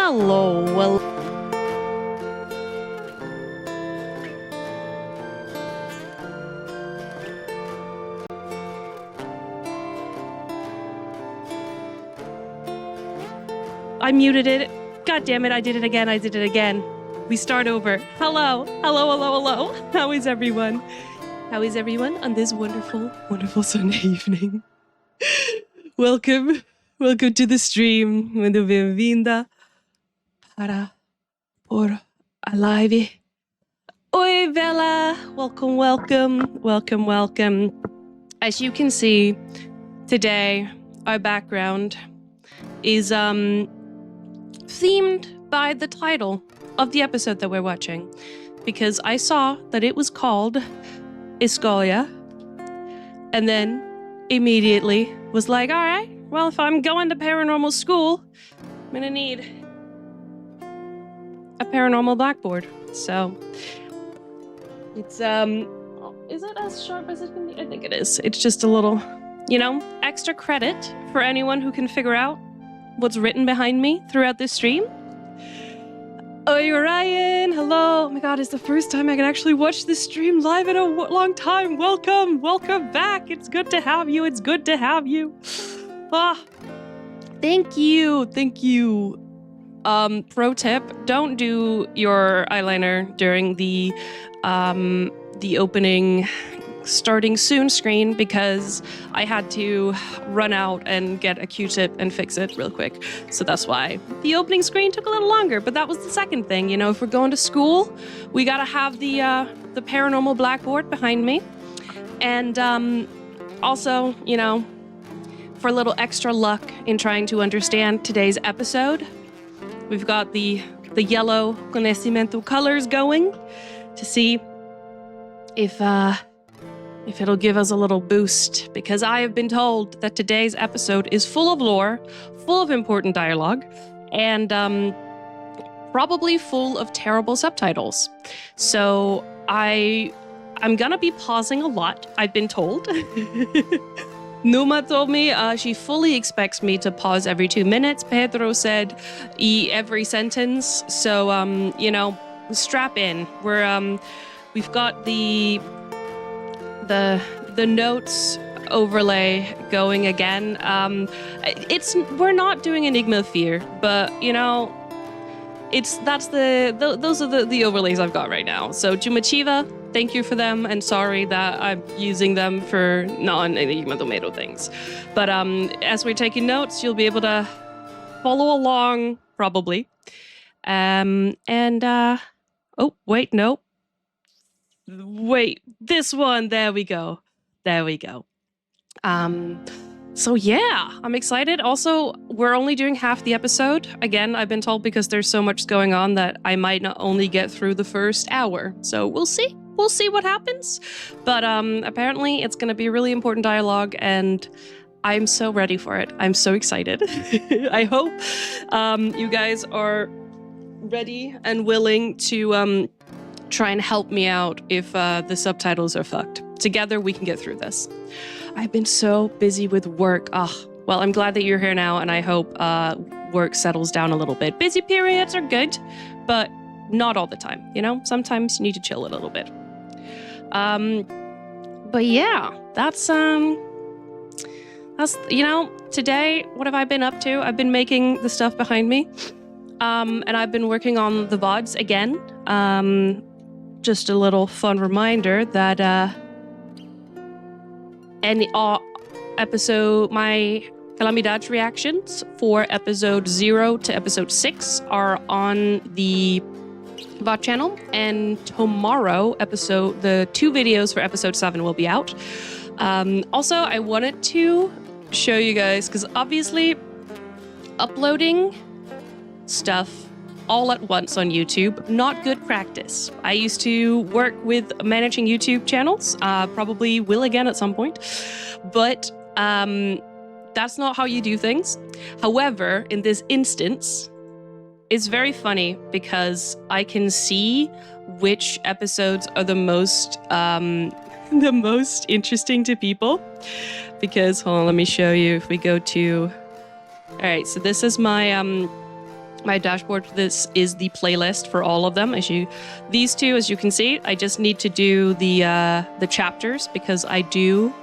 Hello. Well, I muted it. God damn it, I did it again. We start over. Hello. How is everyone? How is everyone on this wonderful, wonderful Sunday evening? Welcome to the stream. Muito bem-vinda por a live. Oi, Bella. Welcome. As you can see, today our background is themed by the title of the episode that we're watching, because I saw that it was called Escolha, and then immediately was like, all right, well, if I'm going to paranormal school, I'm gonna need a paranormal blackboard. So it's is it as sharp as it can be? I think it is. It's just a little, extra credit for anyone who can figure out what's written behind me throughout this stream. Oh, Ryan, hello. Oh my God, it's the first time I can actually watch this stream live in a long time. Welcome back. It's good to have you. Ah, thank you. Pro tip, don't do your eyeliner during the opening starting soon screen, because I had to run out and get a Q-tip and fix it real quick. So that's why the opening screen took a little longer, but that was the second thing. If we're going to school, we gotta have the paranormal blackboard behind me. And also, for a little extra luck in trying to understand today's episode, we've got the yellow conhecimento colors going to see if it'll give us a little boost, because I have been told that today's episode is full of lore, full of important dialogue, and probably full of terrible subtitles. So I'm gonna be pausing a lot, I've been told. Numa told me she fully expects me to pause every 2 minutes. Pedro said every sentence. So, strap in. We've got the notes overlay going again. We're not doing Enigma of Fear, but those are the overlays I've got right now. So Jumachiva, thank you for them, and sorry that I'm using them for non-Enigma Tomato things. But as we're taking notes, you'll be able to follow along probably. Oh wait, no. Wait, this one, there we go. So yeah, I'm excited. Also, we're only doing half the episode. Again, I've been told because there's so much going on that I might not only get through the first hour. So we'll see what happens. But apparently it's going to be a really important dialogue, and I'm so ready for it. I'm so excited. I hope you guys are ready and willing to try and help me out if the subtitles are fucked. Together we can get through this. I've been so busy with work. Well, I'm glad that you're here now, and I hope work settles down a little bit. Busy periods are good, but not all the time, Sometimes you need to chill a little bit. But yeah, that's today, what have I been up to? I've been making the stuff behind me. And I've been working on the VODs again. Just a little fun reminder that my Calamidade reactions for episode 0 to episode 6 are on the VOD channel, and tomorrow the 2 videos for episode 7 will be out. Also, I wanted to show you guys, because obviously uploading stuff all at once on YouTube, not good practice. I used to work with managing YouTube channels, probably will again at some point, but that's not how you do things. However, in this instance, it's very funny because I can see which episodes are the most interesting to people. Because, hold on, let me show you. If we go to, all right, so this is my my dashboard. This is the playlist for all of them. These two, as you can see, I just need to do the chapters because I do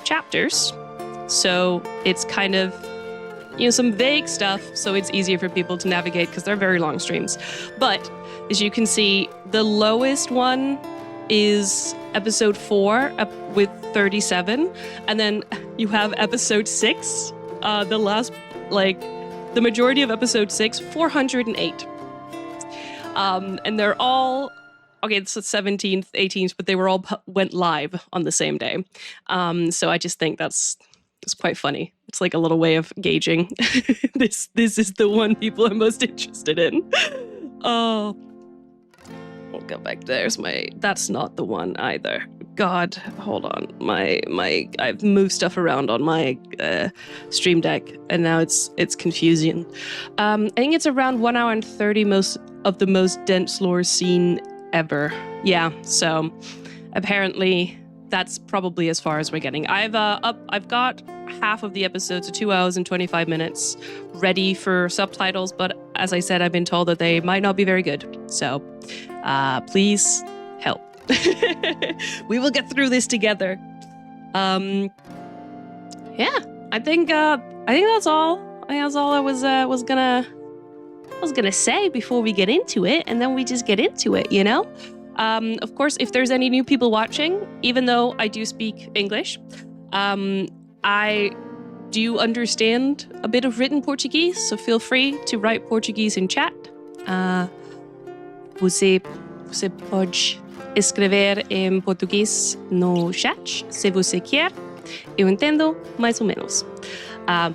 chapters. So it's kind of, some vague stuff, so it's easier for people to navigate because they're very long streams. But as you can see, the lowest one is episode 4 with 37, and then you have episode 6, the last, the majority of episode 6, 408. And they're all, okay, it's the 17th, 18th, but they were all went live on the same day. So I just think it's quite funny. It's like a little way of gauging. This is the one people are most interested in. Oh, I'll go back. That's not the one either. God, hold on. I've moved stuff around on my Stream Deck, and now it's confusing. I think it's around 1 hour and 30 of the most dense lore seen ever. Yeah, so apparently that's probably as far as we're getting. I've got half of the episodes, so 2 hours and 25 minutes, ready for subtitles, but as I said, I've been told that they might not be very good. So please help. We will get through this together. Yeah, I think that's all. I think that's all I was gonna say before we get into it, and then we just get into it, Of course, if there's any new people watching, even though I do speak English, I do understand a bit of written Portuguese, so feel free to write Portuguese in chat. Você pode escrever em português no chat, se você quer. Eu entendo mais ou menos.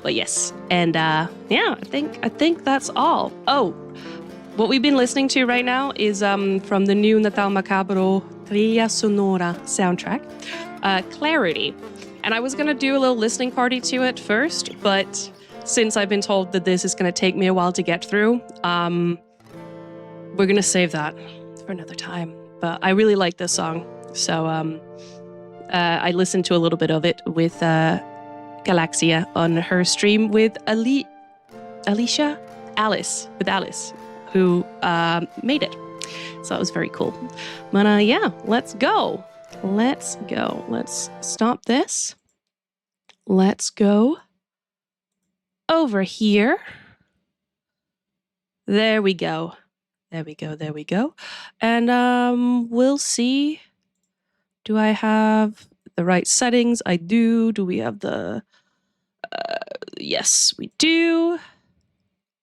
But yes, and yeah, I think that's all. Oh, what we've been listening to right now is from the new Natal Macabro Trilha Sonora soundtrack, Clarity. And I was going to do a little listening party to it first, but since I've been told that this is going to take me a while to get through, we're going to save that for another time. But I really like this song, so I listened to a little bit of it with Galaxia on her stream with Alice, who made it. So it was very cool. But yeah, let's go. Let's stop this. Let's go over here. There we go. And we'll see. Do I have the right settings? I do. Do we have the... yes, we do.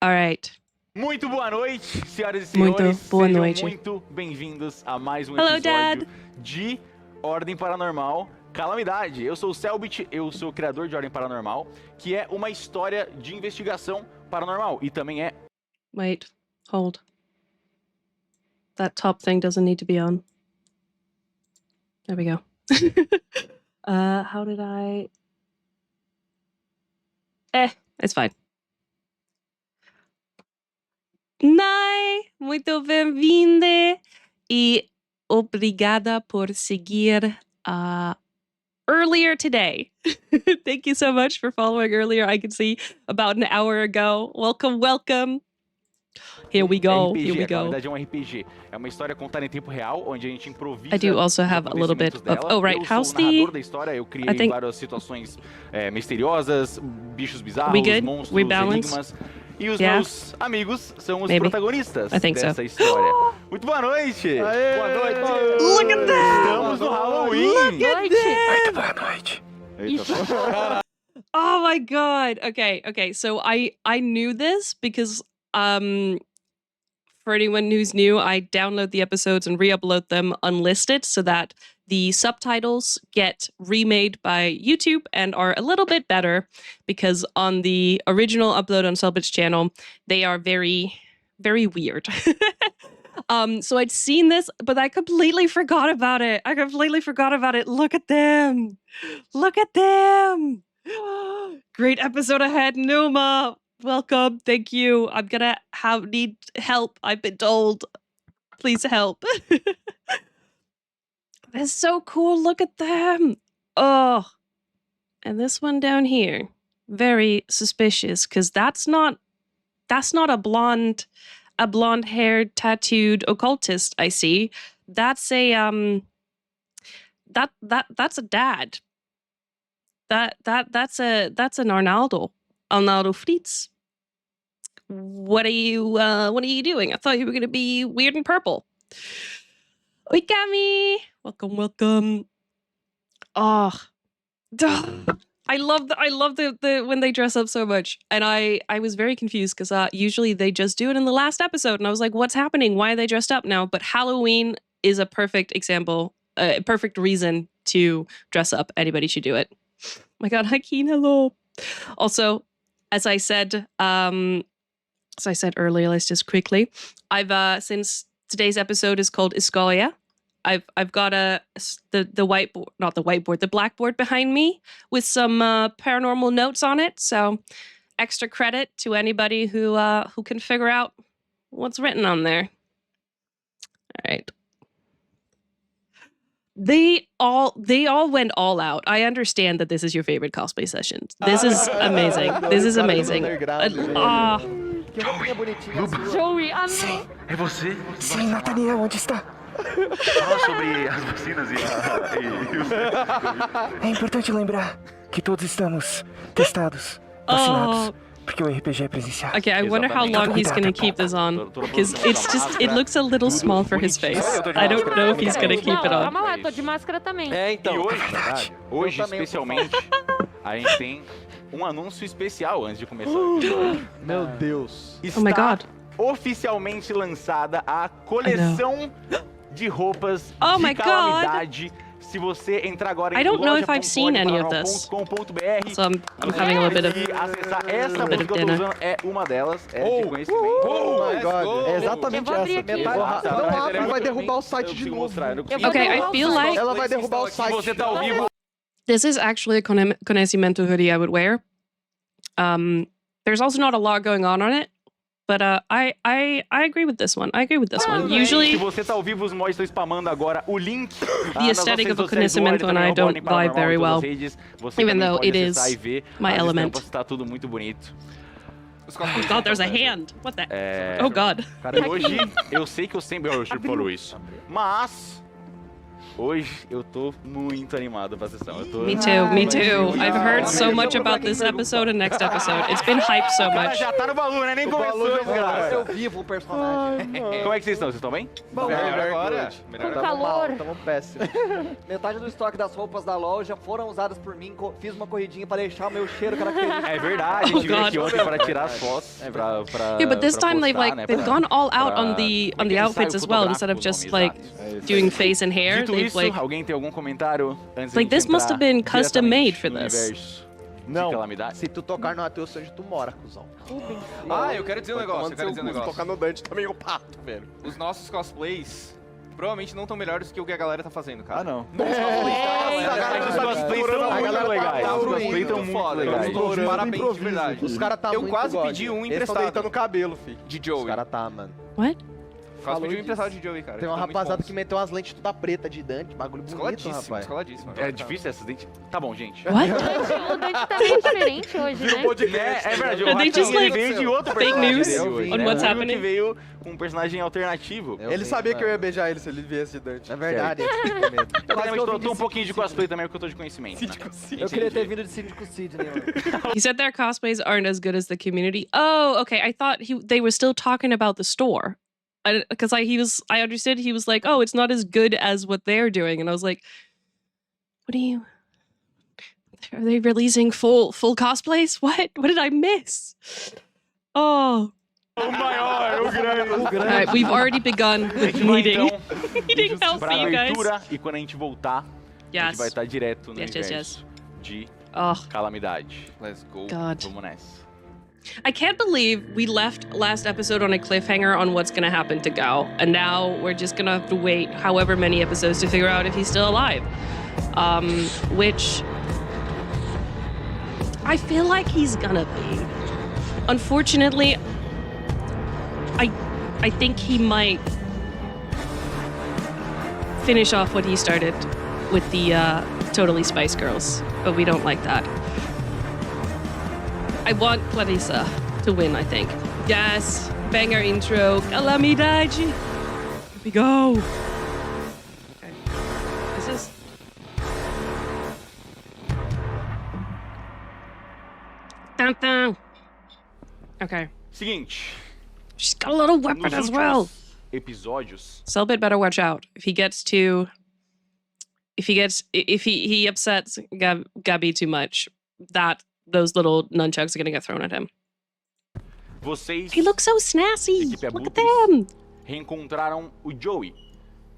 All right. Muito boa noite, senhoras e senhores. Sejam muito bem-vindos a mais um episódio de Ordem Paranormal, Calamidade. Eu sou o Selbit, eu sou o criador de Ordem Paranormal, que é uma história de investigação paranormal e também é... Wait, hold. That top thing doesn't need to be on. There we go. How did I... it's fine. Nai, muito bem-vinda e obrigada por seguir earlier today. Thank you so much for following earlier. I can see about an hour ago. Welcome. Here we go. RPG, Calamidade é um RPG. É uma história contada em tempo real, onde a gente improvisa. I do also have a little bit of... Oh, right. How's the... narrador da história. Eu criei várias situações misteriosas, bichos bizarros, monstros, enigmas. E os meus amigos são os protagonistas dessa história. Muito boa noite! Aê! Boa noite! Look at that! Estamos no Halloween! Look at that! Muito boa noite! Oh my god! Okay. So I knew this because for anyone who's new, I download the episodes and re-upload them unlisted so that the subtitles get remade by YouTube and are a little bit better, because on the original upload on Selbit's channel, they are very, very weird. So I'd seen this, but I completely forgot about it. Look at them. Great episode ahead, Numa. Welcome. Thank you. I'm gonna need help. I've been told. Please help. That's so cool. Look at them. Oh. And this one down here. Very suspicious, because that's not that's not a blonde-haired, tattooed occultist I see. That's a that's a dad. That's an Arnaldo Fritz. What are you doing? I thought you were gonna be weird and purple. Oi, Cami. Welcome. Oh, I love the when they dress up so much, and I was very confused because usually they just do it in the last episode, and I was like, what's happening? Why are they dressed up now? But Halloween is a perfect example, perfect reason to dress up. Anybody should do it. Oh my God, Hakeem, hello. Also, as I said earlier, let's just quickly. I've since today's episode is called Escolha. I've got the whiteboard, not the whiteboard, the blackboard behind me with some paranormal notes on it. So extra credit to anybody who can figure out what's written on there. All right. They all went all out. I understand that this is your favorite cosplay session. This is amazing. This is amazing. Joey, Sim, é você? sim, Nathaniel, onde está? Fala sobre as vacinas e É importante lembrar que todos estamos testados, vacinados, porque o RPG é presencial. Okay, I wonder how long he's gonna keep this on, because it looks a little small for his face. I don't know if he's gonna keep it on. Calma lá, tô de máscara também. E hoje especialmente, a gente tem um anúncio especial antes de começar. Meu Deus. Oh my God. Oficialmente lançada a coleção de roupas Oh de my Calamidade. Se você entrar agora em I don't know if I've seen any of this. loja.ordemparanormal.com.br, So I'm having a little bit of e acessar essa bit música of que eu tô dinner. usando é uma delas, é de conhecimento. Oh my God. É exatamente Eu vou abrir essa. aqui. Metade. Não abre, vai derrubar o site de novo. Okay, I feel like Ela vai derrubar o Se site. você tá ao vivo, this is actually a conhecimento hoodie I would wear. There's also not a lot going on it, but I agree with this one. I agree with this one. se Usually, você tá ao vivo, os mods estão spamando agora o link. the aesthetic of a conhecimento and I don't vibe very well, even though it is my element. Tá tudo muito bonito. Oh God, there's a hand. What the? Oh God. Cara, hoje, eu sei que eu sempre falo isso, mas hoje eu tô muito animado pra sessão. Me too. I've heard so much about this episode and next episode. It's been hyped so much. Já tá no baú, né? Nem começou, desgraça. Eu vivo o personagem. Como é que vocês estão? Vocês estão bem? Bom, agora. Com calor. Tamo péssimo. Metade do estoque das roupas da loja foram usadas por mim. Fiz uma corridinha pra deixar o meu cheiro característico. É verdade, a gente veio aqui ontem pra tirar as fotos. Yeah, but this time postar, they've gone all out on the outfits as well, instead of just like doing face and hair. Dito They've isso, like alguém tem algum comentário antes Like, de this must have been entrar custom made for diretamente no this. universo de Não, Calamidade? se tu tocar no Ateu Sanji, tu mora, cuzão. Ah, eu quero dizer um negócio, Tocar no Dante também é o pato, velho. Os nossos cosplays provavelmente não estão melhores que o que a galera tá fazendo, cara. Ah, não. A galera Os cosplays estão muito legais. Os cosplays estão muito legais. Parabéns, de verdade. Os caras tá Eu muito quase God. pedi um Eles tão emprestado. deitando o cabelo, filho. De Os Joey. caras tá, mano. What? Quase pedi um disso. emprestado de Joey, cara. Tem uma Eles tão muito rapaziada bons. que meteu umas lentes toda preta de Dante, bagulho bonito, Descoladíssimo, rapaz. descoladíssimo. É difícil esse acidente? Tá bom, gente. What? O Dante tá meio diferente hoje, né? É verdade, Are they o just, Hakim, ele like, veio de outro fake personagem news dele on hoje. what's O único happening? que veio com um personagem alternativo. Ele sabia que eu ia beijar ele se ele viesse de Dante. É verdade, ele ficou com medo. Eu tô um pouquinho de cosplay também, porque eu tô de conhecimento. Né? Eu queria ter vindo de Síndico Sidney, mano. He said their cosplays aren't as good as the community. Oh, okay. I thought they were still talking about the store. Because I understood he was like, oh, it's not as good as what they're doing. And I was like, are they releasing full cosplays? What did I miss? Oh. O maior, o grande. All right, we've already begun needing help for Pra you guys. abertura, e quando a gente voltar, a gente Yes. vai estar direto no Yes, universo de Oh, Calamidade. Let's go. God. Vamos nessa. I can't believe we left last episode on a cliffhanger on what's gonna happen to Gao, and now we're just gonna have to wait however many episodes to figure out if he's still alive. Which I feel like he's gonna be. Unfortunately, I think he might finish off what he started with the Totally Spice Girls, but we don't like that. I want Clarissa to win, I think. Yes, banger intro. Calamidade. Here we go. Okay. This is... Dun, dun. Okay. Seguinte. She's got a little weapon Nos as well. episódios, Selbit better watch out. If he upsets Gabi too much, those little nunchucks are gonna get thrown at him. vocês, He looks so snazzy. Equipe Look at Abutres, them. reencontraram o Joey,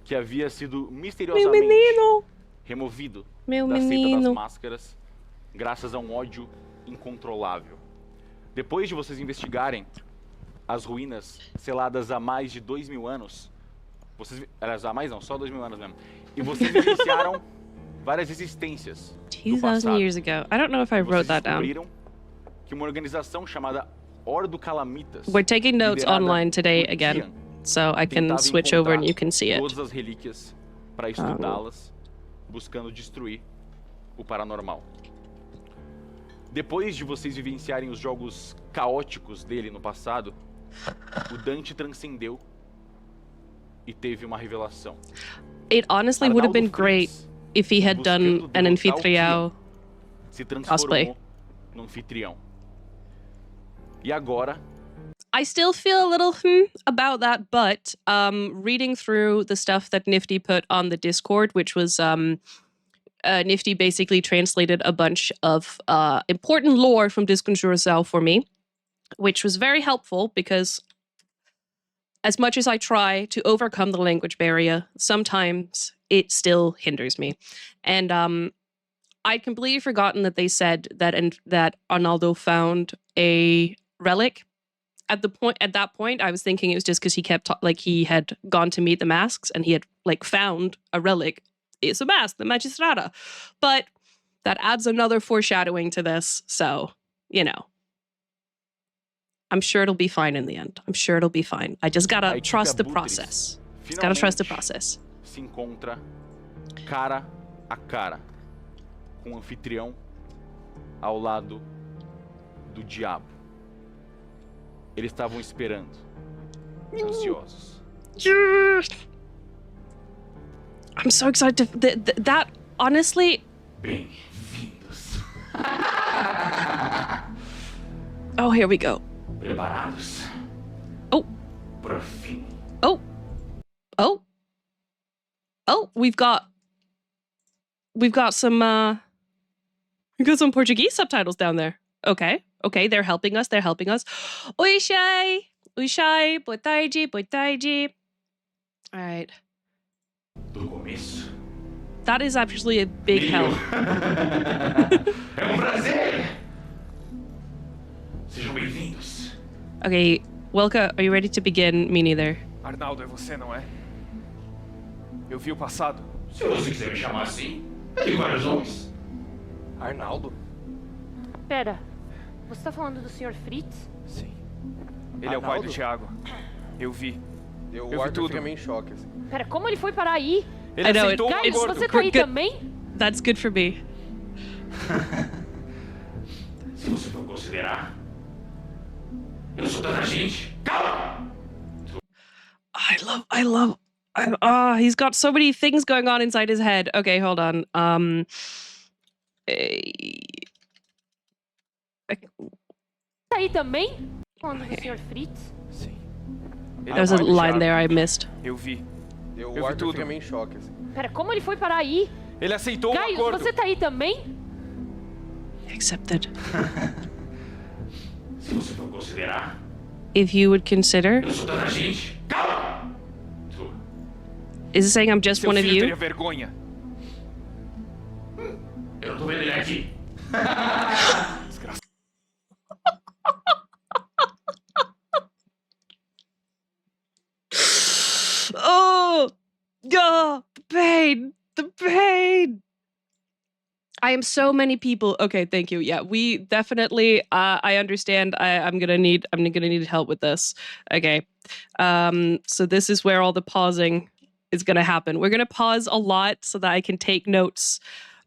que havia sido Meu misteriosamente menino. removido Meu da seita das menino. máscaras, graças a um ódio incontrolável. Depois de vocês investigarem as ruínas seladas há mais de 2000 anos, há mais não, só 2000 anos mesmo, e vocês evidenciaram várias existências do 2,000 passado. years ago. I don't know if I wrote Vocês that down. descobriram que uma organização chamada Ordo Calamitas, We're taking notes liderada online today por again, Kian, so I can tentava switch over and encontrar you can see it. todas as relíquias para estudá-las, buscando destruir o paranormal. Depois de vocês vivenciarem os jogos caóticos dele no passado, o Dante transcendeu e teve uma revelação. It honestly would have been Arnaldo great Fritz, if he had done buscando an derrotar o Anfitriao. Kian, se cosplay. transformou no anfitrião. E agora, I still feel a little about that, but reading through the stuff that Nifty put on the Discord, which was Nifty basically translated a bunch of important lore from Disconjuração for me, which was very helpful because as much as I try to overcome the language barrier, sometimes it still hinders me. And I'd completely forgotten that they said that Arnaldo found a relic. At that point, I was thinking it was just because he kept he had gone to meet the masks and he had found a relic. It's a mask, the Magistrata. But that adds another foreshadowing to this, so I'm sure it'll be fine in the end. I'm sure it'll be fine. I just gotta trust the process. Just gotta trust the process. se encontra cara a cara com o anfitrião ao lado do diabo. Eles estavam esperando, ansiosos. I'm so excited that honestly. Bem-vindos. Oh, here we go. Preparados? Oh. Pro fim. Oh. Oh. Oh, we've got some Portuguese subtitles down there. Okay, they're helping us. Oi, Shai, boa tarde. All right. Do começo. That is actually a big help. É prazer. Sejam bem-vindos. Okay, Wilka, are you ready to begin? Me neither. Arnaldo, é você, não é? Eu vi o passado. Se você quiser me chamar assim, eu tenho vários nomes. Arnaldo? Pera, você tá falando do Sr. Fritz? Sim. Ele é o pai do Thiago. Eu vi. Eu vi tudo. fica meio em choque, assim. Pera, como ele foi parar aí? Ele I know, aceitou o Gaius, acordo. você tá aí Good. também? That's good for me. Se você for considerar, eu sou tanta gente. Cala! He's got so many things going on inside his head. Okay, hold on. Tá aí também? Falando do Sr. Fritz? Sim. Ele There's é a o pai do line Thiago. there I missed. Eu vi. Eu vi Arthur tudo. fica meio em choque, assim. Pera, como ele foi parar aí? Ele aceitou o Gaius, acordo. você tá aí também? Accepted. Se você for considerar, If you would consider, eu sou tanta gente. Cala! is it saying I'm just Seu one of filho you? teria vergonha. Eu não tô vendo ele aqui. Oh, the pain. I am so many people. Okay, thank you. Yeah, we definitely. I understand. I'm gonna need help with this. Okay, so this is where all the pausing is gonna happen. We're gonna pause a lot so that I can take notes,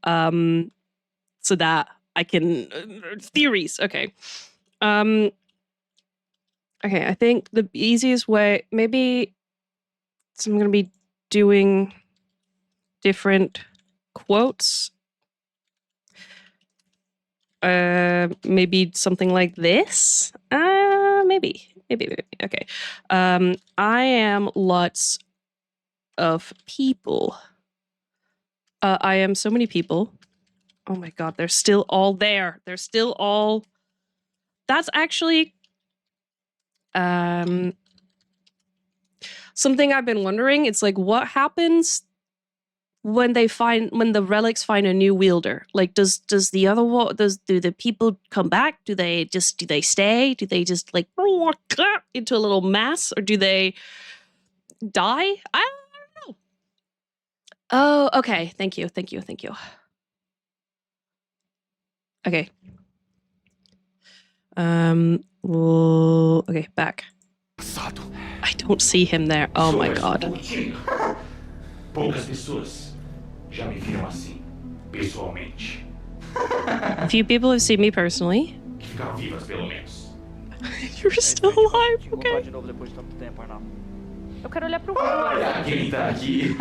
so that I can theories. Okay. Okay, I think the easiest way, maybe so I'm going to be doing different quotes. Maybe something like this. Maybe. Okay. I am lots of people. I am so many people. Oh my god, they're still all there. They're still all. That's actually something I've been wondering. It's like, what happens when the relics find a new wielder? Like, do the people come back? Do they stay? Do they just like into a little mass, or do they die? I don't know. Oh, okay. Thank you. Okay. Okay, back. I don't see him there. Oh my god. Poucas pessoas já me viram assim, pessoalmente. A few people have seen me personally. Que ficaram vivas, pelo menos. You're still alive, okay? De novo depois de tanto tempo, Arnaldo. Eu quero olhar pro Olha quem tá aqui.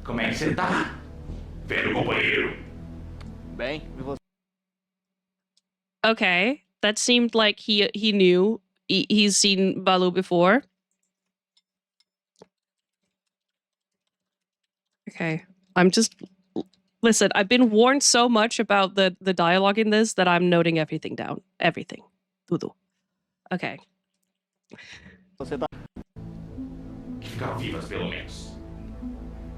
Como é que você tá, velho companheiro? Bem, e você? Okay, that seemed like he knew. He's seen Balu before. Okay, listen, I've been warned so much about the dialogue in this that I'm noting everything down. Everything. Tudo. Okay. Você tá... Que ficaram vivas, pelo menos.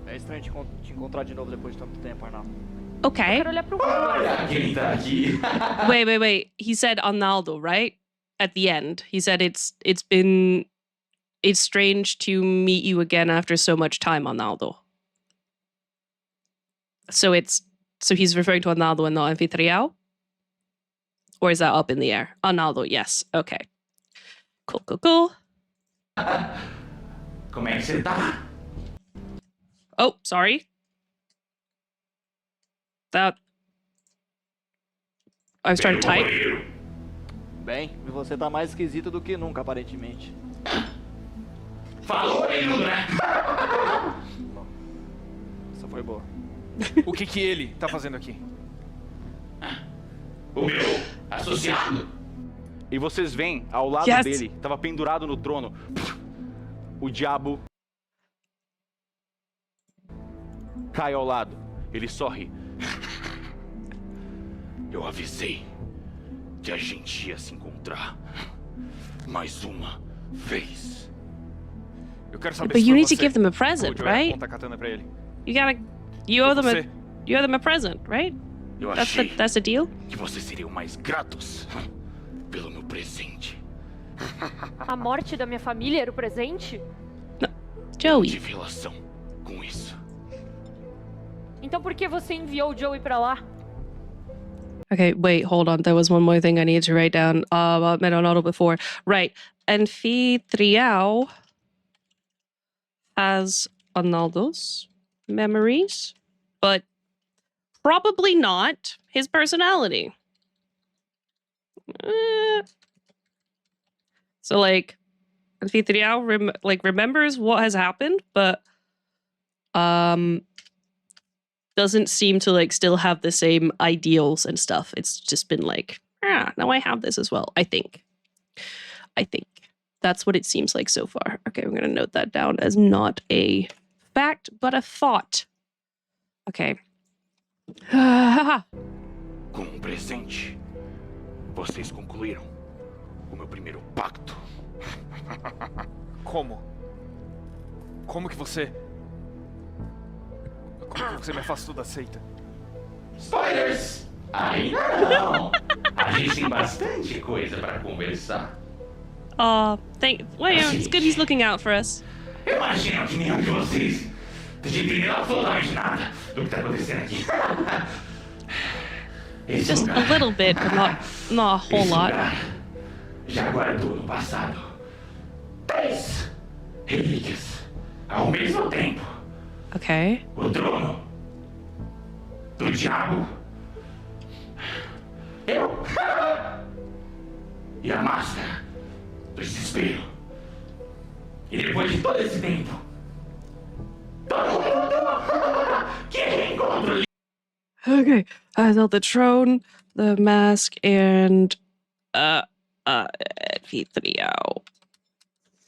É estranho te encontrar de novo depois de tanto tempo, Arnaldo. Okay. Eu quero olhar pro Olha quem tá aqui. Wait. He said Arnaldo, right? At the end. He said it's strange to meet you again after so much time, Arnaldo. So he's referring to Arnaldo and not Anfitriao? Or is that up in the air? Arnaldo, yes. Okay. Cool. Como é que você tá? Oh, sorry. That... I was trying to type. Bem, e você tá mais esquisito do que nunca, aparentemente. Falou aí, né? Essa foi boa. O que ele tá fazendo aqui? O meu associado. E vocês veem, ao lado Yes. dele, tava pendurado no trono, o diabo cai ao lado. Ele sorri. Eu avisei que a gente ia se encontrar mais uma vez. Eu quero saber But se you foi need to você. give them a present, O Joel right? aponta a katana pra ele. You owe Foi them a present, right? Eu achei That's the deal? que vocês seriam mais gratos pelo meu presente. A morte da minha família era o presente? Joey. Tive relação com isso. Então por que você enviou o Joey pra lá? Okay, wait, hold on. There was one more thing I needed to write down about Arnaldo before. Right. Anfitriao has Arnaldo's memories, but probably not his personality. So, like, Anfitriao remembers what has happened, but doesn't seem to like still have the same ideals and stuff. It's just been like, now I have this as well. I think that's what it seems like so far. Okay, I'm gonna note that down as not a fact, but a thought. Okay. Com presente, vocês concluíram o meu primeiro pacto. Como? Como que você me afastou da seita? Spoilers! Ainda não! A gente tem bastante coisa para conversar. It's good he's looking out for us. Eu imagino que nenhum de vocês entendeu absolutamente nada do que está acontecendo aqui. Esse Just lugar, a little bit, but not a whole esse lot. lugar já guardou no passado 10 relíquias ao mesmo tempo. Okay. O trono do diabo, eu e a máscara do desespero. E depois de todo esse tempo, todo mundo que reencontro. Okay, I thought the throne, the mask, and Anfitriao.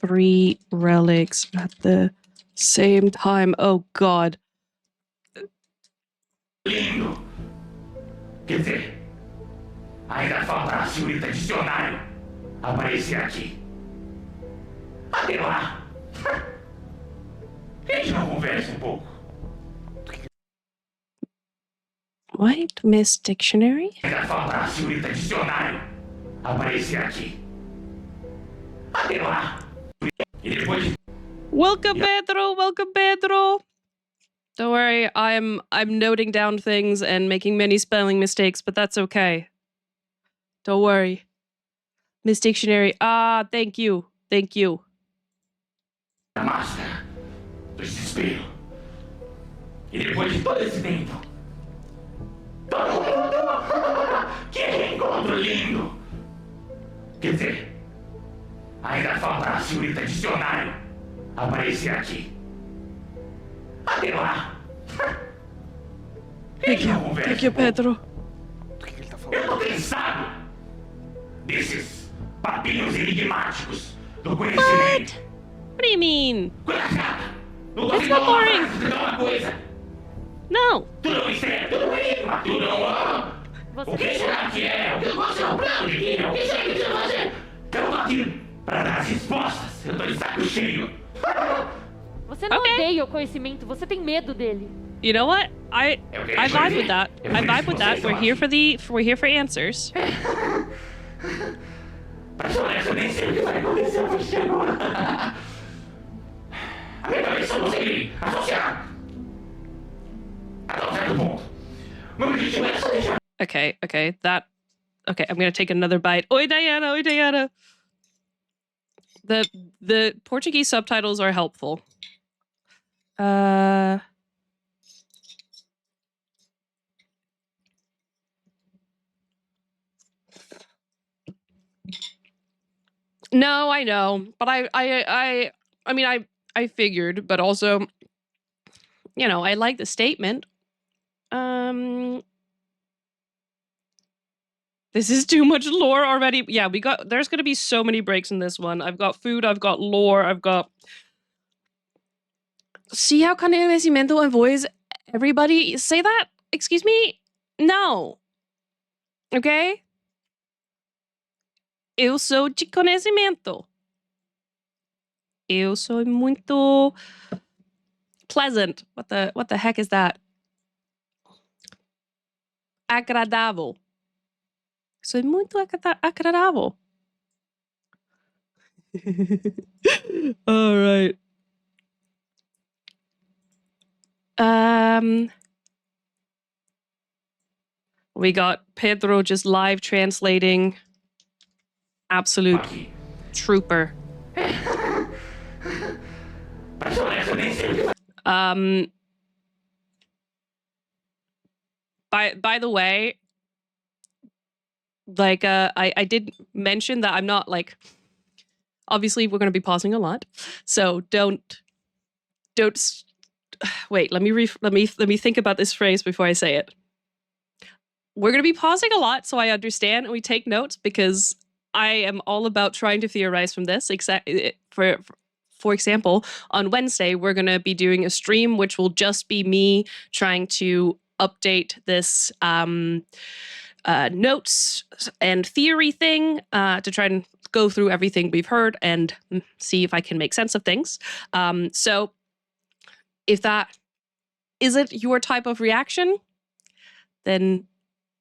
3 relics at the same time. Oh God. Lindo. Quer dizer, ainda falta a senhorita dicionário aparecer aqui. Até lá. A gente não conversa um pouco. What? Miss Dictionary? Ainda falta a senhorita dicionário aparecer aqui. Até lá. E depois. Welcome, Pedro. Welcome, Pedro. Don't worry, I'm noting down things and making many spelling mistakes, but that's okay. Don't worry. Miss Dictionary. Ah, thank you. Thank you. A máscara do desespero. E depois de todo esse tempo, todo mundo que reencontro lindo. Quer dizer, ainda falta a senhorita dicionário aparecer aqui. Até lá. Thank you, Pedro. Do que ele tá Eu falando? tô cansado desses papinhos enigmáticos do conhecimento. What do you mean? Coisa chata. Não It's consigo not falar boring. pra explicar uma coisa. No. Tu não mistério, tu não enigma, tu não... O que será que é? O que você é o plano de Kian? O que será que você vai fazer? Eu tô aqui pra dar as respostas. Eu tô de saco cheio. Você não odeia o conhecimento, você tem medo dele. You know what? I vibe with that. I vibe with that. We're here for answers. Pra ser honesto, eu nem sei o que vai acontecer a partir de agora. A minha cabeça não consegue associar. Até um certo ponto. Meu objetivo é só deixar. Okay, I'm gonna take another bite. Oi, Diana. Oi, Diana. The Portuguese subtitles are helpful. No, I know, but I mean, I figured, but also, you know, I like the statement. This is too much lore already. Yeah, there's gonna be so many breaks in this one. I've got food, I've got lore, I've got... See how conhecimento avoids everybody? Say that? Excuse me? No. Okay? Eu sou de conhecimento. Eu sou muito pleasant. What the heck is that? Agradável. Sou muito agradável. All right. We got Pedro just live translating. Absolute trooper. By the way, like I did mention that I'm not like, obviously we're going to be pausing a lot, so don't wait, let me think about this phrase before I say it. We're going to be pausing a lot, so I understand and we take notes, because I am all about trying to theorize from this. For example, on Wednesday, we're going to be doing a stream, which will just be me trying to update this notes and theory thing to try and go through everything we've heard and see if I can make sense of things. So if that isn't your type of reaction, then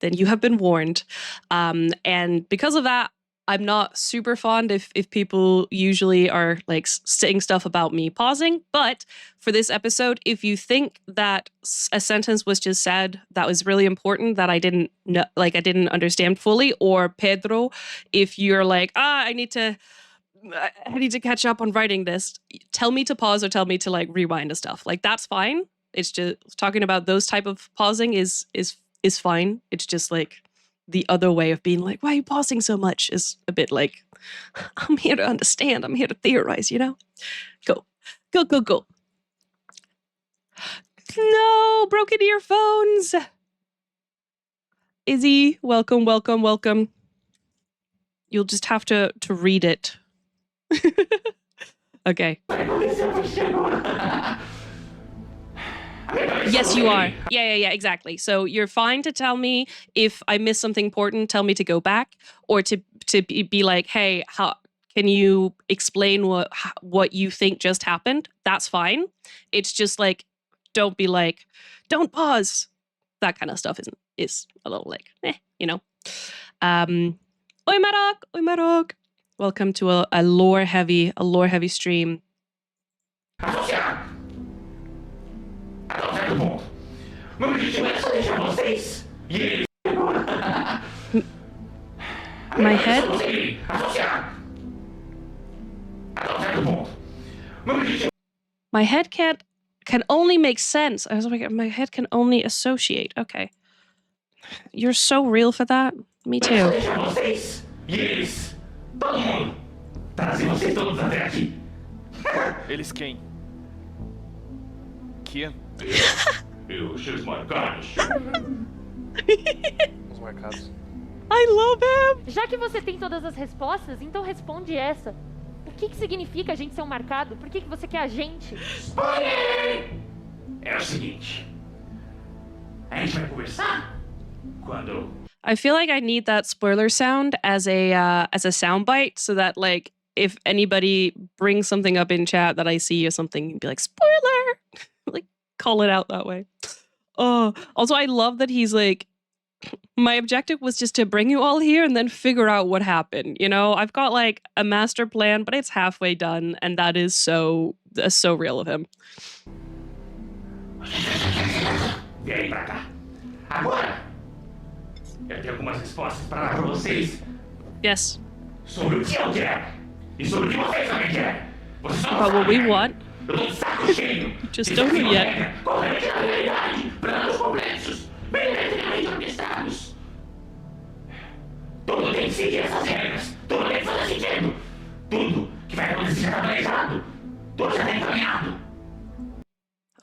you have been warned. And because of that, I'm not super fond if people usually are like saying stuff about me pausing. But for this episode, if you think that a sentence was just said that was really important that I didn't know, like I didn't understand fully, or Pedro, if you're like, I need to catch up on writing this, tell me to pause or tell me to like rewind and stuff. Like that's fine. It's just talking about those type of pausing is fine. It's just like the other way of being like, why are you pausing so much? Is a bit like, I'm here to understand. I'm here to theorize, you know? Go. Go, go, go. No, broken earphones. Izzy, welcome, welcome, welcome. You'll just have to read it. Okay. Yes, you are. Yeah, exactly. So you're fine to tell me if I miss something important, tell me to go back, or to be like, hey, how can you explain what you think just happened? That's fine. It's just like, don't be like, don't pause. That kind of stuff is a little like, you know. Oi Marok. Welcome to a lore heavy stream. Associado. Até um certo ponto. Meu objetivo é só deixar vocês. E eles. My head. Associado. Até um certo ponto. Meu objetivo. My head can only make sense. I was like, my head can only associate. Okay. You're so real for that. Me too. Deixar vocês. E eles. Todo mundo. Trazer vocês todos até aqui. Eles quem? Kian? Eu achei os marcados. Os marcados. I love him. Já que você tem todas as respostas, então responde essa. O que significa a gente ser um marcado? Por que você quer a gente? Porém, é o seguinte. A gente vai conversar quando... I feel like I need that spoiler sound as a soundbite, so that like if anybody brings something up in chat that I see or something, you'd be like, spoiler! Like call it out that way. Oh, also I love that he's like, my objective was just to bring you all here and then figure out what happened. You know, I've got like a master plan, but it's halfway done, and that's so real of him. Vem pra cá. Agora, eu tenho algumas respostas para dar pra vocês. Yes. Sobre o que eu quero. E sobre o que vocês também querem. Vocês só About what we want. Eu tô de saco cheio. Just don't know yet. Corrente na realidade. Planos complexos. Bem detalhadamente orquestrados. Tudo tem que seguir essas regras. Tudo tem que fazer sentido. Tudo que vai acontecer já tá planejado. Tudo já tá encaminhado.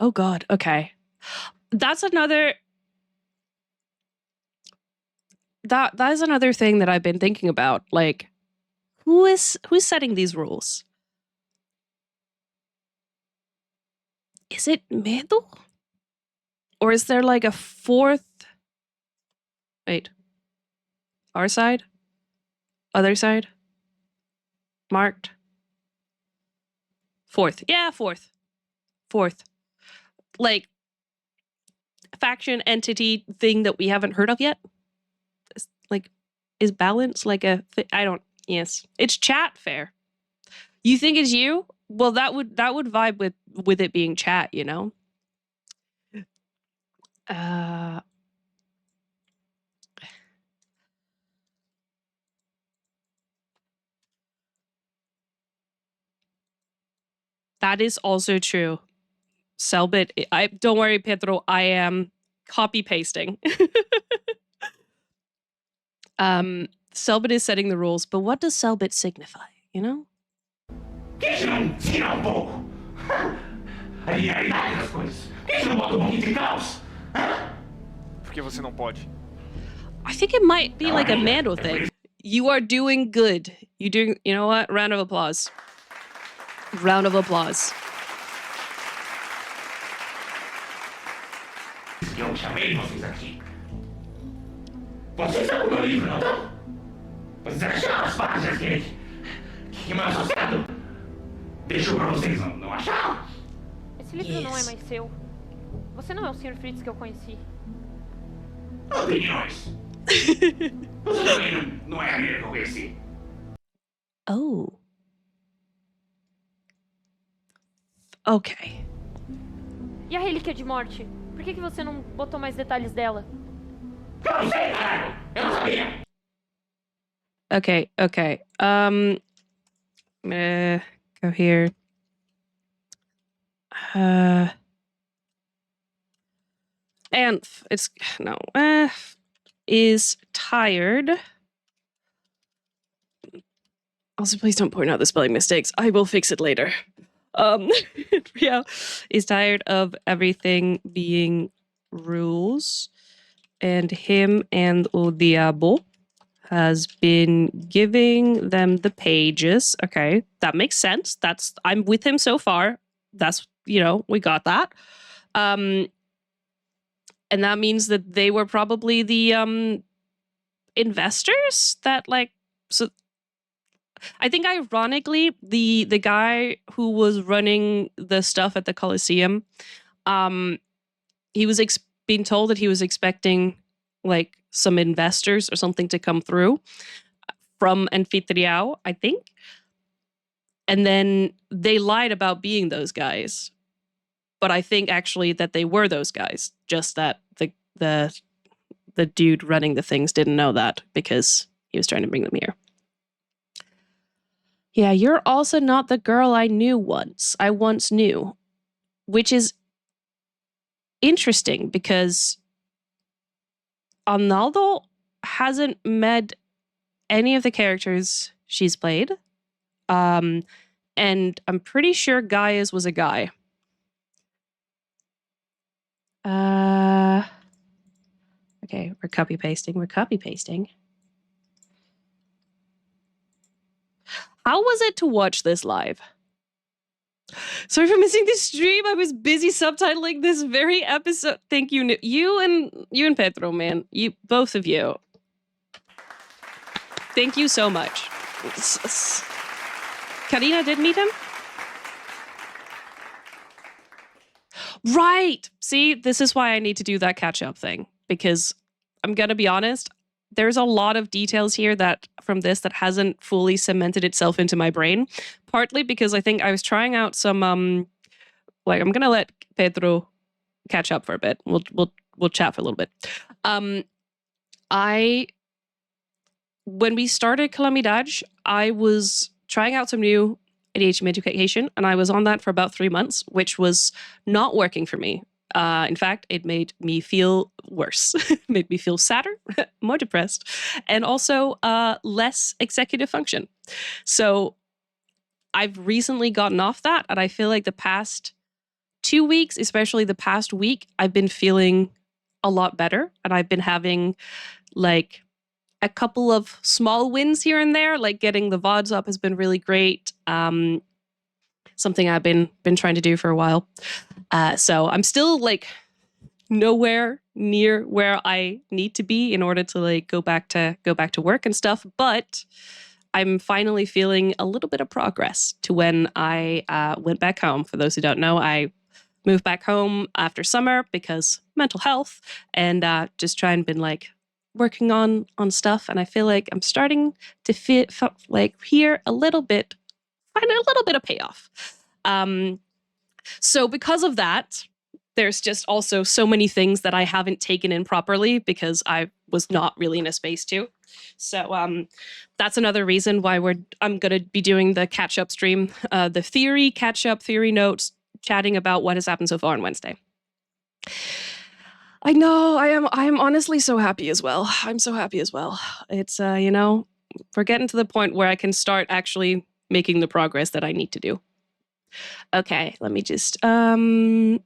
Oh God. Okay. That's another. That is another thing that I've been thinking about. Like, who's setting these rules? Is it Medo? Or is there like a fourth? Wait. Our side? Other side? Marked? Fourth. Yeah, fourth. Fourth. Like, faction, entity, thing that we haven't heard of yet? Like, is balance like a I don't. Yes, it's chat fair. You think it's you? Well, that would vibe with it being chat, you know. That is also true. Selbit, I don't worry, Pedro. I am copy pasting. Selbit is setting the rules, but what does Selbit signify, you know? Por que não tira pouco? A linearidade das coisas. Por que não bota pouquinho de caos? Por que você não pode? I think it might be like a Mando thing. You are doing good. You know what? Round of applause. Round of applause. Eu chamei vocês aqui. Vocês estão com o meu livro, não estão? Vocês acharam as páginas que meu associado deixou pra vocês, não acharam? Esse livro não é mais seu. Você não é o Sr. Fritz que eu conheci. Opiniões. Você também não é a minha que eu conheci. Oh. Okay. E a relíquia de morte? Por que você não botou mais detalhes dela? Eu não sei, caralho. Eu não sabia. Okay. I'm gonna go here. And it's no. is tired. Also, please don't point out the spelling mistakes. I will fix it later. Anfitriao is tired of everything being rules, and him and O Diabo has been giving them the pages. Okay, that makes sense. I'm with him so far. That's, we got that. And that means that they were probably the investors that so I think ironically the guy who was running the stuff at the Colosseum, he was being told that he was expecting some investors or something to come through from Anfitriao, I think. And then they lied about being those guys. But I think actually that they were those guys, just that the dude running the things didn't know that because he was trying to bring them here. Yeah, you're also not the girl I once knew, which is interesting because Arnaldo hasn't met any of the characters she's played. And I'm pretty sure Gaius was a guy. Okay, we're copy pasting. How was it to watch this live? Sorry for missing the stream. I was busy subtitling this very episode. Thank you, you and Pedro, man. Both of you. Thank you so much. Karina did meet him? Right. See, this is why I need to do that catch-up thing. Because I'm going to be honest, there's a lot of details here that hasn't fully cemented itself into my brain. Partly because I think I was trying out some, I'm going to let Pedro catch up for a bit. We'll chat for a little bit. When we started Calamidade, I was trying out some new ADHD medication, and I was on that for about 3 months, which was not working for me. In fact, it made me feel worse. It made me feel sadder, more depressed, and also less executive function. So I've recently gotten off that, and I feel like the past 2 weeks, especially the past week, I've been feeling a lot better, and I've been having a couple of small wins here and there, like getting the VODs up has been really great. Something I've been trying to do for a while. So I'm still nowhere near where I need to be in order to go back to work and stuff. But I'm finally feeling a little bit of progress to when I went back home. For those who don't know, I moved back home after summer because mental health, and just trying been working on stuff, and I feel like I'm starting to hear a little bit, find a little bit of payoff. So because of that, there's just also so many things that I haven't taken in properly because I was not really in a space to. So that's another reason why I'm going to be doing the catch-up stream, the theory catch-up, theory notes, chatting about what has happened so far on Wednesday. I know, I'm honestly so happy as well. I'm so happy as well. It's, we're getting to the point where I can start actually making the progress that I need to do. Okay, let me just, here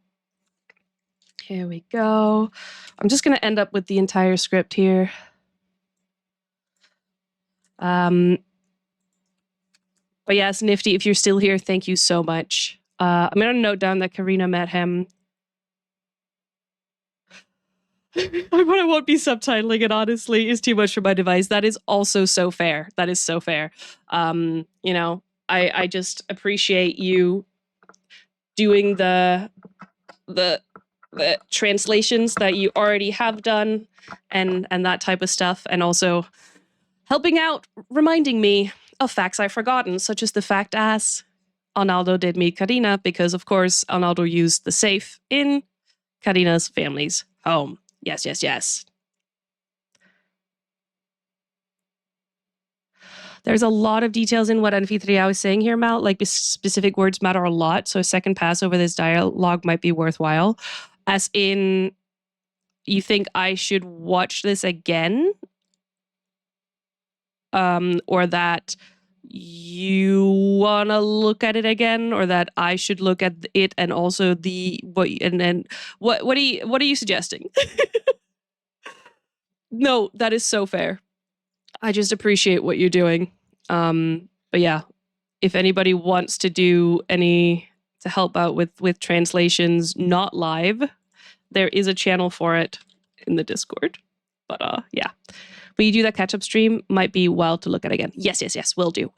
we go. I'm just going to end up with the entire script here. But yes, Nifty, if you're still here, thank you so much. I'm going to note down that Karina met him. I won't be subtitling it, honestly. It's too much for my device. That is also so fair. That is so fair. I just appreciate you doing the translations that you already have done and that type of stuff, and also helping out, reminding me of facts I've forgotten, such as the fact as Arnaldo did meet Karina, because of course Arnaldo used the safe in Karina's family's home. Yes, yes, yes. There's a lot of details in what Anfitriao is saying here, Mal. Specific words matter a lot, so a second pass over this dialogue might be worthwhile. As in, you think I should watch this again? Or that you want to look at it again, or that I should look at it and also what are you suggesting? No, that is so fair. I just appreciate what you're doing. But yeah, if anybody wants to do to help out with translations not live, there is a channel for it in the Discord. But yeah. Will you do that catch-up stream? Might be wild to look at again. Yes. Will do.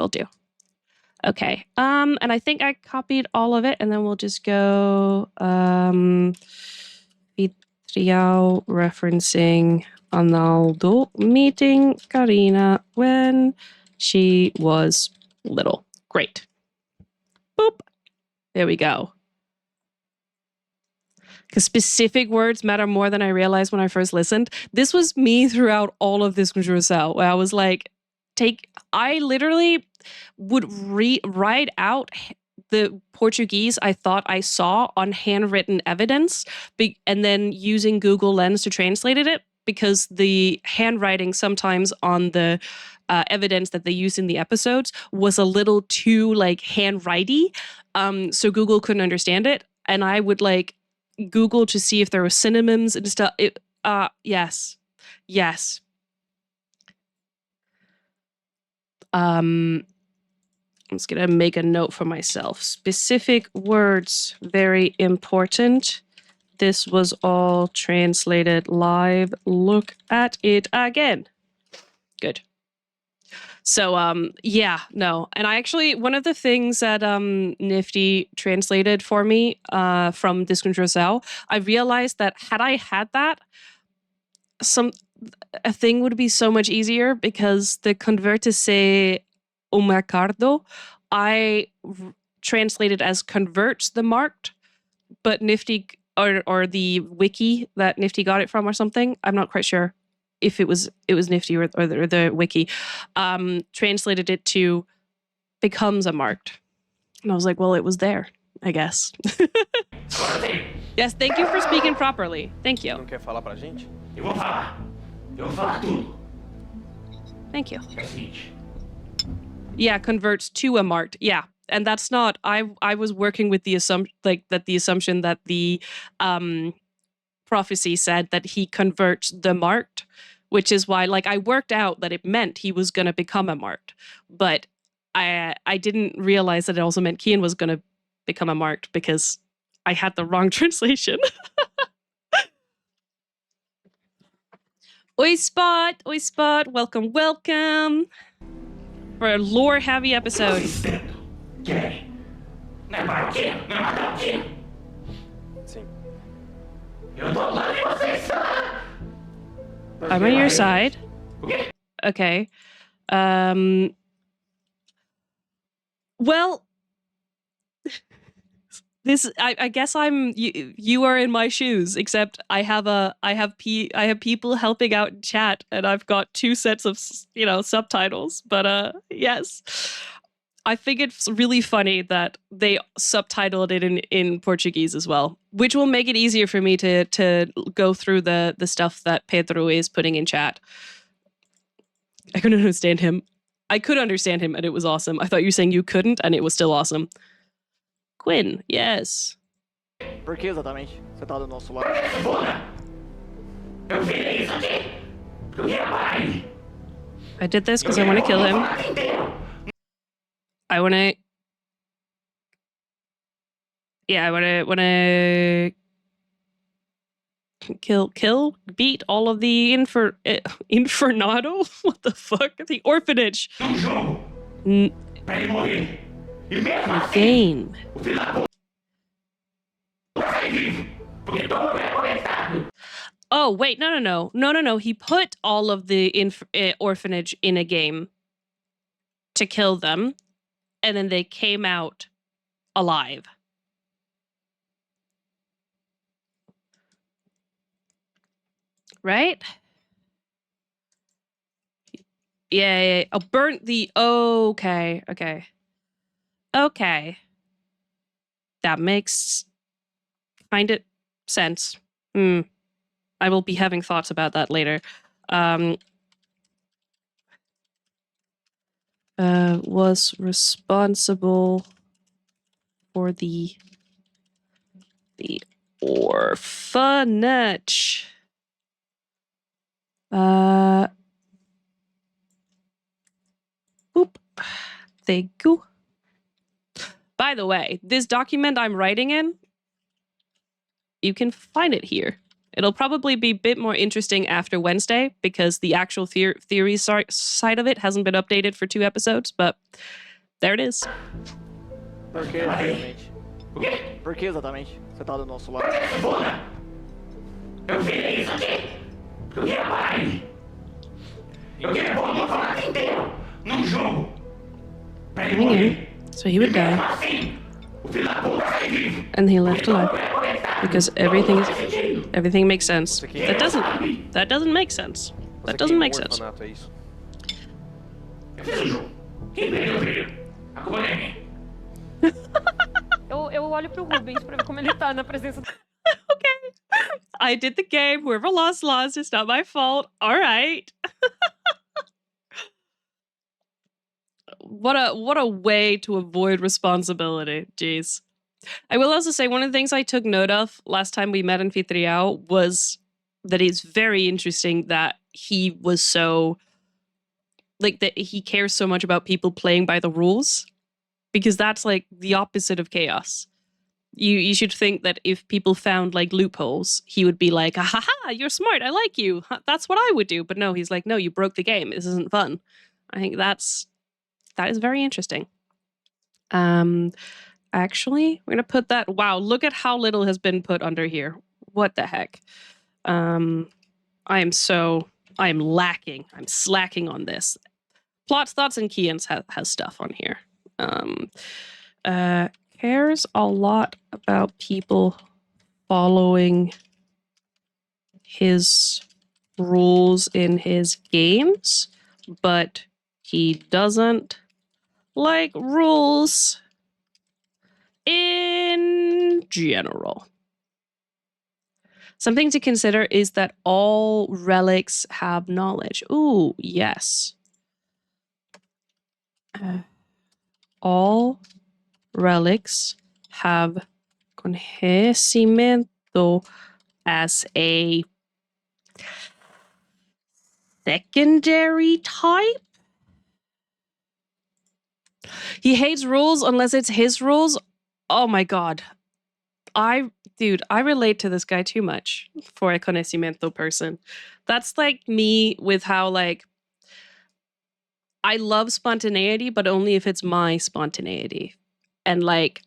Okay. And I think I copied all of it, and then we'll just go Anfitriao referencing Arnaldo meeting Karina when she was little. Great. Boop. There we go. Because specific words matter more than I realized when I first listened. This was me throughout all of this Curaçao, where I was like, I literally would write out the Portuguese I thought I saw on handwritten evidence, and then using Google Lens to translate it, because the handwriting sometimes on the evidence that they use in the episodes was a little too like handwritey, so Google couldn't understand it, and I would like Google to see if there were synonyms and stuff. Yes. I'm just gonna make a note for myself. Specific words, very important. This was all translated live. Look at it again. Good. So, yeah, no. And I actually, one of the things that Nifty translated for me from Discontrosel, I realized that had I had that, a thing would be so much easier, because the convertisse o mercado, I translated as converts the marked, but Nifty, or the wiki that Nifty got it from or something, I'm not quite sure if it was Nifty or the wiki, translated it to becomes a marked. And I was like, well, it was there, I guess. Yes, thank you for speaking properly. Thank you. Não quer falar pra gente? Eu vou falar tudo. Thank you. É o seguinte. Yeah, converts to a marked. Yeah. And that's not, I was working with the assumption that the prophecy said that he converts the marked, which is why, like, I worked out that it meant he was going to become a marked, but I didn't realize that it also meant Kian was going to become a marked, because I had the wrong translation. Oi Spot, welcome for a lore-heavy episode. Quer? Não é para o quê? Não é matar o quê? Sim. Eu tô lá de vocês. I'm on your side. Okay. Well, this I guess you are in my shoes, except I have people helping out in chat, and I've got 2 sets of subtitles. But yes, I think it's really funny that they subtitled it in Portuguese as well, which will make it easier for me to go through the stuff that Pedro is putting in chat. I couldn't understand him. I could understand him, and it was awesome. I thought you were saying you couldn't, and it was still awesome. Quinn, yes. Por que exatamente? Você tá do nosso lado. Eu virei isso aqui. Eu queria parar ele. I did this because I want to kill him. I want to... Yeah, I want to... Beat all of the Infernado? What the fuck? The orphanage. Game. Oh, wait, no. He put all of the orphanage in a game to kill them, and then they came out alive. Right? Yeah. Oh, burnt the... Okay. That makes kind of sense. I will be having thoughts about that later. Was responsible for the orphanage. Boop. Thank you. By the way, this document I'm writing in, you can find it here. It'll probably be a bit more interesting after Wednesday because the actual theory side of it hasn't been updated for 2 episodes, but there it is. Por que exatamente? O quê? Por que exatamente? Você tá do nosso lado. Foda! Eu virei isso aqui porque eu queria parar ele. Eu queria pôr uma faca inteira num jogo pra ele morrer. So he would die. Assim, o filho da puta sai vivo. And he left alive because everything makes sense. That doesn't make sense. That doesn't make sense. Orfanato, é isso? Eu fiz o jogo. Quem perdeu o filho? A culpa não é minha. Eu olho pro Rubens pra ver como ele tá na presença do... Okay. I did the game. Whoever lost. It's not my fault. All right. What a way to avoid responsibility. Jeez. I will also say one of the things I took note of last time we met Anfitriao was that it's very interesting that he was so like that he cares so much about people playing by the rules, because that's like the opposite of chaos. You should think that if people found like loopholes, he would be like, ha ha, you're smart, I like you. That's what I would do. But no, he's like, no, you broke the game. This isn't fun. I think that is very interesting. Actually, we're gonna put that. Wow, look at how little has been put under here. What the heck? I am lacking. I'm slacking on this. Plots, thoughts, and Kian's has stuff on here. Cares a lot about people following his rules in his games, but he doesn't like rules in general. Something to consider is that all relics have knowledge. Ooh, yes. All relics have conocimiento as a secondary type. He hates rules unless it's his rules. Oh my god. I relate to this guy too much for a conocimiento person. That's like me with how like I love spontaneity, but only if it's my spontaneity. And like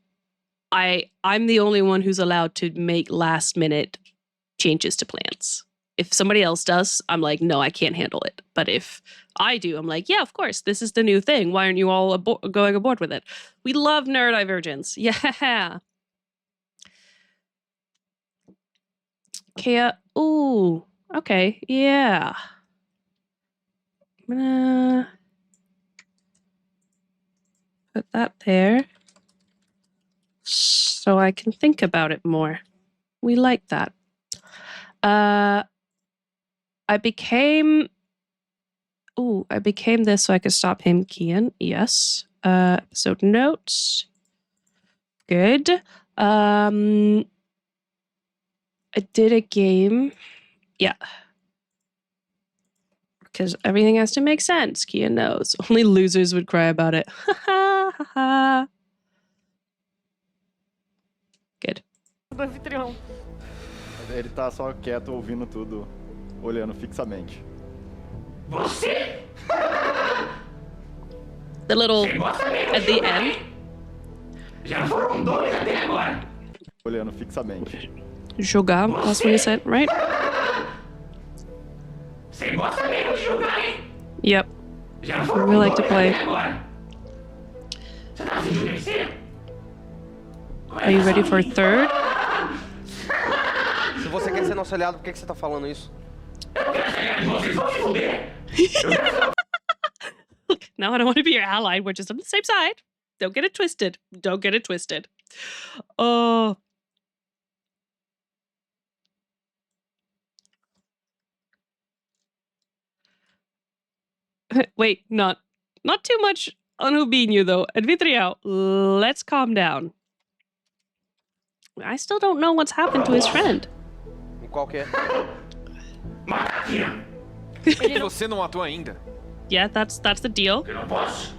I'm the only one who's allowed to make last minute changes to plans. If somebody else does, I'm like, no, I can't handle it. But if I do, I'm like, yeah, of course, this is the new thing. Why aren't you all going aboard with it? We love neurodivergence. Yeah. Kia. Ooh. Okay. Yeah. I'm gonna put that there so I can think about it more. We like that. I became this so I could stop him, Kian. Yes. Episode notes. Good. I did a game. Yeah. Because everything has to make sense. Kian knows. Only losers would cry about it. Ha ha ha. Good. do anfitrião. Ele tá só quieto, ouvindo tudo, olhando fixamente. Você? The little Você gosta mesmo at de the jogar, end. hein? Já foram 2 até agora. Olhando fixamente. Jogar, that's what you said, right? Você gosta mesmo de jogar, hein? Yep. Já foram We like to 2 play. até agora. Você tá afim de vencer? Are you ready for a third? Se você quer ser nosso aliado, por que você tá falando isso? Vocês vão se fuder. No, I don't want to be your ally. We're just on the same side. Don't get it twisted. Don't get it twisted. Oh. Wait, not too much on Rubinho, though. Anfitriao, let's calm down. I still don't know what's happened to his friend. Qual que é? Mata Kian. Você não matou ainda? Yeah, that's the deal. Eu não posso.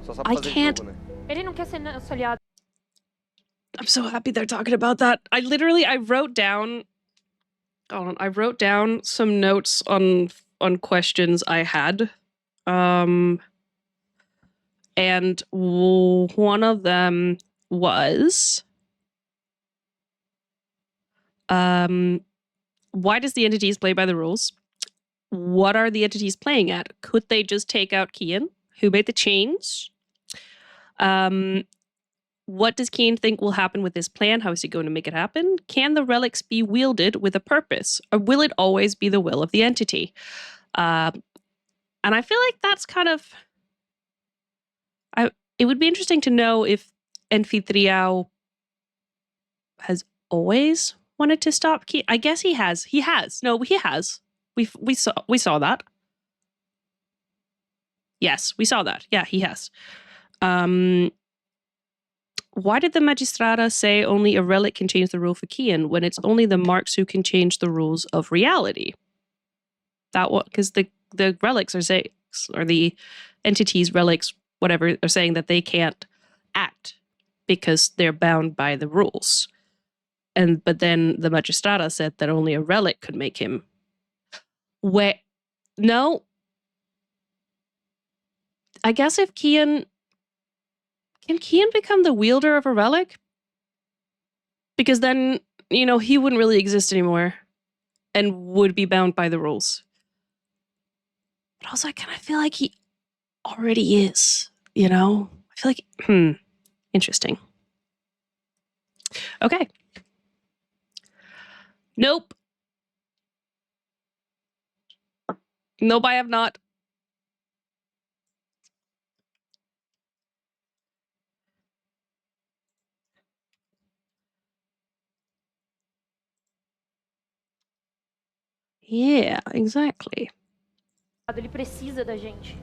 Só sabe I fazer can't- jogo, né? Ele não quer ser nosso aliado. I'm so happy they're talking about that. I wrote down. Hold on, I wrote down some notes on questions I had, and one of them was, why does the entities play by the rules? What are the entities playing at? Could they just take out Kian? Who made the change? What does Kian think will happen with this plan? How is he going to make it happen? Can the relics be wielded with a purpose? Or will it always be the will of the entity? And I feel like that's kind of... it would be interesting to know if Anfitriao has always wanted to stop Kian. I guess he has. He has. No, he has. We saw that. Yes, we saw that. Yeah, he has. Why did the Magistrata say only a relic can change the rule for Kian when it's only the marks who can change the rules of reality? That what? Because the relics are saying, or the entities, relics, whatever, are saying that they can't act because they're bound by the rules. But then the Magistrata said that only a relic could make him. Wait, no. I guess if Kian... Can Kian become the wielder of a relic? Because then, he wouldn't really exist anymore and would be bound by the rules. But also, I kind of feel like he already is, I feel like, interesting. Okay. Nope. Nope, I have not. Yeah, exactly. Ele precisa da gente.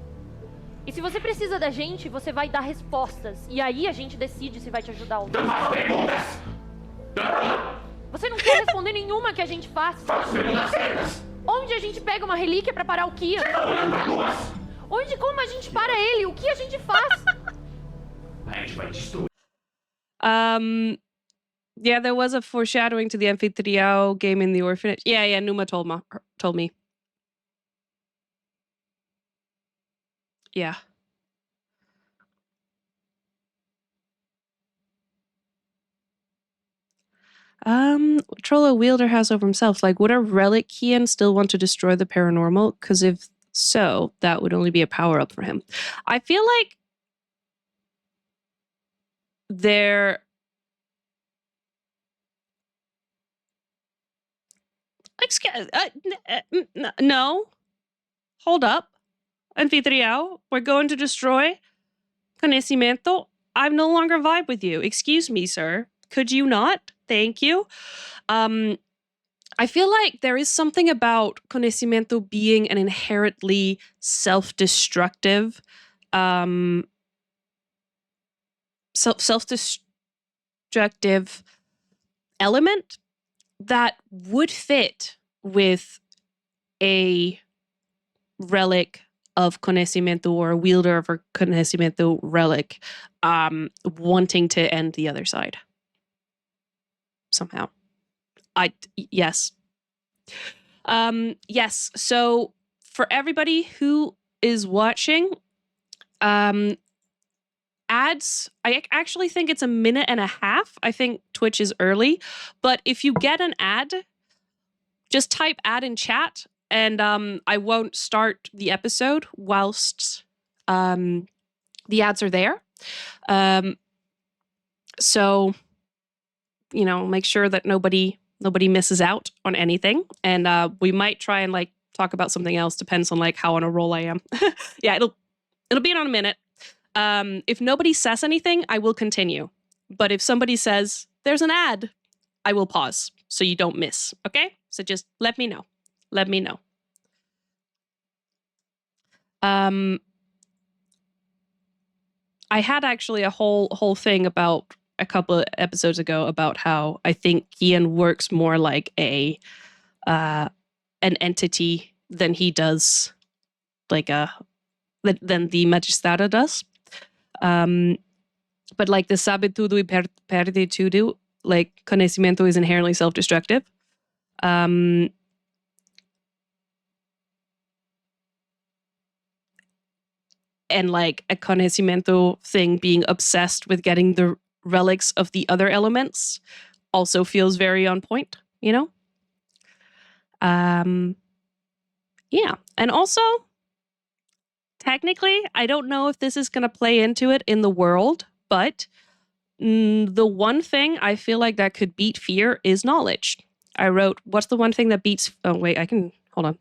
E se você precisa da gente, você vai dar respostas. E aí a gente decide se vai te ajudar ou não. Não faço perguntas. Você não quer responder nenhuma que a gente faça. Faço perguntas sérias. Onde a gente pega uma relíquia pra parar o Kian? Olhando pra ruas. Onde como a gente para ele? O que a gente faz? A gente vai destruir. Yeah, there was a foreshadowing to the Anfitriao game in the orphanage. Yeah, Numa told me. Yeah. Trollo wielder has over himself. Like, would a relic Kian still want to destroy the paranormal? Because if so, that would only be a power-up for him. I feel like there... no. Hold up. Anfitriao, we're going to destroy Conocimiento. I no longer vibe with you. Excuse me, sir. Could you not? Thank you. I feel like there is something about Conocimiento being an inherently self-destructive, self-destructive element that would fit with a relic of Conocimiento or a wielder of a Conocimiento relic wanting to end the other side. Somehow. Yes. Yes, so for everybody who is watching, ads, I actually think it's 1.5 minutes. I think Twitch is early, but if you get an ad, just type ad in chat and I won't start the episode whilst the ads are there. So, make sure that nobody misses out on anything. And we might try and talk about something else. Depends on how on a roll I am. Yeah, it'll be in on a minute. If nobody says anything, I will continue. But if somebody says there's an ad, I will pause so you don't miss. Okay? So just let me know. Let me know. I had actually a whole thing about a couple of episodes ago about how I think Kian works more like an entity than he does like than the Magistrado does. But like the sabe tudo y perde tudo, like conhecimento is inherently self-destructive. And like a conhecimento thing being obsessed with getting the relics of the other elements also feels very on point, you know? Yeah. And also, technically, I don't know if this is going to play into it in the world, but the one thing I feel like that could beat fear is knowledge. I wrote, what's the one thing that beats... Oh, wait, hold on.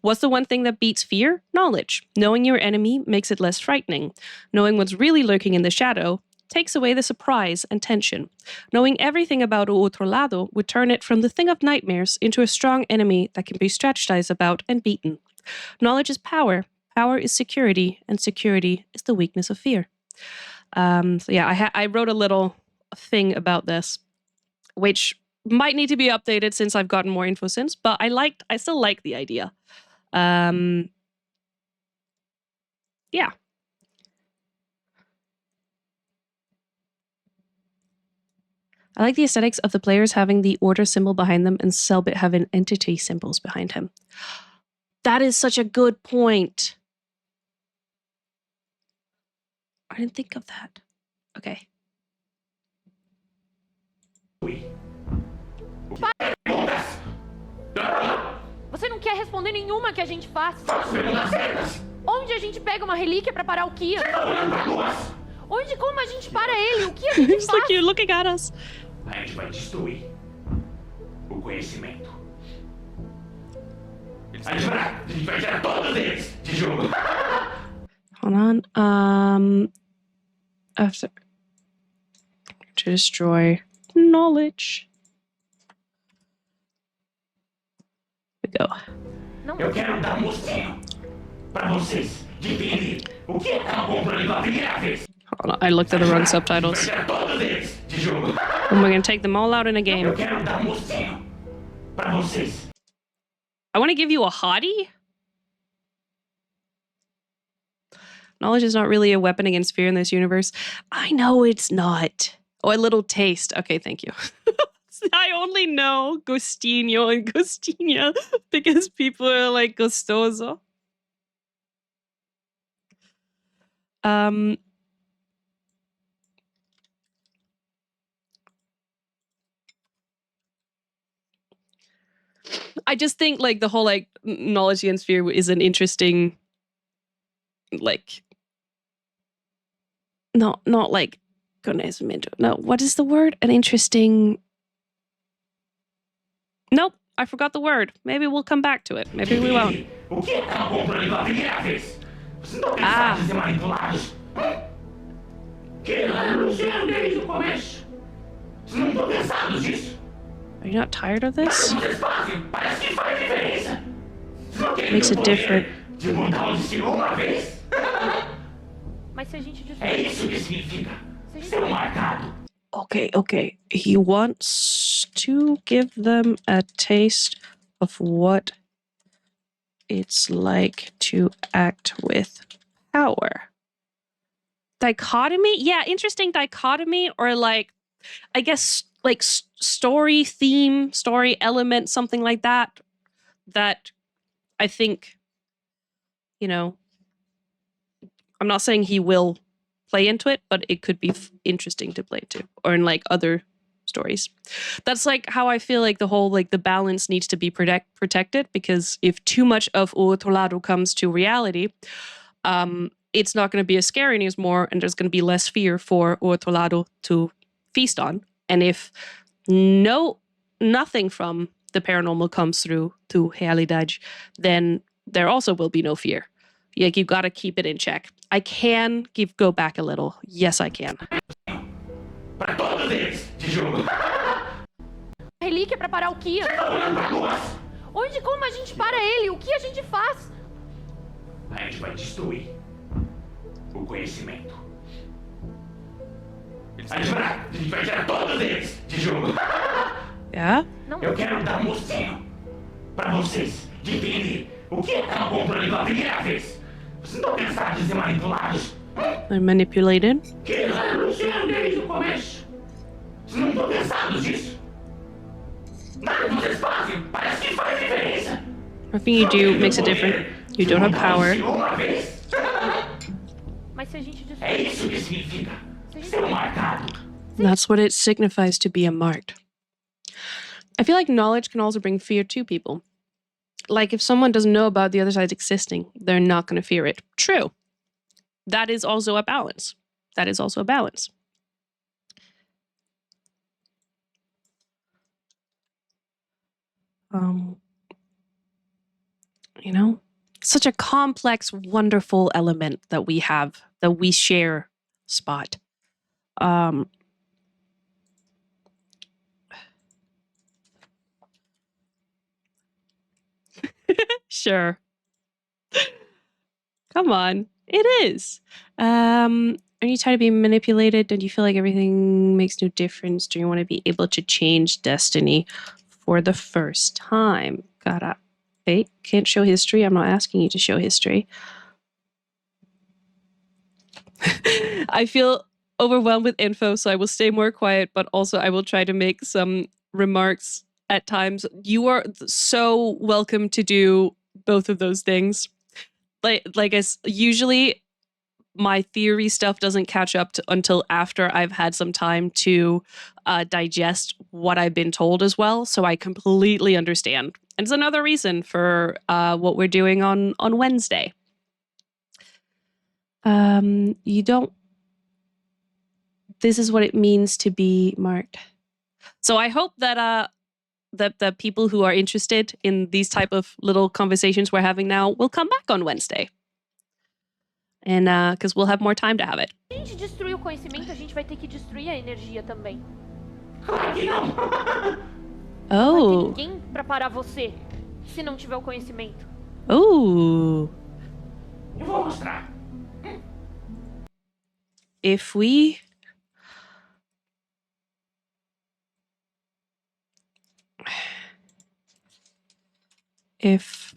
What's the one thing that beats fear? Knowledge. Knowing your enemy makes it less frightening. Knowing what's really lurking in the shadow takes away the surprise and tension. Knowing everything about o otro lado would turn it from the thing of nightmares into a strong enemy that can be strategized about and beaten. Knowledge is power. Power is security, and security is the weakness of fear. So yeah, I wrote a little thing about this, which might need to be updated since I've gotten more info since, but I still like the idea. Yeah. I like the aesthetics of the players having the order symbol behind them and Selbit having entity symbols behind him. That is such a good point. I didn't think of that. Okay. Você não quer responder nenhuma que a gente faz? Onde a gente pega uma relíquia pra parar o Kian? Onde como a gente para ele? O que a gente It's faz? like you're looking at us. A gente vai destruir o conhecimento. A gente vai tirar todos eles de jogo. Hold on. After to destroy knowledge. We go. Não. Eu quero dar um mocinho pra vocês de entender o que ela comprou pela primeira vez. Hold on, I looked at the wrong subtitles. Vai tirar todos eles de jogo. And we're gonna take them all out in a game. Eu quero dar um mocinho pra vocês. I want to give you a hottie. Knowledge is not really a weapon against fear in this universe. I know it's not. Oh, a little taste. Okay, thank you. I only know Gostinho and Gostinha because people are like gostoso. I just think like the whole like knowledge against fear is an interesting like not like conocimiento. No, what is the word? An interesting. Nope, I forgot the word. Maybe we'll come back to it. Maybe we won't. O que ela comprou pela primeira vez? Vocês não pensaram em ser manipulados? Que ela anunciaram desde o começo. Vocês não estão cansados disso? Are you not tired of this? Vocês fazem, parece que faz diferença. Vocês não querem Makes ter o it poder different. de mudar o destino uma vez? Mas se a gente É isso que significa ser um marcado. Okay. He wants to give them a taste of what it's like to act with power. Dichotomy? Yeah, interesting dichotomy, or like, I guess, like story theme, story element, something like that. That I think, you know, I'm not saying he will play into it, but it could be interesting to play to, or in like other stories. That's like how I feel like the whole like the balance needs to be protected, because if too much of O Otro Lado comes to reality, it's not going to be as scary anymore, and there's going to be less fear for O Otro Lado to feast on. And if nothing from the paranormal comes through to Realidade, then there also will be no fear. Like, you got to keep it in check. I can go back a little. Yes, I can. Para todos eles de jogo. relíquia pra parar o Kian. Onde como a gente para ele? O que a gente faz? a gente vai destruir o conhecimento. A gente vai tirar todos eles de jogo. Yeah? Eu quero dar um mocinho pra vocês de entender o que é estar no controle pela primeira vez. Vocês não estão cansados de ser manipulados? They're manipulated. Que eles anunciaram desde o começo. Vocês não estão cansados disso? Nada que vocês fazem parece que faz diferença. Nothing you do makes a difference. You don't have power. Uma vez. Mas se a gente destruir... É isso que significa ser um marcado. That's what it signifies to be a marked. I feel like knowledge can also bring fear to people. Like if someone doesn't know about the other side existing, they're not going to fear it. True. That is also a balance. That is also a balance. You know, such a complex, wonderful element that we have, that we share, Spot. Sure. Come on. It is. Are you tired of being manipulated? Don't you feel like everything makes no difference? Do you want to be able to change destiny for the first time? Hey, can't show history. I'm not asking you to show history. I feel overwhelmed with info, so I will stay more quiet, but also I will try to make some remarks at times. You are so welcome to do both of those things. Like as usually my theory stuff doesn't catch up until after I've had some time to digest what I've been told as well. So I completely understand. And it's another reason for what we're doing on Wednesday. You don't... This is what it means to be marked. So I hope that that the people who are interested in these type of little conversations we're having now will come back on Wednesday. And because we'll have more time to have it. Se a gente destruir o conhecimento, a gente vai ter que destruir a energia também. Claro que não. Oh. Não vai ter ninguém pra parar você, se não tiver o conhecimento. Oh. Eu vou mostrar. If we... If...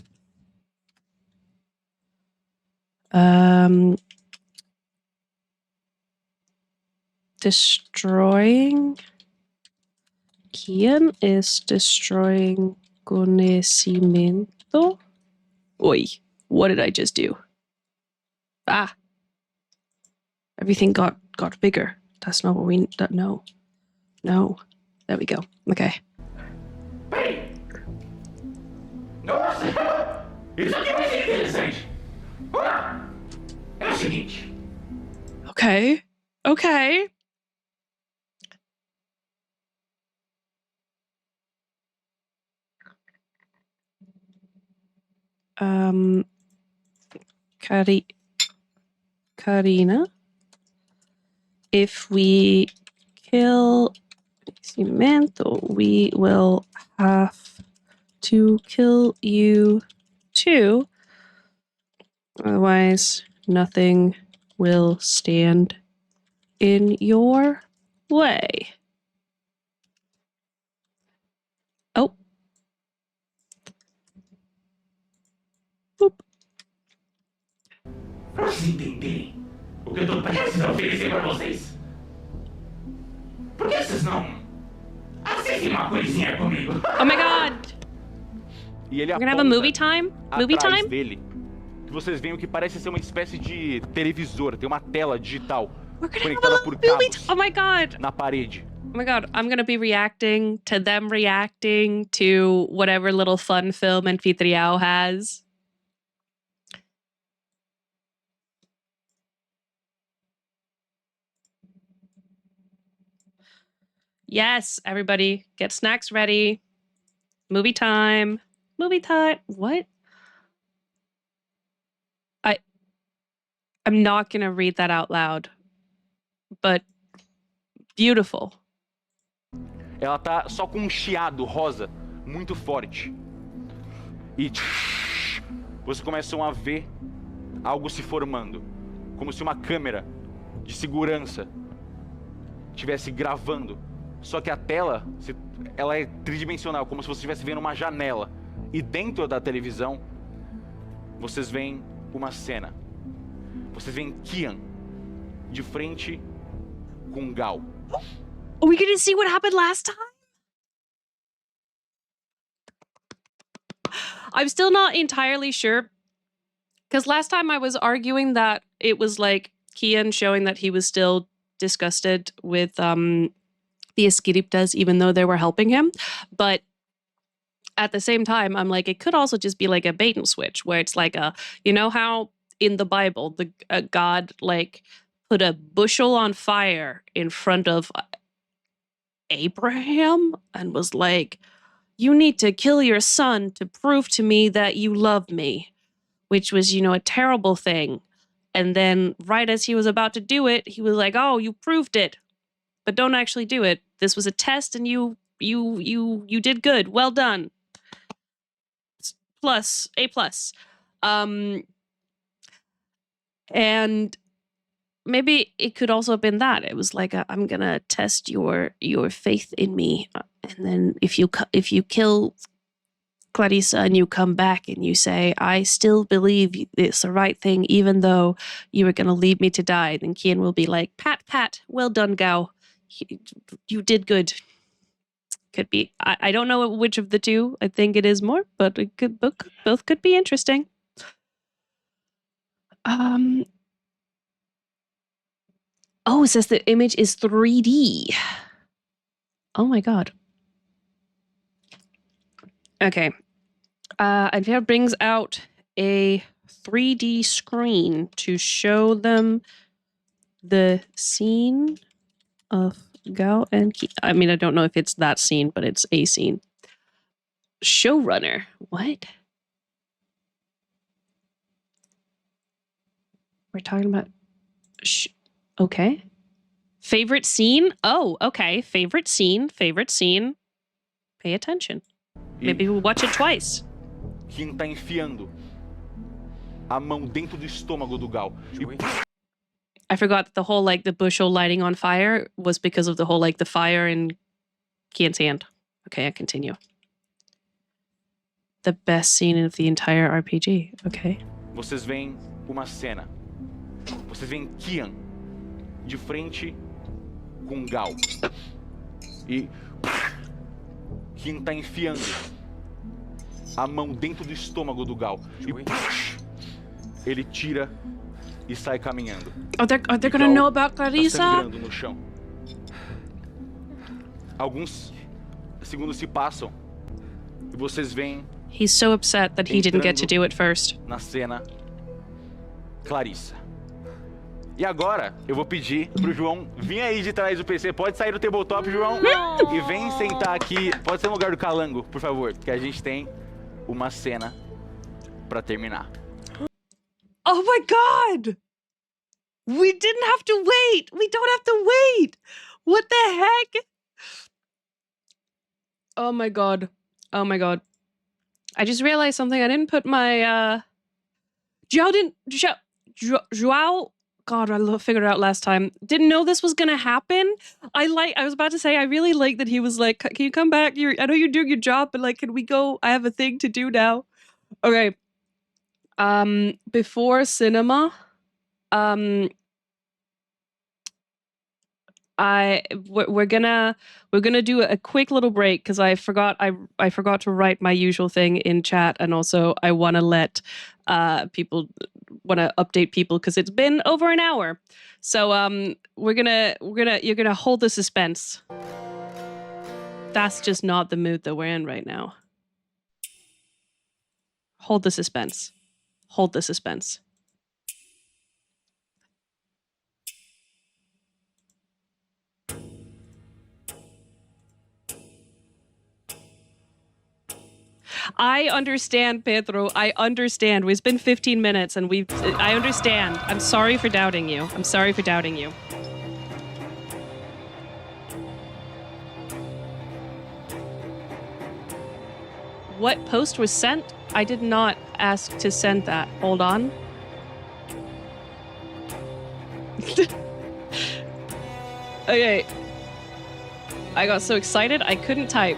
Destroying Kian is destroying conhecimento. Oi, what did I just do? Ah, everything got bigger. That's not what we. No, there we go. Okay. Peraí. Nossa, isso aqui vai ser interessante. É o seguinte. Okay. Karina, if we kill Cimento, we will have to kill you too. Otherwise, nothing will stand in your way. Oh. Boop. Pra vocês entenderem o que eu tô prestes a oferecer pra vocês. Por que vocês não assistem uma coisinha comigo? Oh my god! E ele We're gonna have a movie time? Movie atrás time? dele, que vocês veem o que parece ser uma espécie de televisor. Tem uma tela digital We're gonna conectada have a por movie cabos Oh my god! na parede. Oh my god, I'm gonna be reacting to them reacting to whatever little fun film Anfitriao has. Yes, everybody, get snacks ready. Movie time. Movie time. What? I'm not gonna read that out loud. But beautiful. Ela tá só com um chiado rosa muito forte. E vocês começam a ver algo se formando, como se uma câmera de segurança estivesse gravando. Só que a tela, ela é tridimensional, como se você estivesse vendo uma janela. E dentro da televisão, vocês veem uma cena. Vocês veem Kian de frente com Gal. Are we gonna see what happened last time? I'm still not entirely sure. Because last time I was arguing that it was like Kian showing that he was still disgusted with the Escriptas, even though they were helping him. But at the same time, I'm like, it could also just be like a bait and switch, where it's like you know how in the Bible, God like put a bushel on fire in front of Abraham and was like, you need to kill your son to prove to me that you love me, which was, you know, a terrible thing. And then right as he was about to do it, he was like, oh, you proved it, but don't actually do it. This was a test and you did good. Well done. Plus, A+. And maybe it could also have been that. It was like, I'm going to test your faith in me. And then if you kill Clarissa and you come back and you say, I still believe it's the right thing, even though you were going to leave me to die, then Kian will be like, pat, well done, Gao. You did good. Could be. I don't know which of the two I think it is more, but it could, both could be interesting. Oh, it says the image is 3D. Oh my god. Okay. Anfitriao brings out a 3D screen to show them the scene of Gao and Ki. I mean, I don't know if it's that scene, but it's a scene. Showrunner. What? We're talking about... okay. Favorite scene? Oh, okay. Favorite scene. Pay attention. Maybe we'll watch it twice. Kian tá enfiando a mão dentro do estômago do Gal. I forgot that the whole, like, the bushel lighting on fire was because of the whole, like, the fire in Kian's hand. Okay, I continue. The best scene of the entire RPG. Okay. Vocês veem uma cena. Vocês veem Kian de frente com Gal. E Kian tá enfiando a mão dentro do estômago do Gal. E ele tira e sai caminhando. Are they gonna know about Clarissa? Tá sangrando no chão. Alguns segundos se passam e vocês veem. He's so upset that he didn't get to do it first. Na cena, Clarissa. E agora eu vou pedir pro João vir aí de trás do PC. Pode sair do tabletop, João, e vem sentar aqui. Pode ser no lugar do Calango, por favor, que a gente tem uma cena pra terminar. Oh my god! We didn't have to wait! We don't have to wait! What the heck? Oh my god. Oh my god. I just realized something. I didn't put my, Joao, God, I figured it out last time. Didn't know this was gonna happen. I was about to say, I really like that he was like, can you come back? I know you're doing your job, but like, can we go? I have a thing to do now. Okay. Before cinema, we're gonna do a quick little break because I forgot to write my usual thing in chat, and also I want to let update people because it's been over an hour. So you're gonna hold the suspense. That's just not the mood that we're in right now. Hold the suspense. Hold the suspense. I understand, Pedro. I understand. It's been 15 minutes and I understand. I'm sorry for doubting you. I'm sorry for doubting you. What post was sent? I did not ask to send that. Hold on. Okay. I got so excited I couldn't type.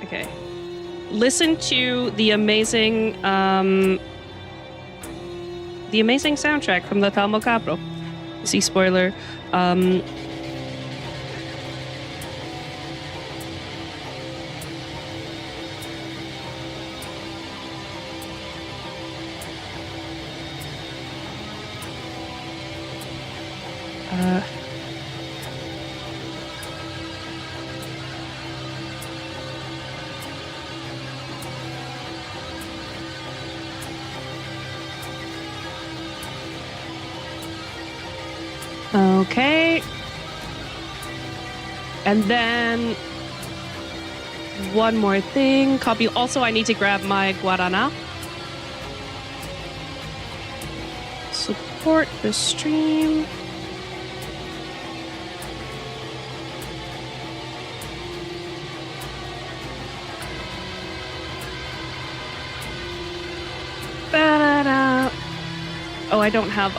Okay. Listen to the amazing soundtrack from the Talmo Capro. See, spoiler. Okay. And then one more thing. Copy. Also, I need to grab my Guarana. Support the stream. Ba-da-da. Oh, I don't have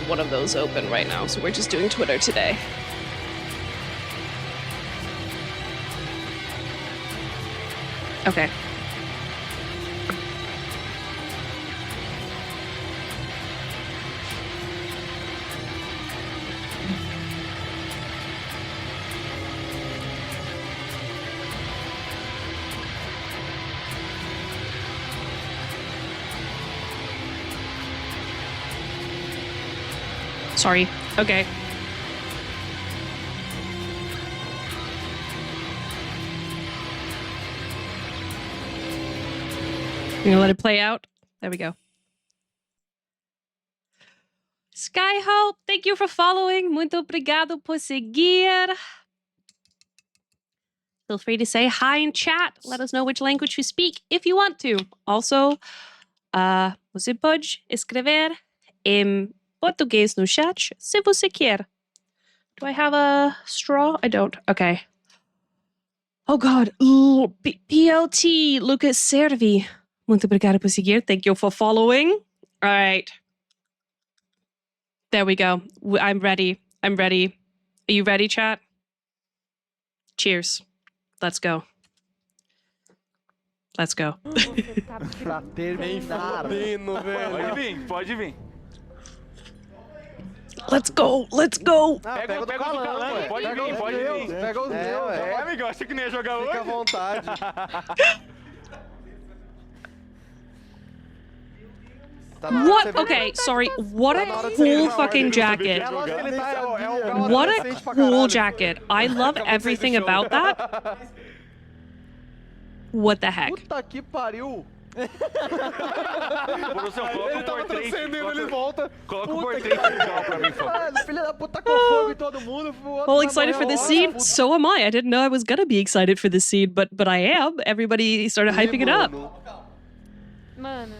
one of those open right now, so we're just doing Twitter today. Okay. Sorry. Okay. You gonna let it play out? There we go. Skyhope, thank you for following. Muito obrigado por seguir. Feel free to say hi in chat. Let us know which language you speak if you want to. Also, você pode escrever em português no chat se você quer. Do I have a straw? I don't. Okay. Oh God. PLT Lucas Servi. Muito obrigado por seguir. Thank you for following. All right. There we go. I'm ready. I'm ready. Are you ready, chat? Cheers. Let's go. Let's go. Pra terminar. Pode vir, pode vir. Let's go. Let's go. Ah, Pega o do Calango, pode vir, pode vir. Pega os meus. Amigo, achei que não ia jogar hoje. Fica à vontade. Tá na hora de What? você ver. Okay, sorry. What Tá a na hora de você cool ver. fucking jacket. É lógico que ele tá- é um cara What a adolescente pra cool caralho. jacket. I love everything about that. What the heck? Puta que pariu. Produção, coloca Ele um tava portrait. transcendendo, ele volta. Coloca um Puta portrait que- visual pra mim, por favor. Mano, filha da puta com fogo em todo mundo. Well, excited for this scene? So am I. I didn't know I was gonna be excited for this scene, but I am. Everybody started hyping it up. Mano.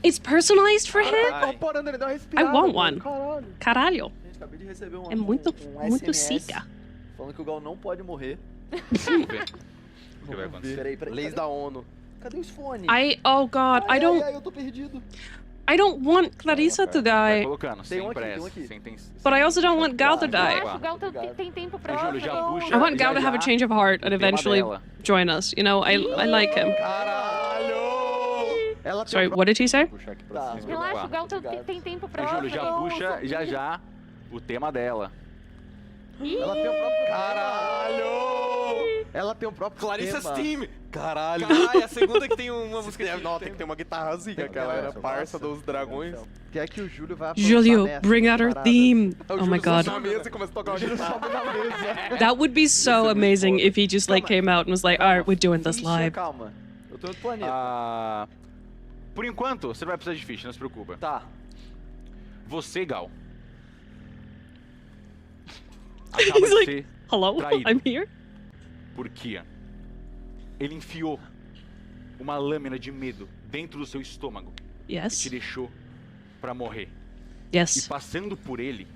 It's personalized for him? Incorporando, ele dá uma I respirada. want mano. one. Caralho. Caralho. Gente, acabei de receber É muito SMS sica. falando que o Gal não pode morrer. Vamos ver. O que vai acontecer? Peraí. Leis da ONU. Cadê os fones? Oh God, I don't Ai, eu tô perdido. I don't want Clarissa to Vai die, colocando, sem um aqui, pressa. tem um aqui. sem but I also don't want Gal to Eu die. acho que o Gal tem tempo pra... Ô, Júlio, já puxa. I want Gal já, to have a já change of heart and o tema eventually dela. join us. You know, I like him. Caralho. Ela tem Sorry, what did he say? Puxa aqui pra Tá. cima. Relaxa, o Gal Obrigado. tem tempo pra... Ô, Júlio, já puxa já o tema dela. Ela tem o próprio... Caralho. Ela tem o próprio Clarissa's tema. Team. Caralho. Caralho, a segunda que tem uma música de... Não, tem que ter uma guitarrazinha, que ela era parça dos dragões. Quer que o Júlio vai aprontar Julio, nessas bring out our paradas. theme. O Oh Júlio my God. sobe na mesa e começa a tocar uma guitarra. na mesa. That would be so amazing if he just like came out and was like, all right, we're doing this Ficha, live. Calma. Eu tô no planeta. Ah, por enquanto, você não vai precisar de ficha, não se preocupa. Tá. Você, Gal. Acaba He's de like, ser hello, traído I'm here. por Kian. Ele enfiou uma lâmina de medo dentro do seu estômago e te Yes, deixou pra morrer. E yes. passando por ele,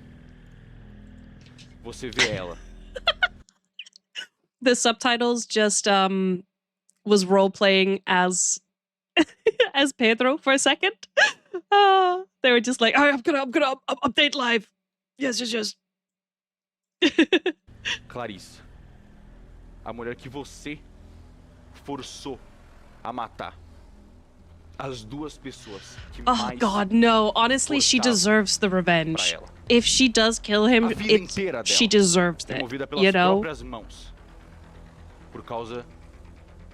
você vê ela. The subtitles just was role playing as as Pedro for a second. They were just like, all right, I'm gonna update live. Yes. Clarissa, a mulher que você forçou a matar as duas pessoas que Oh mais God, no. Honestly, she deserves the revenge. pra ela. If she does kill him, A vida inteira dela she deserves it. removida pelas You know? próprias mãos. Por causa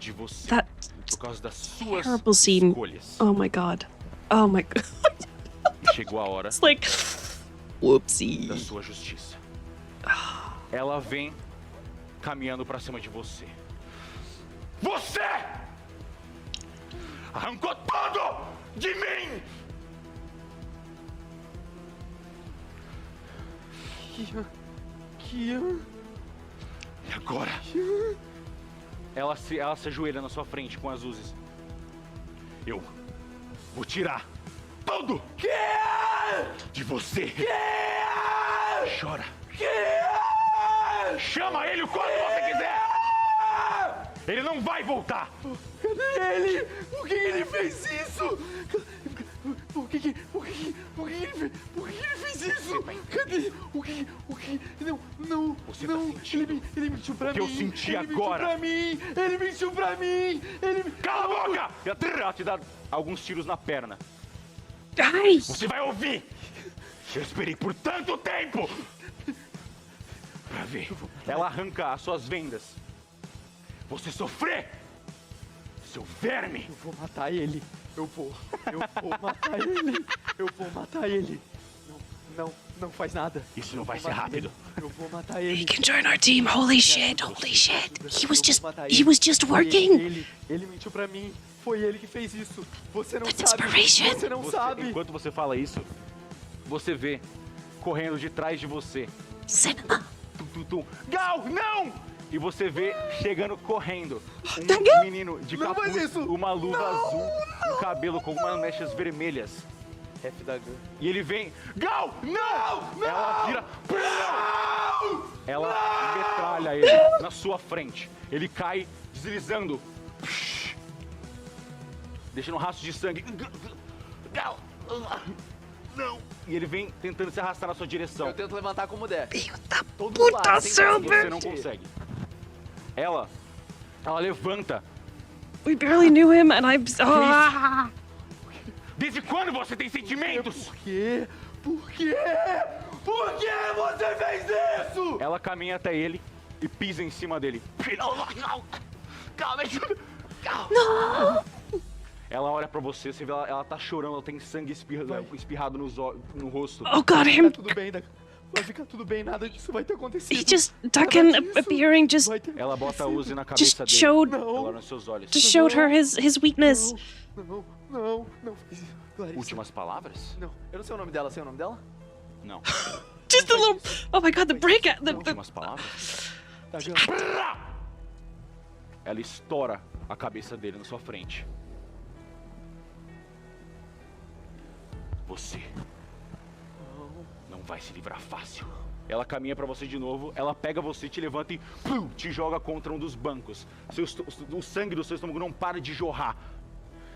de você. That Por causa das suas terrible scene. escolhas. Oh my God. Oh my God. Chegou a hora It's like, whoopsie. da sua justiça. Ela vem caminhando pra cima de você. Você arrancou tudo de mim! Kian. E agora? Ela se ajoelha na sua frente com as luzes. Eu vou tirar tudo de você. Chora. Chama ele o quanto você quiser. Ele não vai voltar. Cadê ele? Por que ele fez isso? Por que ele fez isso? Cadê? O que? Não. Você tá sentindo Ele mentiu pra o que mim. eu senti Ele agora. mentiu pra mim. Cala a boca! E ela te dá alguns tiros na perna. Ai! Você vai ouvir! Eu esperei por tanto tempo! Pra ver. Ela arranca as suas vendas. Você sofrer! Seu verme! Eu vou matar ele. Eu vou matar ele. Eu vou matar ele. Não faz nada. Isso não vai ser rápido. Eu vou matar ele. He can join our team. Holy shit. He was just working. Ele mentiu pra mim. Foi ele que fez isso. Você não That's sabe. inspiration. Você não sabe. Enquanto você fala isso, você vê correndo de trás de você. Cinema. Gal, não! E você vê chegando correndo Gal! um menino de Não faz capuz, isso! uma luva azul, um cabelo com umas mechas vermelhas. F da Gun. E ele vem, Gal, não! Ela vira, ela metralha ele na sua frente. Ele cai deslizando, deixando um rastro de sangue. Gal, não! E ele vem tentando se arrastar na sua direção. Eu tento levantar como der. Filho da Todo puta, lado, sem Silver! Você não consegue. Ela levanta. We barely knew him and I'm... Ah! Desde quando você tem sentimentos? Por quê? Por que você fez isso? Ela caminha até ele e pisa em cima dele. Calma, me ajuda. Não! Ela olha pra você, você vê ela tá chorando, ela tem sangue espirrado no rosto. Oh God, Vai him... ficar tudo bem, vai ficar tudo bem, nada disso vai ter acontecido. He just... Duncan appearing just... Ela bota a Uzi na cabeça Just dele. showed... Ela olha nos seus olhos. Just showed her his weakness. Não faz isso. Clarissa. Últimas palavras? Não, eu não sei o nome dela, sei o nome dela? Não. Just a little... Oh my God, the break... The... Últimas palavras? Tá vendo? Ela estoura a cabeça dele na sua frente. Você não vai se livrar fácil. Ela caminha pra você de novo, ela pega você, te levanta e te joga contra um dos bancos. O sangue do seu estômago não para de jorrar.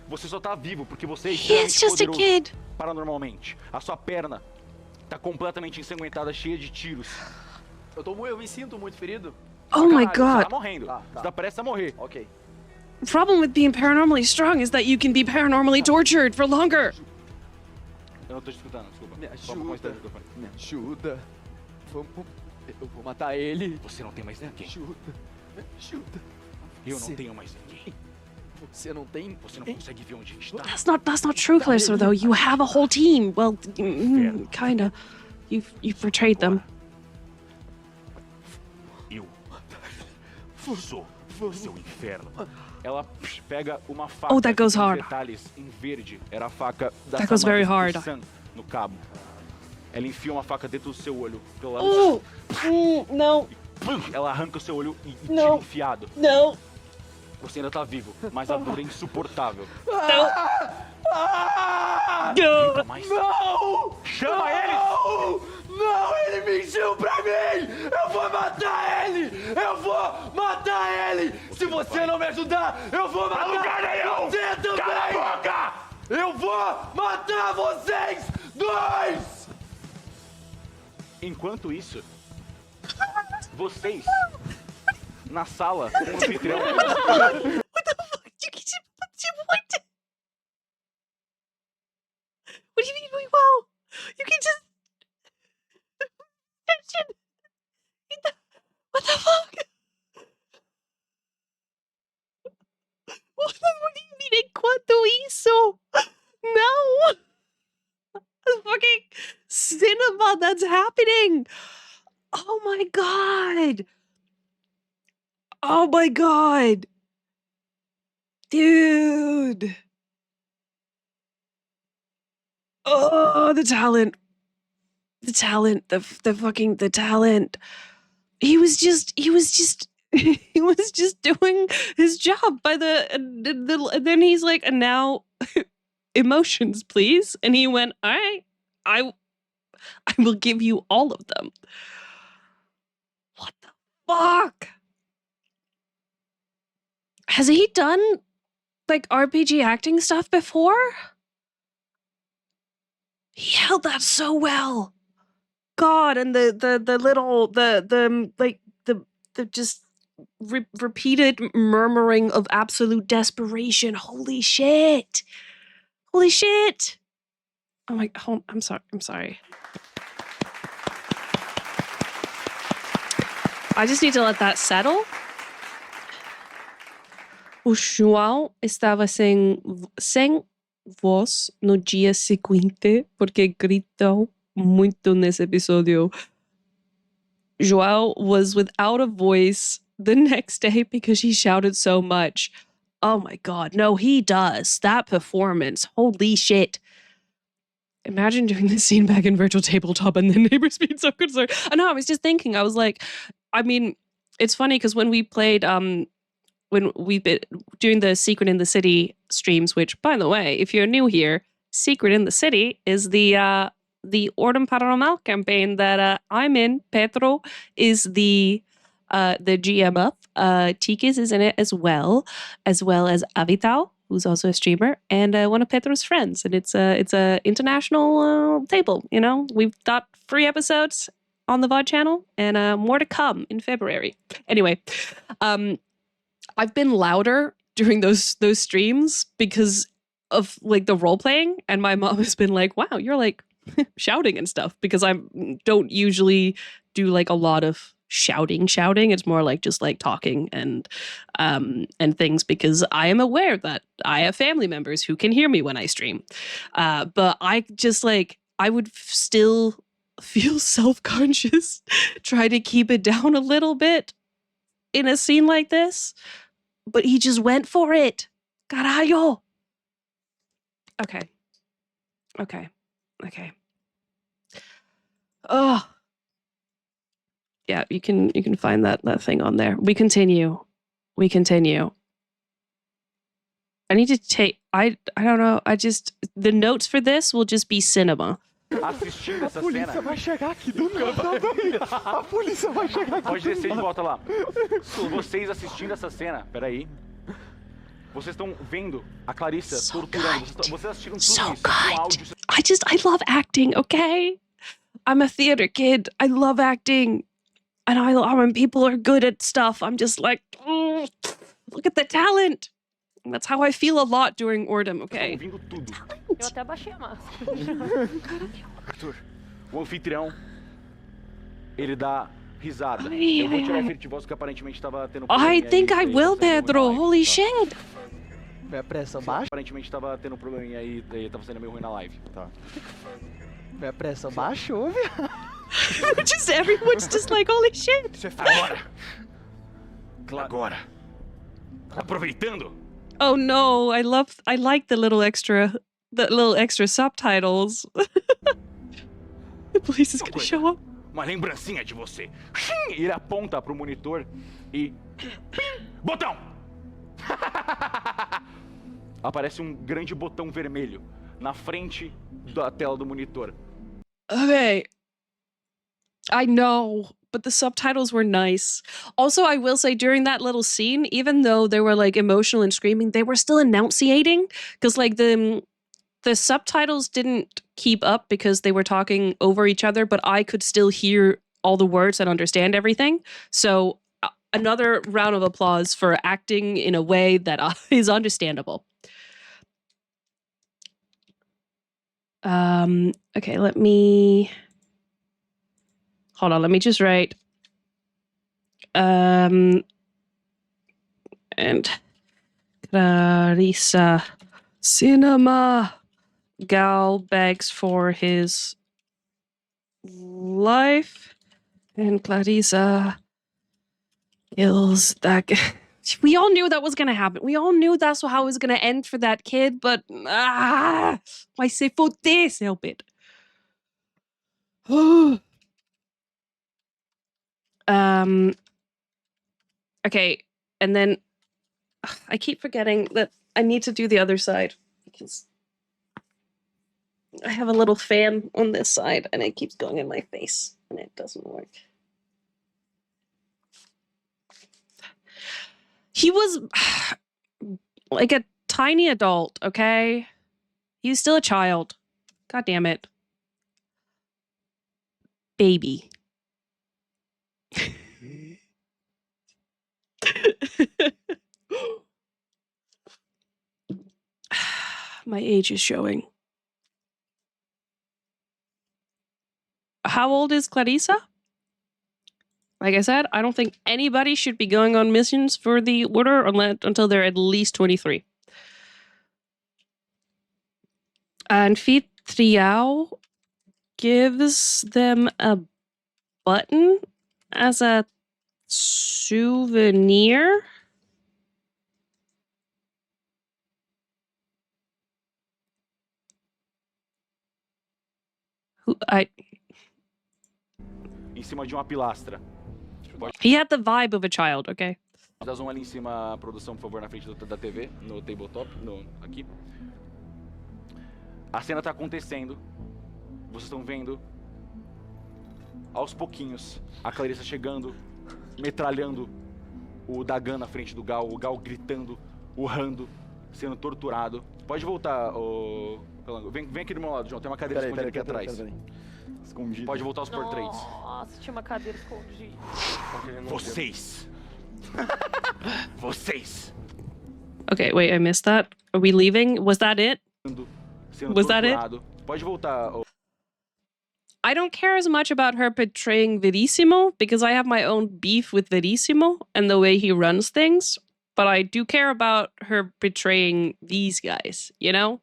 Você só tá vivo porque você é He's just a poderoso kid. paranormalmente. A sua perna tá completamente ensanguentada, cheia de tiros. Eu me sinto muito ferido. Oh my Caralho, Você God. tá morrendo. Tá. Você tá prestes a morrer. Ok. The problem with being paranormally strong is that you can be paranormally tortured for longer. Eu não tô te escutando, desculpa. Me Vamos com esse ajuda. microfone. Me ajuda. Vamos. Eu vou matar ele. Você não tem mais ninguém. Me ajuda. Eu Você- não tenho mais ninguém. Você não tem. Você não consegue ver onde a gente tá. That's not true, Clarissa, though. You have a whole team. Well, kinda. You've betrayed them. Eu sou o seu inferno. Ela pega uma faca Oh, that goes com hard. detalhes em verde. Era a faca da That goes very hard. no cabo. Ela enfia uma faca dentro do seu olho pelo lado. No. Ela arranca o seu olho e tira Não. enfiado. No. Você ainda tá vivo, mas a dor é insuportável. No. Mas Não! chama ele! Não, ele mentiu pra mim! Eu vou matar ele! Eu vou matar ele! Se você não me ajudar, eu vou matar lugar nenhum! você também! Cala a boca! Eu vou matar vocês dois! Enquanto isso, vocês, na sala, com o anfitrião... What the fuck? You can just what? What do you mean doing well? You can just... What the fuck? What do you mean enquanto isso? No! Fucking cinema that's happening! Oh my god! Oh my god! Dude! Oh, the talent. The talent. The fucking talent. He was just he was just doing his job by and then he's like, and now emotions, please. And he went, all right, I will give you all of them. What the fuck? Has he done like RPG acting stuff before? He held that so well. God, and the little like the just repeated murmuring of absolute desperation. Holy shit! Holy shit! Oh my! I'm sorry. I just need to let that settle. O João estava sem voz no dia seguinte porque gritou muito nesse episódio. João was without a voice the next day because he shouted so much. Oh my god, no, he does. That performance, holy shit. Imagine doing this scene back in virtual tabletop and the neighbors being so concerned. I know, I was just thinking, I was like, I mean, it's funny because when we played, when we've been doing the Secret in the City streams, which, by the way, if you're new here, Secret in the City is the Ordem Paranormal campaign that I'm in. Pedro is the GM of. Tikis is in it as well as Anfitriao, who's also a streamer, and one of Pedro's friends. And it's a international table. You know, we've got 3 episodes on the VOD channel, and more to come in February. Anyway, I've been louder during those streams because of like the role playing, and my mom has been like, "Wow, you're like shouting and stuff," because I don't usually do like a lot of shouting. It's more like just like talking and things, because I am aware that I have family members who can hear me when I stream. But I just like, I would still feel self-conscious, try to keep it down a little bit in a scene like this. But he just went for it. Caralho. Okay. Oh. Yeah, you can find that thing on there. We continue. I need to take, I don't know, the notes for this will just be cinema. Assistindo essa polícia cena. vai chegar aqui do nada. A polícia vai chegar aqui. Pode descer de volta lá. Vocês assistindo essa cena, peraí. Vocês estão vendo a Clarissa torturando. Vocês assistiram tudo isso com áudio. I love acting, okay? I'm a theater kid. I love acting. And when people are good at stuff, I'm just like, look at the talent. And that's how I feel a lot during Ordem, okay? Ouvindo tudo. Eu até baixei a máscara. Arthur, o anfitrião, ele dá risada. Eu vou tirar efeito de voz que aparentemente estava tendo I think I will, Pedro. Holy shit. Foi a pressão baixa? Aparentemente estava tendo probleminha aí, tava sendo meio ruim na live. Tá. Foi a pressão baixou, viado. Everyone's just like, holy shit. Agora. Aproveitando. Oh no, I like the little extra subtitles. The police is gonna show up. Uma lembrancinha de você. Ele aponta pro monitor e... Botão! Aparece um grande botão vermelho na frente da tela do monitor. Okay. I know, but the subtitles were nice. Also, I will say during that little scene, even though they were like emotional and screaming, they were still enunciating, because like the the subtitles didn't keep up because they were talking over each other, but I could still hear all the words and understand everything. So another round of applause for acting in a way that is understandable. Okay, let me... Hold on, let me just write. And Clarissa Cinema. Gal begs for his life. And Clarissa kills that guy. We all knew that was going to happen. We all knew that's how it was going to end for that kid, but why say for this? Help it. Okay, and then I keep forgetting that I need to do the other side because I have a little fan on this side and it keeps going in my face and it doesn't work. He was like a tiny adult, okay? He was still a child. God damn it. Baby. My age is showing. How old is Clarissa? Like I said, I don't think anybody should be going on missions for the Order until they're at least 23. Anfitriao gives them a button as a souvenir. Em cima de uma pilastra. He had the vibe of a child, okay? Dá zoom ali em cima, produção, por favor, na frente da TV, no tabletop, aqui. A cena tá acontecendo. Vocês estão vendo, aos pouquinhos, a Clarissa chegando, metralhando o Dagan na frente do Gal, o Gal gritando, urrando, sendo torturado. Pode voltar, o Pelango. Vem aqui do meu lado, João. Tem uma cadeira escondida aqui atrás. Escondido. Pode voltar aos portraits. Nossa, tinha uma cadeira escondida. Vocês! Vocês! Okay, wait, I missed that. Are we leaving? Was that it? Was that it? Pode voltar. I don't care as much about her betraying Verissimo because I have my own beef with Verissimo and the way he runs things. But I do care about her betraying these guys, you know?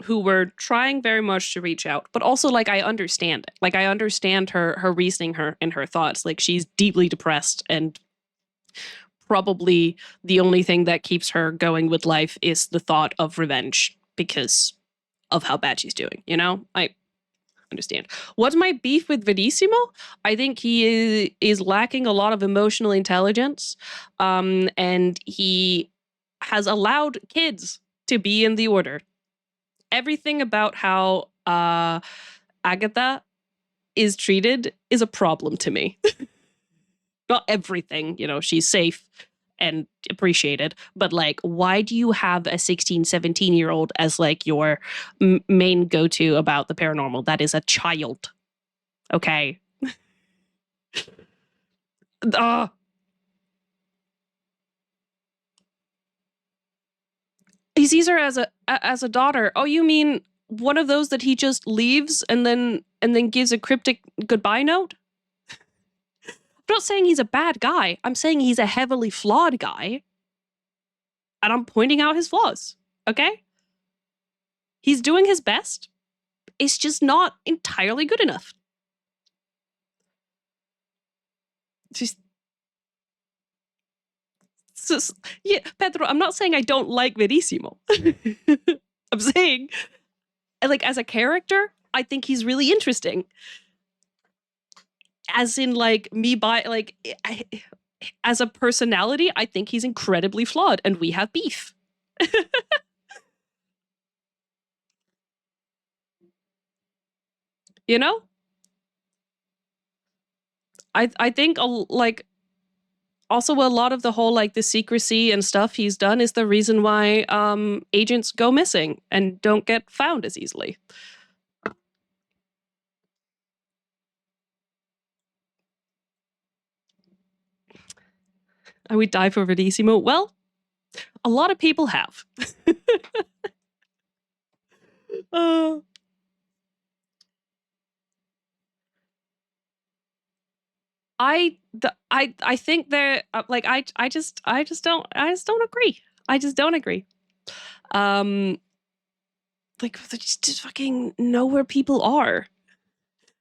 Who were trying very much to reach out. But also, like, I understand it. Like, I understand her reasoning, and her thoughts. Like, she's deeply depressed and probably the only thing that keeps her going with life is the thought of revenge because of how bad she's doing, you know? I understand. What's my beef with Verissimo? I think he is lacking a lot of emotional intelligence, and he has allowed kids to be in the Order. Everything about how Agatha is treated is a problem to me. Not everything, you know, she's safe and appreciated, but like, why do you have a 16, 17-year-old as like your main go-to about the paranormal? That is a child. Okay. He sees her as a daughter. Oh, you mean one of those that he just leaves and then gives a cryptic goodbye note? I'm not saying he's a bad guy. I'm saying he's a heavily flawed guy. And I'm pointing out his flaws, okay? He's doing his best. It's just not entirely good enough. Yeah, Pedro, I'm not saying I don't like Verissimo. I'm saying, like, as a character, I think he's really interesting. As in, like, as a personality, I think he's incredibly flawed, and we have beef. You know? I think, like, also a lot of the whole like the secrecy and stuff he's done is the reason why agents go missing and don't get found as easily. I would die for Verissimo. Well, a lot of people have. I think they're like I just don't agree. I just don't agree. Like just fucking know where people are.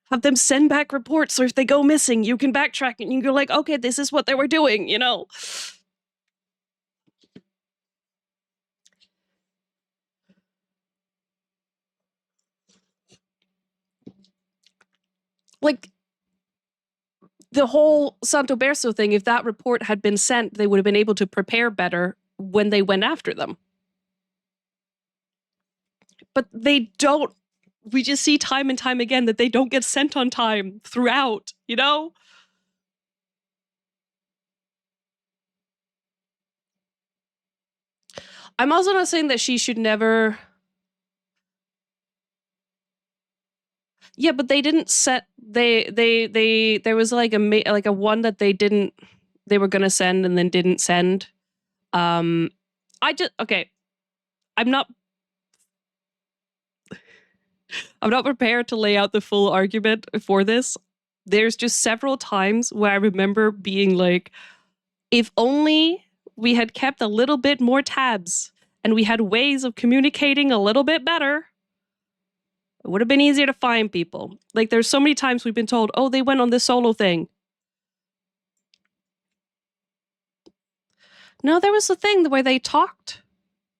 Have them send back reports, so if they go missing, you can backtrack and you go like, okay, this is what they were doing, you know. Like the whole Santo Berso thing, if that report had been sent, they would have been able to prepare better when they went after them. But they don't. We just see time and time again that they don't get sent on time throughout, you know? I'm also not saying that she should never... Yeah, but they didn't set... There was like a one that they were gonna send and then didn't send. Okay. I'm not prepared to lay out the full argument for this. There's just several times where I remember being like, if only we had kept a little bit more tabs and we had ways of communicating a little bit better, it would have been easier to find people. Like, there's so many times we've been told, oh, they went on this solo thing. No, there was a thing where they talked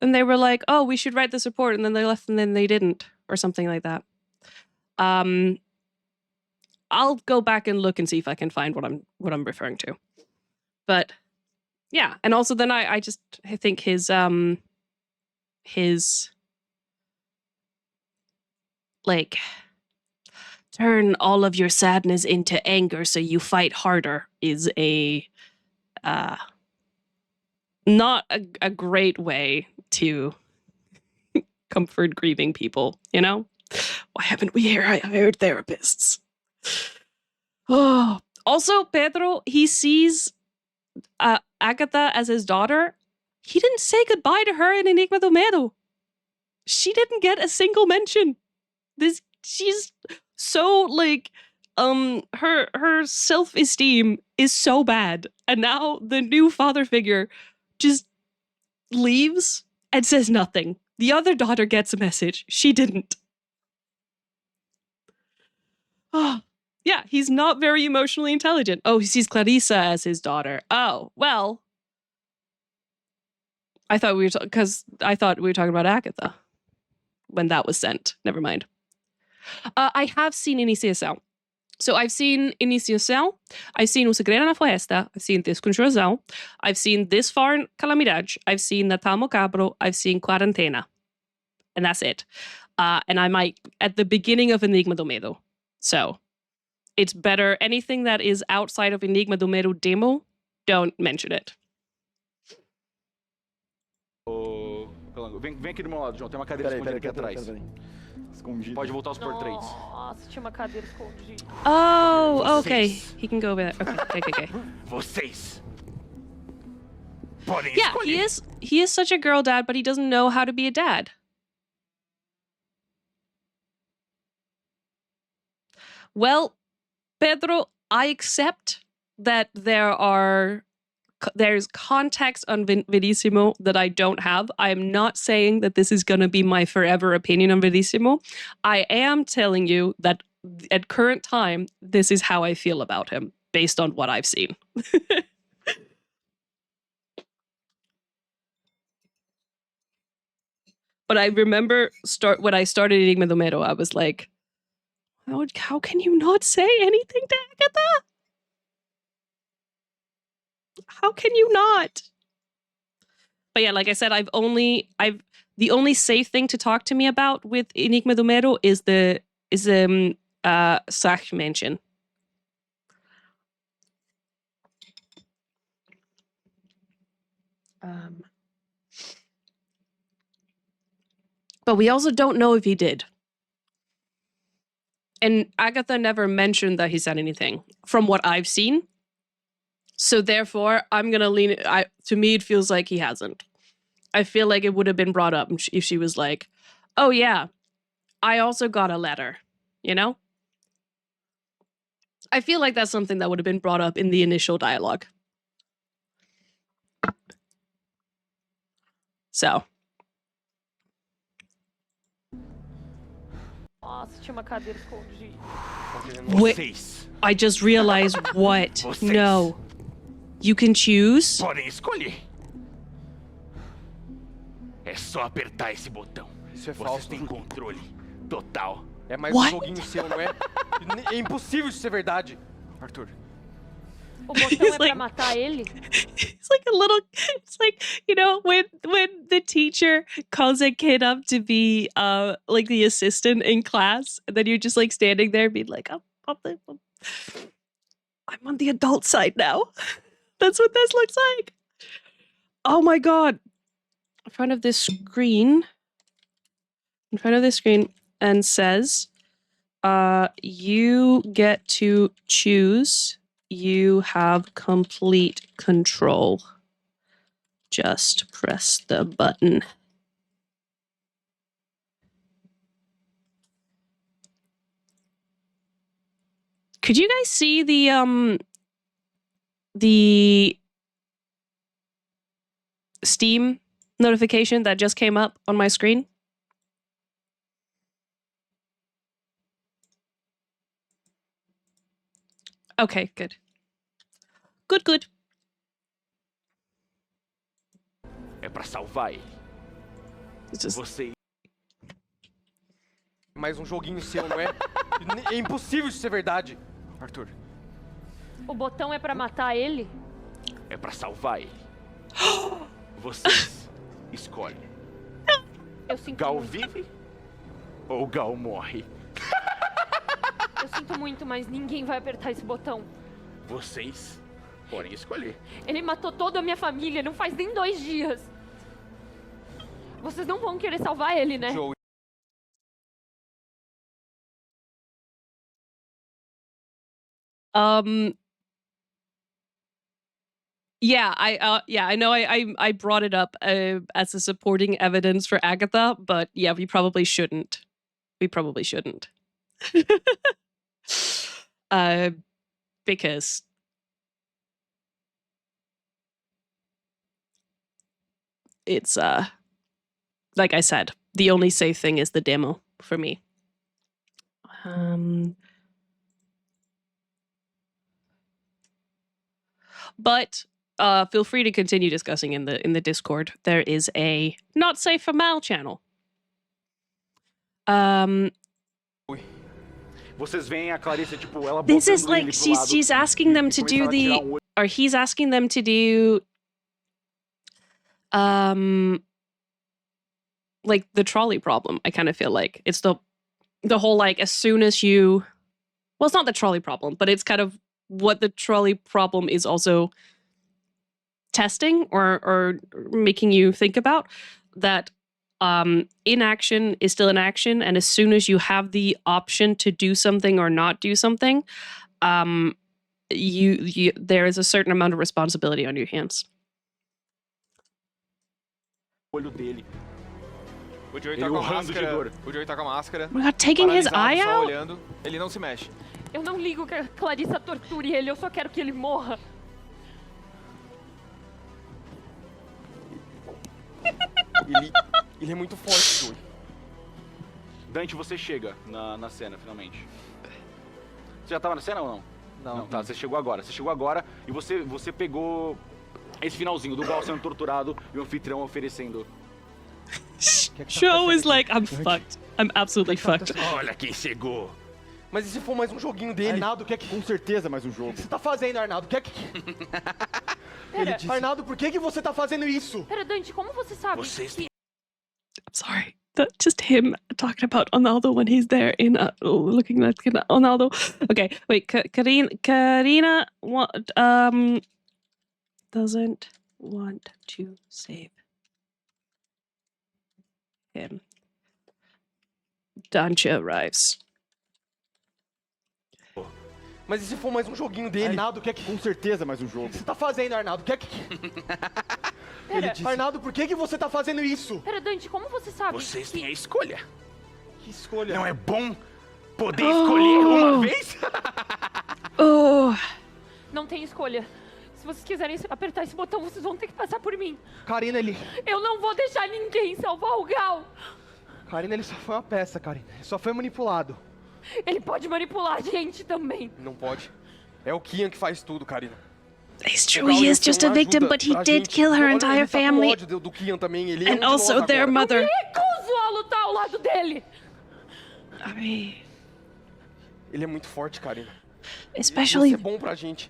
and they were like, oh, we should write this report, and then they left and then they didn't, or something like that. I'll go back and look and see if I can find what I'm referring to. But yeah, and also then I think his like turn all of your sadness into anger so you fight harder is a not a great way to comfort grieving people, you know? Why haven't we hired therapists? Oh, also Pedro, he sees Agatha as his daughter. He didn't say goodbye to her in Enigma do Medo. She didn't get a single mention. She's so like her self-esteem is so bad, and now the new father figure just leaves and says nothing. The other daughter gets a message. She didn't. Oh, yeah, he's not very emotionally intelligent. Oh, he sees Clarissa as his daughter. Oh, well. I thought we were talking about Agatha when that was sent. Never mind. I have seen Iniciação. So I've seen Iniciação. I've seen O Segredo na Floresta. I've seen Desconjuração. I've seen This Far in Calamidade. I've seen Natal Macabro. I've seen Quarantena. And that's it. And I might at the beginning of Enigma do Medo. So it's better. Anything that is outside of Enigma do Medo demo, don't mention it. Vem aqui do meu lado, João. Tem uma cadeira escondida aqui atrás. Escondido. Pode voltar aos portraits. Nossa, tinha uma cadeira escondida. Oh, okay. He can go over there. Okay. Vocês podem Yeah, escolher. he is such a girl dad, but he doesn't know how to be a dad. Well, Pedro, I accept that there's context on Verissimo that I don't have. I am not saying that this is going to be my forever opinion on Verissimo. I am telling you that at current time, this is how I feel about him based on what I've seen. But I remember when I started Enigma do Medo, I was like, how can you not say anything to Agatha? How can you not? But yeah, like I said, the only safe thing to talk to me about with Enigma do Medo is the Sach mention. But we also don't know if he did. And Agatha never mentioned that he said anything from what I've seen. So therefore, I'm going to lean... to me, it feels like he hasn't. I feel like it would have been brought up if she was like, oh yeah, I also got a letter, you know? I feel like that's something that would have been brought up in the initial dialogue. So. Nossa, tinha uma cadeira escondida. Vocês. I just realized what? Vocês. No. You can choose. Podem escolher. É só apertar esse botão. Isso é Vocês falso. têm controle total. É mais What? um joguinho seu, não é? É impossível isso ser verdade, Arthur. O botão He's é like- pra matar ele? It's like a little, it's like, you know, when the teacher calls a kid up to be like the assistant in class, and then you're just like standing there being like, I'm on the adult side now. That's what this looks like. Oh my God. In front of this screen, and says, you get to choose. You have complete control. Just press the button. Could you guys see the Steam notification that just came up on my screen? Okay, good. Good. É pra salvar ele. It's just- Vocês. É mais um joguinho seu, não é? É impossível isso ser verdade, Arthur. O botão é pra matar ele? É pra salvar ele. Vocês escolhem. Eu sinto Gal muito. vive ou Gal morre? Eu sinto muito, mas ninguém vai apertar esse botão. Vocês podem escolher. Ele matou toda a minha família, não faz nem 2 dias. Vocês não vão querer salvar ele, né? Joe. Yeah, I know I brought it up as a supporting evidence for Agatha, but yeah, we probably shouldn't. Because it's like I said, the only safe thing is the demo for me. But feel free to continue discussing in the Discord. There is a not safe for Mal channel. Vocês veem a Clarice, tipo, ela This is botando like ele pro lado she's asking them e to começando do a tirar the, olho. or he's asking them to do like the trolley problem. I kind of feel like it's the whole like as soon as you, well, it's not the trolley problem, but it's kind of what the trolley problem is also testing or making you think about, that inaction is still an action, and as soon as you have the option to do something or not do something, you there is a certain amount of responsibility on your hands. Olho dele. O Joey Ele tá com a urrando de máscara. dor. O Joey tá com a máscara. Oh my God, taking his paralisado, eye só out? olhando. Ele não se mexe. Eu não ligo que a Clarissa torture ele, eu só quero que ele morra. Ele é muito forte, Joey. Dante, você chega na cena, finalmente. Você já tava na cena ou não? Não, tá, você chegou agora. Você chegou agora e você pegou esse finalzinho do Gal sendo torturado e o anfitrião oferecendo. Show is like, I'm fucked. I'm absolutely fucked. Olha quem chegou! Mas e se for mais um joguinho dele? Arnaldo quer que... Com certeza mais um jogo. O que você tá fazendo, Arnaldo? Quer que... Pera, Arnaldo, por que você tá fazendo isso? pera, Dante, como você sabe Vocês que... I'm sorry. Just him talking about Arnaldo when he's there in looking like Arnaldo. Okay, wait. Karina doesn't want to save him. Dante arrives. Mas e se for mais um joguinho dele? Arnaldo, quer que... Com certeza mais um jogo. O que você tá fazendo, Arnaldo? Quer que... Ele disse... Arnaldo, por que você tá fazendo isso? Pera, Dante, como você sabe? Vocês têm a escolha. Que escolha? Não é bom poder escolher uma vez? Não tem escolha. Se vocês quiserem apertar esse botão, vocês vão ter que passar por mim. Karina, ele... Eu não vou deixar ninguém salvar o Gal. Karina, ele só foi uma peça, Karina. Ele só foi manipulado. Ele pode manipular a gente também. Não pode. É o Kian que faz tudo, Karina. It's true, he is just a victim, but he did kill her entire family. Do Kian também. Ele And also their mother. Eu me recuso a lutar ao lado dele. I mean, Ele é muito forte, Karina. especially Você é bom pra gente.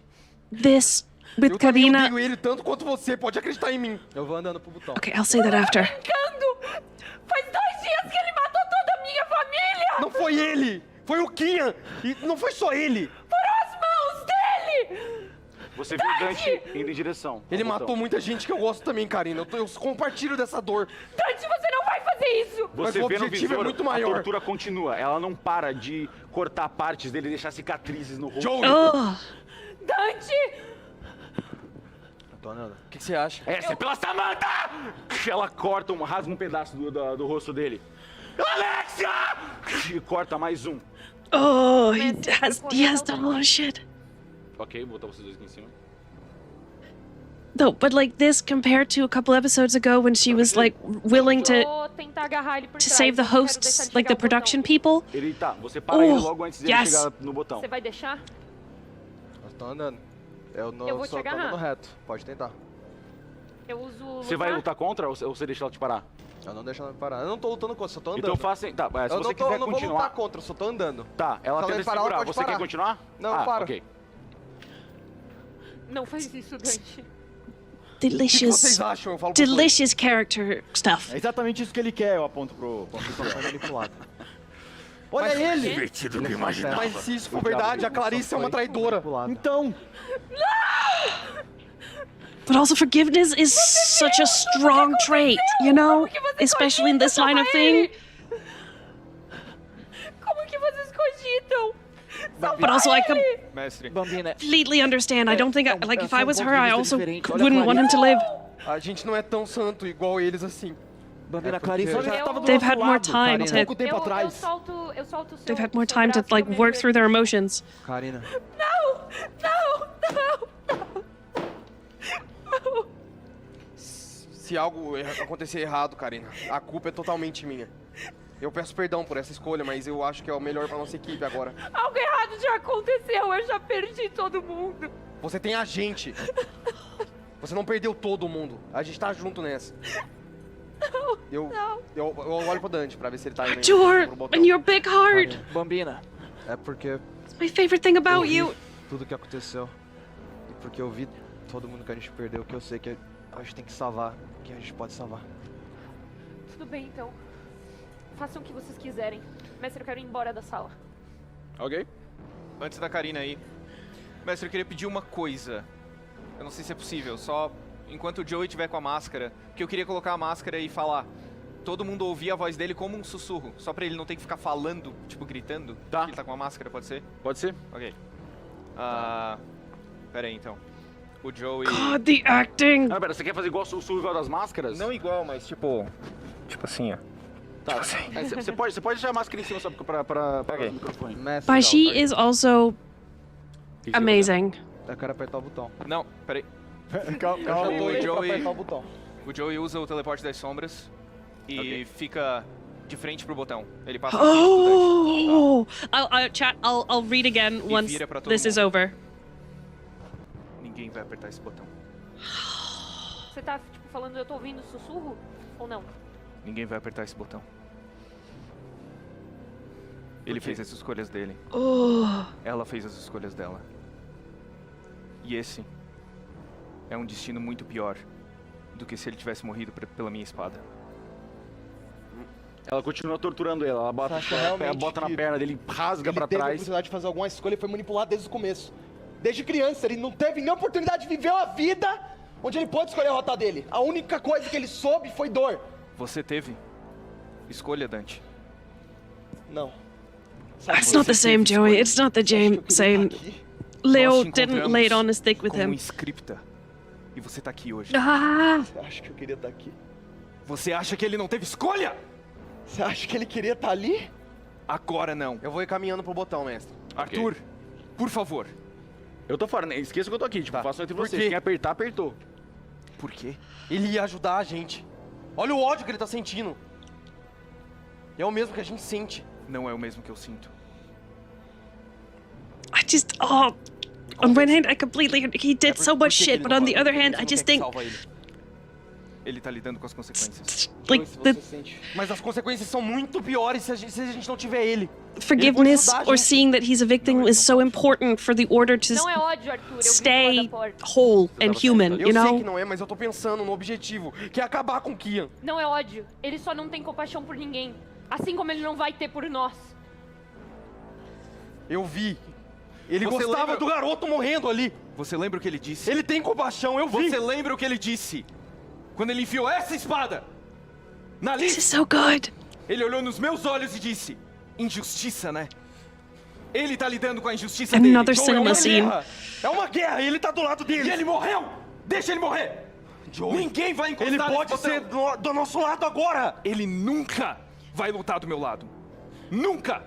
this with Eu também Karina. odeio ele tanto quanto você. Pode acreditar em mim. Eu vou andando pro botão. Okay, I'll say that after. Brincando. Faz 2 dias que ele matou toda a minha família. Não foi ele. Foi o Kian. E não foi só ele. Foram as mãos dele. Você viu o Dante indo em direção. Ele ao botão. matou muita gente que eu gosto também, Karina. Eu compartilho dessa dor. Dante, você não vai fazer isso. Mas Você o vê no objetivo é visor, muito a maior. tortura continua. Ela não para de cortar partes dele e deixar cicatrizes no rosto. Joey, Dante. Eu tô andando. o que você acha? Essa é pela Samantha! Ela corta, rasga um pedaço do rosto dele. Alexia! E corta mais um. Oh, he has done a lot of shit. Ok, vou botar vocês dois aqui em cima. No, but like this compared to a couple episodes ago when she was like willing to Vou tentar agarrar ele por trás. save the Eu não quero hosts, deixar de like the chegar ao production botão. people. Ele tá, você para ele logo antes de ele yes. chegar no botão. Você vai deixar? Eu tô andando. Eu Eu vou te só tô agarrar. andando reto. Pode tentar. Eu uso. Você vai lutar contra ou você deixa ela te parar? Eu não deixo ela me parar. Eu não tô lutando contra, só tô andando. Então faça. Tá, se eu você quiser não vou lutar continuar. contra, eu só tô andando. Tá, ela Se ela tenta me parar, ela segurar. pode Você quer parar. continuar? Não, para. Ok. Não faz isso, Dante. O que Delicious, vocês acham? Eu falo pros dois. delicious character stuff. É exatamente isso que ele quer, eu aponto pro personagem manipulado. Olha Mas- ele! Divertido que eu imaginava. Mas se isso for verdade, a Clarice é uma traidora. Então, But also forgiveness is such a strong trait, you know? Especially in this line of thing. Como que vocês cogitam? But also I Mestre. Bambina, completely understand. I don't think like if I was her, I also diferente. Olha a wouldn't want him to live. A gente não é tão santo igual eles assim. Bambina, Clarice já Eu- tava do They've nosso had more lado, time Karina. to- Pouco tempo atrás. Eu solto o seu. They've had more seu time to braço like que eu work me through their emotions. Karina, Se algo acontecer errado, Karina, a culpa é totalmente minha. Eu peço perdão por essa escolha, mas eu acho que é o melhor pra nossa equipe agora. Algo errado já aconteceu, eu já perdi todo mundo. Você tem a gente. Você não perdeu todo mundo. A gente tá junto nessa. Eu olho pro Dante pra ver se ele tá indo Jor, pro botão. and your big heart. Bambina, é porque It's my favorite thing eu about vi you. tudo que aconteceu. E porque eu vi todo mundo que a gente perdeu, que eu sei que a gente tem que salvar quem a gente pode salvar. Tudo bem, então. Façam o que vocês quiserem. Mestre, eu quero ir embora da sala. Ok. Antes da Karina aí. Mestre, eu queria pedir uma coisa. Eu não sei se é possível, só enquanto o Joey tiver com a máscara, que eu queria colocar a máscara e falar. Todo mundo ouvir a voz dele como um sussurro, só pra ele não ter que ficar falando, tipo, gritando. Tá. Ele tá com a máscara, pode ser? Pode ser? Ok. Pera aí, então. O Joey... God, the acting. Ah, pera, você quer fazer igual o sussurro igual das máscaras? Não igual, mas tipo... Tipo assim, ó. Tá. Você pode deixar a máscara em cima só pra Ok. o microfone. Mestre, But she is also amazing. eu quero apertar o botão. Não, pera aí. Calma, já tô pra Joey. apertar o botão. O Joey usa o teleporte das sombras e Ok. fica de frente pro botão. Ele passa na frente do Dante. Oh, chat. I'll read again once vira pra todo this is mundo. over. Ninguém vai apertar esse botão. Você tá, tipo, falando eu tô ouvindo sussurro? Ou não? Ninguém vai apertar esse botão. Ele fez as escolhas dele. Oh, Ela fez as escolhas dela. E esse é um destino muito pior do que se ele tivesse morrido pela minha espada. Ela continua torturando ele, ela bota, Você acha realmente ela bota na que perna dele, rasga pra Ele teve a trás. oportunidade de fazer alguma escolha e foi manipulado desde o começo. Desde criança, ele não teve nem oportunidade de viver uma vida onde ele pôde escolher a rota dele. A única coisa que ele soube foi dor. Você teve escolha, Dante. Não. It's not the same, Joey. It's not the same. Leo Nós te didn't lay it on his thick with como um him. scripta. E você tá aqui hoje. Ah! Você acha que eu queria estar aqui? Você acha que ele não teve escolha? Você acha que ele queria estar ali? Agora não. Eu vou ir caminhando pro botão, mestre. Arthur, por favor. Eu tô fora, né? Esqueça que eu tô aqui, tipo, faço entre Por vocês. quê? Quem apertar, apertou. Por quê? Ele ia ajudar a gente. Olha o ódio que ele tá sentindo. É o mesmo que a gente sente. Não é o mesmo que eu sinto. I just, on one hand, I completely, he did so much shit, but on the other hand, I just think, Ele tá lidando com as consequências. like, Mas as consequências são muito piores se a gente não tiver ele. forgiveness or seeing that he's a victim is so important for the order to Não é ódio, Arthur. Eu vi stay fora da porta. whole and human, Eu you sei know? que não é, mas eu tô pensando no objetivo, que é acabar com o Kian. Não é ódio. Ele só não tem compaixão por ninguém. Assim como ele não vai ter por nós. Eu vi. Ele Você gostava lembra- do garoto morrendo ali. Você lembra o que ele disse? Ele tem compaixão, eu vi. Você lembra o que ele disse? Quando ele enfiou essa espada na This is lista, so good. ele olhou nos meus olhos e disse: injustiça, né? Ele tá lidando com a injustiça Another dele. Joe, é cinema uma scene. guerra. É uma guerra e ele tá do lado dele. E ele morreu! Deixa ele morrer! Ninguém vai encostar Ele nesse pode botão. ser do nosso lado agora. Ele nunca vai lutar do meu lado. Nunca!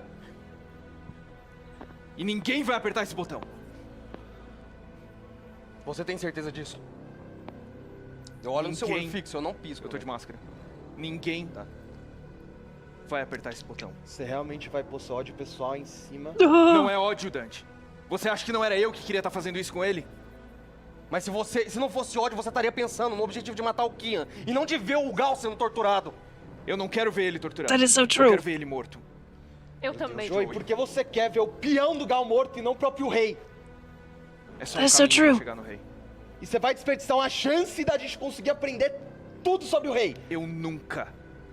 E ninguém vai apertar esse botão. Você tem certeza disso? Eu olho no seu olho Ninguém. fixo, eu não pisco. Eu tô de máscara. Ninguém vai apertar esse botão. Você realmente vai pôr seu ódio pessoal em cima? Não é ódio, Dante. Você acha que não era eu que queria estar fazendo isso com ele? Mas se não fosse ódio, você estaria pensando no objetivo de matar o Kian e não de ver o Gal sendo torturado. Eu não quero ver ele torturado. That is so Eu true. quero ver ele morto. Eu também. Joey, porque você quer ver o peão do Gal morto e não o próprio rei. É só That's um so caminho pra true. chegar no rei. E você vai desperdiçar uma chance da gente conseguir aprender tudo sobre o rei. Eu nunca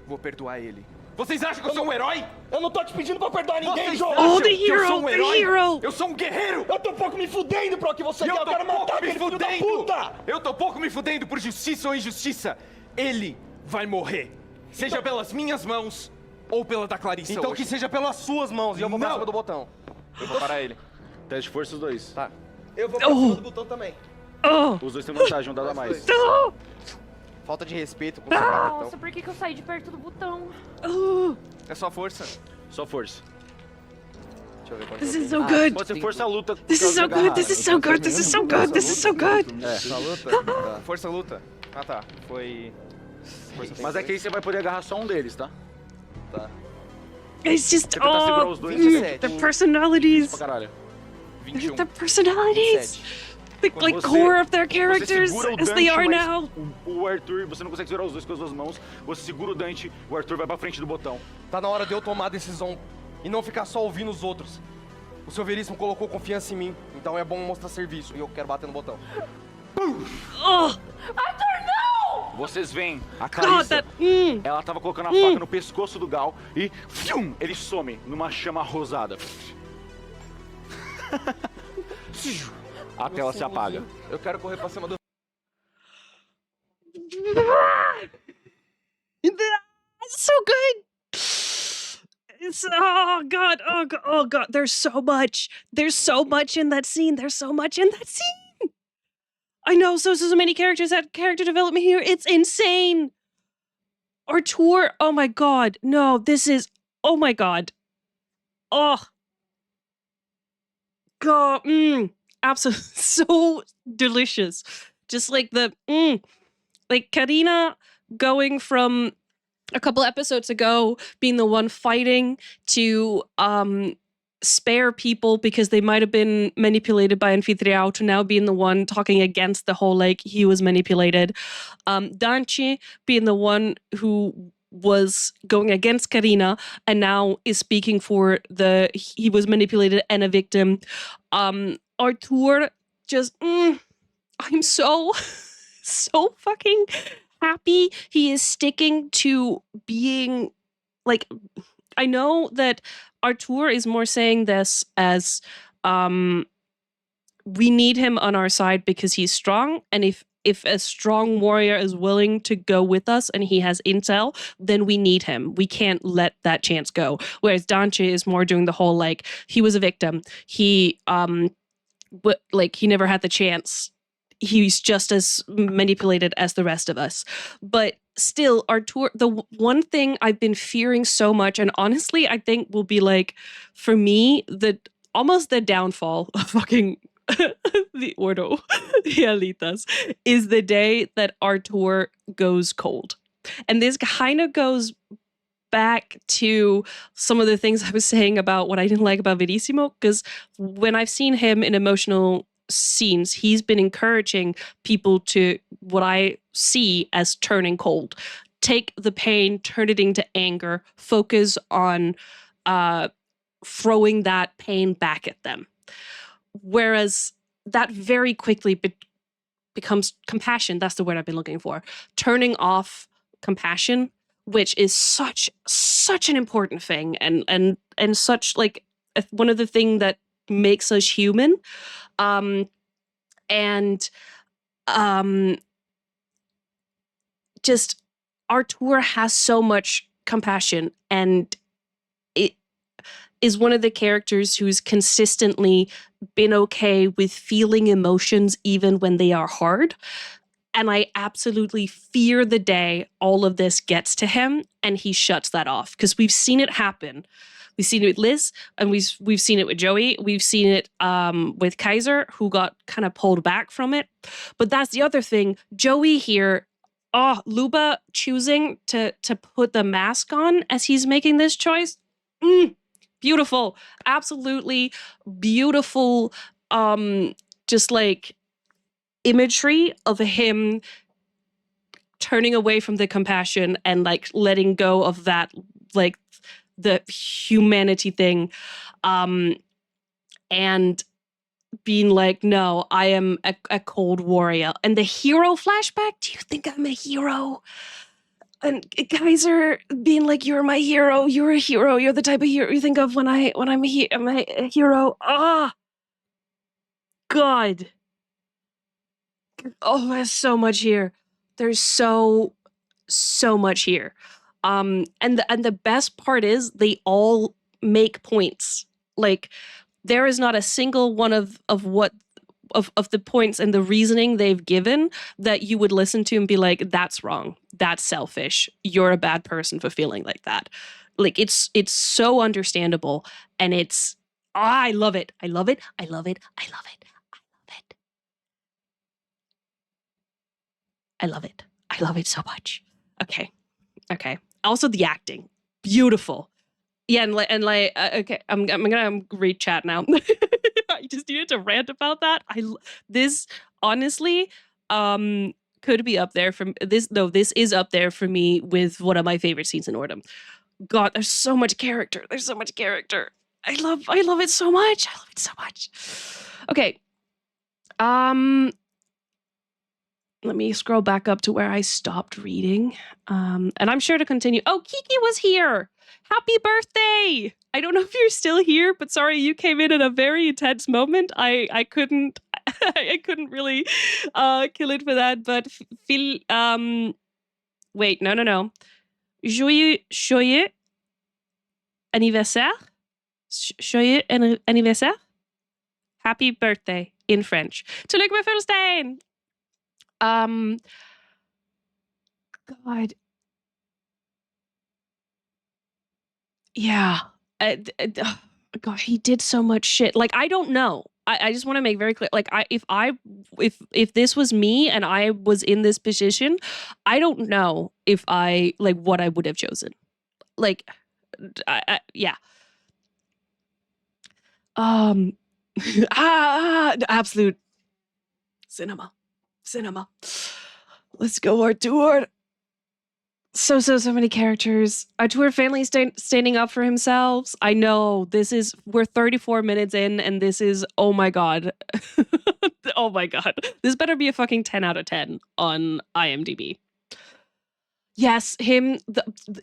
vou perdoar ele. Vocês acham que eu sou um herói? Eu não tô te pedindo pra perdoar ninguém, Vocês Joey. acham Oh, the que eu hero, sou um the herói? hero. Eu sou um guerreiro! Eu tô um pouco me fudendo pro que você E quer. Eu tô quero matar pouco me aquele filho da fudendo! puta. Eu tô pouco me fudendo por justiça ou injustiça. Ele vai morrer. Seja pelas minhas mãos ou pela da Clarissa Então hoje. que seja pelas suas mãos e eu vou pra Não. cima do botão. Eu vou parar ele. Teste de força os dois. Tá. Eu vou pra cima do botão também. Oh, Os dois têm vantagem, um dado a mais. no. Falta de respeito com o botão. Nossa, por que eu saí de perto do botão? Oh, É só força. Só força. Deixa eu ver quanto this eu is tenho. so good. Pode ser força luta. This is so good. This is so good. This is so good. This is so good. Essa luta? Tá. Força luta. Ah tá. Foi. Mas é que aí você vai poder agarrar só um deles, tá? Tá. It's just, Você tentar segurar oh, os dois, the personalities. pra caralho. 21. The personalities. The Quando like você- core of their Você characters segura o as they Dante, are mas now. o Arthur, você não consegue segurar os dois com as duas mãos. Você segura o Dante, o Arthur vai pra frente do botão. Tá na hora de eu tomar a decisão e não ficar só ouvindo os outros. O seu Verissimo colocou confiança em mim, então é bom mostrar serviço e eu quero bater no botão. Oh, Vocês veem a God, Clarissa. that. Ela tava colocando a faca no pescoço do Gal e fium, ele some numa chama rosada. A tela se apaga. Eu quero correr pra cima do... It's so good. It's oh god, oh god, oh god. There's so much. There's so much in that scene. There's so much in that scene. I know so many characters. That character development here, it's insane. Artur, oh my god, no, this is, oh my god, oh, god, absolutely so delicious. Just like the like Karina going from a couple episodes ago being the one fighting to spare people because they might have been manipulated by Anfitriao to now being the one talking against the whole like he was manipulated. Dante being the one who was going against Karina and now is speaking for the he was manipulated and a victim. Artur just I'm so fucking happy he is sticking to being like I know that Artur is more saying this as we need him on our side because he's strong, and if if a strong warrior is willing to go with us and he has intel, then we need him. We can't let that chance go. Whereas Dante is more doing the whole, like, he was a victim. He he never had the chance. He's just as manipulated as the rest of us. But still, Artur, the one thing I've been fearing so much, and honestly, I think will be like, for me, almost the downfall of fucking the Ordo, the Elitas, is the day that Artur goes cold. And this kind of goes back to some of the things I was saying about what I didn't like about Verissimo, because when I've seen him in emotional scenes, he's been encouraging people to what I see as turning cold. Take the pain, turn it into anger, focus on throwing that pain back at them. Whereas that very quickly becomes compassion. That's the word I've been looking for. Turning off compassion, which is such an important thing, and such like one of the things that makes us human. Just Artur has so much compassion, and it is one of the characters who's consistently been okay with feeling emotions even when they are hard. And I absolutely fear the day all of this gets to him and he shuts that off, because we've seen it happen. We've seen it with Liz, and we've seen it with Joey. We've seen it with Kaiser, who got kind of pulled back from it. But that's the other thing. Joey here, Luba choosing to put the mask on as he's making this choice. Beautiful. Absolutely beautiful. Just like imagery of him turning away from the compassion and like letting go of that, like the humanity thing, and being like, no, I am a cold warrior. And the hero flashback, do you think I'm a hero? And Kaiser being like, you're my hero, you're a hero, you're the type of hero you think of when I'm a hero. God. Oh, there's so much here. There's so much here. And the best part is they all make points. Like, there is not a single one of the points and the reasoning they've given that you would listen to and be like, that's wrong. That's selfish. You're a bad person for feeling like that. Like, it's so understandable, and I love it. I love it. I love it. I love it. I love it. I love it so much. Okay. Also, the acting, beautiful. Yeah, and okay, I'm gonna read chat now. I just needed to rant about that. This honestly could be up there from this. No, this is up there for me with one of my favorite scenes in Ordem. God, there's so much character. There's so much character. I love it so much. I love it so much. Okay. Let me scroll back up to where I stopped reading. And I'm sure to continue. Oh, Kiki was here. Happy birthday. I don't know if you're still here, but sorry, you came in at a very intense moment. I couldn't I couldn't really kill it for that, but wait, no. Joyeux anniversaire? Joyeux anniversaire? Happy birthday in French. Tuluk med fødselsdagen! God. Yeah. God, he did so much shit. Like, I don't know. I just want to make very clear. Like, if this was me and I was in this position, I don't know if I, like, what I would have chosen. Like, yeah. Absolute cinema. Let's go, Artur. So many characters. Artur finally standing up for himself. I know we're 34 minutes in, and this is, oh my God. Oh my God. This better be a fucking 10 out of 10 on IMDb. Yes,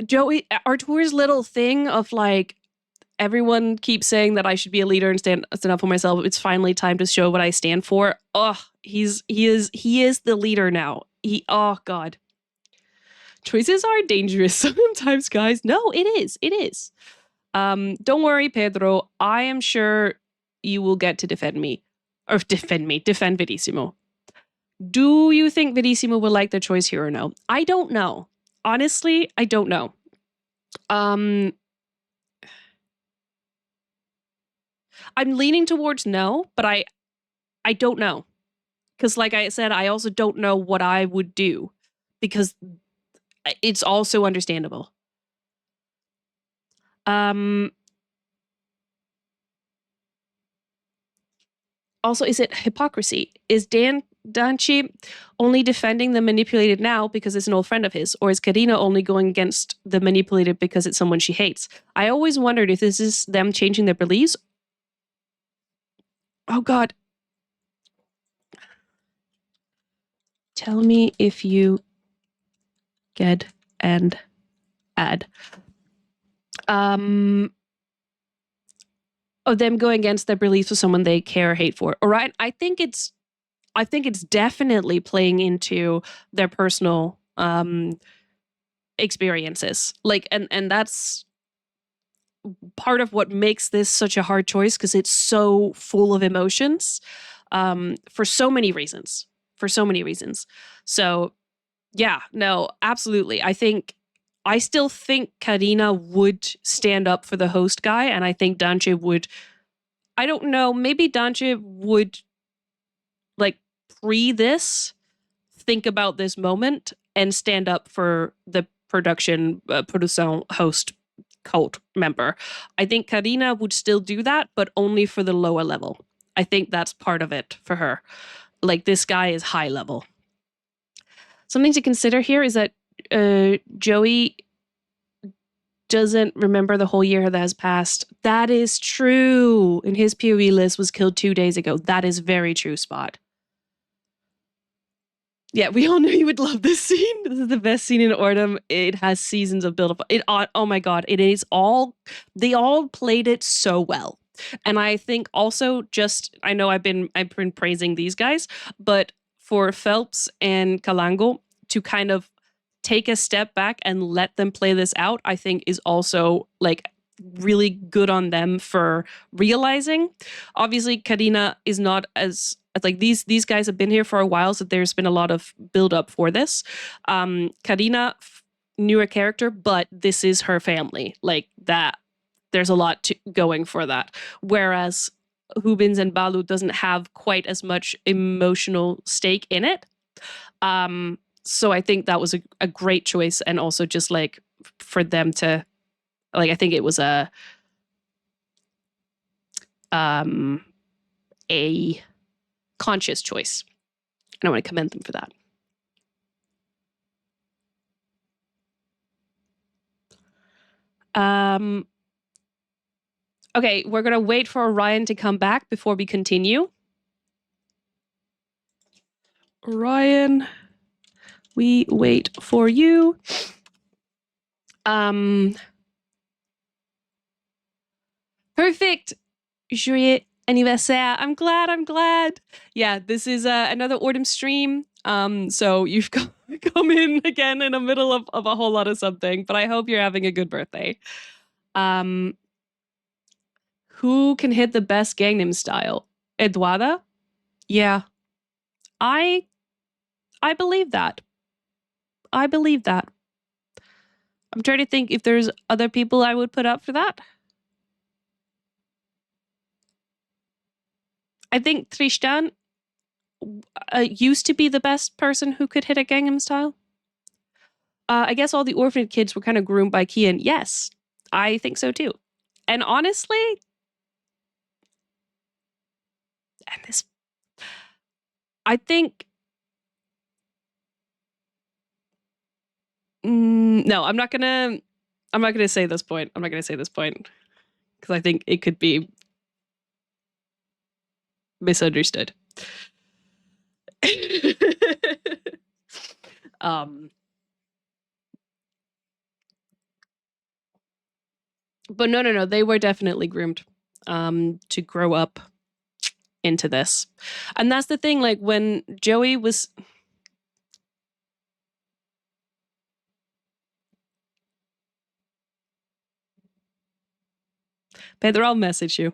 Joey, Artur's little thing of like, everyone keeps saying that I should be a leader and stand up for myself. It's finally time to show what I stand for. Oh, he is the leader now. Oh God. Choices are dangerous sometimes, guys. No, it is. It is. Don't worry, Pedro. I am sure you will get to defend Verissimo. Do you think Verissimo will like the choice here or no? I don't know. Honestly, I don't know. I'm leaning towards no, but I don't know. Because like I said, I also don't know what I would do. Because it's also understandable. Also, is it hypocrisy? Is Dante only defending the manipulated now because it's an old friend of his? Or is Karina only going against the manipulated because it's someone she hates? I always wondered if this is them changing their beliefs. Oh God. Tell me if you get and add. Of them going against their beliefs with someone they care or hate for. All right. I think it's definitely playing into their personal experiences. Like, and that's part of what makes this such a hard choice, because it's so full of emotions for so many reasons. So yeah, no, absolutely. I still think Karina would stand up for the host guy, and I think Dante would, I don't know, maybe Dante would like think about this moment and stand up for the production host cult member. I think Karina would still do that, but only for the lower level. I think that's part of it for her. Like, this guy is high level. Something to consider here is that Joey doesn't remember the whole year that has passed. That is true. And his POE list was killed 2 days ago. That is very true, Spot. Yeah, we all knew you would love this scene. This is the best scene in Ordem. It has seasons of build-up. Oh my God, it is all, they all played it so well. And I think also I know I've been praising these guys, but for Phelps and Calango to kind of take a step back and let them play this out, I think is also like really good on them for realizing. Obviously, Karina is not as like these guys have been here for a while, so there's been a lot of build up for this. Karina, newer character, but this is her family. Like that, there's a lot going for that. Whereas Hubins and Balu doesn't have quite as much emotional stake in it. So I think that was a great choice, and also just like for them to, like, I think it was a conscious choice. And I want to commend them for that. Okay, we're going to wait for Ryan to come back before we continue. Ryan, we wait for you. Perfect. Joyeux anniversaire. I'm glad. Yeah, this is another Ordem stream. So you've come in again in the middle of a whole lot of something, but I hope you're having a good birthday. Who can hit the best Gangnam Style? Eduarda? Yeah. I believe that. I'm trying to think if there's other people I would put up for that. I think Tristan used to be the best person who could hit a Gangnam Style. I guess all the orphan kids were kind of groomed by Kian. Yes, I think so too. And honestly, I think, no, I'm not gonna say this point. Because I think it could be misunderstood. But no, they were definitely groomed to grow up into this. And that's the thing, like when Joey was... Pedro, I'll message you.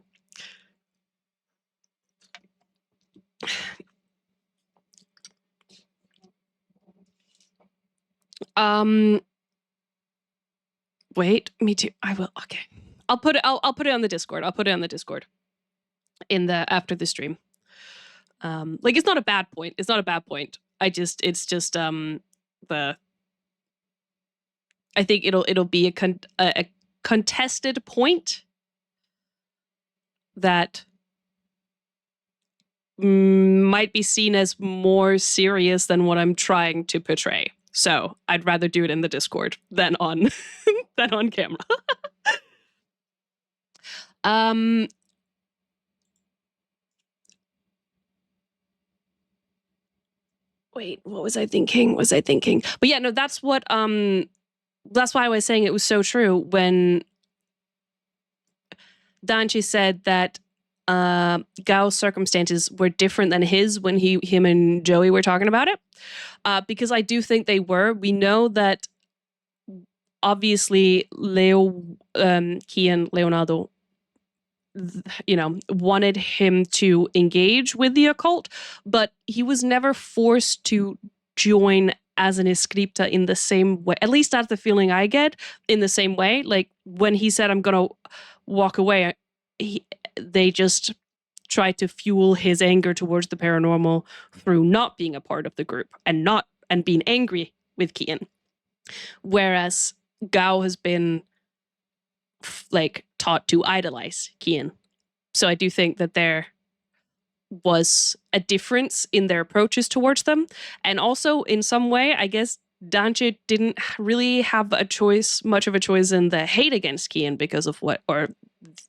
Wait, me too. I will. Okay. I'll put it on the Discord. I'll put it on the Discord after the stream. Like it's not a bad point. It's not a bad point. I think it'll be a contested point that might be seen as more serious than what I'm trying to portray. So I'd rather do it in the Discord than on than on camera. Wait, what was I thinking? But yeah, no, that's what that's why I was saying it was so true when Dante said that Gao's circumstances were different than his when him and Joey were talking about it. Because I do think they were. We know that obviously Kian, Leonardo, wanted him to engage with the occult, but he was never forced to join as an Escripta in the same way. At least that's the feeling I get, in the same way. Like when he said, I'm going to walk away, they just tried to fuel his anger towards the paranormal through not being a part of the group and being angry with Kian. Whereas Gao has been like taught to idolize Kian. So I do think that there was a difference in their approaches towards them. And also in some way, I guess Dante didn't really have much of a choice in the hate against Kian because of or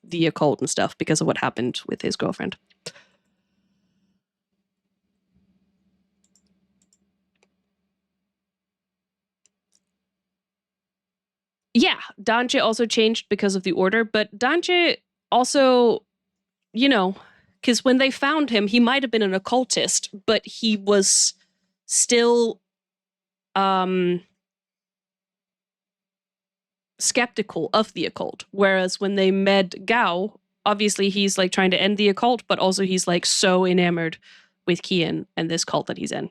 the occult and stuff, because of what happened with his girlfriend. Yeah, Dante also changed because of the order, but Dante also, because when they found him, he might have been an occultist, but he was still skeptical of the occult. Whereas when they met Gao, obviously he's like trying to end the occult, but also he's like so enamored with Kian and this cult that he's in.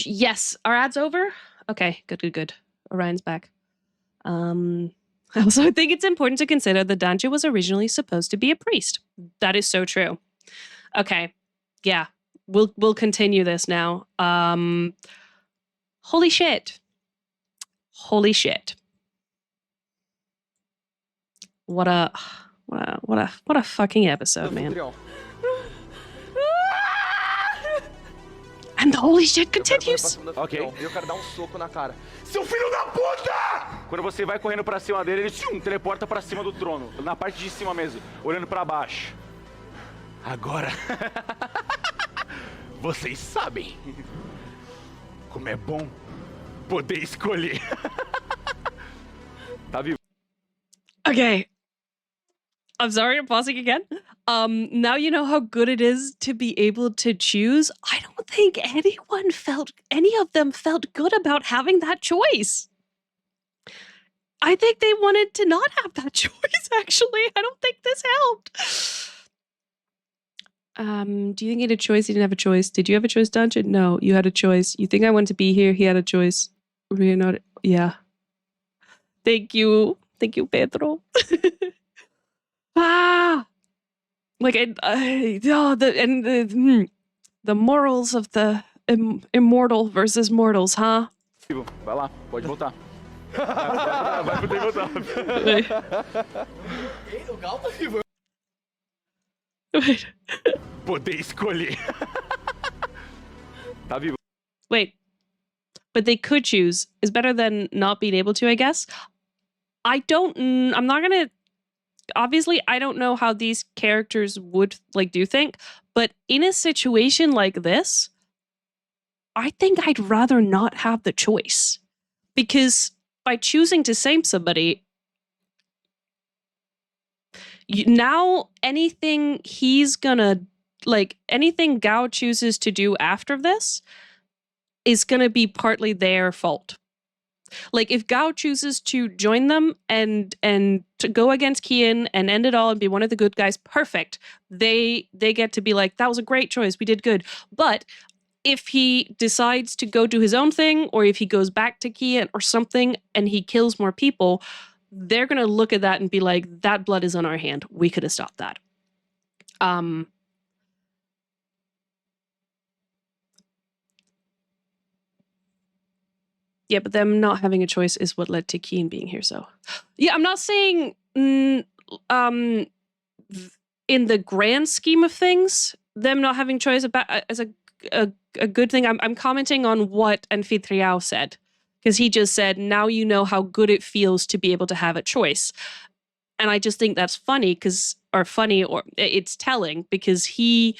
Yes, our ad's over? Okay, good. Orion's back. I also think it's important to consider that Dante was originally supposed to be a priest. That is so true. Okay, yeah, we'll continue this now. Holy shit. What a fucking episode, man. And the holy shit continues. Ok. Eu quero dar um soco na cara. Seu filho da puta! Quando você vai correndo pra cima dele, ele teleporta pra cima do trono. Na parte de cima mesmo, olhando pra baixo. Agora... Vocês sabem como é bom poder escolher. Tá vivo? Okay. I'm sorry, I'm pausing again. Now you know how good it is to be able to choose. I don't think any of them felt good about having that choice. I think they wanted to not have that choice, actually. I don't think this helped. Do you think he had a choice? He didn't have a choice. Did you have a choice, Dante? No, you had a choice. You think I want to be here? He had a choice. We're not. Yeah. Thank you, Pedro. Like the morals of the immortal versus mortals, huh? Vai lá, pode voltar. Vai poder voltar. O Gal tá vivo. Wait. Poder escolher. Tá vivo. Wait. But they could choose is better than not being able to, I guess. I'm not gonna. Obviously, I don't know how these characters would do think, but in a situation like this, I think I'd rather not have the choice. Because by choosing to save somebody, now anything he's gonna, like, anything Gao chooses to do after this is gonna be partly their fault. Like, if Gao chooses to join them and to go against Kian and end it all and be one of the good guys, perfect. They get to be like, that was a great choice, we did good. But if he decides to go do his own thing, or if he goes back to Kian or something and he kills more people, they're going to look at that and be like, that blood is on our hand. We could have stopped that. Yeah, but them not having a choice is what led to Kian being here, so. Yeah, I'm not saying in the grand scheme of things, them not having choice about as a good thing. I'm commenting on what Anfitriao said, because he just said, now you know how good it feels to be able to have a choice. And I just think that's funny, or it's telling, because he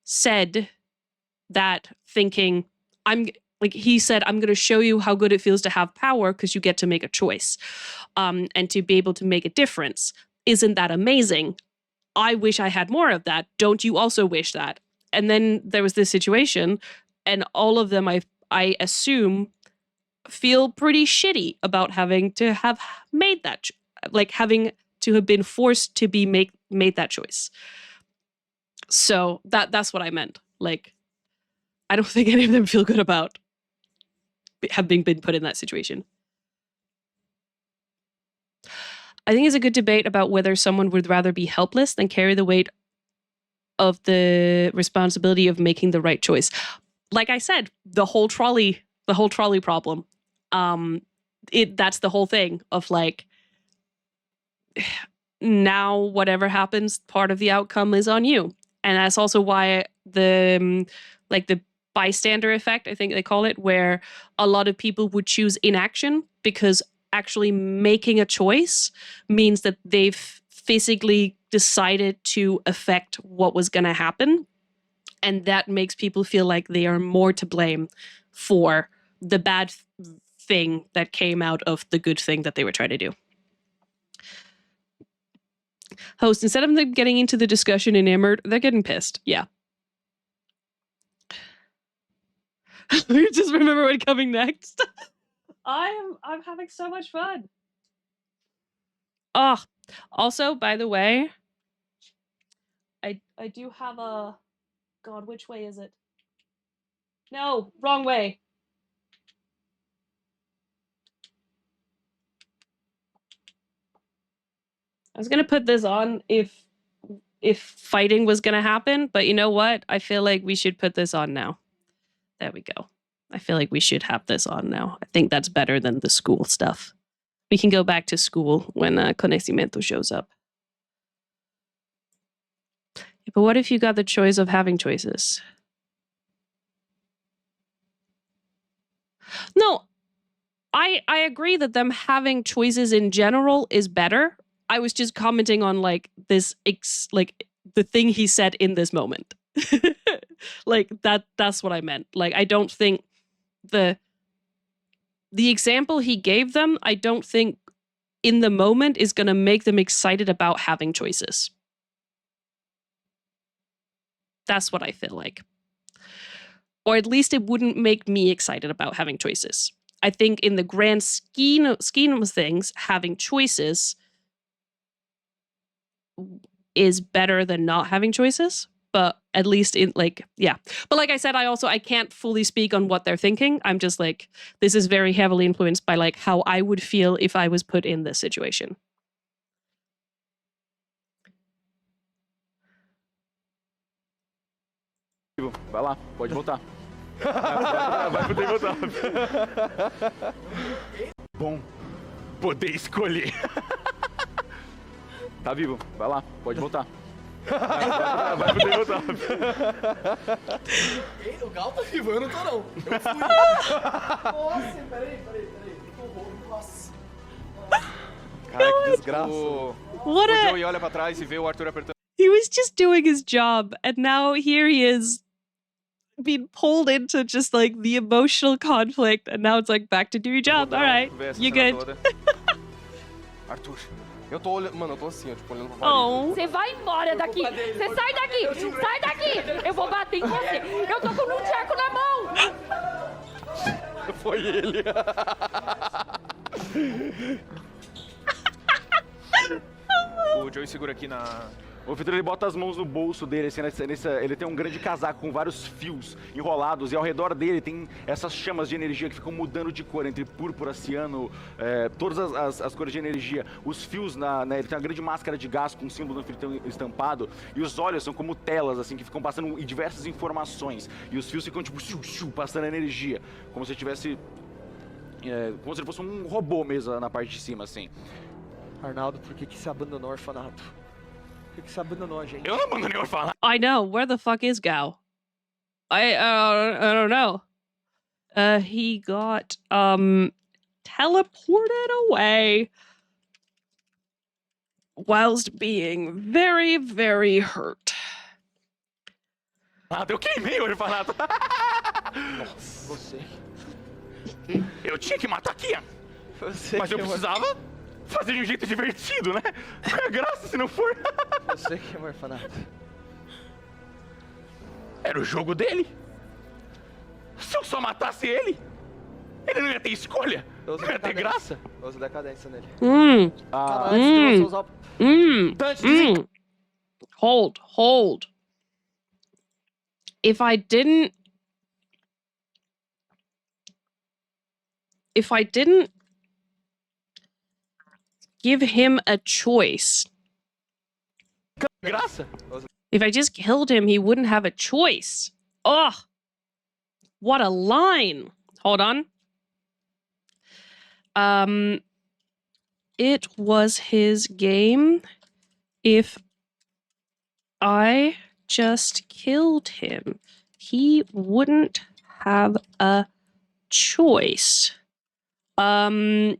said that thinking, he said, I'm going to show you how good it feels to have power because you get to make a choice and to be able to make a difference. Isn't that amazing? I wish I had more of that. Don't you also wish that? And then there was this situation, and all of them, I assume, feel pretty shitty about having to have made that, having to have been forced to be made that choice. So that's what I meant. Like, I don't think any of them feel good about having been put in that situation. I think it's a good debate about whether someone would rather be helpless than carry the weight of the responsibility of making the right choice. Like I said, the whole trolley problem. That's the whole thing of like, now whatever happens, part of the outcome is on you. And that's also why the bystander effect, I think they call it, where a lot of people would choose inaction, because actually making a choice means that they've physically decided to affect what was going to happen. And that makes people feel like they are more to blame for the bad thing that came out of the good thing that they were trying to do. Host, instead of them getting into the discussion enamored, they're getting pissed. Yeah. You just remember what coming next. I'm having so much fun. Oh, also, by the way, I do have a... God, which way is it? No, wrong way. I was gonna put this on if fighting was gonna happen, but you know what? I feel like we should put this on now. There we go. I feel like we should have this on now. I think that's better than the school stuff. We can go back to school when Conhecimento shows up. Yeah, but what if you got the choice of having choices? No, I agree that them having choices in general is better. I was just commenting on like this, the thing he said in this moment. Like that's what I meant. Like, I don't think the example he gave them, I don't think in the moment is going to make them excited about having choices. That's what I feel like. Or at least it wouldn't make me excited about having choices. I think in the grand scheme of things, having choices is better than not having choices. But at least in yeah. But like I said, I can't fully speak on what they're thinking. I'm just like, this is very heavily influenced by like how I would feel if I was put in this situation. Vai lá, pode voltar. Vai poder voltar. Bom, poder escolher. Tá vivo, vai lá, pode voltar. Vai poder voltar. O Gal tá vivo, eu não tô não. Eu fui. Nossa, peraí. Nossa. Cara, que desgraça. O Joey olha pra trás e vê o Arthur apertando. He was just doing his job, and now here he is been pulled into just like the emotional conflict, and now it's like back to do your job. All right, you good? Arthur, eu tô olhando, mano, eu tô assim, ó, tipo, olhando pra parede. Oh, Você vai embora daqui! Você sai daqui! Sai daqui! Eu vou bater em você! Eu tô com um nunchaku na mão! Foi ele. O Joey segura aqui na... O Vitor, ele bota as mãos no bolso dele, assim, ele tem um grande casaco com vários fios enrolados, e ao redor dele tem essas chamas de energia que ficam mudando de cor, entre púrpura, ciano, todas as cores de energia. Os fios, ele tem uma grande máscara de gás com um símbolo no anfitrião estampado, e os olhos são como telas, assim, que ficam passando diversas informações. E os fios ficam, tipo, passando energia, como se tivesse... como se ele fosse um robô mesmo, na parte de cima, assim. Arnaldo, por que você abandonou o orfanato? Por que você abandonou a gente? Eu não abandonei o orfanato. I know. Where the fuck is Gao? I don't know. He got teleported away whilst being very, very hurt. Eu queimei o orfanato. Nossa, você. Eu tinha que matar Kian, mas eu precisava fazer de um jeito divertido, né? Qual é a graça se não for? Você que é um orfanato. Era o jogo dele. Se eu só matasse ele não ia ter escolha. Não ia ter graça. Eu uso decadência nele. Ah, Antes de você usar o... Dante, Hold. If I didn't give him a choice. graça. If I just killed him, he wouldn't have a choice. Ugh. What a line. Hold on. It was his game. If I just killed him, he wouldn't have a choice. And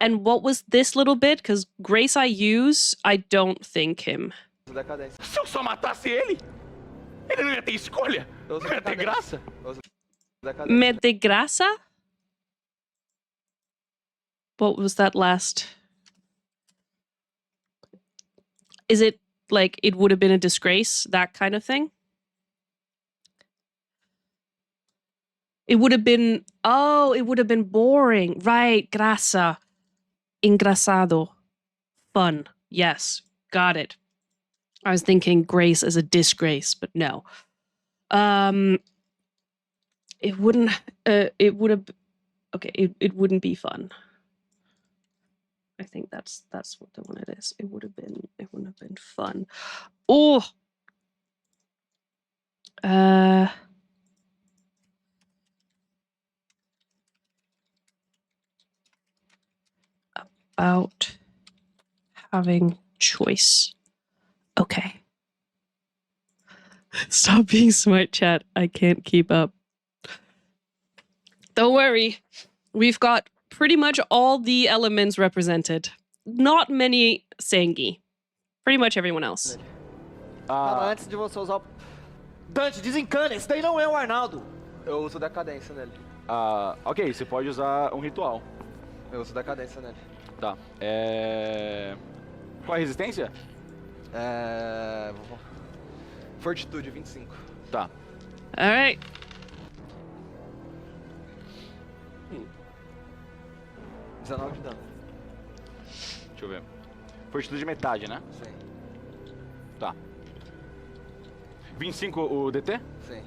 what was this little bit? Because Grace I use, I don't think him. Se eu só matasse ele não ia ter escolha. Não ia ter graça. Me de graça? What was that last? Is it like it would have been a disgrace, that kind of thing? It would have been, it would have been boring. Right, grasa. Engrasado. Fun. Yes, got it. I was thinking grace as a disgrace, but no. It wouldn't, it would have, okay, it wouldn't be fun. I think that's what the one it is. It wouldn't have been fun. Oh! About having choice. Okay. Stop being smart, chat. I can't keep up. Don't worry. We've got pretty much all the elements represented. Not many Sengi. Pretty much everyone else. Antes de você usar o... Dante, desencana. Esse daí não é o Arnaldo. Eu uso decadência nele. Ok, você pode usar um ritual. Eu uso decadência nele. Tá. Qual é a resistência? Fortitude, 25. Tá. Alright. Hum. 19 de dano. Deixa eu ver. Fortitude de metade, né? Sim. Tá. 25 o DT? Sim.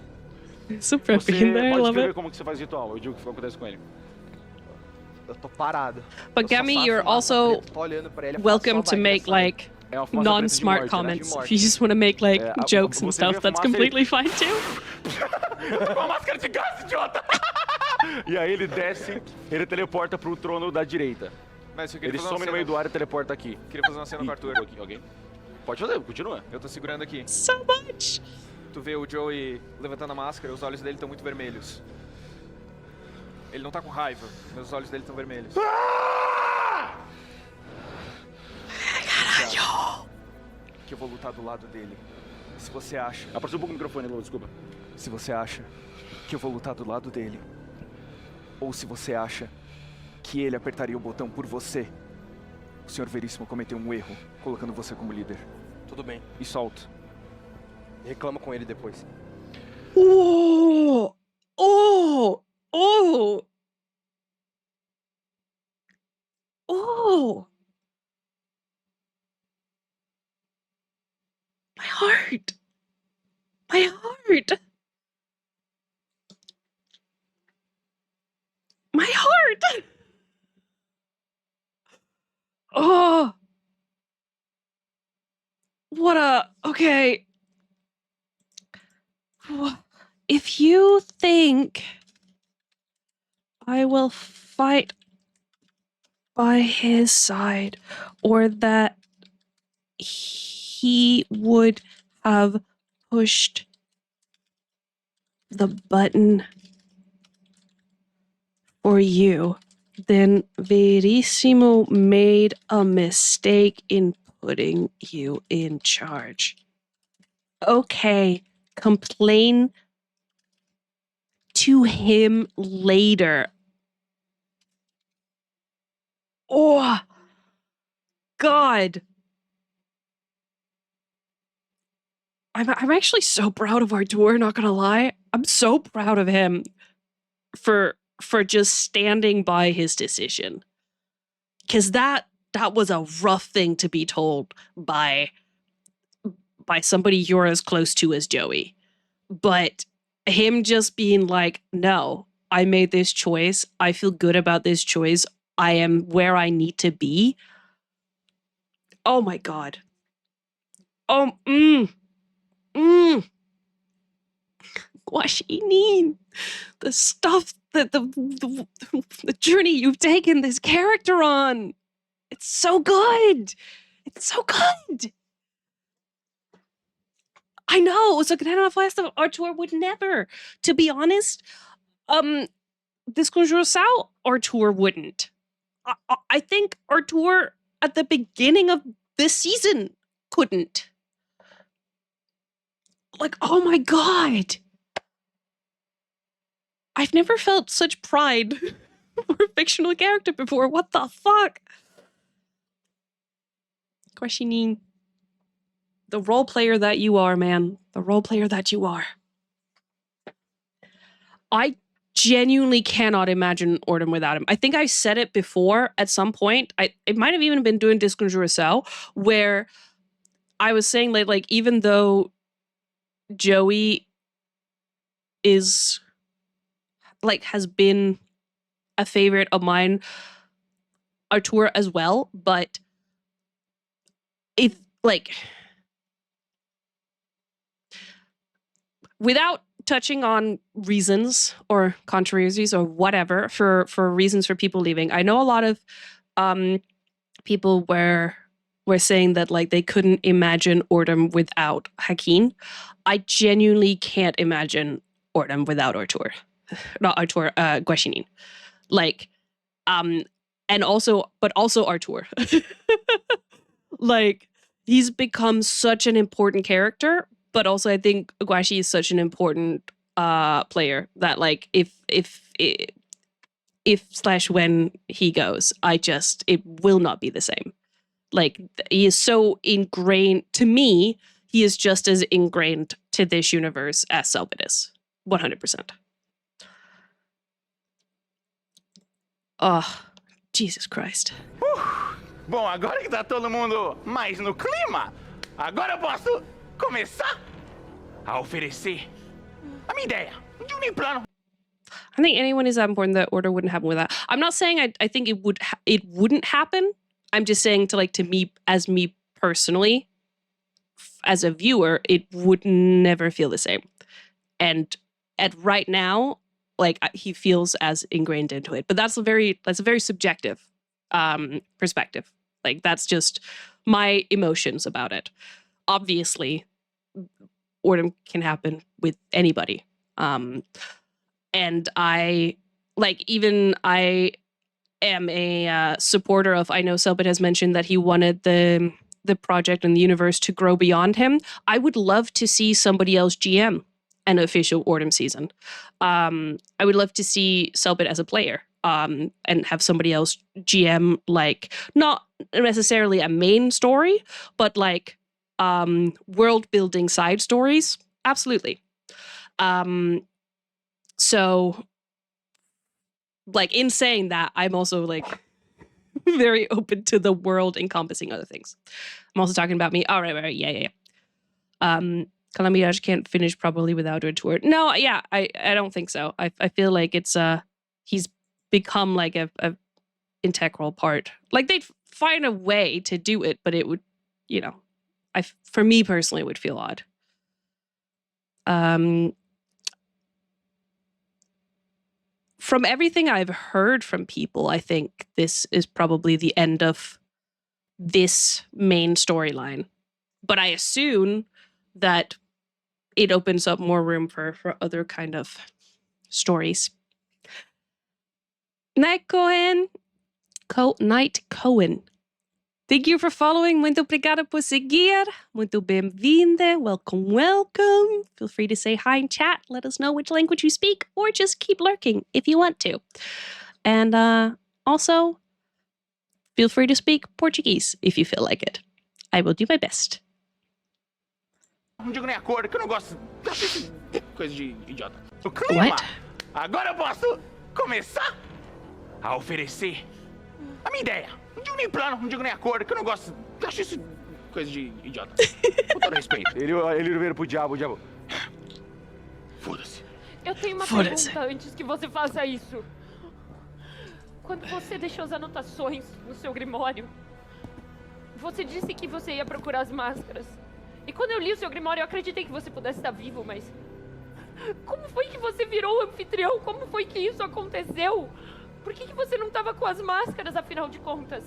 Super Você been there, I pode love escrever it. como que você faz ritual. Eu digo o que acontece com ele. Eu tô parado. But Gami, you're also Tô olhando pra ele, welcome to make like É uma fumaça non-smart preta de morte, né? comments. If you just want to make like jokes and você vê stuff, a that's fumaça e- completely fine too. Com a máscara de gás, idiota! E aí ele desce, ele teleporta pro trono da direita. Mas eu queria Ele fazer uma some no cena- meio do ar e teleporta aqui. Queria fazer uma cena com o Arthur. Ok. Pode fazer, continua. Eu tô segurando aqui. So much. Tu vê o Joey levantando a máscara, os olhos dele estão muito vermelhos. Ele não tá com raiva, mas os olhos dele estão vermelhos. Caralho. Que eu vou lutar do lado dele. Se você acha... Aproxima um pouco o microfone, Lô, desculpa. Se você acha que eu vou lutar do lado dele, ou se você acha que ele apertaria o botão por você, o Sr. Verissimo cometeu um erro, colocando você como líder. Tudo bem. E solta. Reclama com ele depois. Oh! Oh! Oh! Oh! My heart! My heart! My heart! Oh! What a... Okay. If you think I will fight by his side, or that he would have pushed the button for you, then Verissimo made a mistake in putting you in charge. Okay, complain to him later. Oh, God. I'm actually so proud of Artur, not gonna lie. I'm so proud of him for just standing by his decision. Because that was a rough thing to be told by somebody you're as close to as Joey. But him just being like, no, I made this choice. I feel good about this choice. I am where I need to be. Oh my God. Oh, Guaxinim. The stuff that the journey you've taken this character on. It's so good. It's so good. I know. So Canada Last of Artur would never. To be honest, this Conjuração Artur wouldn't. I think Artur at the beginning of this season couldn't. Like, oh my God. I've never felt such pride for a fictional character before. What the fuck? Guaxinim. The role player that you are, man. The role player that you are. I genuinely cannot imagine Ordem without him. I think I said it before at some point. It might have even been doing Desconjuração, where I was saying like even though Joey is like has been a favorite of mine, Artur as well, but if like without touching on reasons or controversies or whatever for reasons for people leaving, I know a lot of people were saying that like they couldn't imagine Ordem without Hakeem. I genuinely can't imagine Ordem without Artur. Not Artur, Guaxinim. Like, and also Artur. Like, he's become such an important character, but also I think Guaxi is such an important player that like if / when he goes, it will not be the same. Like, he is so ingrained to me. He is just as ingrained to this universe as Selbit is. 100%. Oh, Jesus Christ. Bom, agora que tá todo mundo mais no clima, agora eu posso começar a oferecer a minha ideia de um plano. I think anyone is that important that Order wouldn't happen with that. I'm not saying I think it wouldn't happen. I'm just saying to me personally, as a viewer, it would never feel the same. And at right now, like he feels as ingrained into it. But that's a very subjective perspective. Like that's just my emotions about it. Obviously, Ordem can happen with anybody. And I am a supporter of, I know Selbit has mentioned that he wanted the project and the universe to grow beyond him. I would love to see somebody else GM an official Ordem season. I would love to see Selbit as a player, and have somebody else GM, like, not necessarily a main story, but like world building side stories. Absolutely. So, like, in saying that, I'm also like very open to the world encompassing other things. I'm also talking about me. All right, yeah. Calamidade can't finish probably without a tour. No, yeah, I don't think so. I feel like it's he's become like a integral part. Like, they'd find a way to do it, but it would, for me personally, it would feel odd. From everything I've heard from people, I think this is probably the end of this main storyline. But I assume that it opens up more room for other kind of stories. Night Cohen. Thank you for following. Muito obrigada por seguir. Muito bem-vinda. Welcome. Feel free to say hi in chat. Let us know which language you speak, or just keep lurking if you want to. And also, feel free to speak Portuguese if you feel like it. I will do my best. Não digo nem a cor, que eu não gosto dessas coisas de idiota. O clima. What? Agora eu posso começar a oferecer a minha ideia. Não digo nem plano, não digo nem a cor, que eu não gosto. Acho isso coisa de idiota. Com todo respeito. Ele vira pro diabo, o diabo. Foda-se. Eu tenho uma pergunta antes que você faça isso. Quando você deixou as anotações no seu grimório, você disse que você ia procurar as máscaras. E quando eu li o seu grimório, eu acreditei que você pudesse estar vivo, mas... Como foi que você virou o anfitrião? Como foi que isso aconteceu? Por que você não estava com as máscaras, afinal de contas?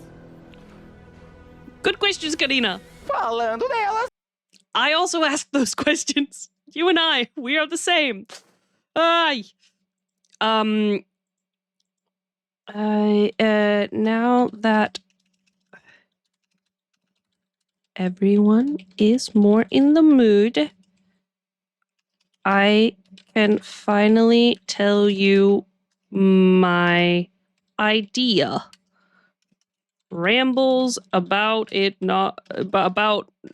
Good questions, Karina. Falando delas. I also asked those questions. You and I, we are the same. Now that everyone is more in the mood, I can finally tell you my idea. Rambles about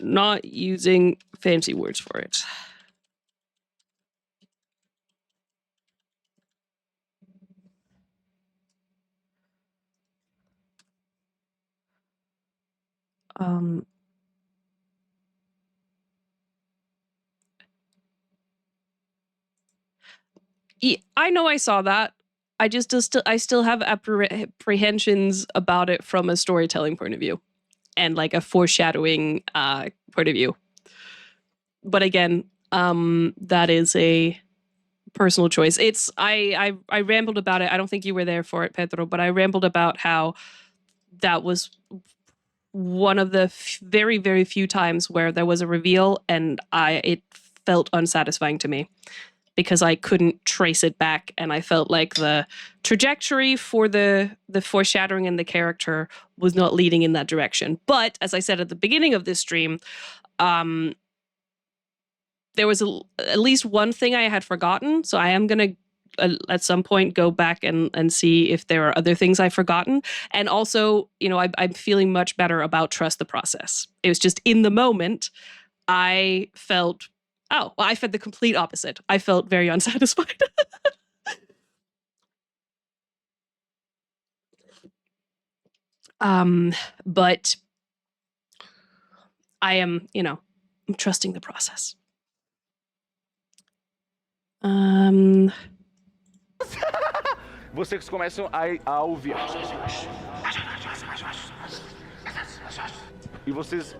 not using fancy words for it. Yeah, I know I saw that. I still have apprehensions about it from a storytelling point of view and like a foreshadowing point of view. But again, that is a personal choice. I rambled about it. I don't think you were there for it, Pedro, but I rambled about how that was one of the very, very few times where there was a reveal and it felt unsatisfying to me, because I couldn't trace it back, and I felt like the trajectory for the foreshadowing and the character was not leading in that direction. But as I said at the beginning of this stream, there was at least one thing I had forgotten, so I am going to at some point go back and see if there are other things I've forgotten. And also, I'm feeling much better about trust the process. It was just in the moment, I felt... Oh, well, I felt the complete opposite. I felt very unsatisfied. But I am, I'm trusting the process. Vocês começam a ouvir. E vocês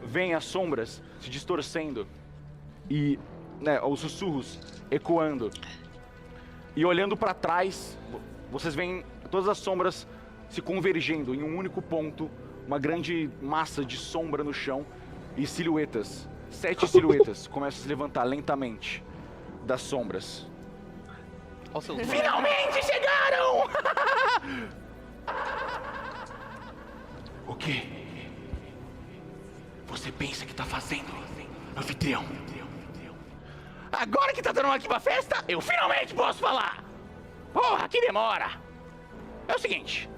veem as sombras se distorcendo. E os sussurros ecoando. E olhando para trás, vocês veem todas as sombras se convergendo em um único ponto, uma grande massa de sombra no chão e silhuetas. 7 silhuetas começam a se levantar lentamente das sombras. Finalmente chegaram! O que você pensa que tá fazendo, anfitrião? Agora que tá dando aqui pra festa, eu finalmente posso falar. Porra, que demora. É o seguinte,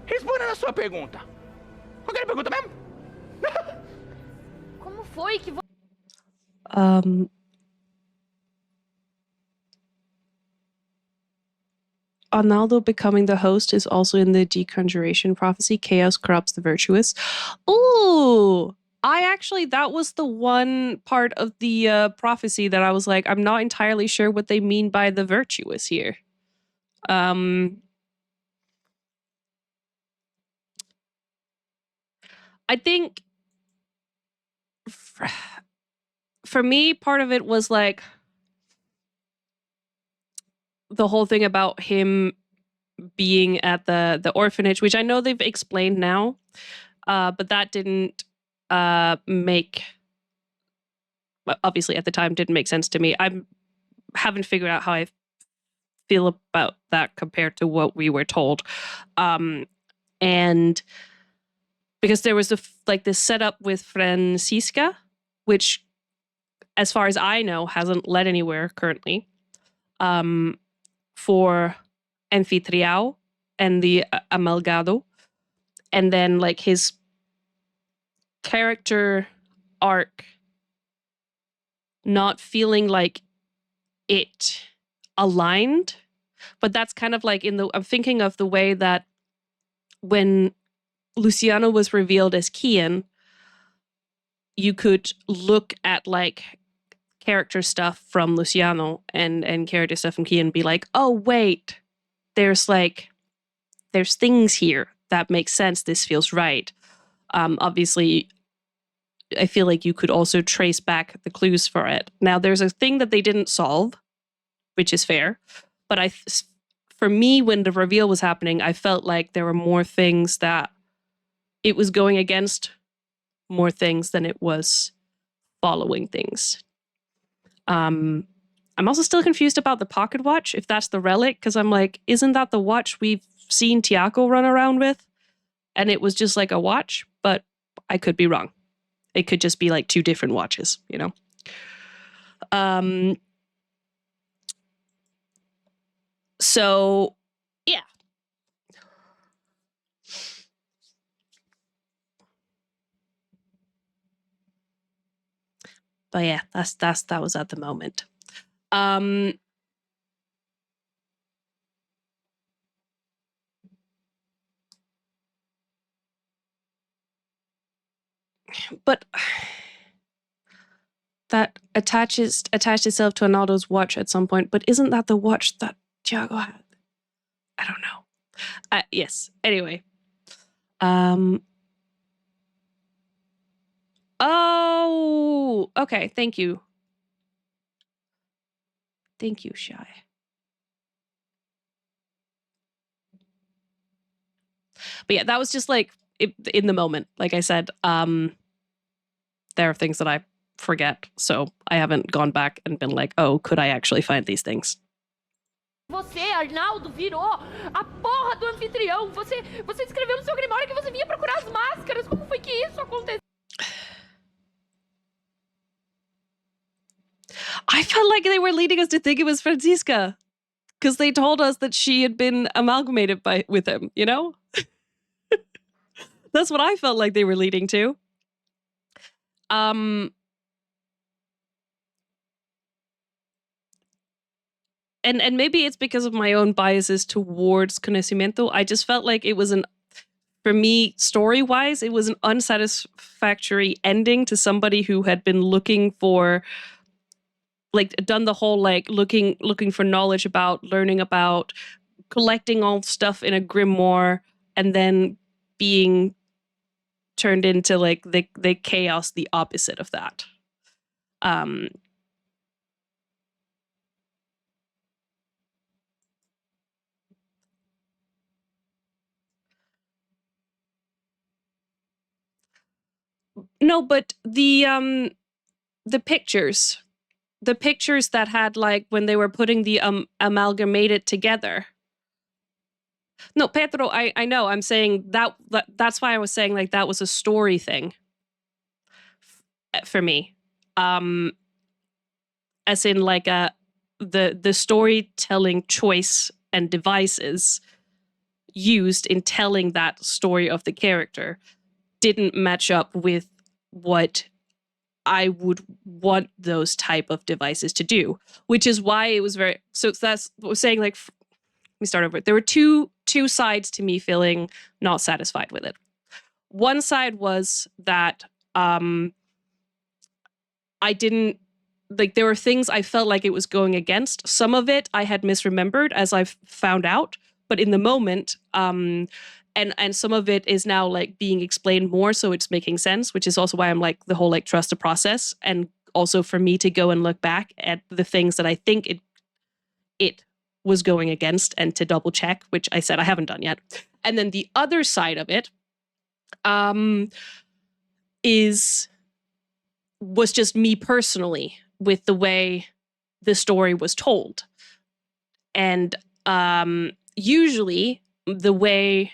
respondendo a sua pergunta. Qual que era a pergunta mesmo? Como foi que você... Arnaldo becoming the host is also in the deconjuration prophecy. Chaos corrupts the virtuous. Ooh, that was the one part of the prophecy that I was like, I'm not entirely sure what they mean by the virtuous here. I think for me, part of it was like the whole thing about him being at the orphanage, which I know they've explained now, but that didn't make, obviously at the time didn't make sense to me. I haven't figured out how I feel about that compared to what we were told, and because there was this setup with Francisca, which, as far as I know, hasn't led anywhere currently, for Anfitriao and the Amalgado, and then like his character arc not feeling like it aligned. But that's kind of like I'm thinking of the way that when Luciano was revealed as Kian, you could look at like character stuff from Luciano and character stuff from Kian and be like, oh wait, there's things here that make sense. This feels right. Obviously, I feel like you could also trace back the clues for it. Now, there's a thing that they didn't solve, which is fair. But for me, when the reveal was happening, I felt like there were more things that it was going against more things than it was following things. I'm also still confused about the pocket watch, if that's the relic, because I'm like, isn't that the watch we've seen Tiago run around with? And it was just like a watch, but I could be wrong. It could just be like two different watches, you know? So, yeah. But yeah, that was at the moment. But that attached itself to Arnaldo's watch at some point. But isn't that the watch that Tiago had? I don't know. Yes. Anyway. Oh, okay. Thank you. Thank you, Shy. But yeah, that was just like in the moment. Like I said, there are things that I forget, so I haven't gone back and been like, oh, could I actually find these things? Você, Arnaldo, virou a porra do anfitrião. Você escreveu no seu grimório que você vinha procurar as máscaras. Como foi que isso aconteceu? I felt like they were leading us to think it was Francisca, because they told us that she had been amalgamated with him, you know? That's what I felt like they were leading to. And maybe it's because of my own biases towards conocimiento. I just felt like it was for me, story-wise, it was an unsatisfactory ending to somebody who had been looking for, like, done the whole, like, looking for knowledge about, learning about, collecting all stuff in a grimoire, and then being turned into, like, the chaos, the opposite of that. No, but the pictures that had, like, when they were putting the amalgamated together. No, Pedro, I know. I'm saying that's why I was saying, like, that was a story thing for me. And as in like the storytelling choice and devices used in telling that story of the character didn't match up with what I would want those type of devices to do, which is why it was very. So that's what I was saying. Like, let me start over. There were two sides to me feeling not satisfied with it. One side was that I didn't like. There were things I felt like it was going against. Some of it I had misremembered, as I've found out, but in the moment, and some of it is now like being explained more, so it's making sense, which is also why I'm like the whole like trust the process, and also for me to go and look back at the things that I think it was going against and to double check, which I said I haven't done yet. And then the other side of it was just me personally with the way the story was told. And usually the way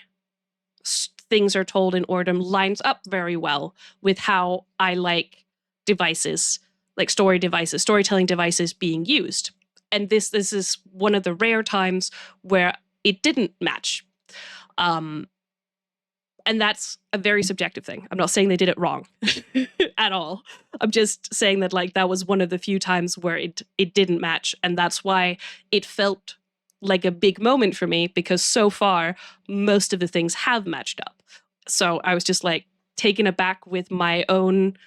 things are told in Ordem lines up very well with how I like devices, like storytelling devices being used. And this is one of the rare times where it didn't match. And that's a very subjective thing. I'm not saying they did it wrong at all. I'm just saying that like that was one of the few times where it didn't match. And that's why it felt like a big moment for me, because so far most of the things have matched up. So I was just like taken aback with my own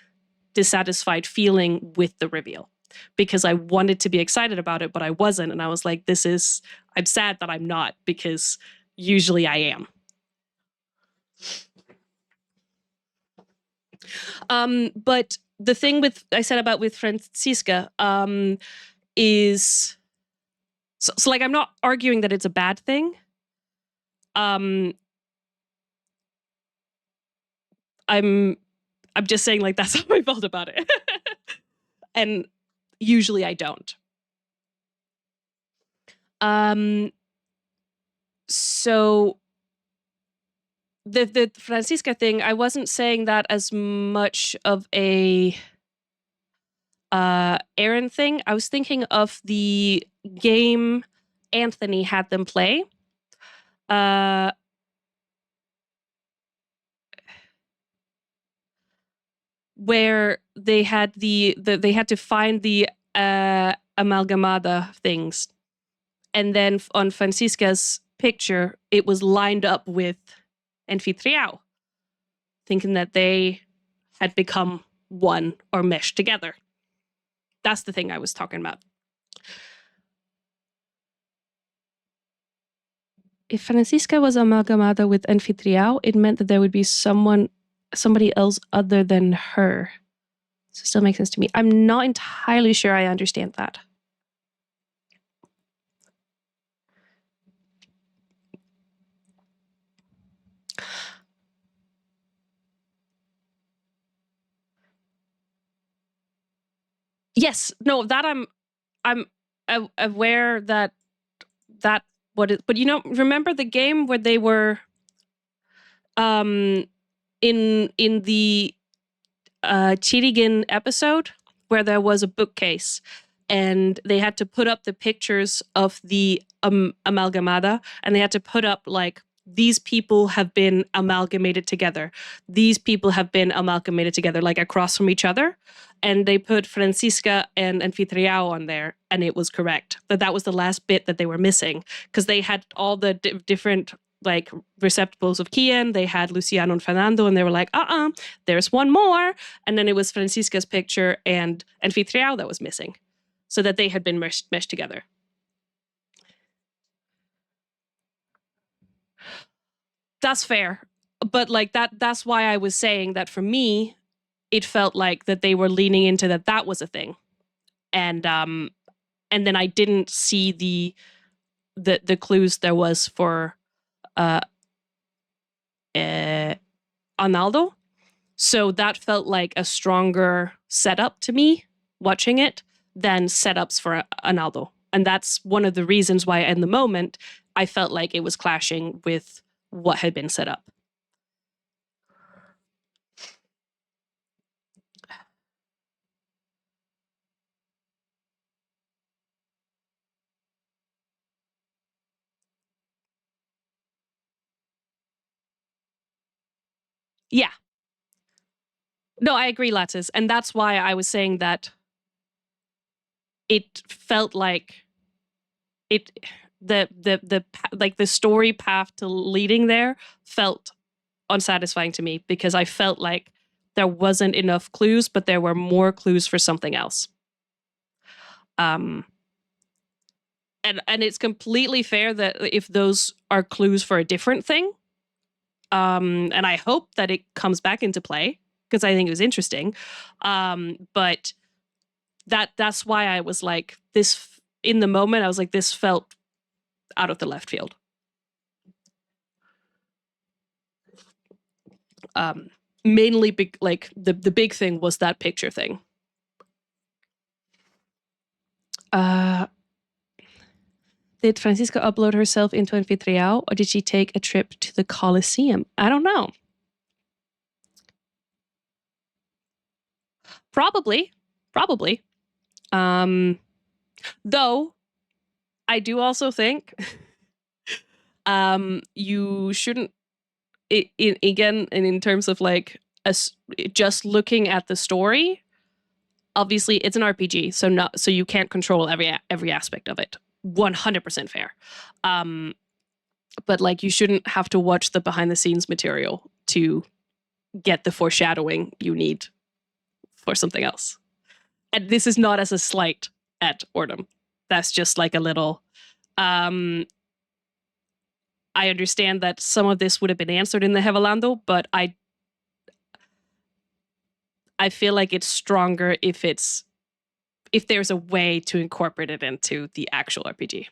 dissatisfied feeling with the reveal, because I wanted to be excited about it, but I wasn't. And I was like, I'm sad that I'm not, because usually I am. But the thing I said about with Franziska is so like I'm not arguing that it's a bad thing. I'm just saying like that's how I felt about it. And usually I don't. So the Franziska thing, I wasn't saying that as much of a Aaron thing. I was thinking of the game Anthony had them play. Where they had they had to find the amalgamada things, and then on Francisca's picture it was lined up with Anfitriao, thinking that they had become one or meshed together. That's the thing I was talking about. If Francisca was amalgamada with Anfitriao, it meant that there would be somebody else other than her. So it still makes sense to me. I'm not entirely sure I understand that. Yes, no, that I'm aware that what it, but you know, remember the game where they were in the Chirigan episode where there was a bookcase and they had to put up the pictures of the amalgamada, and they had to put up like, these people have been amalgamated together. These people have been amalgamated together, like across from each other. And they put Francisca and Anfitriao on there, and it was correct. That was the last bit that they were missing, because they had all the different like receptacles of Kian. They had Luciano and Fernando, and they were like, there's one more. And then it was Francisca's picture and Anfitriao that was missing, so that they had been meshed together. That's fair. But like that's why I was saying that for me, it felt like that they were leaning into that was a thing. And then I didn't see the clues there was for Arnaldo. So that felt like a stronger setup to me watching it than setups for Arnaldo. And that's one of the reasons why in the moment I felt like it was clashing with what had been set up. Yeah. No, I agree, Lattice. And that's why I was saying that it felt like the story path to leading there felt unsatisfying to me because I felt like there wasn't enough clues, but there were more clues for something else. And it's completely fair that if those are clues for a different thing, and I hope that it comes back into play because I think it was interesting. But that's why I was like, this in the moment, I was like, this felt out of the left field. Mainly the big thing was that picture thing. Did Francisca upload herself into Anfitriao, or did she take a trip to the Colosseum? I don't know. Probably. Though, I do also think you shouldn't, again, and in terms of like just looking at the story, obviously it's an RPG, so you can't control every aspect of it. 100% fair. But like you shouldn't have to watch the behind the scenes material to get the foreshadowing you need for something else. And this is not as a slight at Ordem. That's just like a little I understand that some of this would have been answered in the Hevelando, but I feel like it's stronger if there's a way to incorporate it into the actual RPG.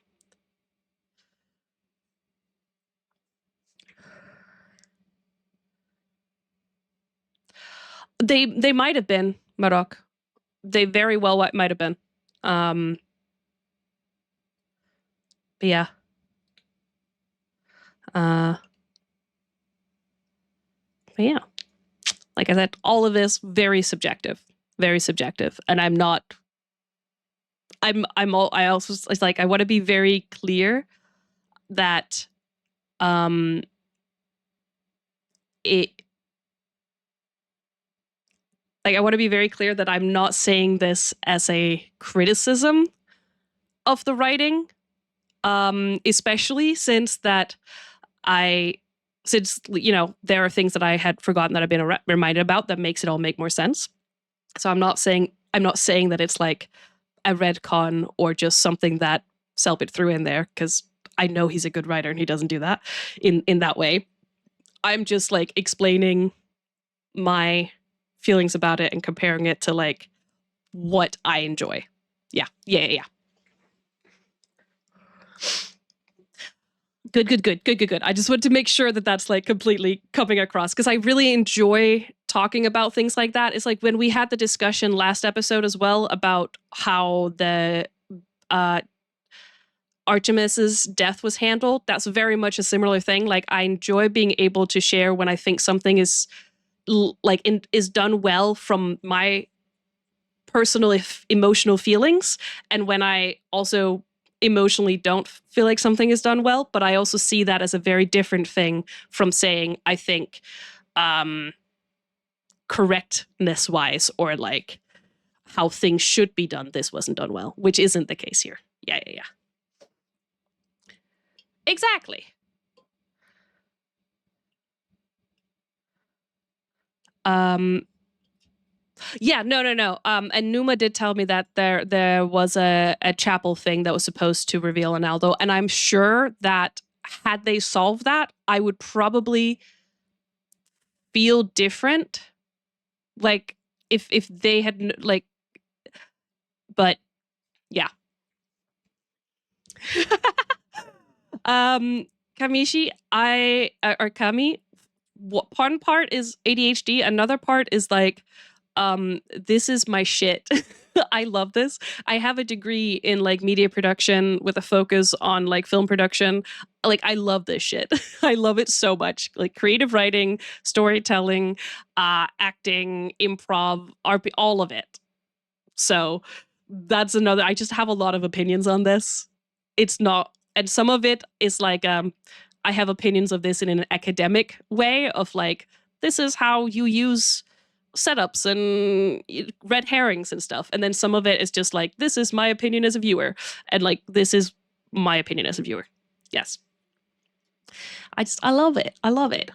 They might have been, Marok. They very well might have been. But yeah. But yeah. Like I said, all of this very subjective. And I also, it's like, I want to be very clear that I want to be very clear that I'm not saying this as a criticism of the writing, especially since there are things that I had forgotten that I've been reminded about that makes it all make more sense. So I'm not saying that it's like a retcon or just something that Selbit threw in there, because I know he's a good writer and he doesn't do that in that way. I'm just like explaining my feelings about it and comparing it to like what I enjoy. Yeah. Good. I just want to make sure that that's like completely coming across, because I really enjoy talking about things like that. It's like when we had the discussion last episode as well about how the Artemis's death was handled. That's very much a similar thing. Like I enjoy being able to share when I think something is is done well from my personal emotional feelings, and when I also emotionally don't feel like something is done well, but I also see that as a very different thing from saying I think correctness wise or like how things should be done, this wasn't done well, which isn't the case here. Yeah. Exactly. Yeah, no. And Numa did tell me that there was a chapel thing that was supposed to reveal Arnaldo, and I'm sure that had they solved that, I would probably feel different. Like if they had like, but yeah. Kamishi, or Kami, one part is ADHD, another part is like, this is my shit. I love this. I have a degree in like media production with a focus on like film production. Like I love this shit. I love it so much. Like creative writing, storytelling, acting, improv, RP, all of it. So that's another, I just have a lot of opinions on this. It's not, and some of it is like, I have opinions of this in an academic way of like, this is how you use setups and red herrings and stuff. And then some of it is just like, this is my opinion as a viewer. And like, this is my opinion as a viewer. Yes. I love it. I love it.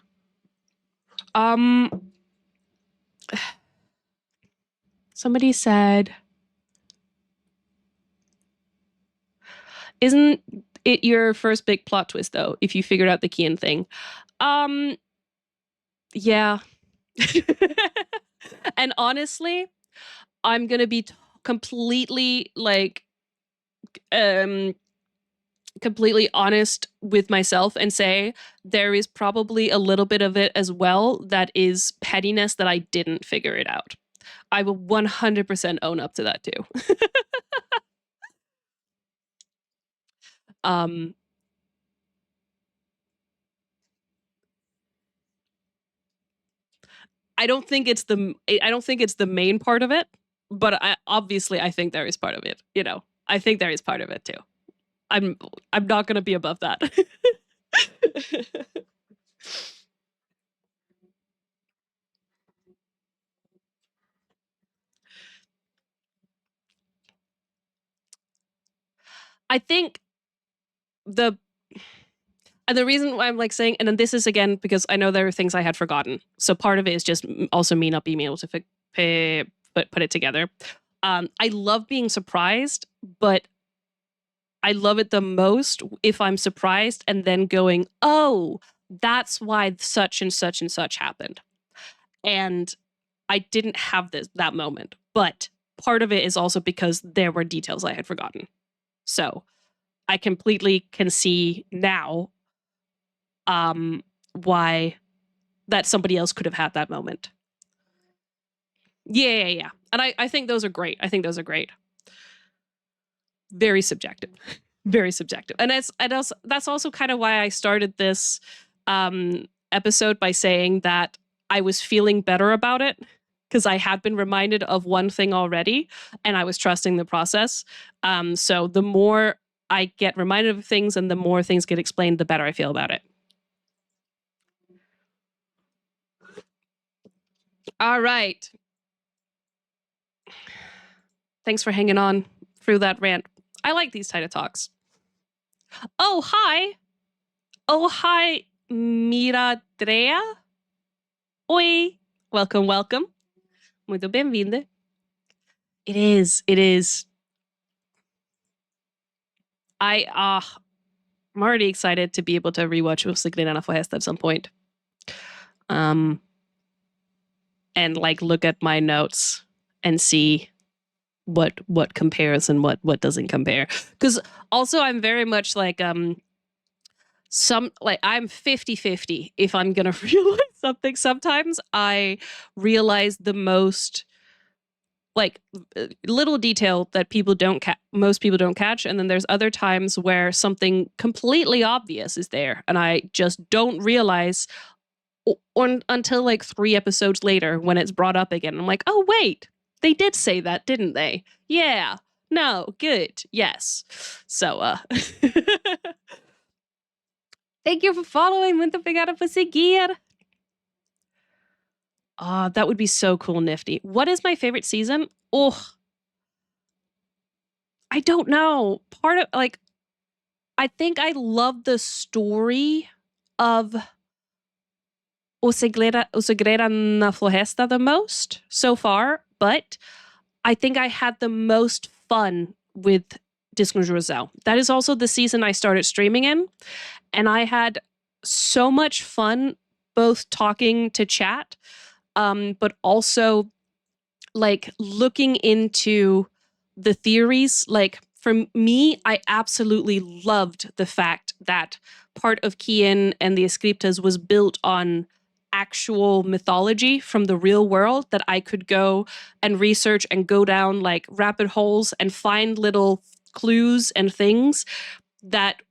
Somebody said, isn't it your first big plot twist though, if you figured out the Kian thing? Yeah. And honestly, I'm gonna be completely like completely honest with myself and say there is probably a little bit of it as well that is pettiness that I didn't figure it out. I will 100% own up to that too. I don't think it's the main part of it, but I think there is part of it. You know, I think there is part of it too. I'm not gonna be above that. I think the reason why I'm like saying, and then this is again because I know there are things I had forgotten. So part of it is just also me not being able to put it together. I love being surprised, but I love it the most if I'm surprised and then going, oh, that's why such and such and such happened. And I didn't have that moment, but part of it is also because there were details I had forgotten. So I completely can see now why that somebody else could have had that moment. Yeah. And I think those are great. Very subjective. Very subjective. And that's also kind of why I started this episode by saying that I was feeling better about it because I had been reminded of one thing already and I was trusting the process. So the more I get reminded of things and the more things get explained, the better I feel about it. All right. Thanks for hanging on through that rant. I like these kind of talks. Oh, hi, Miradrea. Oi. Welcome. Muito bem-vinda. It is. I'm already excited to be able to rewatch Escolha na Floresta at some point. And like look at my notes and see what compares and what doesn't compare. Because also I'm very much like I'm 50-50 if I'm gonna realize something. Sometimes I realize the most like little detail that most people don't catch, and then there's other times where something completely obvious is there and I just don't realize until like 3 episodes later when it's brought up again. I'm like, oh wait, they did say that, didn't they? Yeah. No, good. Yes. So thank you for following. Muito obrigada por seguir. That would be so cool, Nifty. What is my favorite season? Oh, I don't know. Part of like, I think I love the story of O Segredo na Floresta the most so far, but I think I had the most fun with Desconjuração. That is also the season I started streaming in, and I had so much fun both talking to chat, but also like looking into the theories. Like for me, I absolutely loved the fact that part of Kian and the Escriptas was built on actual mythology from the real world that I could go and research and go down like rabbit holes and find little clues and things that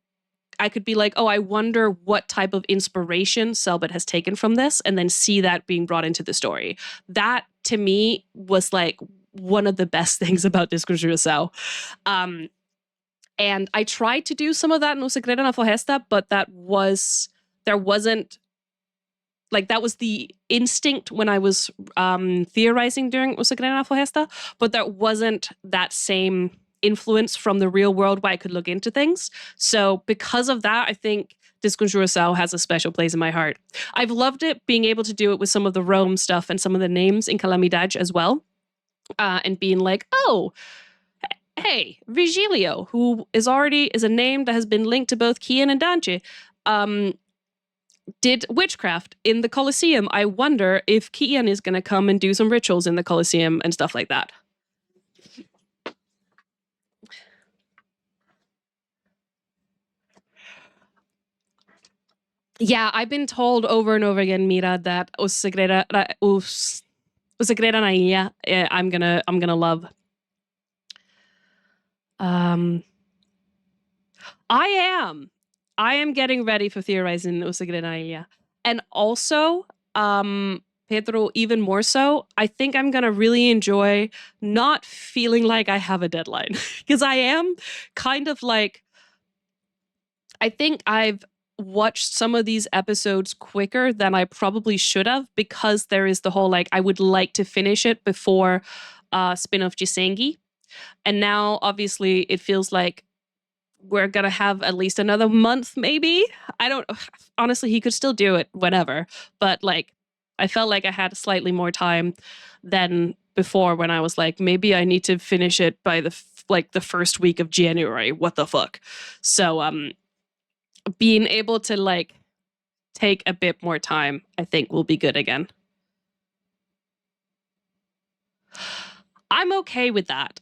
I could be like, oh, I wonder what type of inspiration Selbit has taken from this, and then see that being brought into the story. That to me was like one of the best things about Desconjuração. And I tried to do some of that in O Segredo na Floresta, but there wasn't like that was the instinct when I was theorizing during O Segredo na Floresta, but there wasn't that same influence from the real world where I could look into things. So because of that, I think Desconjuração has a special place in my heart. I've loved it being able to do it with some of the Rome stuff and some of the names in Calamidade as well. And being like, oh, hey, Virgilio, who is a name that has been linked to both Kian and Dante, did witchcraft in the Colosseum. I wonder if Kian is going to come and do some rituals in the Colosseum and stuff like that. Yeah, I've been told over and over again, Mira, that O Segredo na Ilha, I'm gonna love. I am getting ready for theorizing O Segredo na Ilha. And also, Pedro, even more so, I think I'm going to really enjoy not feeling like I have a deadline. Because I am kind of like, I think I've watched some of these episodes quicker than I probably should have, because there is the whole, like, I would like to finish it before spin-off Jisengi. And now, obviously, it feels like we're going to have at least another month, maybe. Honestly, he could still do it whenever. But like, I felt like I had slightly more time than before when I was like, maybe I need to finish it by the first week of January. What the fuck? So being able to like take a bit more time, I think will be good again. I'm okay with that.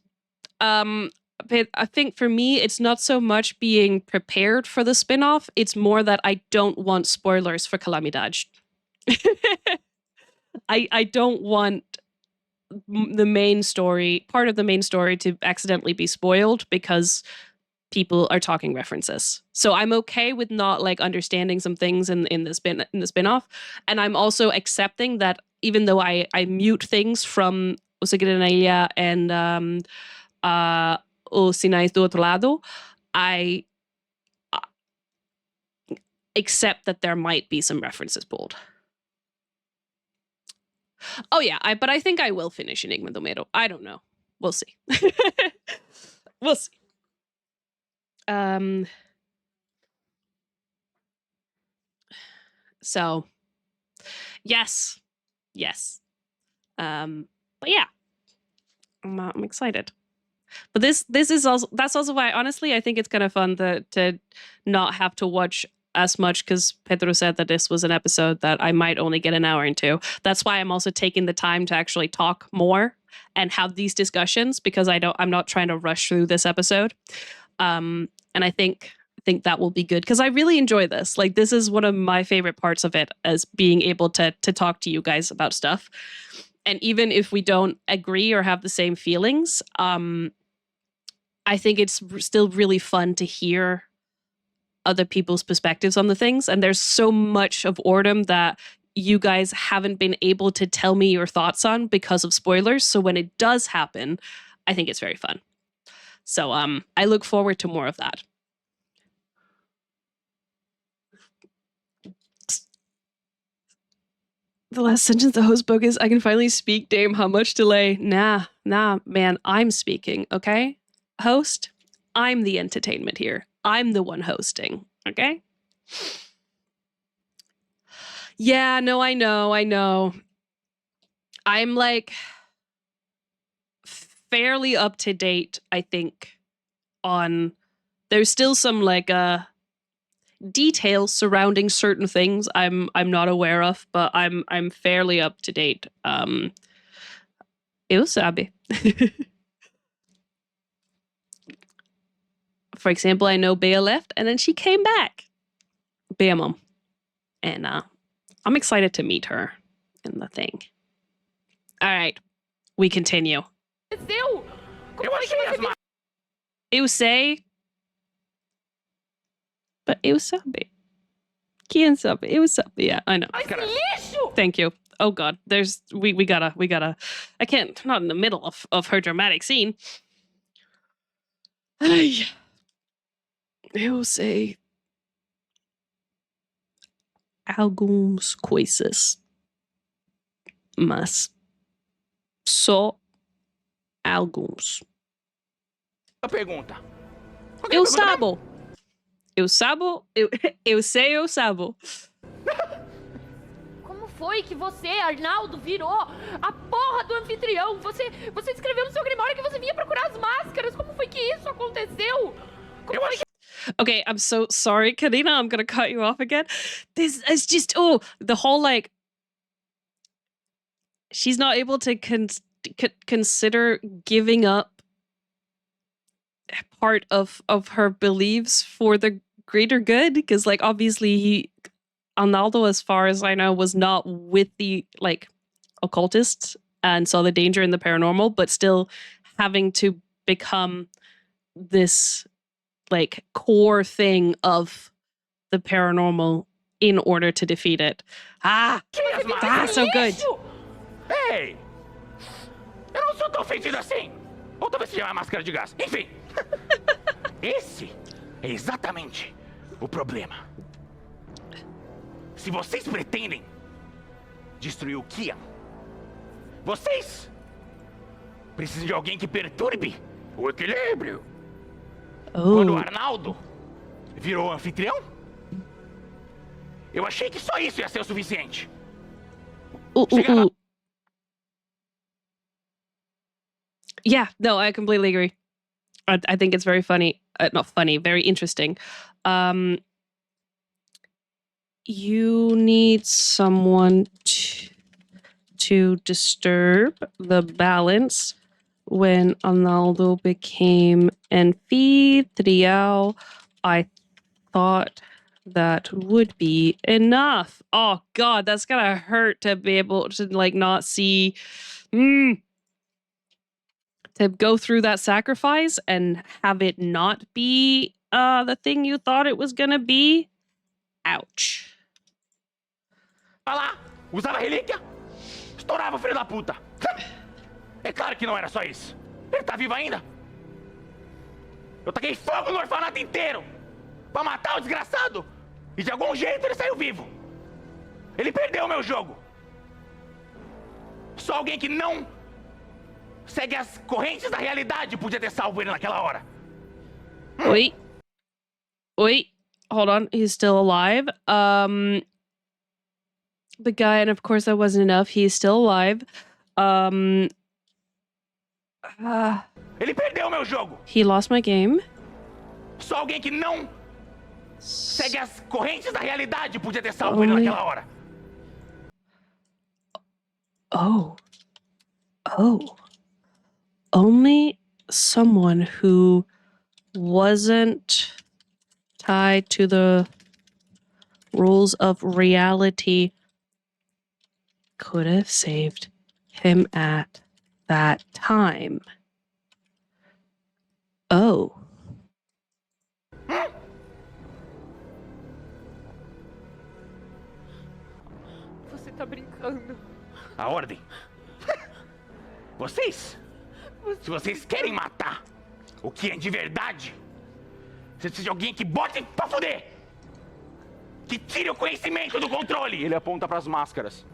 But I think for me, it's not so much being prepared for the spin-off. It's more that I don't want spoilers for Calamidade. I don't want the main story, part of the main story, to accidentally be spoiled because people are talking references. So I'm okay with not like understanding some things in the spin-off. And I'm also accepting that even though I mute things from O Segredo na Ilha and O Sinais do Outro Lado, I accept that there might be some references pulled. Oh yeah, but I think I will finish Enigma do Medo. I don't know. We'll see. We'll see. So yes. But yeah, I'm excited. But this is also, that's also why, honestly, I think it's kind of fun to not have to watch as much, because Pedro said that this was an episode that I might only get an hour into. That's why I'm also taking the time to actually talk more and have these discussions, because I'm not trying to rush through this episode. And I think that will be good, because I really enjoy this. Like, this is one of my favorite parts of it, as being able to talk to you guys about stuff. And even if we don't agree or have the same feelings, I think it's still really fun to hear other people's perspectives on the things. And there's so much of Ordem that you guys haven't been able to tell me your thoughts on because of spoilers. So when it does happen, I think it's very fun. So I look forward to more of that. The last sentence the host spoke is, I can finally speak, Dame. How much delay? Nah, man, I'm speaking, okay? Host, I'm the entertainment here. I'm the one hosting, okay? Yeah, no, I know. I'm like fairly up to date, I think, on, there's still some like details surrounding certain things I'm not aware of, but I'm fairly up to date. Eu sabe. For example, I know Bea left and then she came back. Bea mom. And I'm excited to meet her in the thing. All right, we continue. Eu sei. But eu sabe. Kian sabe. Eu sabe. Yeah, I know. Thank you. Oh God, we gotta. I can't. Not in the middle of her dramatic scene. Eu sei. algumas coisas, mas só alguns. A pergunta. Eu sabo. Eu sabo, eu sei, eu sabo. Como foi que você, Arnaldo, virou a porra do anfitrião? Você escreveu no seu grimório que você vinha procurar as máscaras. Como foi que isso aconteceu? Como foi que... Okay, I'm so sorry, Karina. I'm gonna cut you off again. This is just the whole like she's not able to consider giving up part of her beliefs for the greater good, because like obviously Arnaldo, as far as I know, was not with the like occultists and saw the danger in the paranormal, but still having to become this like core thing of the paranormal in order to defeat it. So good. Ei! Eu não sou tão ofendido assim! Ou talvez seja uma máscara de gás. Enfim! Esse é exatamente o problema. Se vocês pretendem destruir o Kian, vocês precisam de alguém que perturbe o equilíbrio. Quando o Arnaldo virou anfitrião, eu achei que só isso ia ser o suficiente. Chega lá. Yeah, no, I completely agree. I think it's very funny. Not funny, very interesting. You need someone to disturb the balance. When Arnaldo became Anfitriao, I thought that would be enough. Oh God, that's gonna hurt to be able to like not see, to go through that sacrifice and have it not be the thing you thought it was gonna be. Ouch. Vai lá, usava a relíquia, estourava o filho da puta. É claro que não era só isso. Ele tá vivo ainda. Eu taquei fogo no orfanato inteiro pra matar o desgraçado. E de algum jeito ele saiu vivo. Ele perdeu o meu jogo. Só alguém que não segue as correntes da realidade podia ter salvo ele naquela hora. Wait. Hold on. He's still alive. The guy, and of course that wasn't enough. He's still alive. Ele perdeu o meu jogo. He lost my game. Só alguém que não segue as correntes da realidade podia ter salvo ele naquela hora. Oh. Only someone who wasn't tied to the rules of reality could have saved him at that time. Oh. Você tá brincando. A ordem. Vocês? Se vocês querem matar o Kian de verdade, vocês precisam de alguém que bote pra fuder. Que tire o conhecimento do controle. Ele aponta pras máscaras.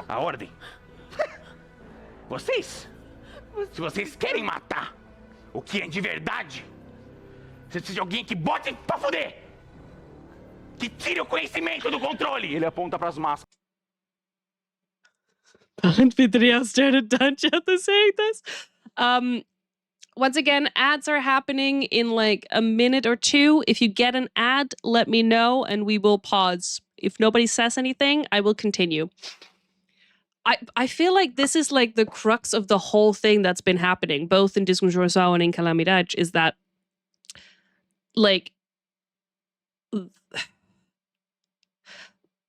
A ordem. Vocês? Se vocês querem matar o Kian de verdade, vocês precisam de alguém que bote pra fuder. Que tire o conhecimento do controle. Ele aponta pras máscaras. Anfitriao stared at Dante at the saying this. Once again, ads are happening in like a minute or two. If you get an ad, let me know and we will pause. If nobody says anything, I will continue. I feel like this is like the crux of the whole thing that's been happening, both in Disconjuração and in Calamidade, is that like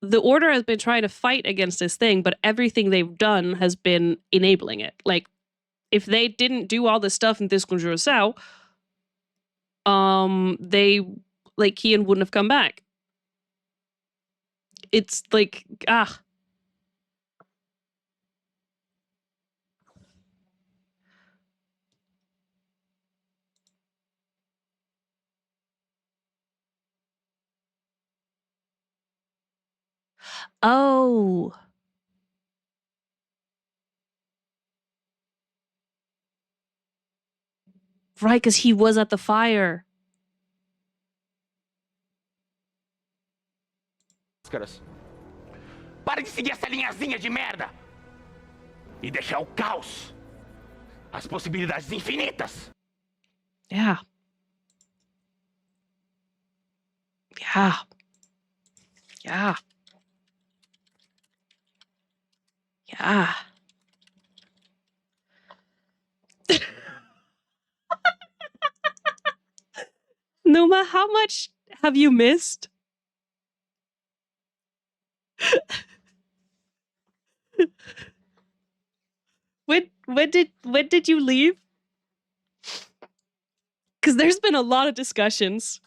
the Order has been trying to fight against this thing, but everything they've done has been enabling it. Like, if they didn't do all this stuff in Disconjuração, they, like, Kian wouldn't have come back. It's like, Oh. Right, because he was at the fire. Máscaras. Para de seguir essa linhazinha de merda! E deixar o caos. As possibilidades infinitas. Yeah. Yeah. Yeah. Yeah. Numa, how much have you missed? When did you leave? Because there's been a lot of discussions.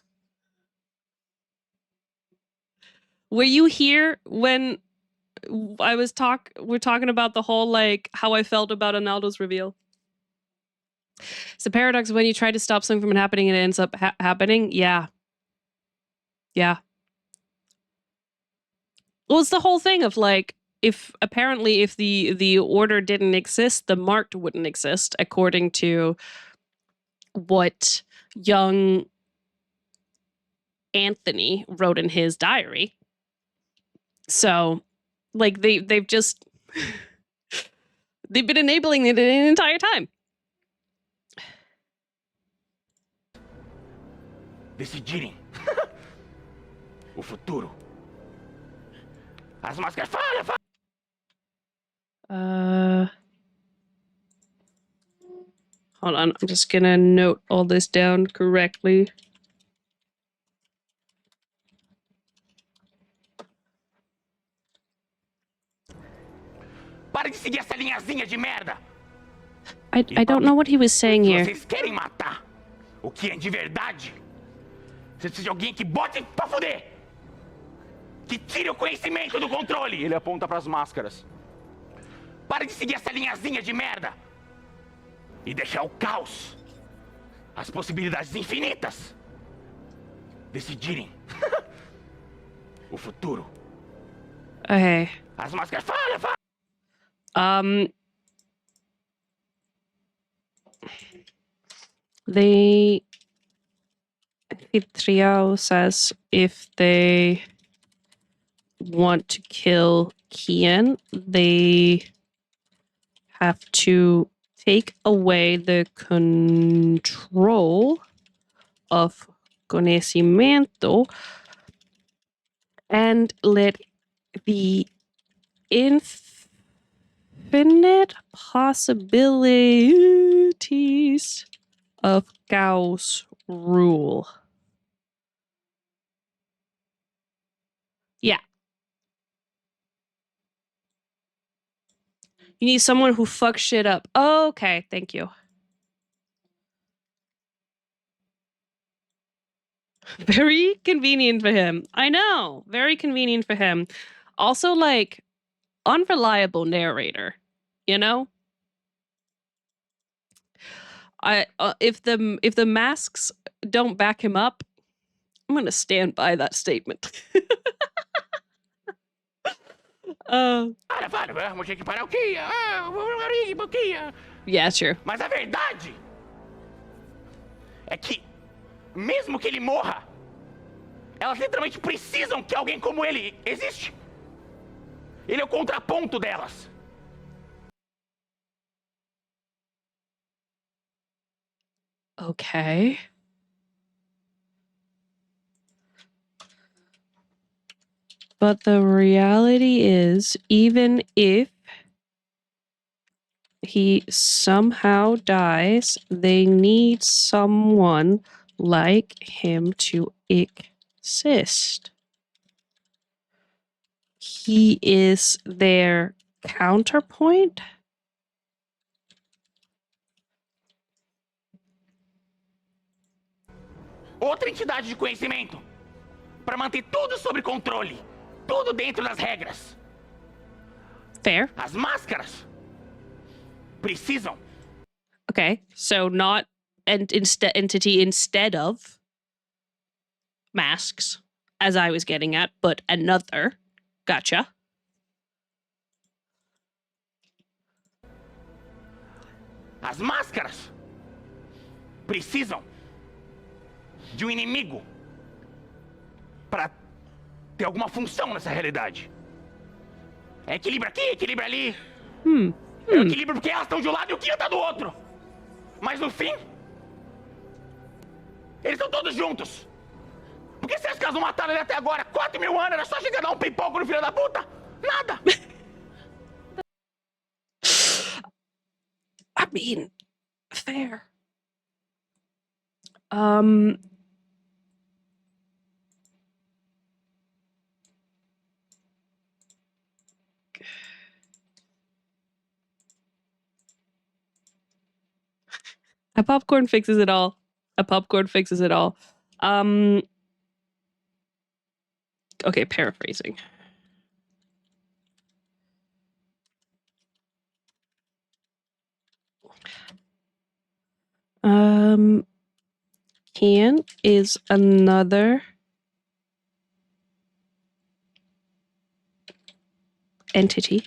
Were you here when we're talking about the whole, like, how I felt about Arnaldo's reveal? It's a paradox when you try to stop something from happening and it ends up happening. Yeah. Yeah. Well, it's the whole thing of, like, if the order didn't exist, the marked wouldn't exist, according to what young Anthony wrote in his diary. So, like, they've just they've been enabling it the entire time. Decidirem. O futuro. As máscaras. Fala! Hold on, I'm just gonna note all this down correctly. Para de seguir essa linhazinha de merda! I don't know what he was saying here. Vocês querem matar o Kian de verdade? Você precisa de alguém que bote pra fuder! Que tire o conhecimento do controle! Ele aponta pras máscaras. Para de seguir essa linhazinha de merda! E deixar o caos. As possibilidades infinitas. Decidirem. O futuro. Okay. As máscaras. Fala! The Anfitriao says if they want to kill Kian, they have to take away the control of conocimiento and let the infinite possibilities of Gauss rule. Yeah. You need someone who fucks shit up. Oh, okay, thank you. Very convenient for him. I know. Very convenient for him. Also, like, unreliable narrator, you know? If the masks don't back him up, I'm gonna stand by that statement. Yeah, sure. Mas a verdade é que, mesmo que ele morra, elas literalmente precisam que alguém como ele existe. Ele é o contraponto delas. Okay. But the reality is, even if he somehow dies, they need someone like him to exist. He is their counterpoint. Outra entidade de conhecimento para manter tudo sob controle, tudo dentro das regras. Fair. As máscaras precisam. Okay, so not an entity instead of masks, as I was getting at, but another. Gotcha. As máscaras precisam de um inimigo para ter alguma função nessa realidade. É equilíbrio aqui, equilíbrio ali. É o equilíbrio porque elas estão de um lado e o Kian tá do outro. Mas no fim, eles estão todos juntos. Por que vocês caras não mataram ele até agora? 4.000 anos, era só chegar a dar um pipoco no filho da puta? Nada. I mean, fair. A popcorn fixes it all. A popcorn fixes it all. Okay, paraphrasing. Kian is another entity.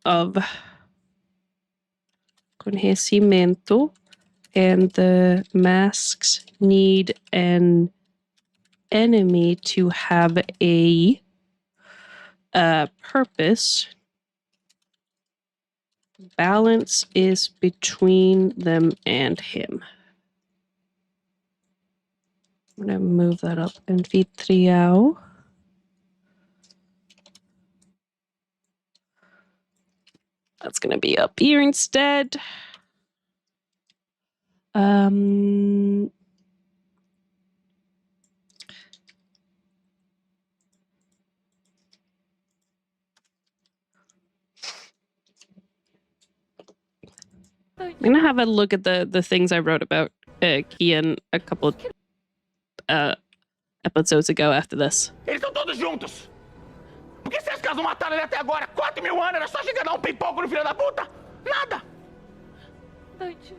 Of conhecimento, and the masks need an enemy to have a purpose. Balance is between them and him. I'm gonna move that up. Anfitriao. That's gonna be up here instead. I'm gonna have a look at the things I wrote about Kian a couple episodes ago after this. Eles estão todos juntos. Por que vocês caras não mataram ele até agora? 4.000 anos, era só chegar a dar um pipoco no filho da puta? Nada. Dante,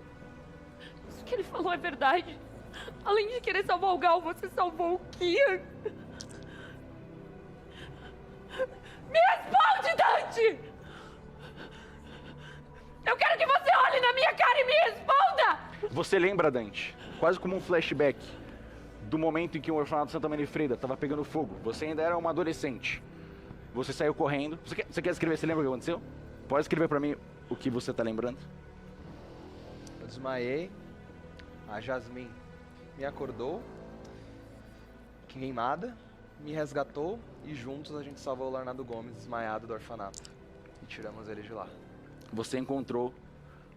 isso que ele falou é verdade. Além de querer salvar o Gal, você salvou o Kian. Me responde, Dante! Eu quero que você olhe na minha cara e me responda! Você lembra, Dante, quase como um flashback, do momento em que o orfanato Santa Manifreda estava pegando fogo. Você ainda era uma adolescente. Você saiu correndo. Você quer escrever? Você lembra o que aconteceu? Pode escrever pra mim o que você tá lembrando? Eu desmaiei. A Jasmine me acordou, queimada, me resgatou e juntos a gente salvou o Leonardo Gomes desmaiado do orfanato. E tiramos ele de lá. Você encontrou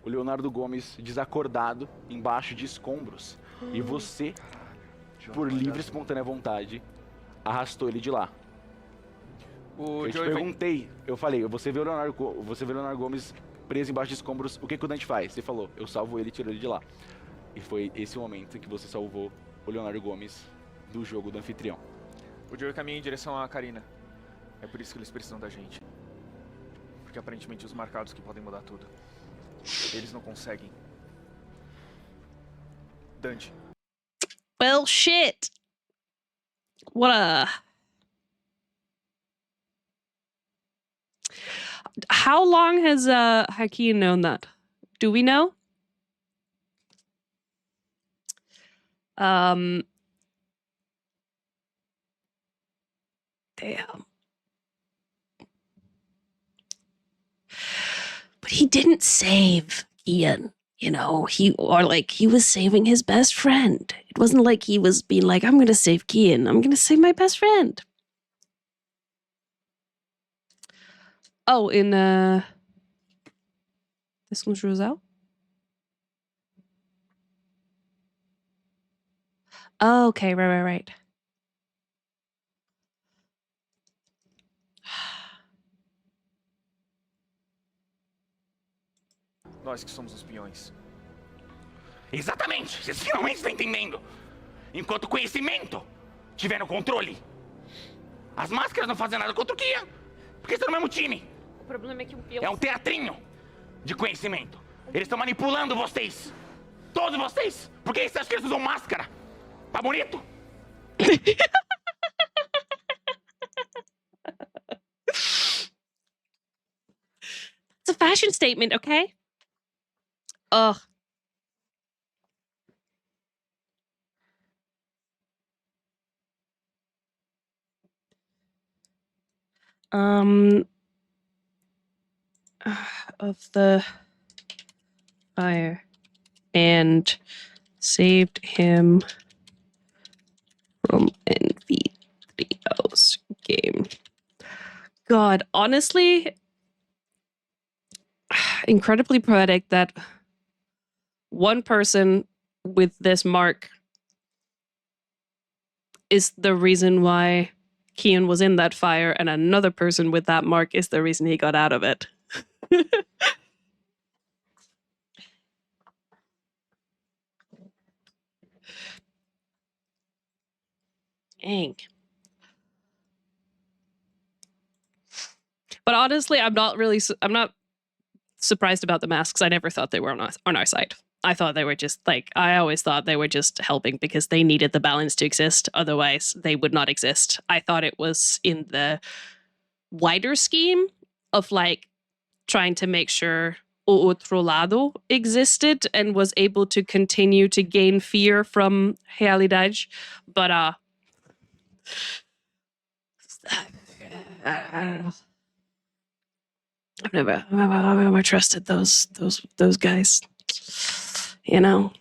o Leonardo Gomes desacordado embaixo de escombros. E você, por livre e espontânea vontade, arrastou ele de lá. Eu te perguntei, eu falei, você vê o Leonardo Gomes preso embaixo de escombros, o que o Dante faz? Você falou, eu salvo ele e tiro ele de lá. E foi esse o momento em que você salvou o Leonardo Gomes do jogo do Anfitrião. O Joey caminha em direção à Karina. É por isso que eles precisam da gente. Porque aparentemente os marcados que podem mudar tudo. Eles não conseguem. Dante. Well, shit. What a... How long has Hakeem known that? Do we know? Damn. But he didn't save Kian, you know, he was saving his best friend. It wasn't like he was being like, I'm gonna save Kian, I'm gonna save my best friend. Oh, in this one's Roselle? Oh, okay, right. Nós que somos os peões. Exatamente, vocês finalmente estão entendendo. Enquanto o conhecimento tiver no controle, as máscaras não fazem nada contra o Kian, porque estão no mesmo time. O problema é que um peão... É um teatrinho de conhecimento. Eles estão manipulando vocês. Todos vocês? Por que vocês acham que eles usam máscara? Tá bonito? It's a fashion statement, okay? Ugh. Of the fire and saved him from Anfitriao's game. God, honestly, incredibly poetic that one person with this mark is the reason why Kian was in that fire, and another person with that mark is the reason he got out of it. Dang. But honestly, I'm not surprised about the masks. I never thought they were on our side. I thought they were just I always thought they were just helping because they needed the balance to exist. Otherwise, they would not exist. I thought it was in the wider scheme of trying to make sure o outro lado existed and was able to continue to gain fear from Realidade. But I don't know. I've never trusted those guys. You know.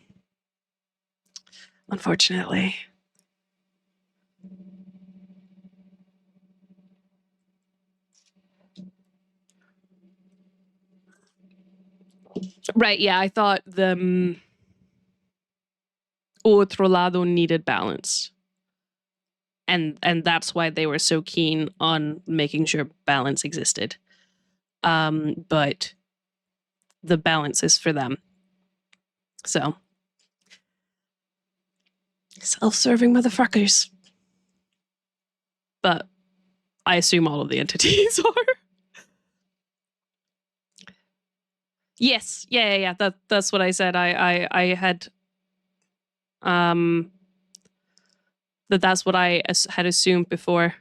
Unfortunately. Right, yeah, I thought the outro lado needed balance. And that's why they were so keen on making sure balance existed. But the balance is for them. So self-serving motherfuckers. But I assume all of the entities are. Yes, yeah. That's what I said. I had that's what I had assumed before.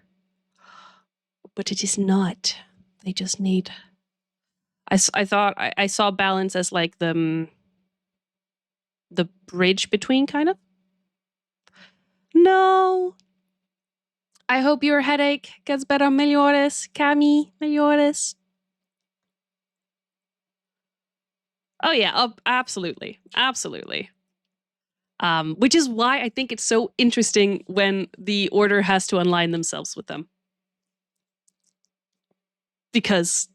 But it is not. They just need. I thought I saw balance as the bridge between, kind of. No. I hope your headache gets better, melhores, Cami, melhores. Oh yeah, absolutely. Which is why I think it's so interesting when the Order has to align themselves with them. Because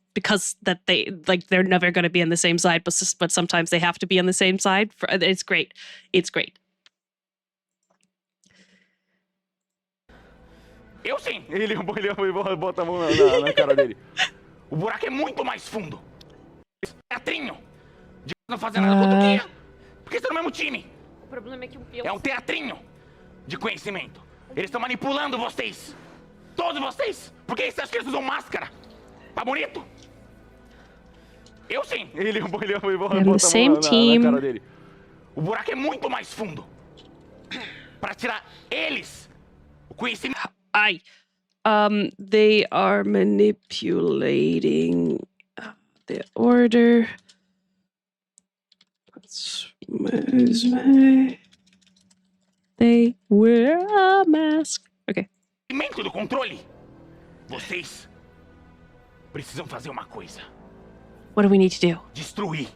that they're never going to be on the same side, but sometimes they have to be on the same side. It's great. It's great. Eu sim. Ele bota a mão na cara dele. O buraco é muito mais fundo. Teatrinho. De não fazer nada contra o Kian. Porque você é no mesmo time. O problema é que eu... É um teatrinho de conhecimento. Eles estão manipulando vocês. Todos vocês. Por que você acha que eles usam máscara? Tá bonito? Eu sim. Ele bota a mão na cara dele. O buraco é muito mais fundo. Para tirar eles o conhecimento. They are manipulating the Order. They wear a mask. Okay. Do controle. Vocês precisam fazer uma coisa. What do we need to do? Destruir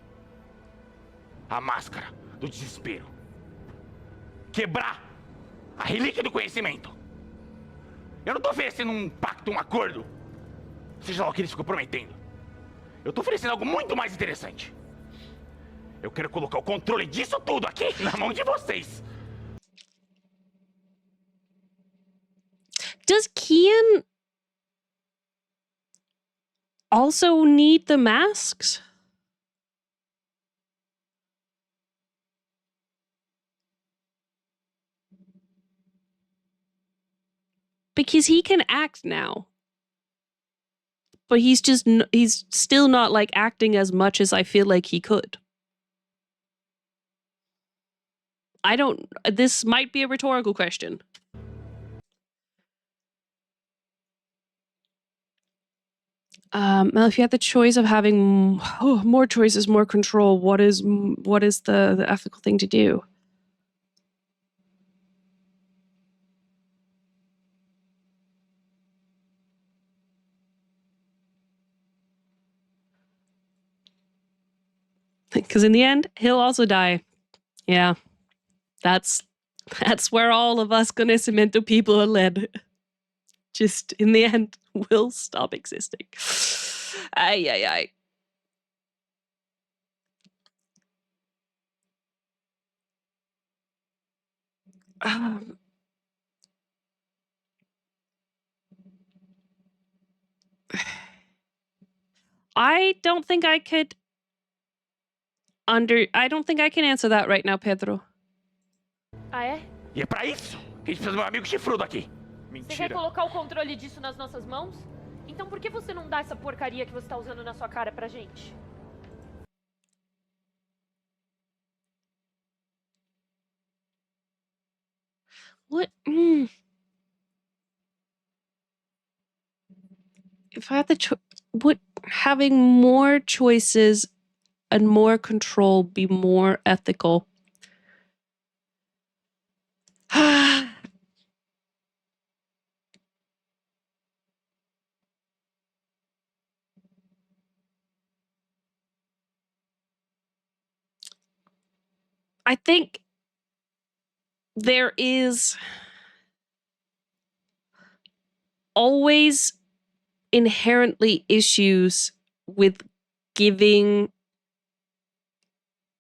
a máscara do desespero. Quebrar a relíquia do conhecimento. Eu não tô oferecendo um pacto, um acordo. Seja lá o que eles ficam prometendo. Eu tô oferecendo algo muito mais interessante. Eu quero colocar o controle disso tudo aqui na mão de vocês. Does Kian also need the masks? Because he can act now. But he's still not acting as much as I feel like he could. This might be a rhetorical question. Well, if you had the choice of having more choices, more control, what is the ethical thing to do? Because in the end, he'll also die. Yeah, that's where all of us conocimiento people are led. Just in the end, we'll stop existing. Ay, ay, ay. I don't think I could I don't think I can answer that right now, Pedro. Ah, é? E é pra isso que a gente precisa do meu amigo chifrudo aqui. Você quer colocar o controle disso nas nossas mãos? Então por que você não dá essa porcaria que você tá usando na sua cara pra gente? What? If I had the would having more choices and more control be more ethical? I think there is always inherently issues with giving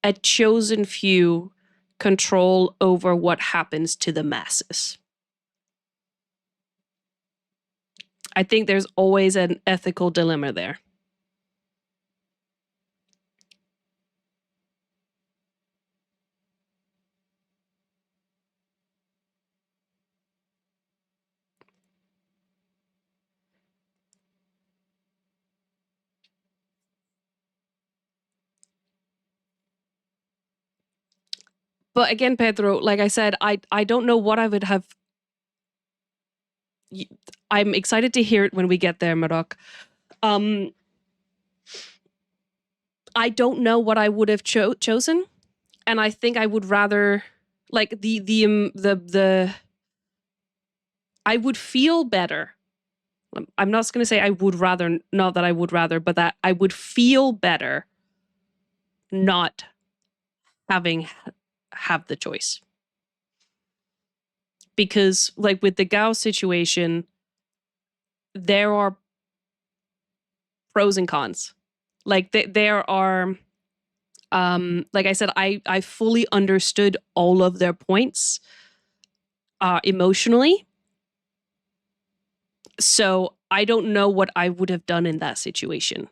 a chosen few control over what happens to the masses. I think there's always an ethical dilemma there. But again, Pedro, like I said, I don't know what I would have. I'm excited to hear it when we get there, Marok. I don't know what I would have chosen, and I think I would rather like the. I would feel better. I'm not going to say I would rather, not that I would rather, but that I would feel better not having have the choice. Because like with the Gao situation, there are pros and cons. Like there are, like I said, I fully understood all of their points emotionally. So I don't know what I would have done in that situation.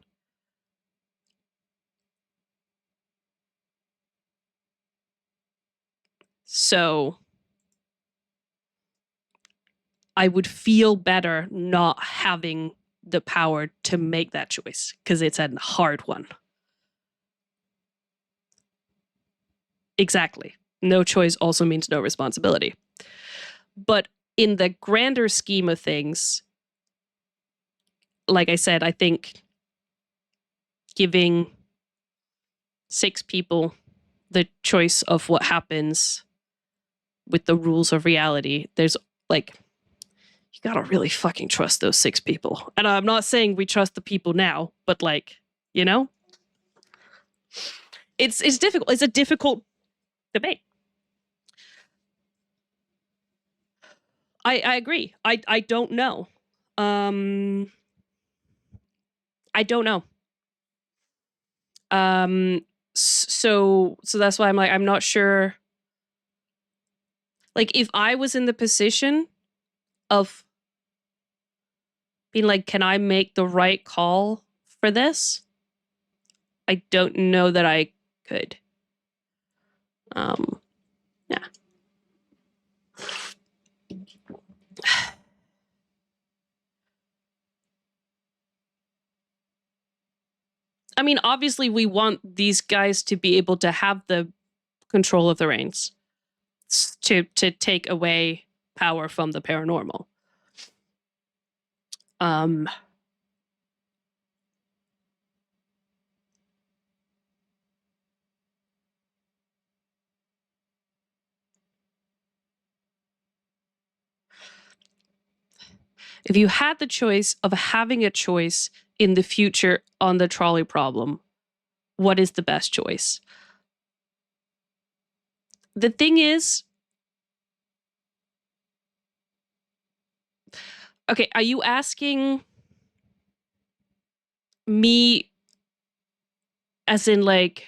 So I would feel better not having the power to make that choice because it's a hard one. Exactly. No choice also means no responsibility. But in the grander scheme of things, like I said, I think giving 6 people the choice of what happens with the rules of reality, there's like, you gotta really fucking trust those 6 people. And I'm not saying we trust the people now, but like, you know? It's difficult. It's a difficult debate. I agree. I don't know. I don't know. So that's why I'm like, I'm not sure. Like, if I was in the position of being like, can I make the right call for this? I don't know that I could. Yeah. I mean, obviously we want these guys to be able to have the control of the reins. to take away power from the paranormal. If you had the choice of having a choice in the future on the trolley problem, what is the best choice? The thing is, okay, are you asking me as in like,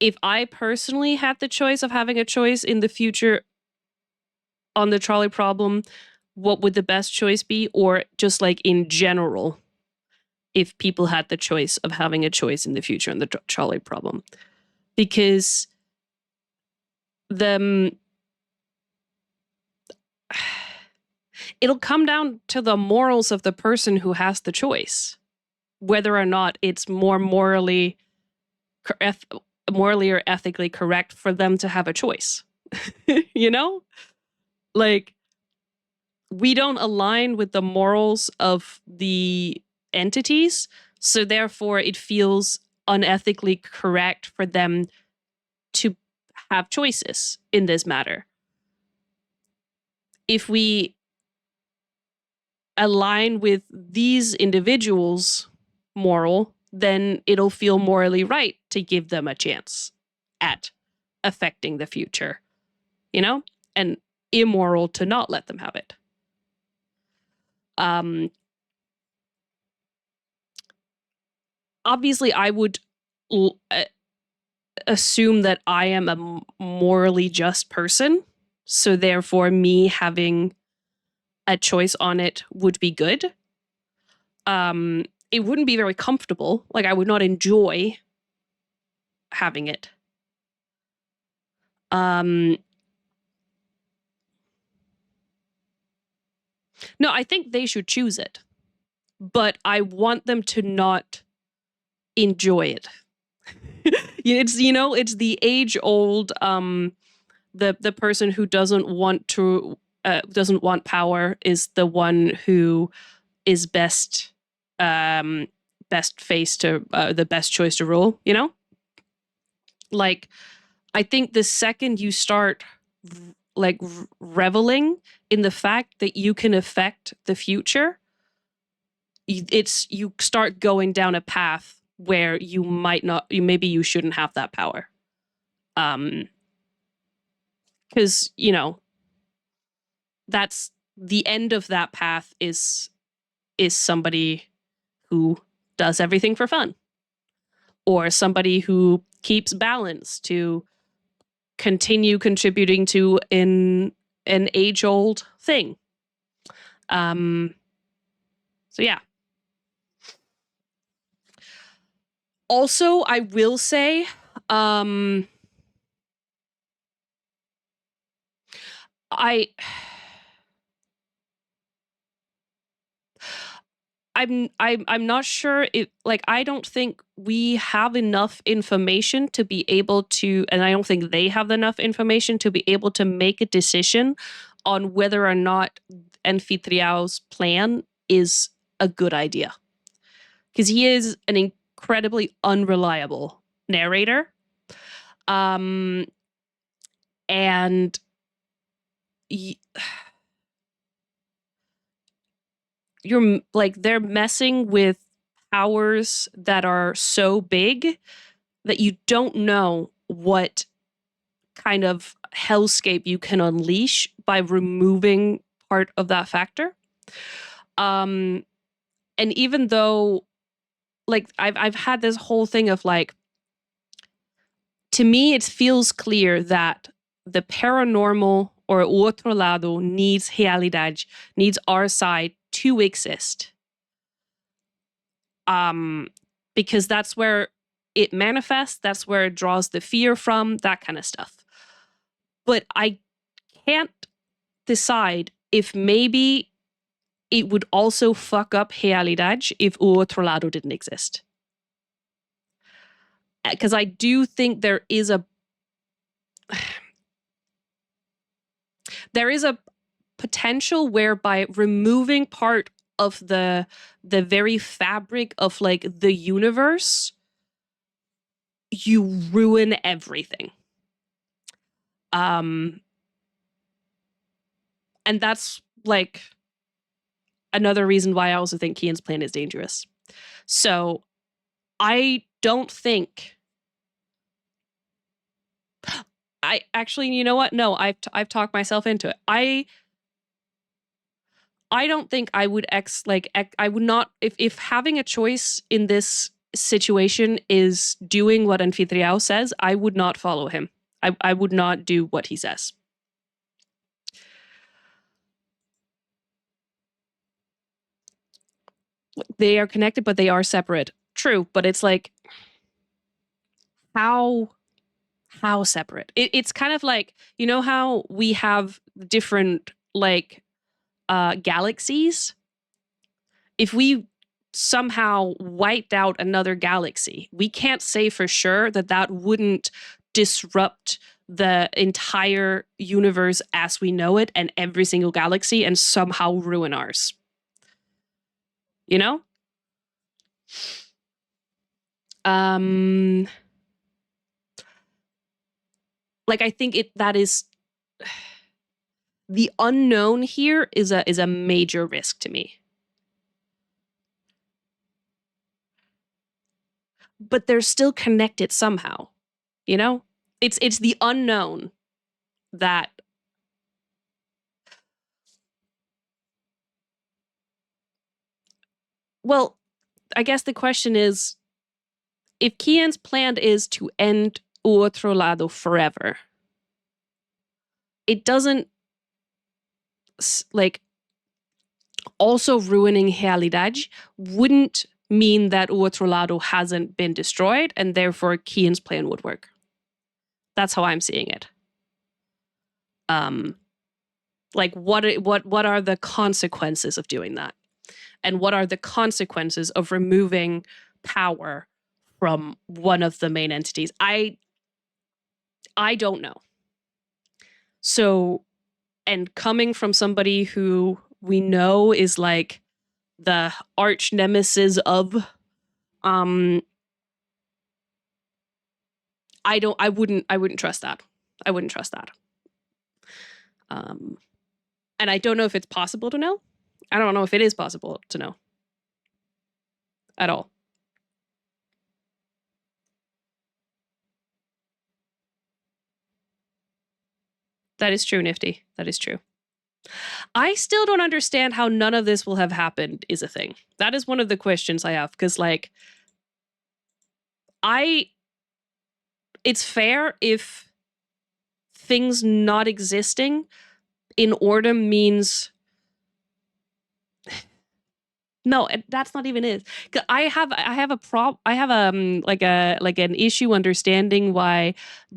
if I personally had the choice of having a choice in the future on the trolley problem, what would the best choice be? Or just like in general, if people had the choice of having a choice in the future on the trolley problem? Because it'll come down to the morals of the person who has the choice, whether or not it's more morally or ethically correct for them to have a choice. You know? Like, we don't align with the morals of the entities, so therefore it feels unethically correct for them to have choices in this matter. If we align with these individuals' moral, then it'll feel morally right to give them a chance at affecting the future, you know? And immoral to not let them have it. Obviously, I would assume that I am a morally just person, so therefore me having a choice on it would be good. It wouldn't be very comfortable. Like, I would not enjoy having it. No, I think they should choose it. But I want them to not enjoy it. It's, you know, it's the age-old, the person who doesn't want power is the one who is best face to the best choice to rule, you know? Like, I think the second you start like reveling in the fact that you can affect the future, you start going down a path where you might not, maybe you shouldn't have that power. Because, you know, that's the end of that path is somebody who does everything for fun, or somebody who keeps balance to continue contributing to an age-old thing. So yeah. Also, I will say, I'm not sure if, like, I don't think we have enough information to be able to, and I don't think they have enough information to be able to make a decision on whether or not Anfitriao's plan is a good idea. Because he is an incredibly unreliable narrator. And you're like, they're messing with powers that are so big that you don't know what kind of hellscape you can unleash by removing part of that factor. And even though, like, I've had this whole thing of like, to me, it feels clear that the paranormal, or outro lado, needs realidade, needs our side to exist. Because that's where it manifests, that's where it draws the fear from, that kind of stuff. But I can't decide if maybe it would also fuck up realidade if o outro lado didn't exist. Because I do think there is There is a potential whereby removing part of the very fabric of like the universe, you ruin everything. And that's like another reason why I also think Kian's plan is dangerous. So I don't think I actually, you know what? No, I've talked myself into it. I don't think I would I would not if having a choice in this situation is doing what Anfitriao says, I would not follow him. I would not do what he says. They are connected, but they are separate. True, but it's like how separate? It's kind of like, you know how we have different like galaxies? If we somehow wiped out another galaxy, we can't say for sure that that wouldn't disrupt the entire universe as we know it and every single galaxy and somehow ruin ours. You know? Like I think that is the unknown here is a major risk to me. But they're still connected somehow, you know? It's the unknown that well, I guess the question is if Kian's plan is to end O Otro Lado forever, it doesn't like also ruining Realidade wouldn't mean that O Otro Lado hasn't been destroyed and therefore Kian's plan would work. That's how I'm seeing it. Like what are the consequences of doing that? And what are the consequences of removing power from one of the main entities? I don't know. So, and coming from somebody who we know is like the arch nemesis of I wouldn't trust that. I wouldn't trust that. And I don't know if it's possible to know. I don't know if it is possible to know. At all. That is true, Nifty. That is true. I still don't understand how none of this will have happened is a thing. That is one of the questions I have, because like it's fair if things not existing in Ordem means no, that's not even it. I have an issue understanding why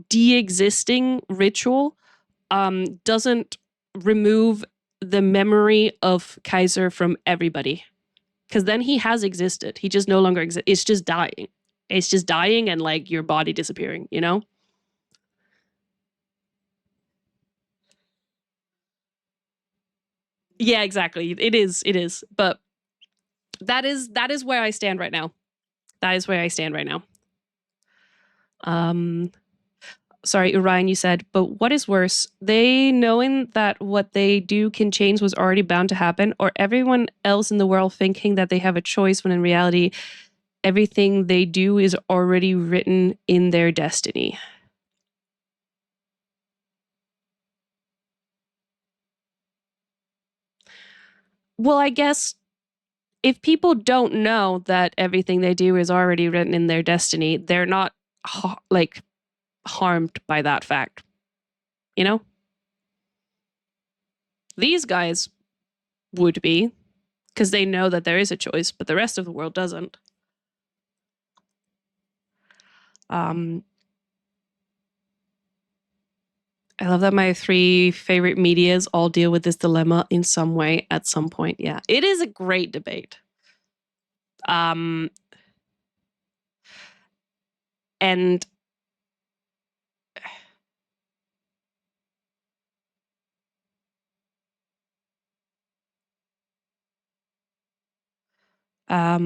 de-existing ritual doesn't remove the memory of Kaiser from everybody. Because then he has existed. He just no longer exists. It's just dying. It's just dying and like your body disappearing, you know? Yeah, exactly. It is. But that is where I stand right now. That is where I stand right now. Sorry, Orion, you said, but what is worse, they knowing that what they do can change was already bound to happen, or everyone else in the world thinking that they have a choice when in reality, everything they do is already written in their destiny? Well, I guess if people don't know that everything they do is already written in their destiny, they're not harmed by that fact. You know? These guys would be, because they know that there is a choice, but the rest of the world doesn't. I love that my 3 favorite medias all deal with this dilemma in some way at some point. Yeah, it is a great debate. And Yeah,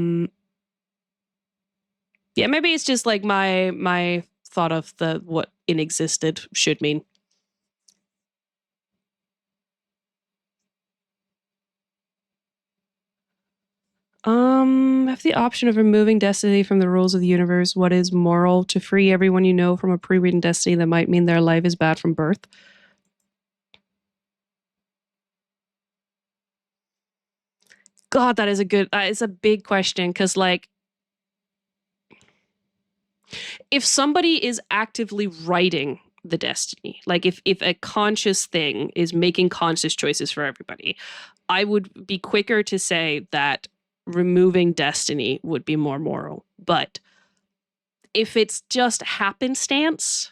maybe it's just like my thought of what inexisted should mean. Have the option of removing destiny from the rules of the universe. What is moral? To free everyone you know from a pre-written destiny that might mean their life is bad from birth. God, that is it's a big question, because like, if somebody is actively writing the destiny, like if a conscious thing is making conscious choices for everybody, I would be quicker to say that removing destiny would be more moral. But if it's just happenstance,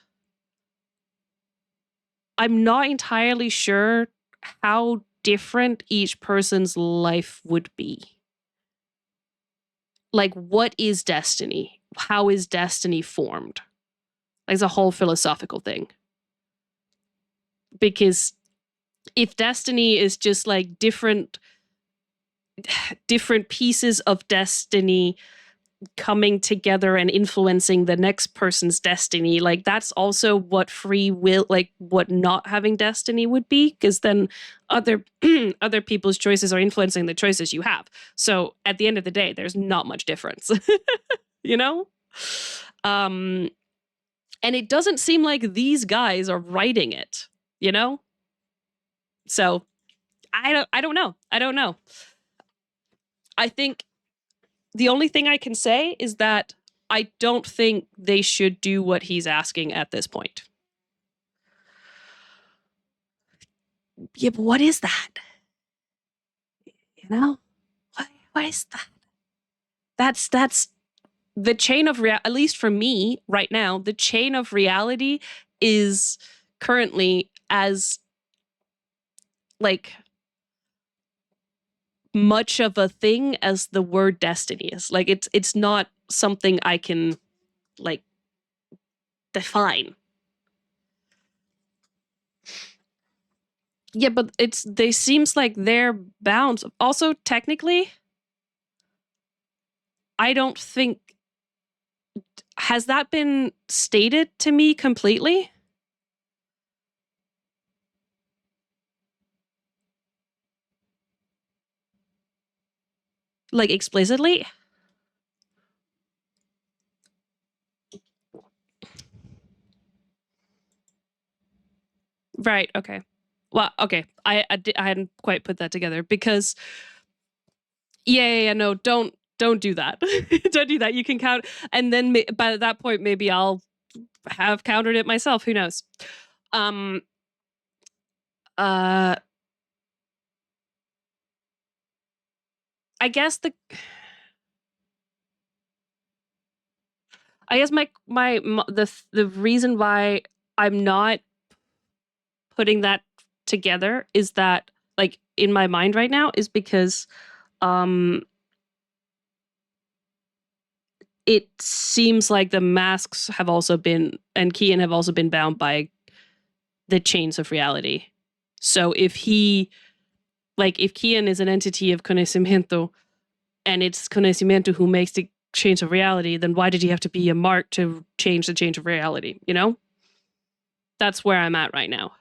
I'm not entirely sure how different each person's life would be. Like, what is destiny? How is destiny formed? Like, it's a whole philosophical thing. Because if destiny is just like different pieces of destiny coming together and influencing the next person's destiny, like that's also what free will, like what not having destiny would be, because then other people's choices are influencing the choices you have. So at the end of the day, there's not much difference. You know? And it doesn't seem like these guys are writing it, you know? So I don't know. I think the only thing I can say is that I don't think they should do what he's asking at this point. Yeah, but what is that? You know? What is that? That's the chain of at least for me right now, the chain of reality is currently as like much of a thing as the word destiny is. Like it's not something I can like define. Yeah, but they seems like they're bound. Also, technically, I don't think, has that been stated to me completely? Like explicitly? Right, okay. Well, okay. I hadn't quite put that together because no, don't do that. Don't do that. You can count, and then by that point maybe I'll have countered it myself. Who knows? I guess the reason why I'm not putting that together is that, like, in my mind right now, is because it seems like the masks have also been, and Kian have also been bound by the chains of reality. So if Kian is an entity of conocimiento, and it's conocimiento who makes the chains of reality, then why did he have to be a mark to change the change of reality, you know? That's where I'm at right now.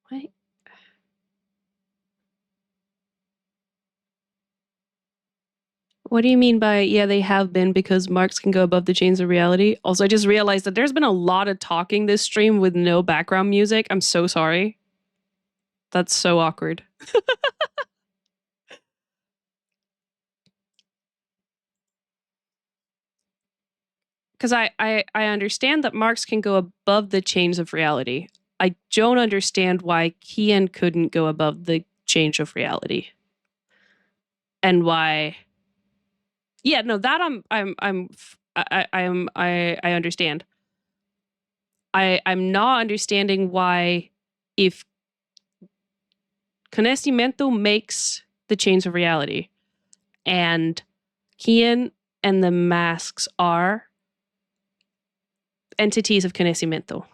What? What do you mean by, yeah, they have been, because marks can go above the chains of reality? Also, I just realized that there's been a lot of talking this stream with no background music. I'm so sorry. That's so awkward. Because I understand that marks can go above the chains of reality. I don't understand why Kian couldn't go above the change of reality. And why Yeah, no, that I understand. I'm not understanding why, if conocimiento makes the chains of reality, and Kian and the masks are entities of conocimiento,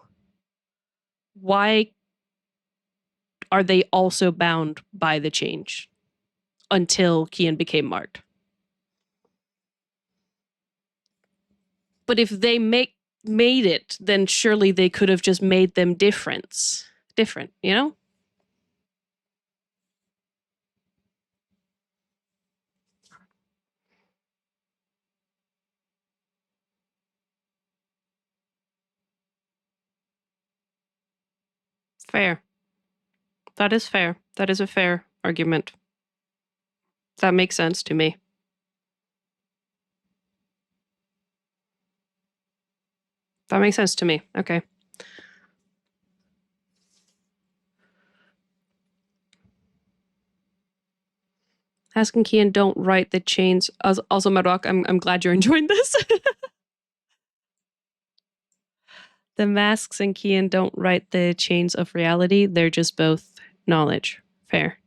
why are they also bound by the change until Kian became marked? But if they made it, then surely they could have just made them different, you know? Fair. That is fair. That is a fair argument. That makes sense to me. That makes sense to me. Okay. Ask and Kian don't write the chains. Also, Madrock, I'm glad you're enjoying this. The masks and Kian don't write the chains of reality. They're just both knowledge. Fair.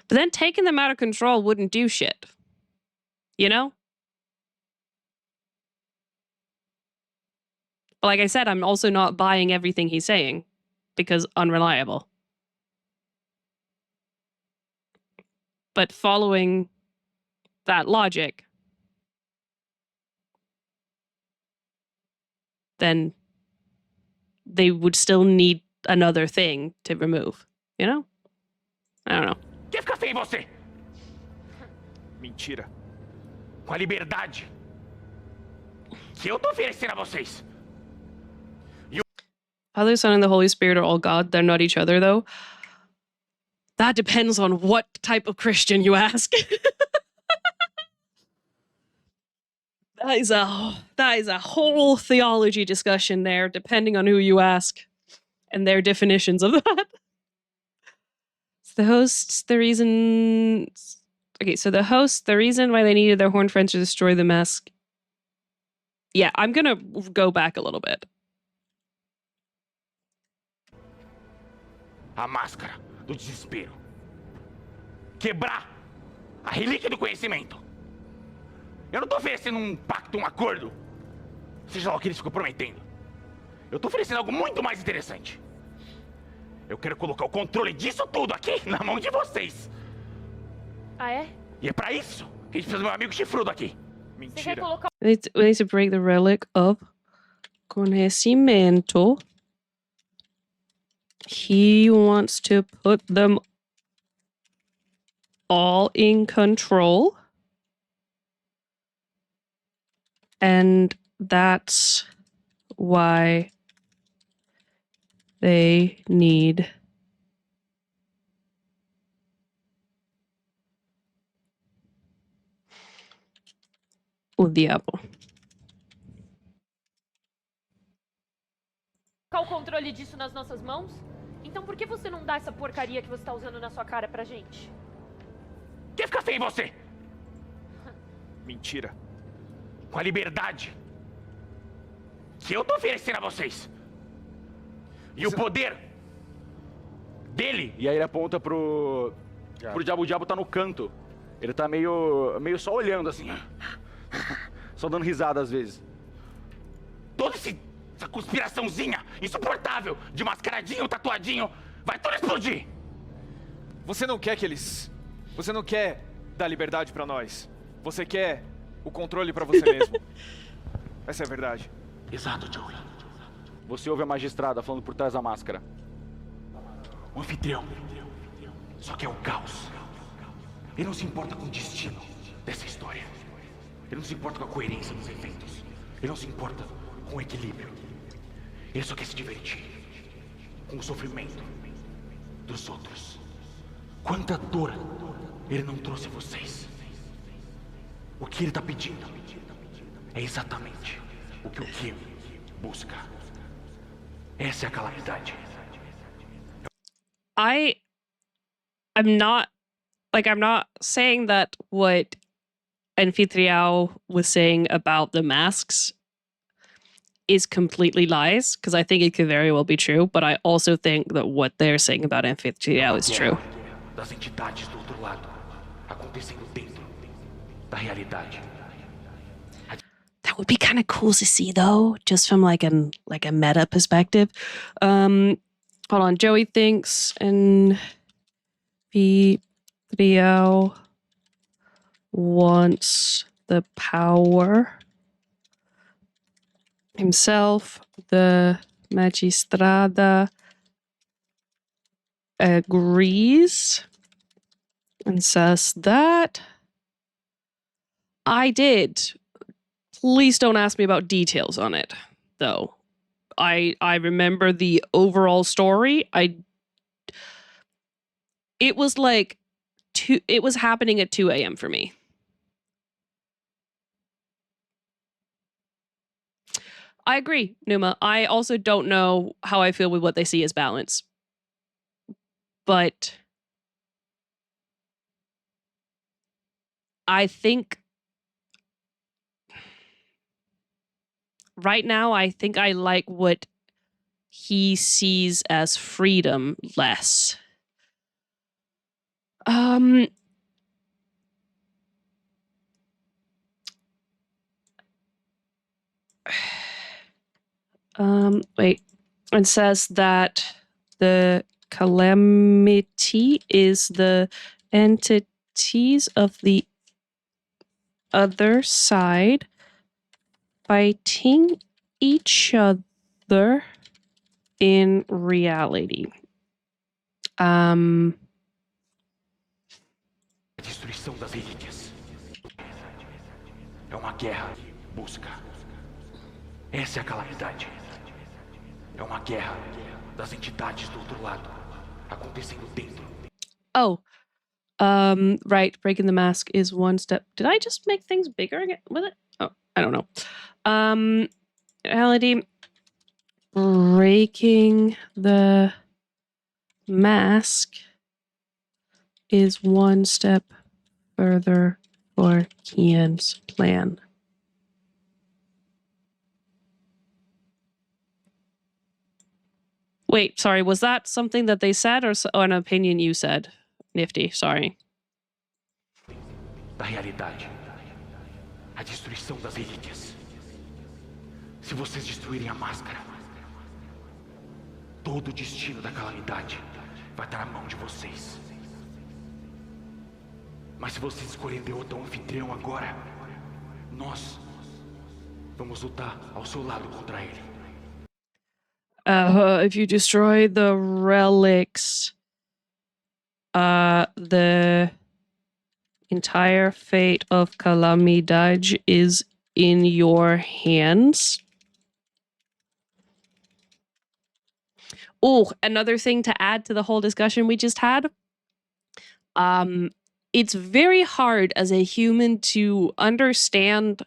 But then taking them out of control wouldn't do shit. You know? But like I said, I'm also not buying everything he's saying because unreliable. But following that logic, then they would still need another thing to remove. You know? I don't know. Quer ficar sem você? Mentira. Com a liberdade que eu tô oferecendo a vocês. Father, Son, and the Holy Spirit are all God. They're not each other, though. That depends on what type of Christian you ask. That is a whole theology discussion there, depending on who you ask and their definitions of that. The hosts, the reason... Okay, so the hosts, the reason why they needed their horned friends to destroy the mask... Yeah, I'm gonna go back a little bit. A máscara do desespero. Quebrar a relíquia do conhecimento. Eu não tô oferecendo um pacto, um acordo. Seja lá o que eles ficam prometendo. Eu tô oferecendo algo muito mais interessante. Eu quero colocar o controle disso tudo aqui na mão de vocês. Ah, é? E é pra isso que a gente precisa do meu amigo chifrudo aqui. Você quer Mentira. colocar We need to break the relic of conhecimento. He wants to put them all in control. And that's why they need o diabo. o controle disso nas nossas mãos? Então por que você não dá essa porcaria que você tá usando na sua cara pra gente? Quer ficar sem você? Mentira. Com a liberdade que eu tô oferecendo a vocês. E o poder dele. E aí ele aponta pro diabo. O diabo tá no canto. Ele tá meio só olhando assim. Só dando risada às vezes. Toda essa conspiraçãozinha insuportável de mascaradinho, tatuadinho, vai tudo explodir. Você não quer que eles... Você não quer dar liberdade pra nós. Você quer o controle pra você mesmo. Essa é a verdade. Exato, Joey. Você ouve a magistrada falando por trás da máscara. O anfitrião só quer o caos. Ele não se importa com o destino dessa história. Ele não se importa com a coerência dos eventos. Ele não se importa com o equilíbrio. Ele só quer se divertir com o sofrimento dos outros. Quanta dor ele não trouxe a vocês. O que ele tá pedindo é exatamente o que o Kian busca. Essa é a calamidade. I'm not saying that what Anfitriao was saying about the masks is completely lies, because I think it could very well be true, but I also think that what they're saying about Anfitriao is true. Das entidades do outro lado, acontecendo dentro da realidade. That would be kind of cool to see, though, just from like a meta perspective. Hold on, Joey thinks Anfitriao wants the power himself. The Magistrada agrees and says that I did. Please don't ask me about details on it, though. I remember the overall story. It was like it was happening at 2 a.m. for me. I agree, Numa. I also don't know how I feel with what they see as balance. But I think right now, I think I like what he sees as freedom less. Wait. It says that the calamity is the entities of the other side fighting each other in reality. A destruição das relíquias. É uma guerra. Busca. Essa é a calamidade. É uma guerra das entidades do outro lado, acontecendo dentro. Oh. Right. Breaking the mask is one step. Did I just make things bigger again with it? Oh, I don't know. Reality. Breaking the mask is one step further for Kian's plan. Wait, sorry, was that something that they said or an opinion you said? Nifty, sorry. Da realidade. A destruição das relíquias. Se vocês destruírem a máscara, todo o destino da calamidade vai estar na mão de vocês. Mas se vocês escolherem outro anfitrião agora, nós vamos lutar ao seu lado contra ele. If you destroy the relics, the entire fate of Calamidade is in your hands. Oh, another thing to add to the whole discussion we just had. It's very hard as a human to understand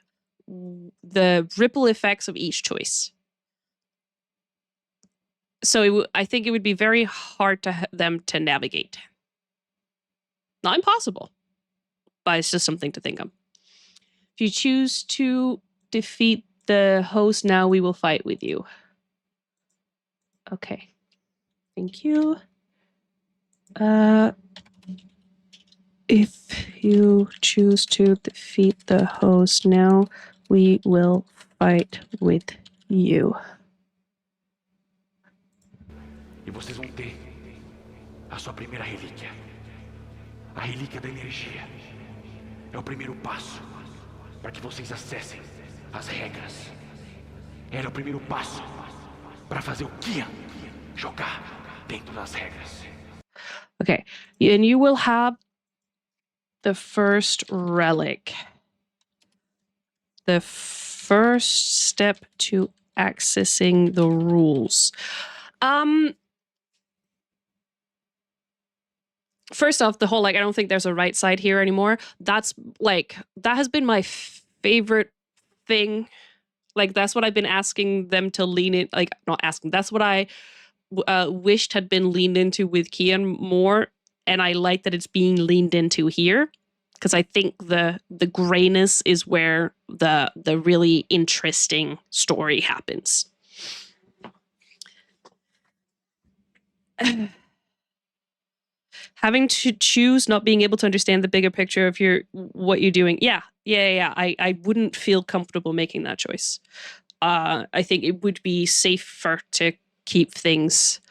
the ripple effects of each choice. So I think it would be very hard to them to navigate. Not impossible, but it's just something to think of. If you choose to defeat the host now, we will fight with you. Okay. Thank you. If you choose to defeat the host now, we will fight with you. E vocês vão ter a sua primeira relíquia. A relíquia da energia. É o primeiro passo para que vocês acessem as regras. Era o primeiro passo para fazer o Kian jogar dentro das regras. Okay, and you will have the first relic. The first step to accessing the rules. First off, the whole, I don't think there's a right side here anymore. That has been my favorite thing. That's what I've been asking them to lean in, not asking, that's what I wished had been leaned into with Kian more. and I like that it's being leaned into here, because I think the grayness is where the really interesting story happens. Having to choose, not being able to understand the bigger picture of what you're doing. Yeah. I wouldn't feel comfortable making that choice. I think it would be safer to keep things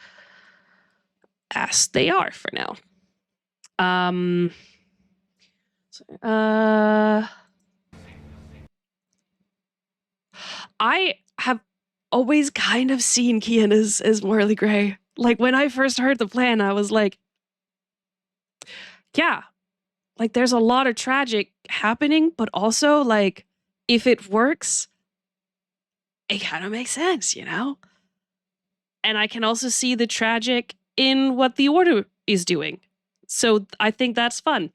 as they are for now. I have always kind of seen Kian as morally gray. Like, when I first heard the plan, I was like, yeah, like, there's a lot of tragic happening, but also, like, if it works, it kind of makes sense, you know? And I can also see the tragic in what the Order is doing. So I think that's fun.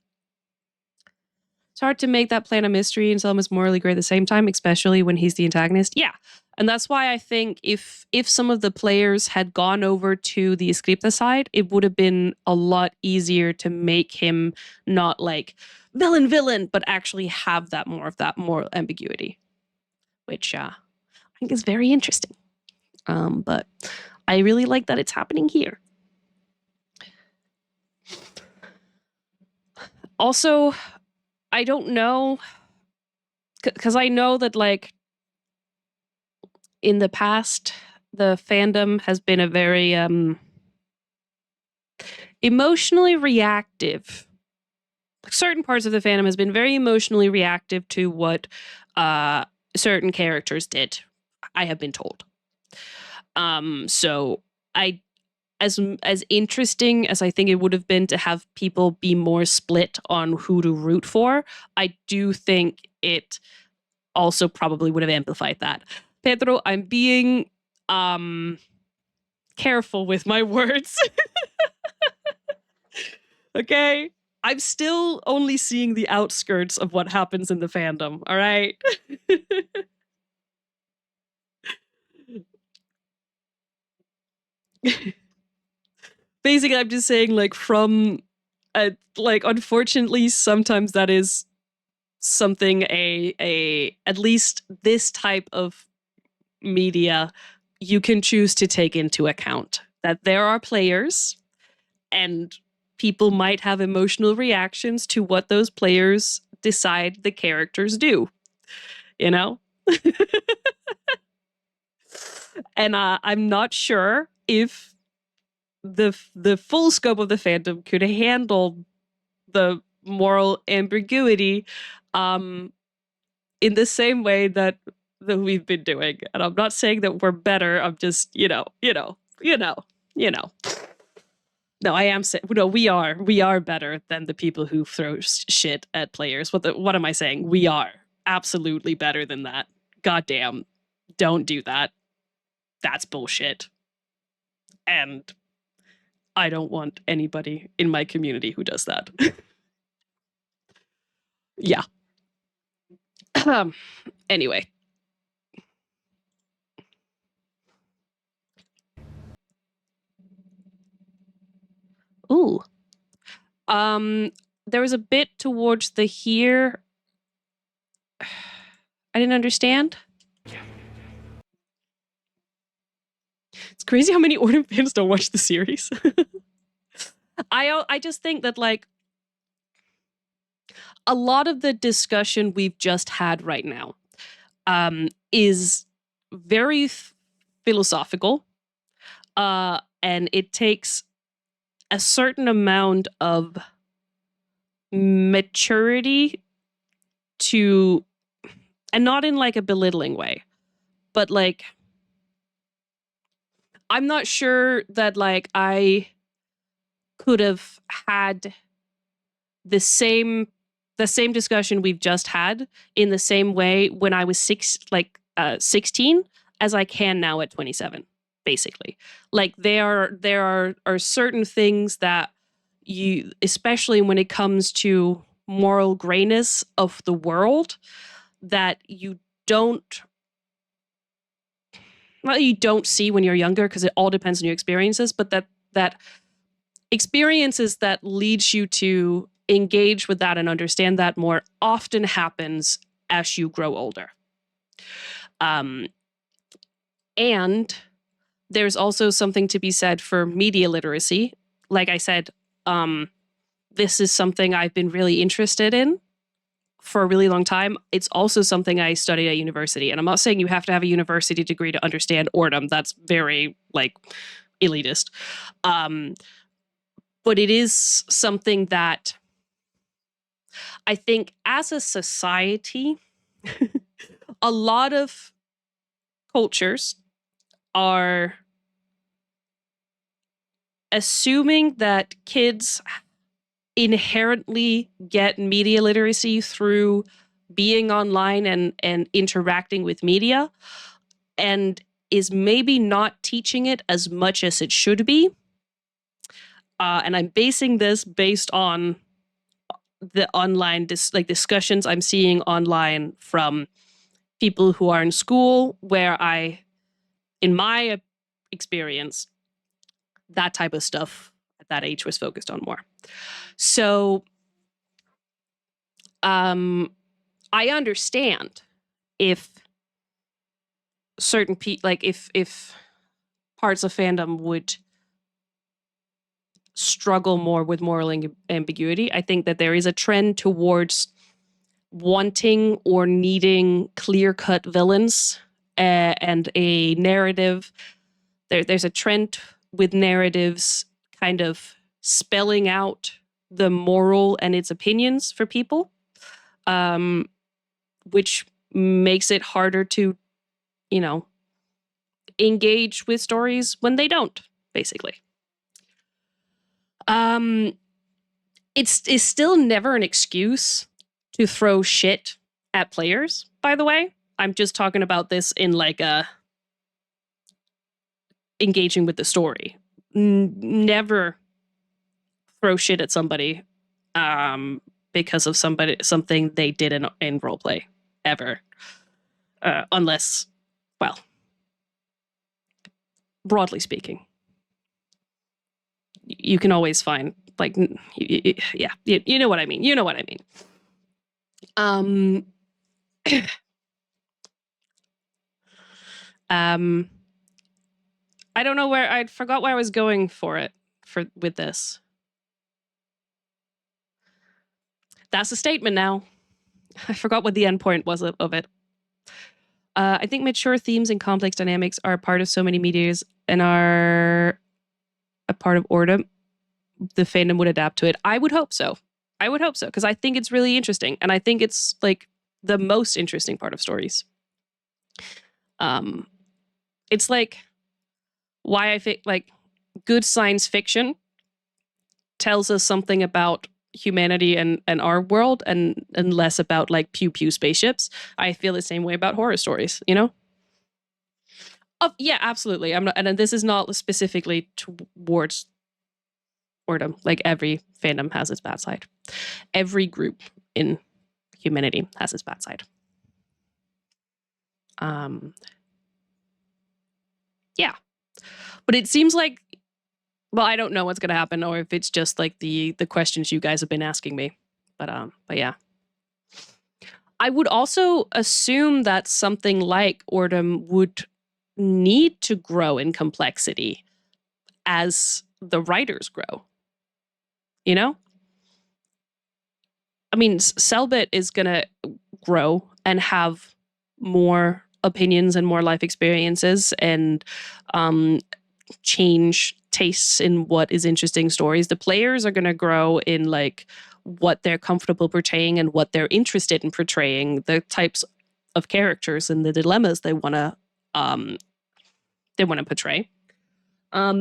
It's hard to make that plan a mystery and Selma's morally gray at the same time, especially when he's the antagonist. Yeah. And that's why I think if some of the players had gone over to the Escripta side, it would have been a lot easier to make him not like villain, but actually have that more of that moral ambiguity, which I think is very interesting. But I really like that it's happening here. Also, I don't know, because I know that, like, in the past, the fandom has been a very emotionally reactive. Certain parts of the fandom has been very emotionally reactive to what certain characters did, I have been told. So as interesting as I think it would have been to have people be more split on who to root for, I do think it also probably would have amplified that. Pedro, I'm being careful with my words. Okay? I'm still only seeing the outskirts of what happens in the fandom, all right? Basically, I'm just saying, like, unfortunately, sometimes that is something at least this type of media you can choose to take into account, that there are players and people might have emotional reactions to what those players decide the characters do, you know? And I'm not sure if the full scope of the fandom could handle the moral ambiguity in the same way that we've been doing. And I'm not saying that we're better. I'm just, you know. No, I am saying, no, we are better than the people who throw shit at players. What am I saying? We are absolutely better than that. Goddamn, don't do that. That's bullshit. And I don't want anybody in my community who does that. Yeah. Anyway. Ooh. There was a bit towards the here. I didn't understand. It's crazy how many Ordem fans don't watch the series. I just think that, like, a lot of the discussion we've just had right now is very philosophical, and it takes a certain amount of maturity to, and not in like a belittling way, but like, I'm not sure that like I could have had the same discussion we've just had in the same way when I was 16 as I can now at 27, basically. Like, there are certain things that you, especially when it comes to moral grayness of the world, that you don't see when you're younger, because it all depends on your experiences, but that experiences that leads you to engage with that and understand that more often happens as you grow older. And there's also something to be said for media literacy. Like I said, this is something I've been really interested in for a really long time. It's also something I studied at university. And I'm not saying you have to have a university degree to understand Ordem. That's very, like, elitist. But it is something that I think as a society, a lot of cultures are assuming that kids inherently get media literacy through being online and interacting with media, and is maybe not teaching it as much as it should be. And I'm basing this based on the online discussions I'm seeing online from people who are in school, where in my experience, that type of stuff at that age was focused on more. So I understand if certain people, like if parts of fandom would struggle more with moral ambiguity. I think that there is a trend towards wanting or needing clear-cut villains and a narrative. There's a trend with narratives kind of spelling out the moral and its opinions for people, which makes it harder to, engage with stories when they don't, basically. It's still never an excuse to throw shit at players, by the way. I'm just talking about this in like engaging with the story. Never throw shit at somebody because of something they did in roleplay, ever. Unless, well, broadly speaking, you can always find, like, yeah, you know what I mean. You know what I mean. I don't know I forgot where I was going with this. That's a statement now. I forgot what the end point was of it. I think mature themes and complex dynamics are a part of so many medias and are a part of Ordem. The fandom would adapt to it. I would hope so. Because I think it's really interesting. And I think it's like the most interesting part of stories. It's like why I think like good science fiction tells us something about humanity and our world and less about like pew pew spaceships. I feel the same way about horror stories, Oh, yeah, absolutely. I'm not, and this is not specifically towards Ordem. Like every fandom has its bad side. Every group in humanity has its bad side. Yeah. But it seems like, well, I don't know what's going to happen or if it's just like the questions you guys have been asking me. But yeah. I would also assume that something like Ordem would need to grow in complexity as the writers grow. I mean, Selbit is going to grow and have more opinions and more life experiences and change tastes in what is interesting stories. The players are going to grow in like what they're comfortable portraying and what they're interested in portraying, the types of characters and the dilemmas they want to portray.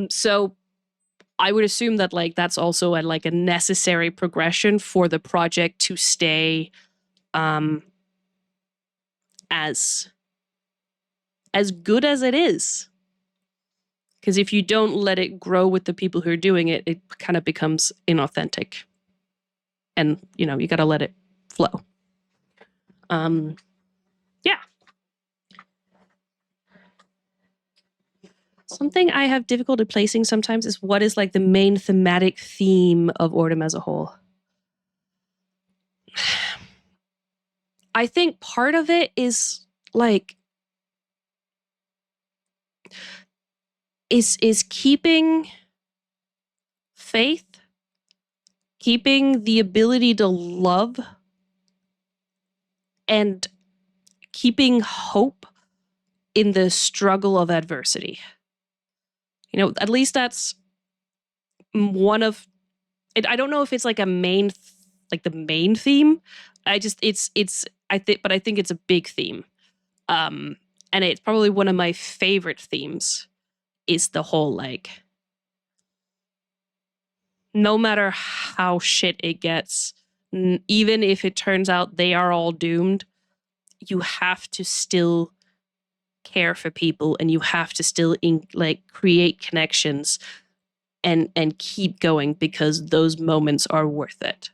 So I would assume that like that's also a necessary progression for the project to stay as good as it is. Because if you don't let it grow with the people who are doing it, it kind of becomes inauthentic. And, you got to let it flow. Yeah. Something I have difficulty placing sometimes is what is like the main thematic theme of Ordem as a whole. I think part of it is like is keeping faith, keeping the ability to love, and keeping hope in the struggle of adversity. You know, at least that's one of it. I don't know if it's like a main, like the main theme. I think it's a big theme. And it's probably one of my favorite themes is the whole like, no matter how shit it gets, even if it turns out they are all doomed, you have to still care for people and you have to still create connections and keep going because those moments are worth it.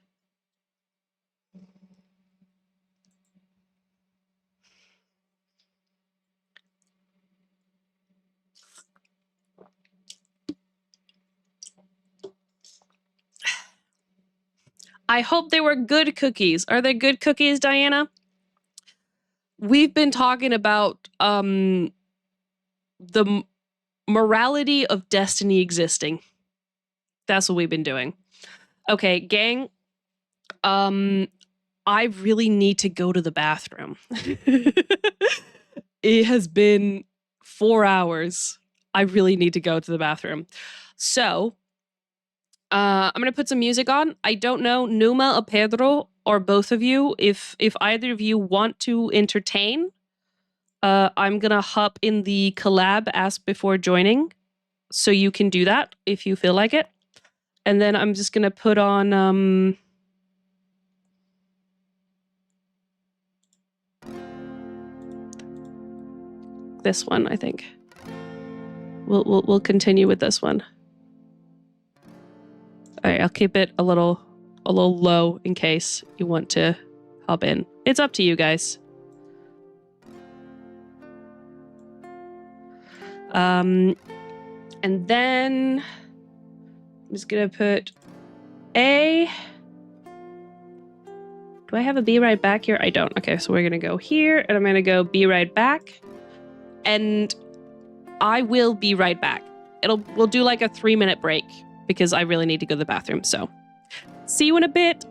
I hope they were good cookies. Are they good cookies, Diana? We've been talking about the morality of destiny existing. That's what we've been doing. Okay, gang. I really need to go to the bathroom. It has been 4 hours. I really need to go to the bathroom. So, I'm going to put some music on. I don't know, Numa or Pedro, or both of you, if either of you want to entertain, I'm going to hop in the collab ask before joining. So you can do that if you feel like it. And then I'm just going to put on... this one, I think. We'll continue with this one. All right, I'll keep it a little low in case you want to hop in. It's up to you guys. And then I'm just gonna put A. Do I have a be right back here? I don't. Okay, so we're gonna go here, and I'm gonna go be right back, and I will be right back. We'll do like a 3-minute break because I really need to go to the bathroom. So, see you in a bit.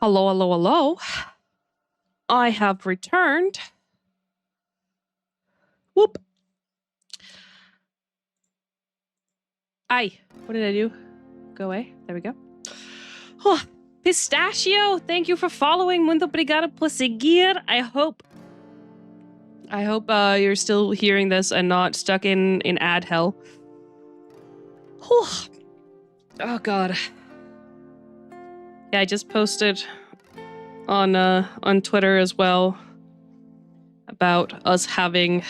Hello, hello, hello. I have returned. Whoop. Aye. What did I do? Go away. There we go. Oh, Pistachio, thank you for following. Muito obrigado por seguir. I hope you're still hearing this and not stuck in ad hell. Oh, God. Yeah, I just posted on Twitter as well about us having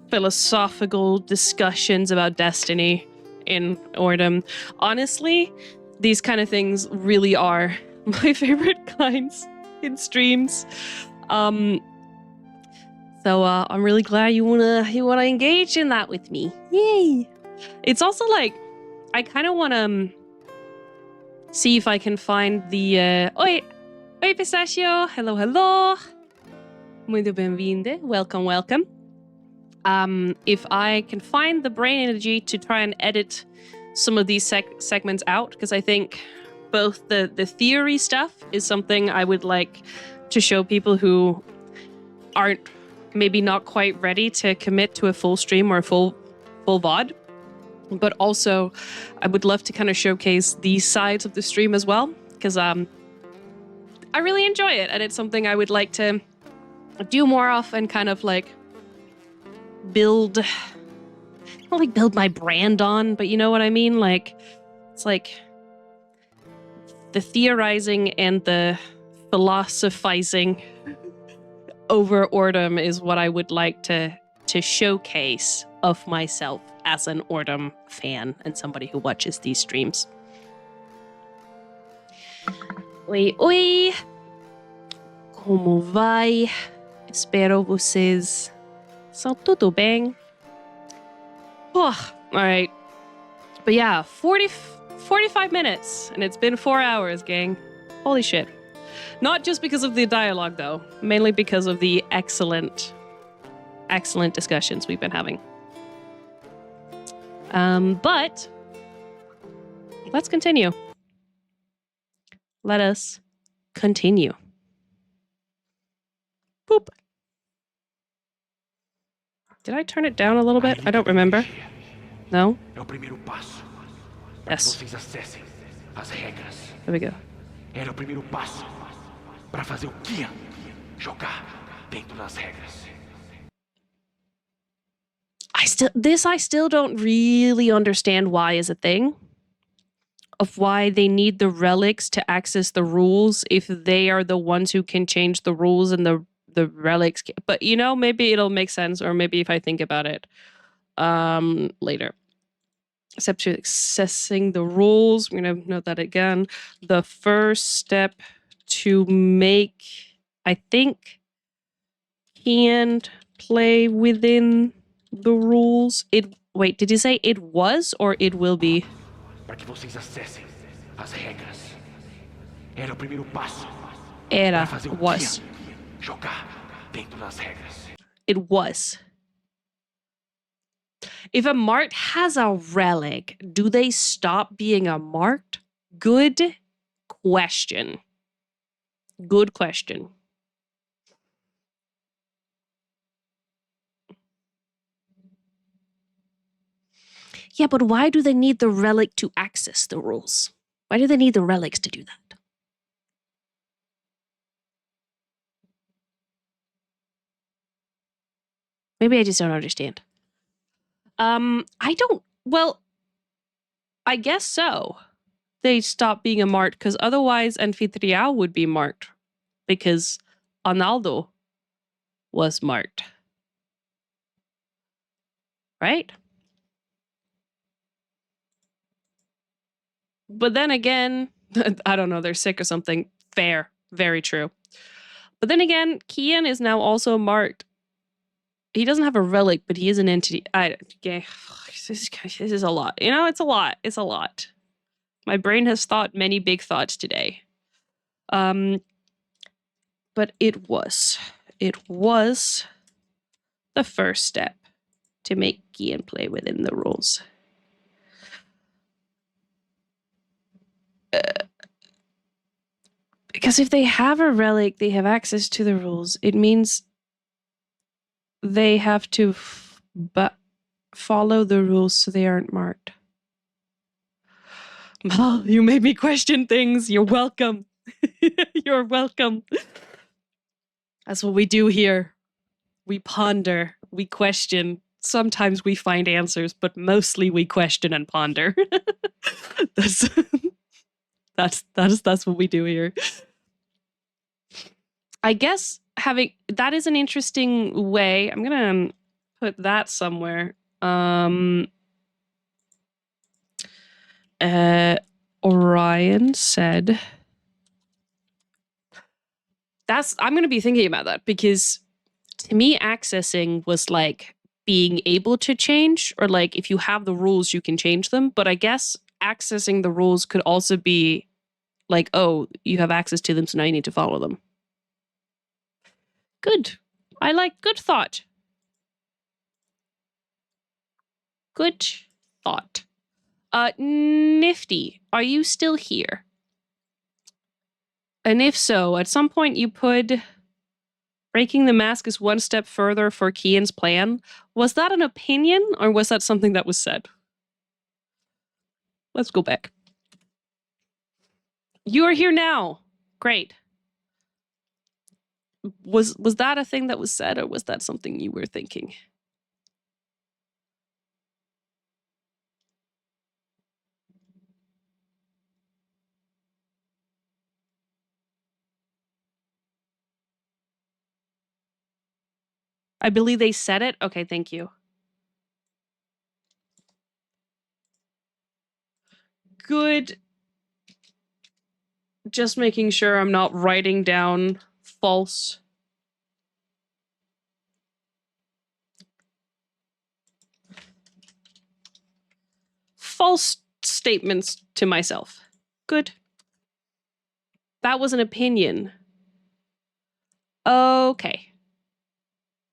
philosophical discussions about destiny in Ordem. Honestly, these kind of things really are my favorite kinds in streams. So I'm really glad you wanna engage in that with me. Yay! It's also like I kind of wanna see if I can find the Oi Pistachio. Hello, hello. Muito bem-vindo. Welcome, welcome. If I can find the brain energy to try and edit some of these segments out, because I think both the theory stuff is something I would like to show people who aren't maybe not quite ready to commit to a full stream or a full VOD. But also, I would love to kind of showcase these sides of the stream as well, because I really enjoy it, and it's something I would like to do more of and kind of like build, not like build my brand on, but you know what I mean? Like, it's like the theorizing and the philosophizing over Ordem is what I would like to showcase of myself as an Ordem fan and somebody who watches these streams. Oi, oi! Como vai? Espero vocês são tudo bem. Oh, all right. But yeah, 45 minutes, and it's been 4 hours, gang. Holy shit. Not just because of the dialogue, though. Mainly because of the excellent discussions we've been having. But let's continue. Let us continue. Boop. Did I turn it down a little bit? I don't remember. No? É o primeiro passo. Yes. Vocês acessem as regras. There we go. Era o primeiro passo para fazer o Kian jogar dentro das regras. I still don't really understand why is a thing. Of why they need the relics to access the rules if they are the ones who can change the rules and the relics but you know, maybe it'll make sense, or maybe if I think about it later. Except to accessing the rules, I'm gonna note that again. The first step to make, I think, Kian play within the rules. Wait, did you say it was or it will be? Para que vocês acessem as regras. Era o primeiro passo. Era, Para fazer o was. Kian jogar dentro das regras. It was. If a mart has a relic, do they stop being a mart? Good question. Good question. Yeah, but why do they need the relic to access the rules? Why do they need the relics to do that? Maybe I just don't understand. I guess so. They stop being a mart because otherwise Anfitriao would be marked because Arnaldo was marked. Right? But then again, I don't know, they're sick or something. Fair. Very true. But then again, Kian is now also marked. He doesn't have a relic, but he is an entity. This is a lot. You know, it's a lot. It's a lot. My brain has thought many big thoughts today. But it was the first step to make Kian play within the rules. Because if they have a relic, they have access to the rules. It means they have to follow the rules so they aren't marked. Mal, you made me question things. You're welcome. You're welcome. That's what we do here. We ponder, we question. Sometimes we find answers, but mostly we question and ponder. That's what we do here. I guess that is an interesting way. I'm gonna put that somewhere. Orion said I'm gonna be thinking about that, because to me accessing was like being able to change, or like if you have the rules you can change them, but I guess accessing the rules could also be like, oh, you have access to them, so now you need to follow them. Good. I like good thought. Good thought. Nifty, are you still here? And if so, at some point you put breaking the mask is one step further for Kian's plan. Was that an opinion, or was that something that was said? Let's go back. You are here now. Great. Was that a thing that was said, or was that something you were thinking? I believe they said it. Okay, thank you. Good. Just making sure I'm not writing down false. False statements to myself. Good. That was an opinion. Okay.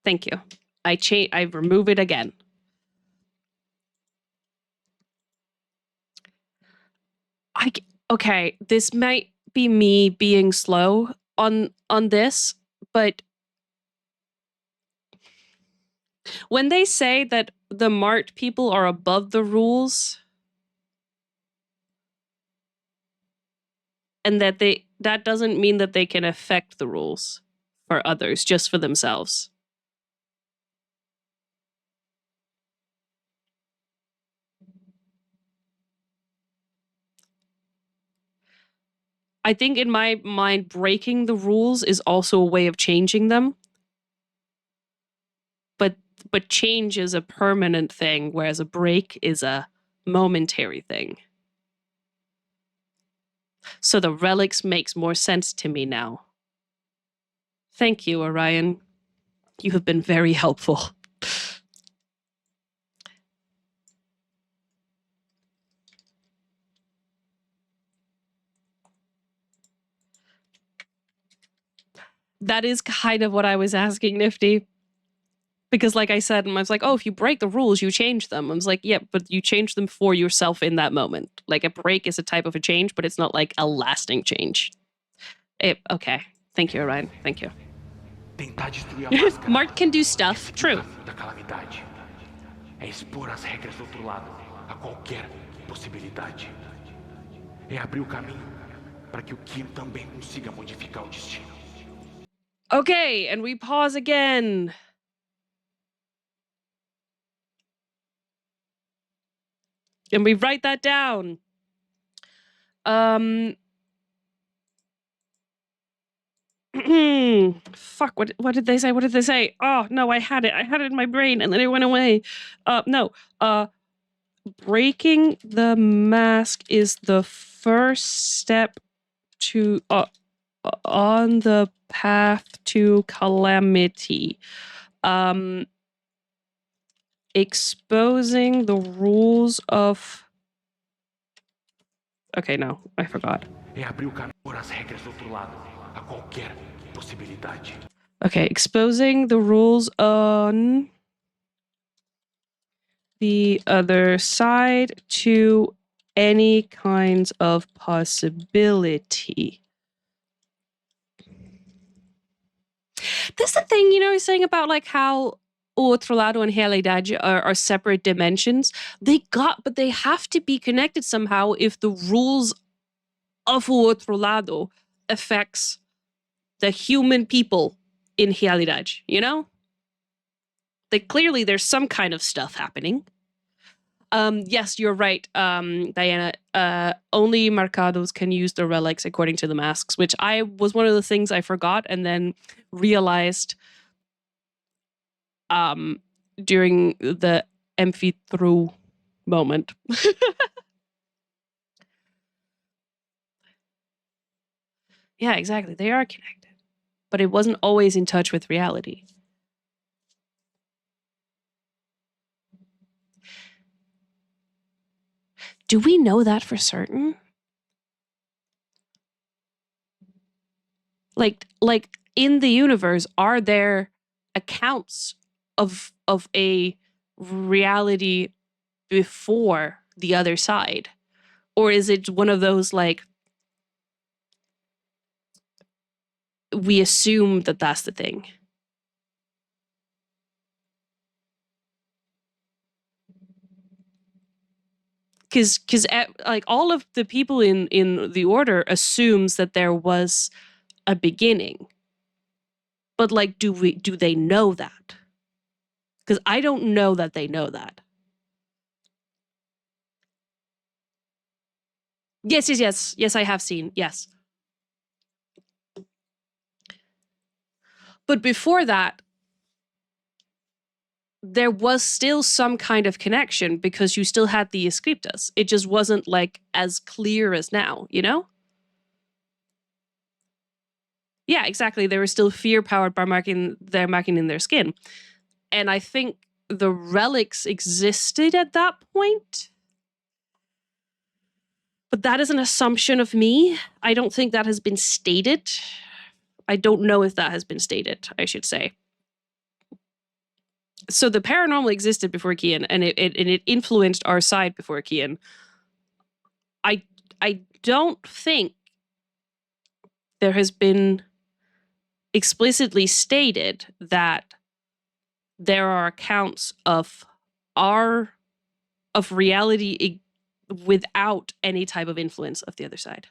Thank you. I remove it again. Okay, this might be me being slow on this, but when they say that the marked people are above the rules and that that doesn't mean that they can affect the rules for others, just for themselves. I think in my mind, breaking the rules is also a way of changing them. But change is a permanent thing, whereas a break is a momentary thing. So the relics makes more sense to me now. Thank you, Orion. You have been very helpful. That is kind of what I was asking, Nifty. Because like I said, I was like, oh, if you break the rules, you change them. I was like, yeah, but you change them for yourself in that moment. Like a break is a type of a change, but it's not like a lasting change. Okay. Thank you, Orion. Thank you. Mark can do stuff. True. Da calamidade. É expor as regras do outro lado a qualquer possibilidade. É abrir o caminho para que o Kian também consiga modificar o destino. Okay, and we pause again. And we write that down. Fuck, what did they say? What did they say? Oh, no, I had it in my brain and then it went away. Breaking the mask is the first step to on the path to calamity. Exposing the rules of... Okay, no, I forgot. É abrir o caminho por as regras do outro lado a qualquer possibilidade. Okay, exposing the rules on the other side to any kinds of possibility. That's the thing, you know, he's saying about like how O Outro Lado and Realidade are separate dimensions. But they have to be connected somehow if the rules of O Outro Lado affects the human people in Realidade, you know? Like clearly there's some kind of stuff happening. Yes, you're right, Diana. Only Marcados can use the relics according to the masks, which was one of the things I forgot and then realized during the Amphitriao moment. Yeah, exactly. They are connected. But it wasn't always in touch with reality. Do we know that for certain? Like in the universe, are there accounts of a reality before the other side? Or is it one of those like we assume that that's the thing? Because like all of the people in the order assumes that there was a beginning, but like do they know that? Because I don't know that they know that. Yes, I have seen, yes. But before that, there was still some kind of connection because you still had the scriptas. It just wasn't like as clear as now, you know? Yeah, exactly. They were still fear powered by marking in their skin. And I think the relics existed at that point. But that is an assumption of me. I don't think that has been stated. I don't know if that has been stated, I should say. So the paranormal existed before Kian, and it influenced our side before Kian. I don't think there has been explicitly stated that there are accounts of reality without any type of influence of the other side.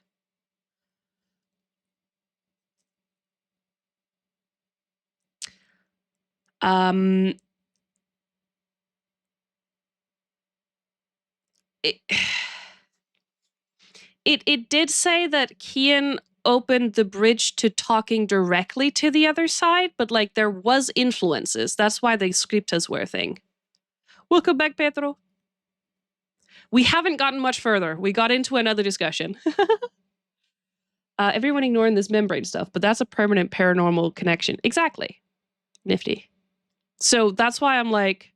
It did say that Kian opened the bridge to talking directly to the other side, but like there was influences. That's why the scriptas were a thing. Welcome back, Pedro. We haven't gotten much further. We got into another discussion. Everyone ignoring this membrane stuff, but that's a permanent paranormal connection. Exactly. Nifty. So that's why I'm like,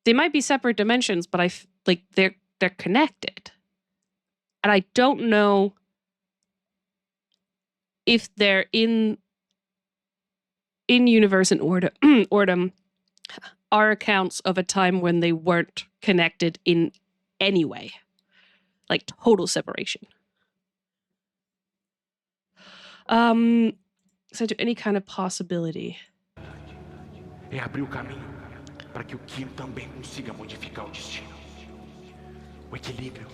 they might be separate dimensions, but they're connected. And I don't know if they're in universe and Ordem are accounts of a time when they weren't connected in any way. Like total separation. So to any kind of possibility. É abrir o caminho para que o Kian também consiga modificar o destino. O equilíbrio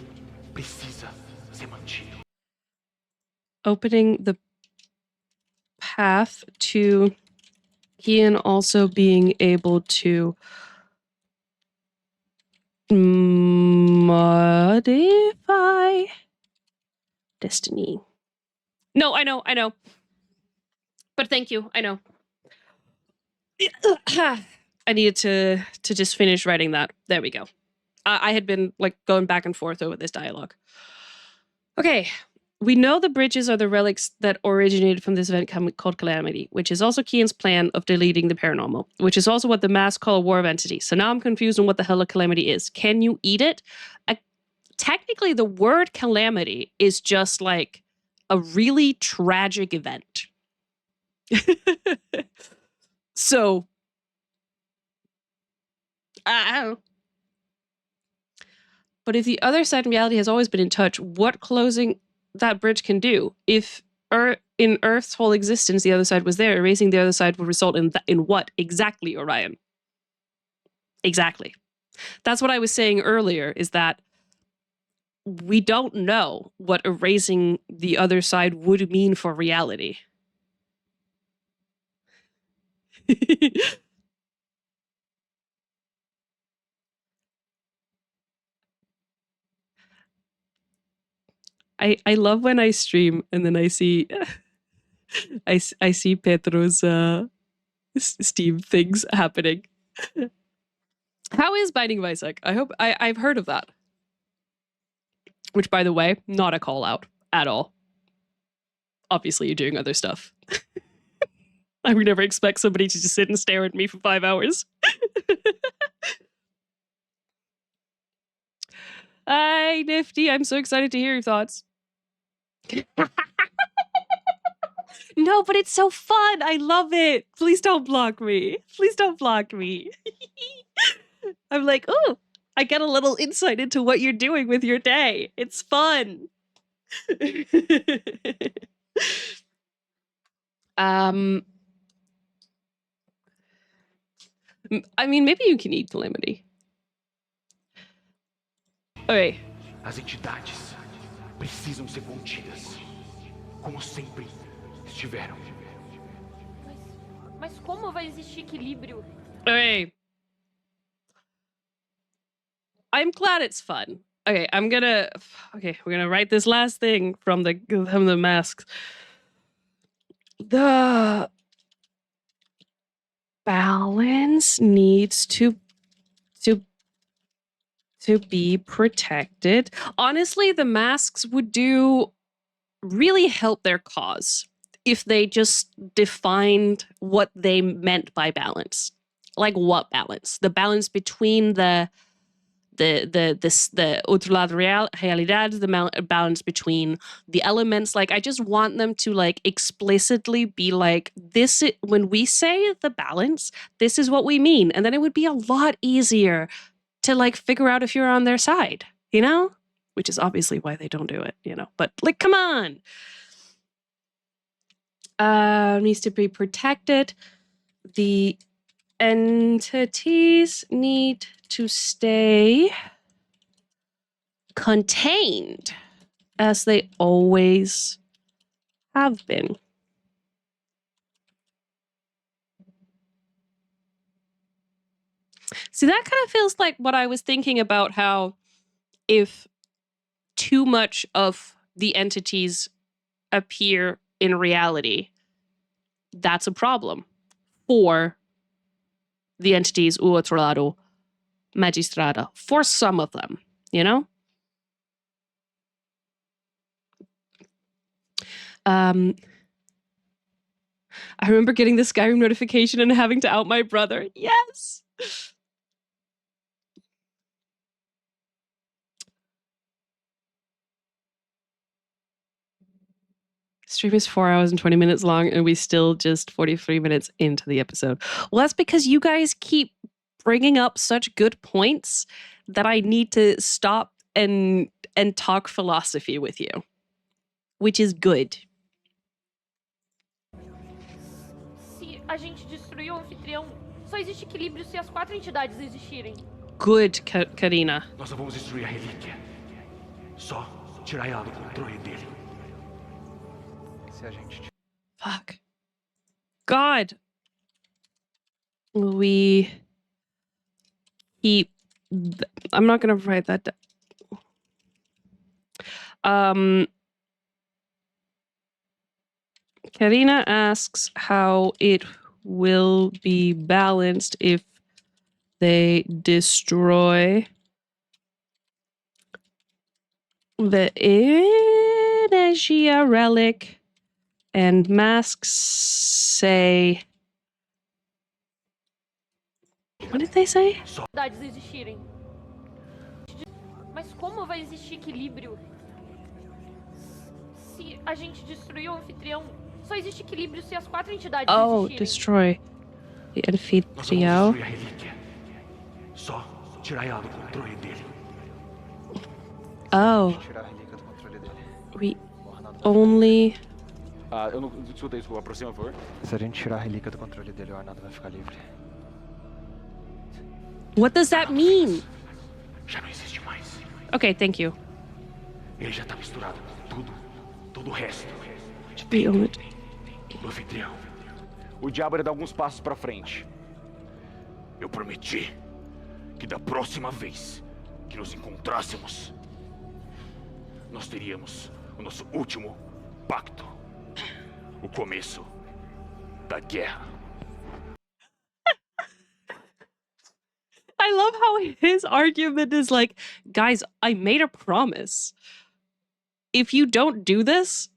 precisa ser mantido. Opening the path to Kian also being able to modify destiny. No, I know. But thank you, I know. I needed to just finish writing that. There we go. I had been like going back and forth over this dialogue. Okay. We know the bridges are the relics that originated from this event called Calamity, which is also Kian's plan of deleting the paranormal, which is also what the masks call a war of entities. So now I'm confused on what the hell a calamity is. Can you eat it? Technically, the word calamity is just like a really tragic event. So, I don't know. But if the other side in reality has always been in touch, what closing that bridge can do? If in Earth's whole existence the other side was there, erasing the other side would result in what exactly, Orion? Exactly. That's what I was saying earlier, is that we don't know what erasing the other side would mean for reality. I love when I stream and then I see I see Pedro's Steam things happening. How is Binding of Isaac? I hope I've heard of that. Which, by the way, not a call out at all. Obviously, you're doing other stuff. I would never expect somebody to just sit and stare at me for 5 hours. Hi, Nifty. I'm so excited to hear your thoughts. No, but it's so fun. I love it. Please don't block me. Please don't block me. I'm like, oh, I get a little insight into what you're doing with your day. It's fun. I mean, maybe you can eat Calamity. Okay. As entidades precisam ser contidas, como sempre estiveram. Mas como vai existir equilíbrio? Okay. I'm glad it's fun. Okay, we're gonna write this last thing from the masks. balance needs to be protected. Honestly, the masks would really help their cause if they just defined what they meant by balance. Like what balance? The balance between the outro lado realidade, the balance between the elements. Like, I just want them to like explicitly be like, this is, when we say the balance, this is what we mean. And then it would be a lot easier to like figure out if you're on their side, you know? Which is obviously why they don't do it, you know? But like, come on. Needs to be protected. The entities need to stay contained as they always have been. See, that kind of feels like what I was thinking about, how if too much of the entities appear in reality, that's a problem for the entities o outro lado magistrada, for some of them, you know? I remember getting the Skyrim notification and having to out my brother. Yes! Stream is 4 hours and 20 minutes long, and we still just 43 minutes into the episode. Well, that's because you guys keep bringing up such good points that I need to stop and talk philosophy with you, which is good. Se a gente destruir o anfitrião, só existe equilíbrio se as 4 entidades existirem. Good, Karina. Nós só vamos destruir a relíquia. Só tirar ela do controle dele. Se a gente... Fuck. God. We keep... I'm not going to write that down. Karina asks how it will be balanced if they destroy the Energia relic and masks say... What did they say? Entidades existirem. Mas como vai existir equilíbrio? Se a gente destruir o anfitrião, só existe equilíbrio se as 4 entidades existirem. Destroy the Anfitriao. Nós só vamos destruir a relíquia. Só tirar ela do controle dele. Tirar a relíquia do controle dele. We only... Eu não escutei isso, aproxima, por favor. Se a gente tirar a relíquia do controle dele, o Arnaldo vai ficar livre. What does that mean? Já não existe mais. Okay, thank you. Ele já tá misturado com tudo. Todo o resto. The only... Do anfitrião. O diabo dá alguns passos pra frente. Eu prometi que da próxima vez que nos encontrássemos, nós teríamos o nosso último pacto. O começo da guerra. I love how his argument is like, guys, I made a promise. If you don't do this,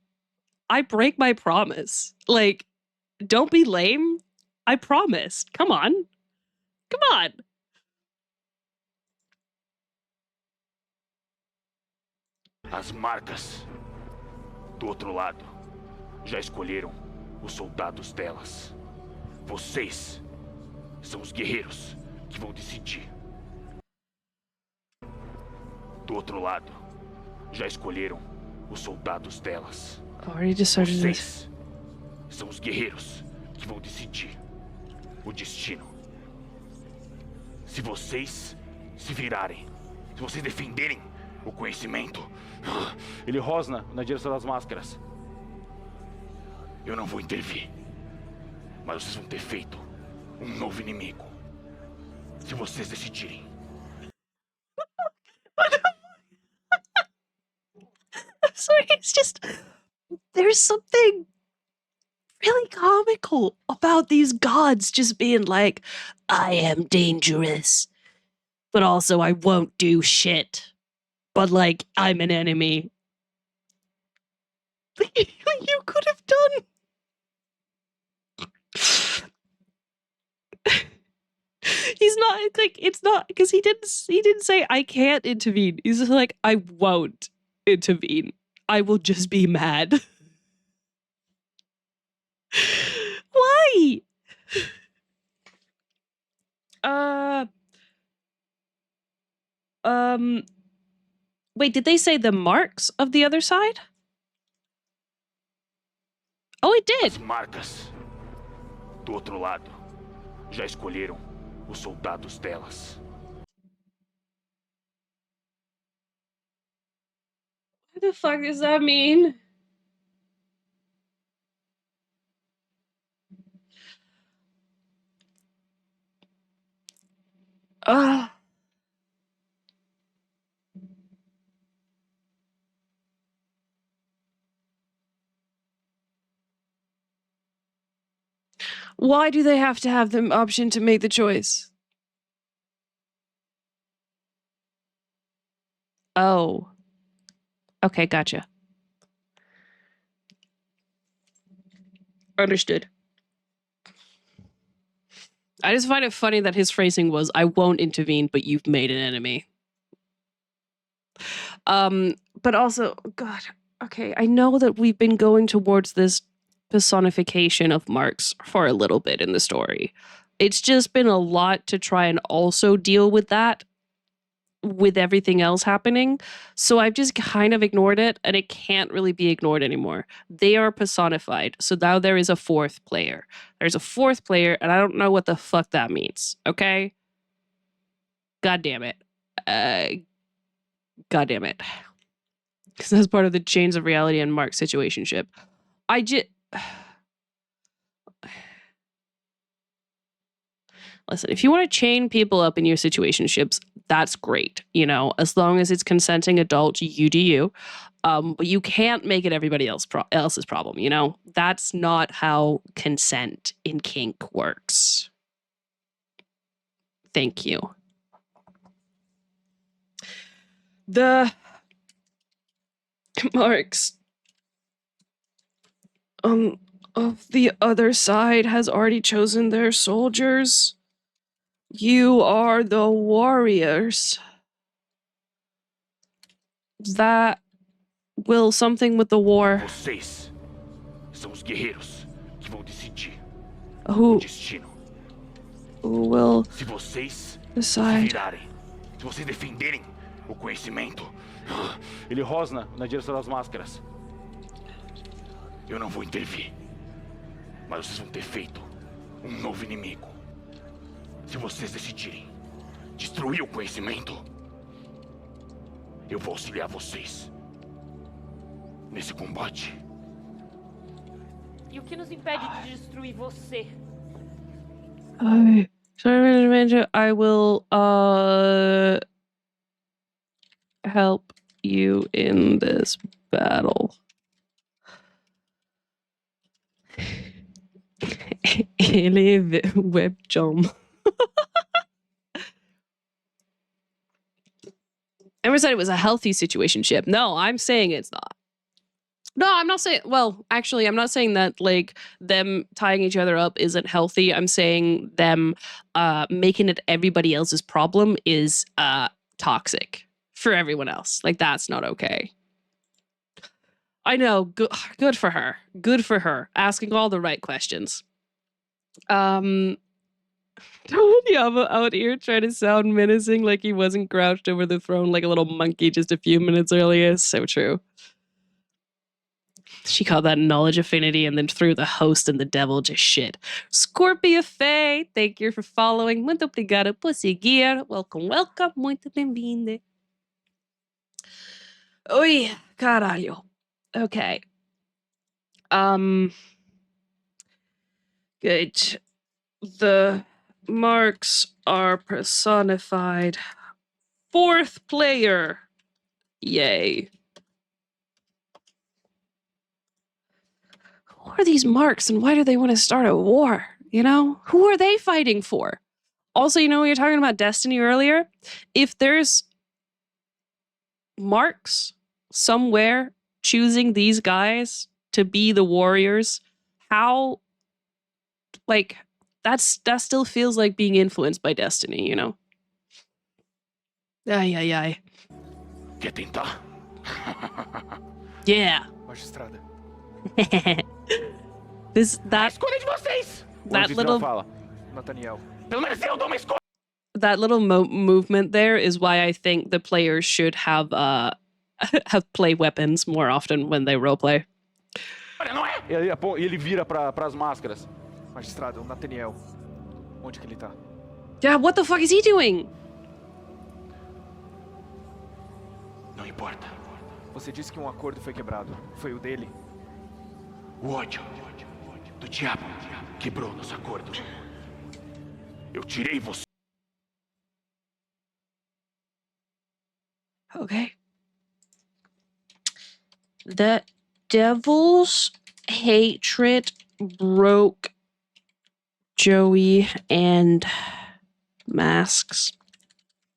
I break my promise. Like, don't be lame. I promised. Come on. Come on. As marcas do outro lado já escolheram os soldados delas. Vocês são os guerreiros que vão decidir. Do outro lado já escolheram os soldados delas. Already decided this. Vocês são os guerreiros que vão decidir o destino. Se vocês se virarem, se vocês defenderem o conhecimento, Ele rosna na direção das máscaras. eu não vou intervir. Mas vocês vão ter feito um novo inimigo. Se vocês decidirem. So it's just, there's something really comical about these gods just being like, I am dangerous, but also I won't do shit. But like, I'm an enemy. You could have done. He's not like, it's not because he didn't say I can't intervene. He's just like, I won't intervene. I will just be mad. Why? Wait, did they say the marks of the other side? Oh, it did. As marcas do outro lado já escolheram os soldados delas. What the fuck does that mean? Why do they have to have the option to make the choice? Oh. Okay, gotcha. Understood. I just find it funny that his phrasing was, I won't intervene, but you've made an enemy. But also, God, okay, I know that we've been going towards this personification of marks for a little bit in the story. It's just been a lot to try and also deal with that with everything else happening. So I've just kind of ignored it, and it can't really be ignored anymore. They are personified. So now there is a fourth player. There's a fourth player, and I don't know what the fuck that means. Okay? God damn it. God damn it. Because that's part of the chains of reality and Mark situationship. I just... Listen, if you want to chain people up in your situationships, that's great. You know, as long as it's consenting adult, you do you. But you can't make it everybody else's problem, you know? That's not how consent in kink works. Thank you. The marks of the other side has already chosen their soldiers. You are the warriors. That will something with the war. Vocês são os guerreiros que vão decidir Who o destino. will Se vocês se decide? virarem, se vocês defenderem o conhecimento, Ele rosna na direção das máscaras. eu não vou intervir. Mas vocês vão ter feito um novo inimigo. Se vocês decidirem destruir o conhecimento, eu vou auxiliar vocês nesse combate. E o que nos impede de destruir você? I will help you in this battle. Ele é webjom. Ever said it was a healthy situationship. No, I'm saying it's not. No, I'm not saying, well, actually, I'm not saying that, like, them tying each other up isn't healthy. I'm saying them making it everybody else's problem is toxic for everyone else. Like, that's not okay. I know, good for her. Good for her. Asking all the right questions. Yama out here trying to sound menacing like he wasn't crouched over the throne like a little monkey just a few minutes earlier. So true. She called that knowledge affinity and then threw the host and the devil to shit. Scorpio Faye, thank you for following. Muito obrigado por seguir. Welcome, welcome. Muito bem-vindo. Oi, caralho. Okay. Good. The marks are personified. Fourth player. Yay. who are these marks and why do they want to start a war? You know, who are they fighting for? Also, you know, we were talking about Destiny earlier. If there's marks somewhere choosing these guys to be the warriors, how, like, that still feels like being influenced by Destiny, you know? Ay, ay, ay. Quer tentar? Yeah. Magistrada. that Escolha de vocês! that little fala. Nathaniel. Pelo menos eu dou uma escolha. that little movement there is why I think the players should have have play weapons more often when they roleplay. Não é? E ele vira pras máscaras. Magistrada, o Nathaniel. Onde que ele tá? Yeah, what the fuck is he doing? Não importa. Você disse que um acordo foi quebrado. Foi o dele? O ódio do diabo quebrou nosso acordo. Eu tirei você. Okay. The devil's hatred broke Joey and Mask's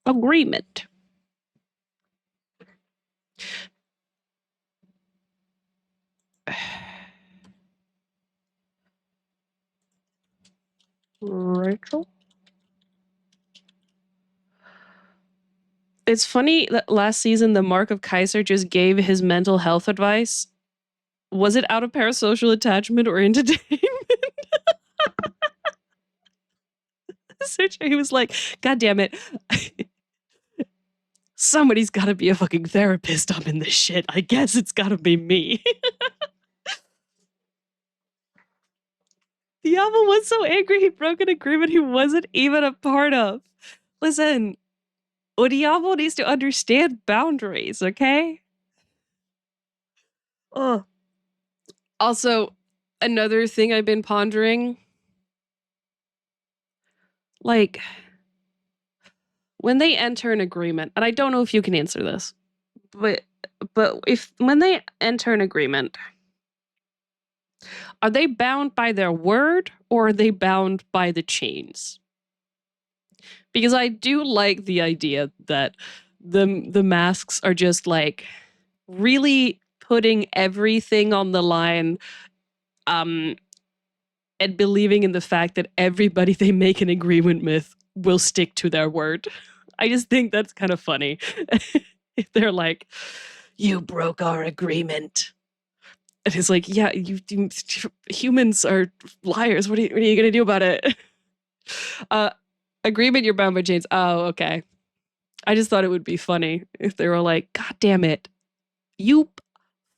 agreement. Rachel? It's funny that last season the Mark of Kaiser just gave his mental health advice. Was it out of parasocial attachment or entertainment? So he was like, God damn it. Somebody's gotta be a fucking therapist up in this shit. I guess it's gotta be me. Diablo was so angry he broke an agreement he wasn't even a part of. Listen, Diablo needs to understand boundaries, okay? Oh. Also, another thing I've been pondering, like, when they enter an agreement, and I don't know if you can answer this, but if when they enter an agreement, are they bound by their word or are they bound by the chains? Because I do like the idea that the masks are just like really putting everything on the line, and believing in the fact that everybody they make an agreement with will stick to their word. I just think that's kind of funny. If they're like, you broke our agreement. And it's like, yeah, humans are liars. What are you going to do about it? Agreement, you're bound by chains. Oh, okay. I just thought it would be funny if they were like, God damn it. You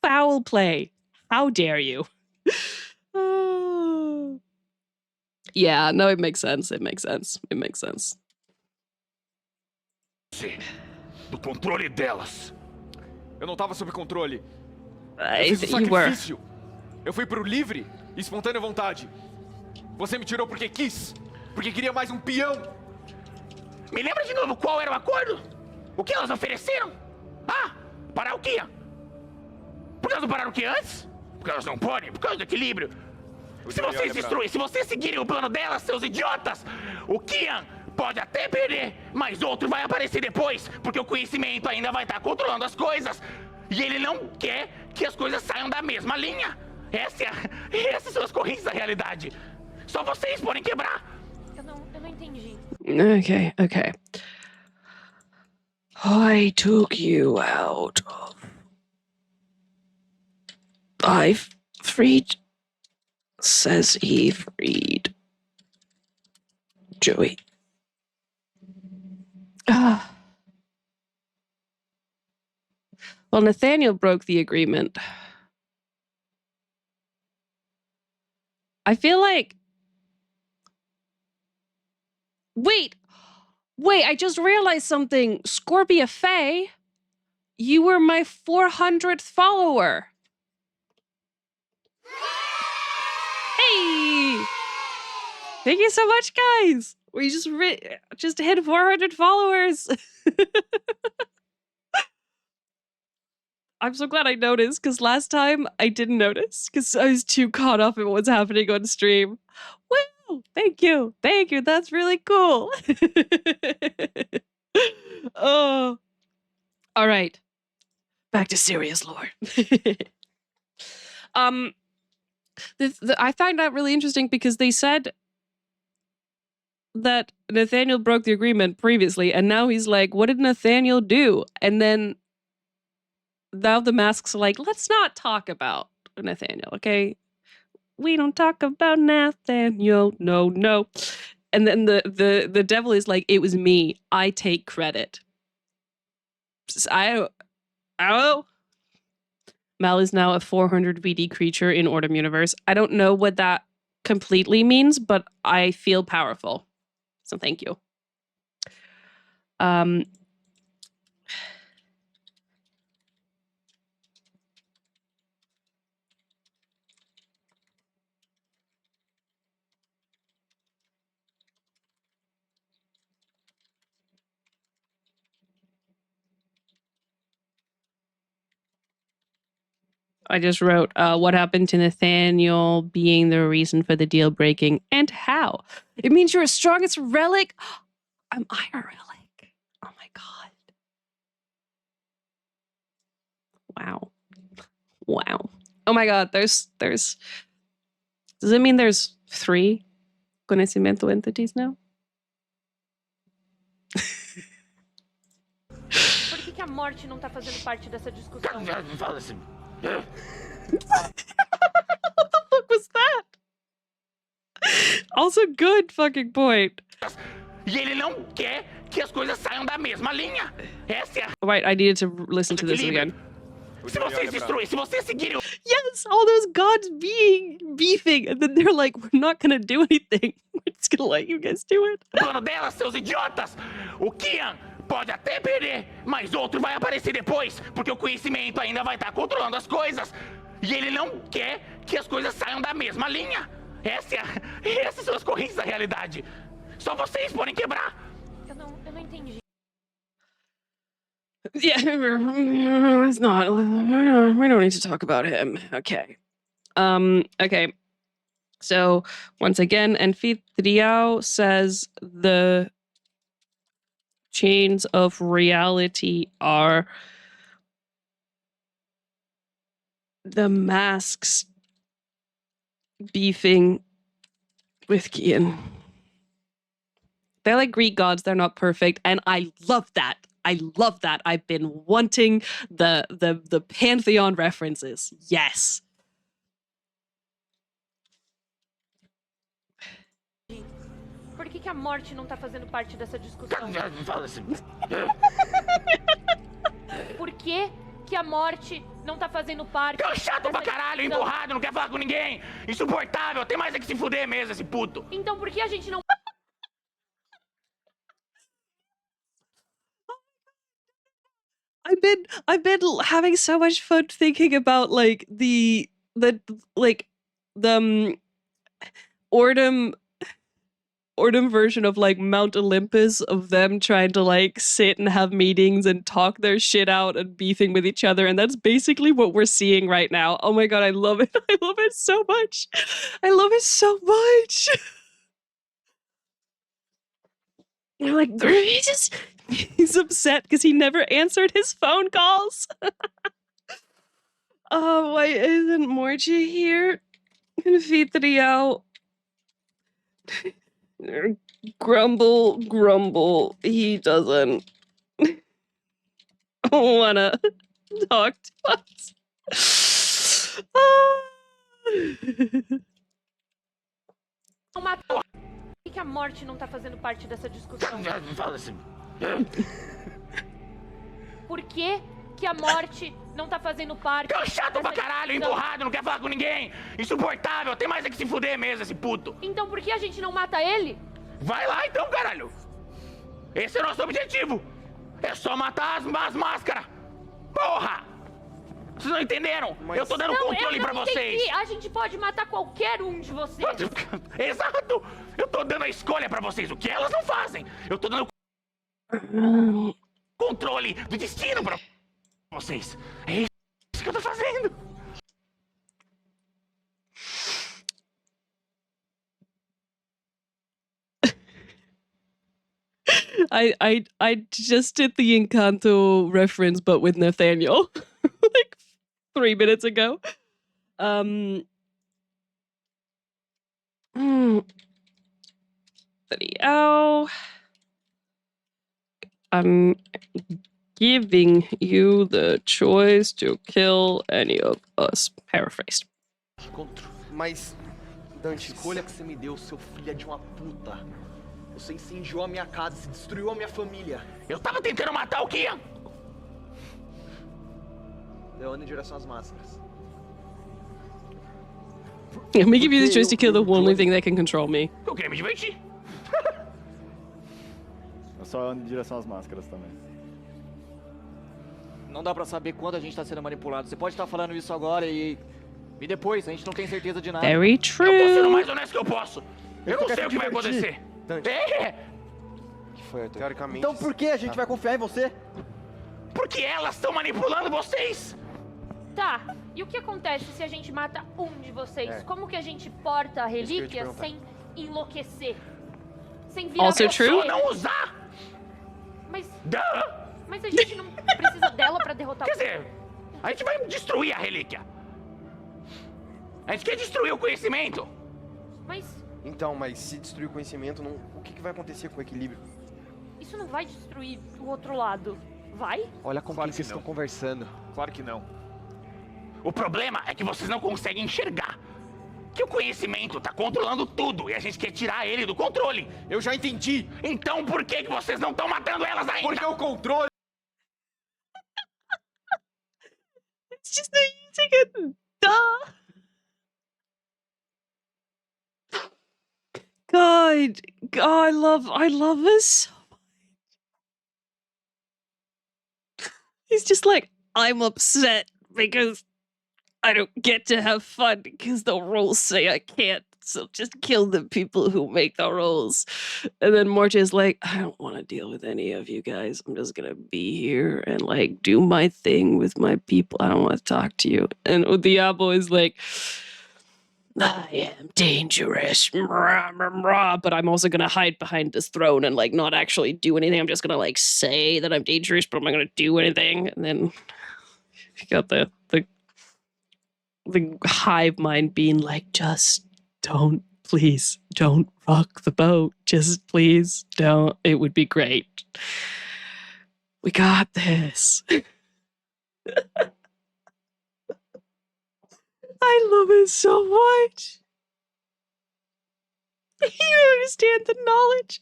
foul play. How dare you? Yeah, no, it makes sense. It makes sense. It makes sense. Do controle delas. Eu não tava sob controle. You Eu fiz um were. sacrifício. Eu fui pro livre e espontânea vontade. Você me tirou porque quis. Porque queria mais um peão. Me lembra de novo qual era o acordo? O que elas ofereceram? Ah, parar o Kian. Por que elas não pararam o Kian antes? Porque elas não podem, por causa do equilíbrio. Se vocês destruírem, se vocês seguirem o plano delas, seus idiotas, o Kian pode até perder, mas outro vai aparecer depois, porque o conhecimento ainda vai estar controlando as coisas. E ele não quer que as coisas saiam da mesma linha. Essas são as correntes da realidade. Só vocês podem quebrar. Eu não entendi. Okay. I took you out of... I've freed... Says he freed... Joey. Well, Nathaniel broke the agreement. I feel like... Wait, I just realized something. Scorpia Faye, you were my 400th follower. Hey! Thank you so much, guys. We just hit 400 followers. I'm so glad I noticed, because last time I didn't notice, because I was too caught up in what's happening on stream. Woo! Thank you. Thank you. That's really cool. Oh. All right. Back to serious lore. I find that really interesting because they said that Nathaniel broke the agreement previously, and now he's like, what did Nathaniel do? And then now the masks are like, let's not talk about Nathaniel, okay? We don't talk about Nathaniel, no. And then the devil is like, it was me. I take credit. I don't know. Mal is now a 400 VD creature in Ordem Universe. I don't know what that completely means, but I feel powerful. So thank you. I just wrote, what happened to Nathaniel being the reason for the deal breaking and how? It means you're as strong as a relic. Am I a relic? Oh my God. Wow. Oh my God, there's, does it mean there's 3 conhecimento entities now? Por que a morte não tá fazendo parte dessa discussão? Não fala assim. What the fuck was that? Also, good fucking point. E ele não quer que as coisas saiam da mesma linha. Essa é a... Right, I needed to listen to this again. Se vocês destruírem, se vocês seguirem... Yes, all those gods beefing, and then they're like, we're not gonna do anything. We're just gonna let you guys do it. O plano delas, seus idiotas! O Kian pode até perder, mas outro vai aparecer depois, porque o conhecimento ainda vai estar controlando as coisas. E ele não quer que as coisas saiam da mesma linha. Essas são as correntes da realidade. Só vocês podem quebrar. Eu não entendi. Yeah, it's not. We don't need to talk about him. Okay. Okay. So, once again, Anfitriao says the chains of reality are the masks beefing with Kian. They're like Greek gods, they're not perfect, and I love that. I've been wanting the Pantheon references. Yes. Por que a morte não tá fazendo parte dessa discussão? Não fala assim. Por que a morte não tá fazendo parte... É chato pra caralho, emburrado, não quer falar com ninguém. Insuportável, tem mais é que se fuder mesmo, esse puto. Então por que a gente não... I've been having so much fun thinking about like the Ordem version of like Mount Olympus, of them trying to like sit and have meetings and talk their shit out and beefing with each other, and that's basically what we're seeing right now. Oh my God, I love it. I love it so much. You're like, he's upset because he never answered his phone calls. Oh, why isn't Morchi here? Anfitriao. Grumble. He doesn't wanna talk to us. Por que a morte não tá fazendo parte dessa discussão? Não fala assim. Por que a morte não tá fazendo parte... É chato pra caralho, emburrado, não quer falar com ninguém. Insuportável, tem mais é que se fuder mesmo, esse puto. Então por que a gente não mata ele? Vai lá então, caralho. Esse é o nosso objetivo. É só matar as máscaras. Porra! Vocês não entenderam? Mas... Eu tô dando controle pra vocês. Entendi. A gente pode matar qualquer um de vocês. Exato! Eu tô dando a escolha pra vocês, o que elas não fazem. Eu tô dando controle do destino pra vocês. É isso. que eu tô fazendo? I just did the Encanto reference, but with Nathaniel, like 3 minutes ago. Video. I'm giving you the choice to kill any of us. Paraphrased. Mas, Dante, Escolha que você me deu, seu filho de uma puta. Você incendiou a minha casa, você destruiu a minha família. Eu tava tentando matar o Kian. Eu ando em direção às máscaras. I'm gonna give you the choice to kill the only thing that can control me. Eu queria me divertir. Eu só ando em direção às máscaras também. Não dá pra saber quando a gente tá sendo manipulado. Você pode estar falando isso agora e depois, a gente não tem certeza de nada. Very Eu tô sendo o true. mais honesto que eu posso. Eu não quer sei se o que vai divertir. acontecer. Dante. O que foi, Arthur? Teoricamente... Então por que a gente vai confiar em você? Porque elas estão manipulando vocês. Tá, e o que acontece se a gente mata um de vocês? É. Como que a gente porta a que eu ia te relíquia perguntar. sem enlouquecer? Sem virar Also você? true. Só não usar. Mas, Duh. mas a gente não precisa dela pra derrotar Quer o... dizer, a gente vai destruir a relíquia. A gente quer destruir o conhecimento. Mas Então, mas se destruir o conhecimento, o que vai acontecer com o equilíbrio? isso não vai destruir o outro lado, vai? Olha como Claro que que vocês estão não. conversando. Claro que não. O problema é que vocês não conseguem enxergar que o conhecimento tá controlando tudo e a gente quer tirar ele do controle. Eu já entendi! Então por que vocês não estão matando elas ainda? Porque o controle... It's just that using it. Duh. God, I love this so much. He's just like, I'm upset because I don't get to have fun because the rules say I can't. So just kill the people who make the rules. And then Morte's like, I don't want to deal with any of you guys. I'm just going to be here and like do my thing with my people. I don't want to talk to you. And Diablo is like, I am dangerous, but I'm also gonna hide behind this throne and like not actually do anything. I'm just gonna like say that I'm dangerous, but I'm not gonna do anything. And then you got the hive mind being like, just please don't rock the boat. Just please don't. It would be great. We got this. I love it so much. You don't understand the knowledge.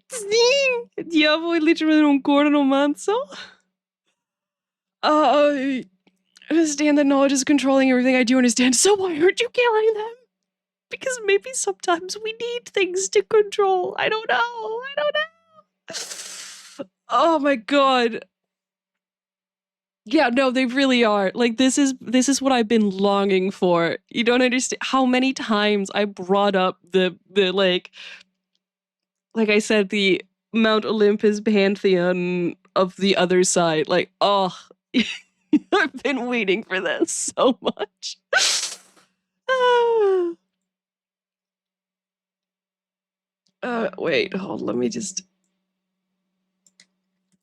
Sim! Diavolo è literalmente un corno manso. I understand that knowledge is controlling everything. I do understand. So why aren't you killing them? Because maybe sometimes we need things to control. I don't know. Oh my god. Yeah, no, they really are. Like this is what I've been longing for. You don't understand how many times I brought up the like I said, the Mount Olympus pantheon of the other side. Like, oh, I've been waiting for this so much. Wait, hold, let me just...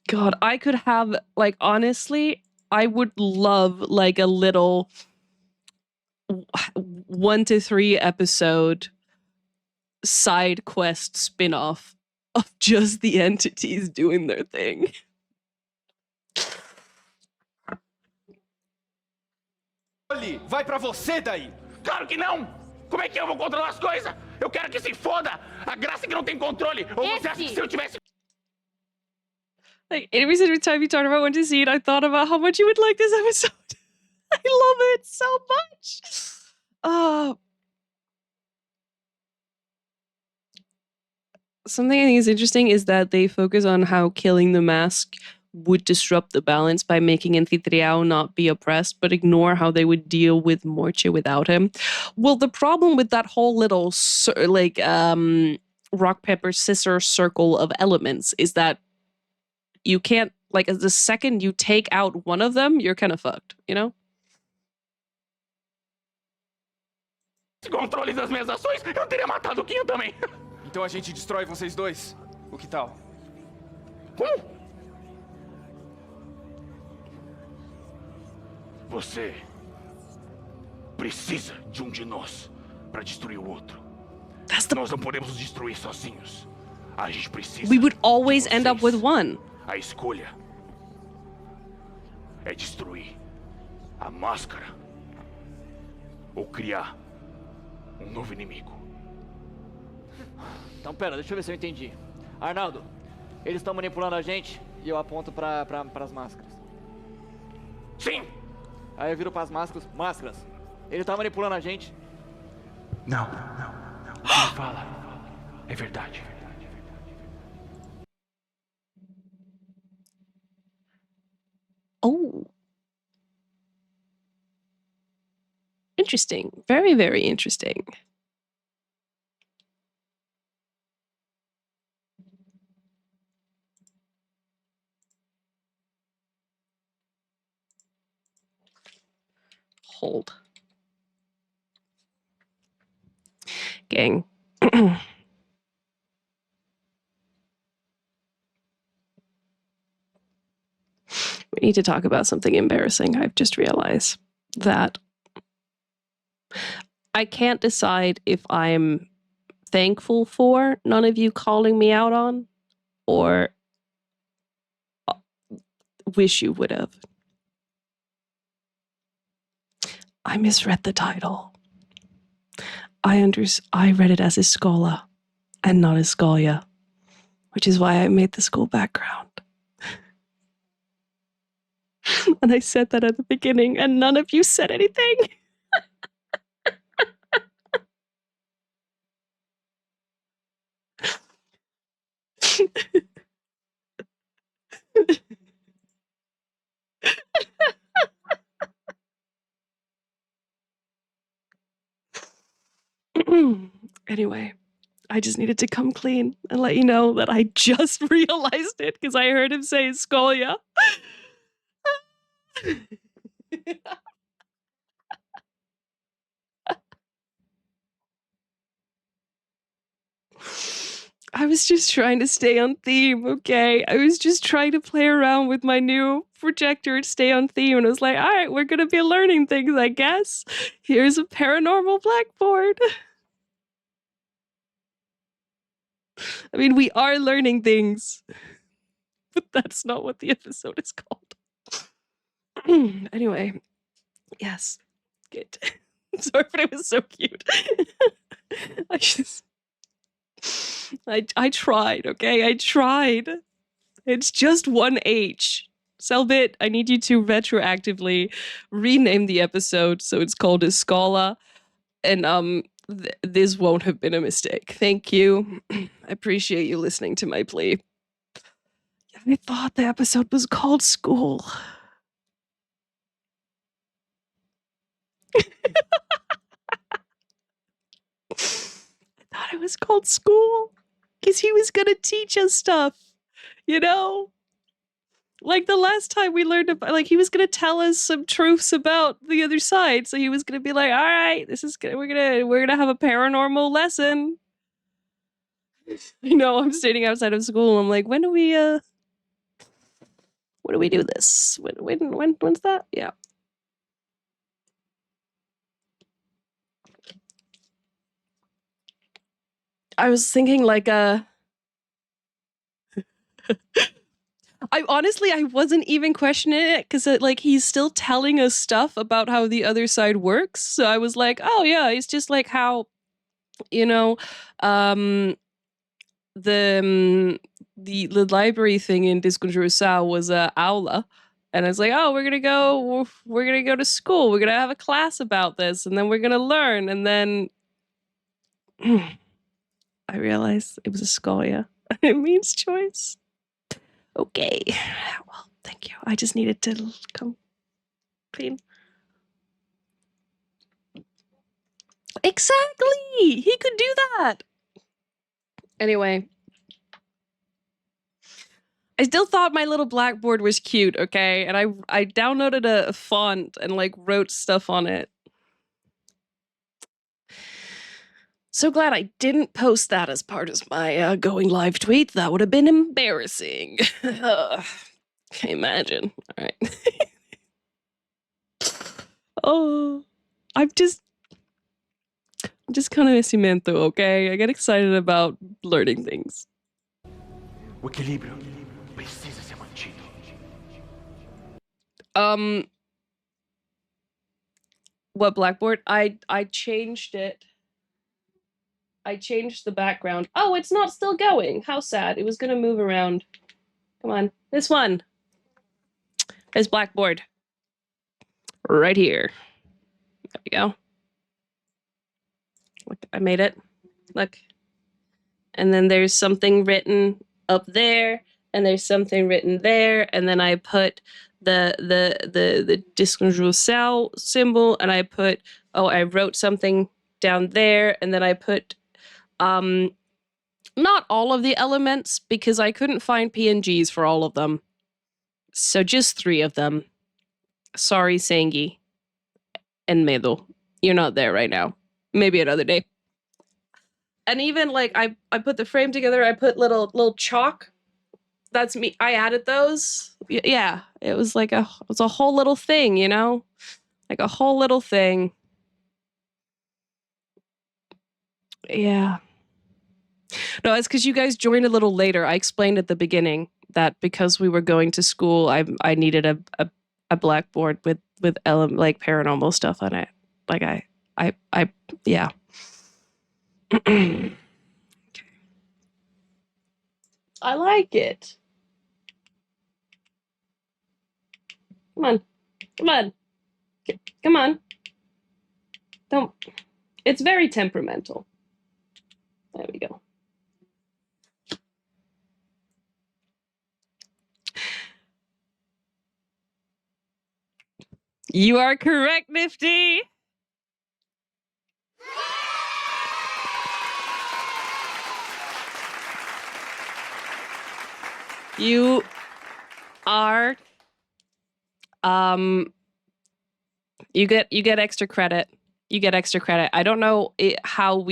God, I could have, like, honestly, I would love, like, a little 1 to 3 episode side quest spin-off of just the entities doing their thing. Vai pra você daí! Claro que não! Como é que eu vou controlar as coisas? Eu quero que se foda! A graça é que não tem controle! Ou você acha que se eu tivesse... Like, every time you talked about when to see it, I thought about how much you would like this episode. I love it so much! Something I think is interesting is that they focus on how killing the mask would disrupt the balance by making Anfitriao not be oppressed, but ignore how they would deal with Morche without him. Well, the problem with that whole little rock paper scissors circle of elements is that you can't like the second you take out one of them, you're kind of fucked, you know? Controle das minhas ações, eu teria matado o Kian também. Então a gente destrói vocês dois. O que tal? Você precisa de um de nós para destruir o outro. Nós não podemos nos destruir sozinhos. A gente precisa. We would always end up with one. A escolha é destruir a máscara ou criar um novo inimigo. Então pera, deixa eu ver se eu entendi. Arnaldo, eles estão manipulando a gente e eu aponto pras máscaras. Sim! Aí eu viro pras máscaras. Ele tá manipulando a gente. Não. O que ele fala é verdade. Oh. Interesting. Very, very interesting. Hold. Gang. We need to talk about something embarrassing. I've just realized that I can't decide if I'm thankful for none of you calling me out on or wish you would have. I misread the title. I read it as Escolha and not Escolha, which is why I made the school background. And I said that at the beginning, and none of you said anything. Anyway, I just needed to come clean and let you know that I just realized it because I heard him say Escolha. I was just trying to stay on theme, okay? I was just trying to play around with my new projector and stay on theme. And I was like, all right, we're going to be learning things, I guess. Here's a paranormal blackboard. I mean, we are learning things. But that's not what the episode is called. Anyway, yes. Good. Sorry, but it was so cute. I tried, okay? I tried. It's just one H. Selbit, I need you to retroactively rename the episode so it's called Escolha. And this won't have been a mistake. Thank you. I appreciate you listening to my plea. I thought the episode was called School. I thought it was called School because he was gonna teach us stuff, you know? Like the last time we learned about, like he was gonna tell us some truths about the other side. So he was gonna be like, "All right, this is good. We're gonna have a paranormal lesson." You know, I'm standing outside of school. I'm like, when do we do this? When's that? Yeah. I was thinking like I wasn't even questioning it because like he's still telling us stuff about how the other side works. So I was like, oh yeah, it's just like how, you know, the library thing in Desconjuração was aula. And I was like, oh, we're gonna go to school. We're gonna have a class about this, and then we're gonna learn. And then I realized it was Escolha. It means choice. Okay. Well, thank you. I just needed to come clean. Exactly! He could do that! Anyway. I still thought my little blackboard was cute, okay? And I downloaded a font and like wrote stuff on it. So glad I didn't post that as part of my going live tweet. That would have been embarrassing. Can't imagine. All right. Oh, I'm just kind of a cimento, okay? I get excited about learning things. O equilíbrio precisa ser mantido. What blackboard? I changed it. I changed the background. Oh, it's not still going. How sad. It was gonna move around. Come on. This one. This blackboard. Right here. There we go. Look, I made it. Look. And then there's something written up there, and there's something written there, and then I put the disconjure symbol, and I wrote something down there, and then I put not all of the elements because I couldn't find PNGs for all of them. So just 3 of them. Sorry, Sangi and Medo. You're not there right now. Maybe another day. And even like I put the frame together, I put little chalk. That's me. I added those. Yeah, it was like it was a whole little thing, you know? Like a whole little thing. Yeah. No, it's because you guys joined a little later. I explained at the beginning that because we were going to school, I needed a blackboard with like paranormal stuff on it. Like I yeah. Okay. I like it. Come on. Come on. Come on. Don't. It's very temperamental. There we go. You are correct, Nifty. You are you get extra credit. You get extra credit. I don't know how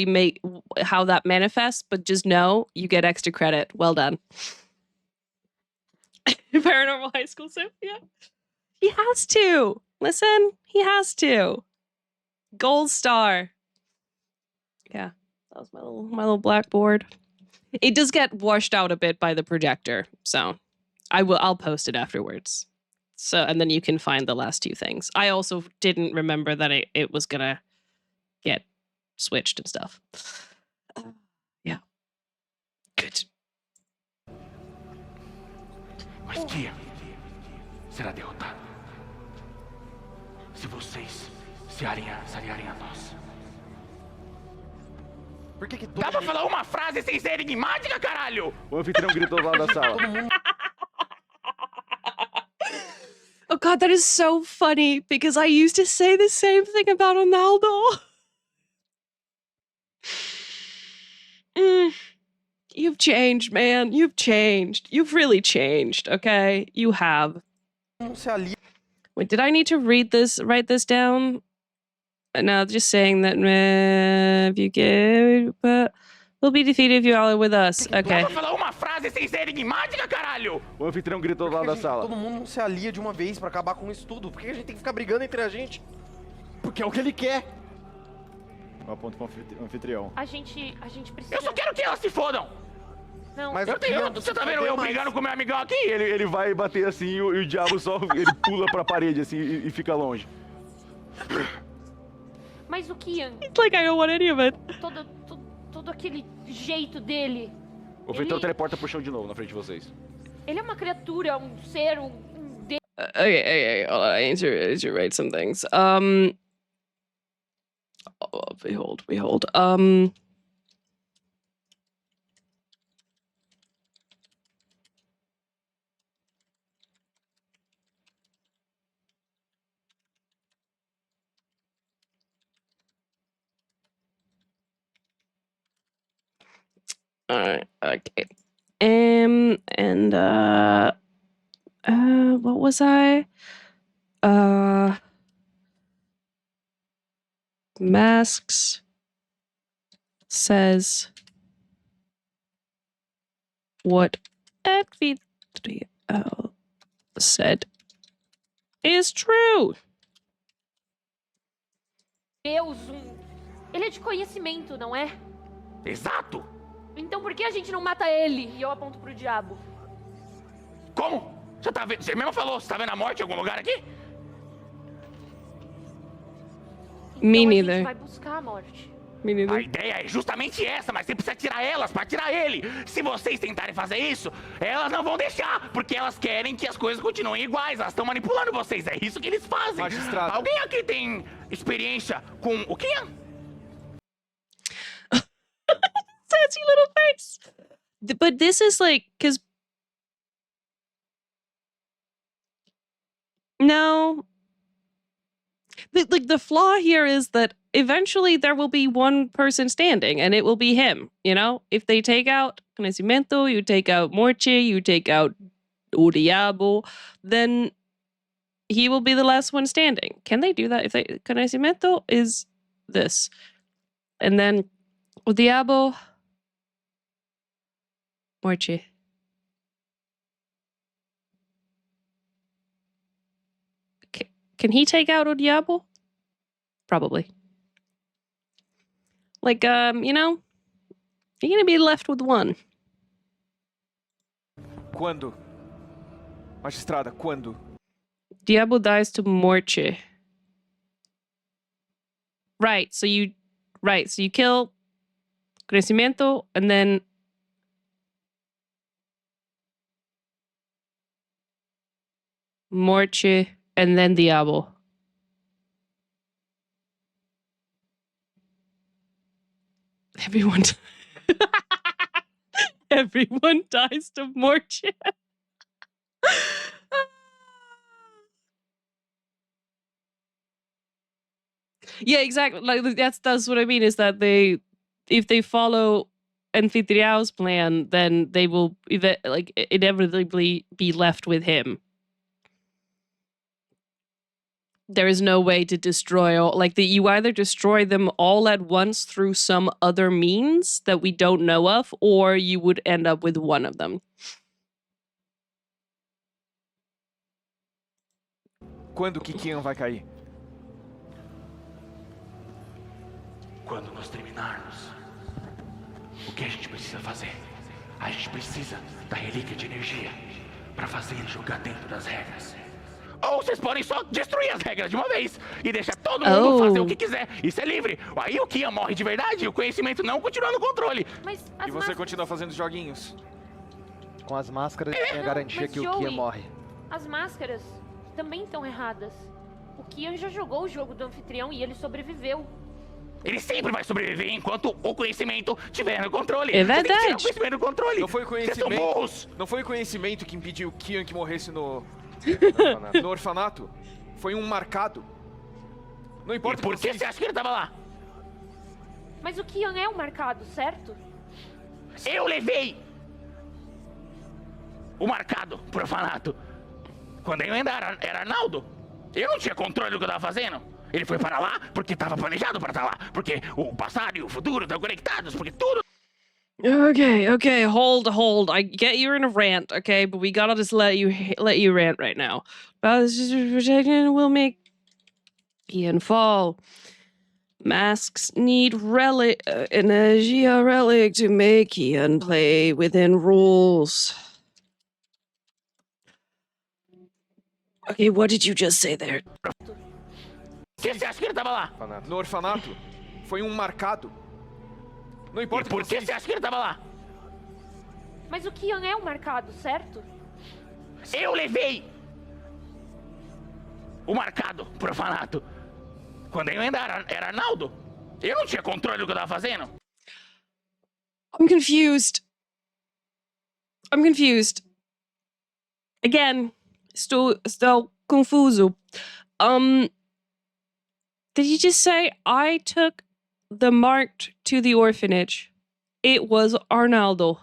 that manifests, but just know you get extra credit. Well done. Paranormal high school sim? Yeah. He has to. Listen, he has to. Gold star. Yeah. That was my little blackboard. It does get washed out a bit by the projector, so I'll post it afterwards. So, and then you can find the last 2 things. I also didn't remember that it was gonna get switched and stuff. Yeah. Good. Mas Kian será derrotado se vocês se aliarem a nós. Por que Dá pra falar uma frase sem ser enigmática, caralho? O anfitrião gritou lá da sala. Oh god, that is so funny because I used to say the same thing about Arnaldo. You've changed, man. You've changed. You've really changed, okay? You have. Wait, did I need to write this down? No, just saying that if you give, but we'll be defeated if you all are with us. Okay. Dá pra falar uma frase sem ser enigmática, caralho? O anfitrião gritou lá da sala. Todo mundo não se alia de uma vez pra acabar com isso tudo. Por que a gente tem que ficar brigando entre a gente? Porque é o que ele quer. Eu aponto pro anfitrião. A gente precisa... Eu só quero que elas se fodam! Não, Mas Você tá vendo eu brigando com meu amigão aqui? Ele vai bater assim e o diabo só ele pula pra parede assim e fica longe. Mas o Kian, It's like I don't want any of it. todo aquele jeito dele... O anfitrião teleporta pro chão de novo na frente de vocês. Ele é uma criatura, um ser, um deus. Okay, hold on. I need to write some things. Behold. Alright, okay. And what was I? Masks says what Anfitriao said is true. Deus, ele é de conhecimento, não é? Exato! Então por que a gente não mata ele? E eu aponto pro diabo. Como? Você tá vendo? Você mesmo falou, você tá vendo a morte em algum lugar aqui? Me Então a neither. gente vai buscar a morte. Me A neither. ideia é justamente essa, mas você precisa tirar elas pra tirar ele. Se vocês tentarem fazer isso, elas não vão deixar, porque elas querem que as coisas continuem iguais. Elas estão manipulando vocês, é isso que eles fazem. Magistrado. Alguém aqui tem experiência com o Kian? Sassy little face. But this is like, because no, the flaw here is that eventually there will be one person standing, and it will be him. You know, if they take out Conocimiento, you take out Morche, you take out O Diabo, then he will be the last one standing. Can they do that? If they Conocimiento is this, and then O Diabo, Morche. Can he take out O Diabo? Probably. Like, you know, you're gonna be left with one. Quando? Magistrada, quando? Diabo dies to Morche. Right, so you kill Crecimiento and then Morche and then Diabo. Everyone everyone dies to Morche. Yeah, exactly. Like that's what I mean, is that if they follow Anfitriao's plan, then they will inevitably be left with him. There is no way to destroy all, like, you either destroy them all at once through some other means that we don't know of, or you would end up with one of them. Quando que Kian vai cair? Quando nós terminarmos, o que a gente precisa fazer? A gente precisa da relíquia de energia pra fazer ele jogar dentro das regras. Ou vocês podem só destruir as regras de uma vez e deixar todo mundo fazer o que quiser. Isso é livre. Aí o Kian morre de verdade e o conhecimento não continua no controle. Mas as E você máscaras... continua fazendo joguinhos. Com as máscaras, tem a garantia mas que o Joey, Kian morre. As máscaras também estão erradas. O Kian já jogou o jogo do anfitrião e ele sobreviveu. Ele sempre vai sobreviver enquanto o conhecimento estiver no controle. É Você tem que tirar verdade. o conhecimento do controle. Não foi o Vocês são conhecimento. burros. Não foi o conhecimento que impediu o Kian que morresse no orfanato. Foi um marcado. Não importa E por que você acha que ele tava lá? Mas o Kian é um marcado, certo? Eu levei o marcado pro orfanato. Quando eu ainda era Arnaldo, eu não tinha controle do que eu tava fazendo. Ele foi para lá porque estava planejado para estar lá. Porque o passado e o futuro estão conectados. Porque tudo... Okay, hold. I get you're in a rant, okay, but we gotta just let you rant right now. Protection will make Kian fall. Masks need energia relic to make Kian play within rules. Okay, what did you just say there? Por que você acha que ele tava lá? no orfanato. Foi um marcado. Não E importa por que você acha que ele tava lá? Mas o Kian é um marcado, certo? Eu levei o marcado pro orfanato. Quando eu ainda era Arnaldo, eu não tinha controle do que eu tava fazendo. I'm confused. Again, estou confuso. Did you just say I took the marked to the orphanage? It was Arnaldo.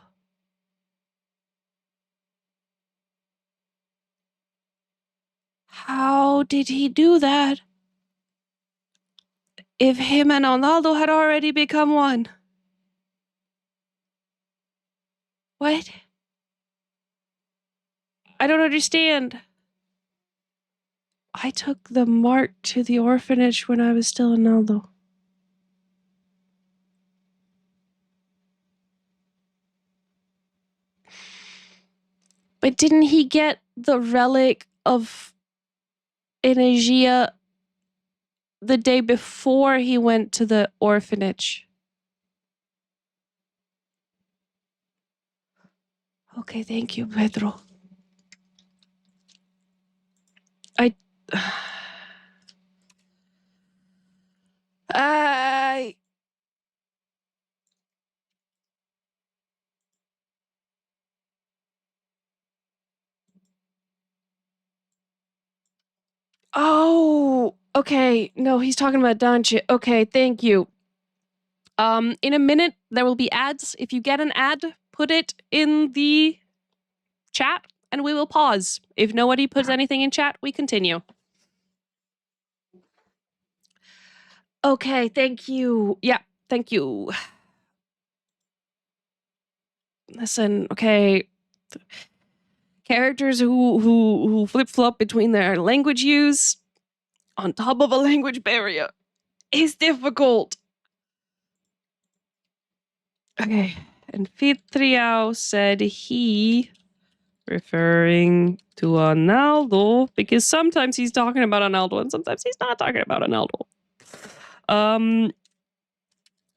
How did he do that? If him and Arnaldo had already become one. What? I don't understand. I took the Mart to the orphanage when I was still Arnaldo. But didn't he get the relic of Energia the day before he went to the orphanage? Okay, thank you, Pedro. Oh, okay. No, he's talking about Dante. Okay, thank you. In a minute, there will be ads. If you get an ad, put it in the chat and we will pause. If nobody puts anything in chat, we continue. Okay, thank you. Yeah, thank you. Listen, okay. Characters who flip-flop between their language use on top of a language barrier is difficult. Okay. Anfitriao said he, referring to Arnaldo, because sometimes he's talking about Arnaldo and sometimes he's not talking about Arnaldo.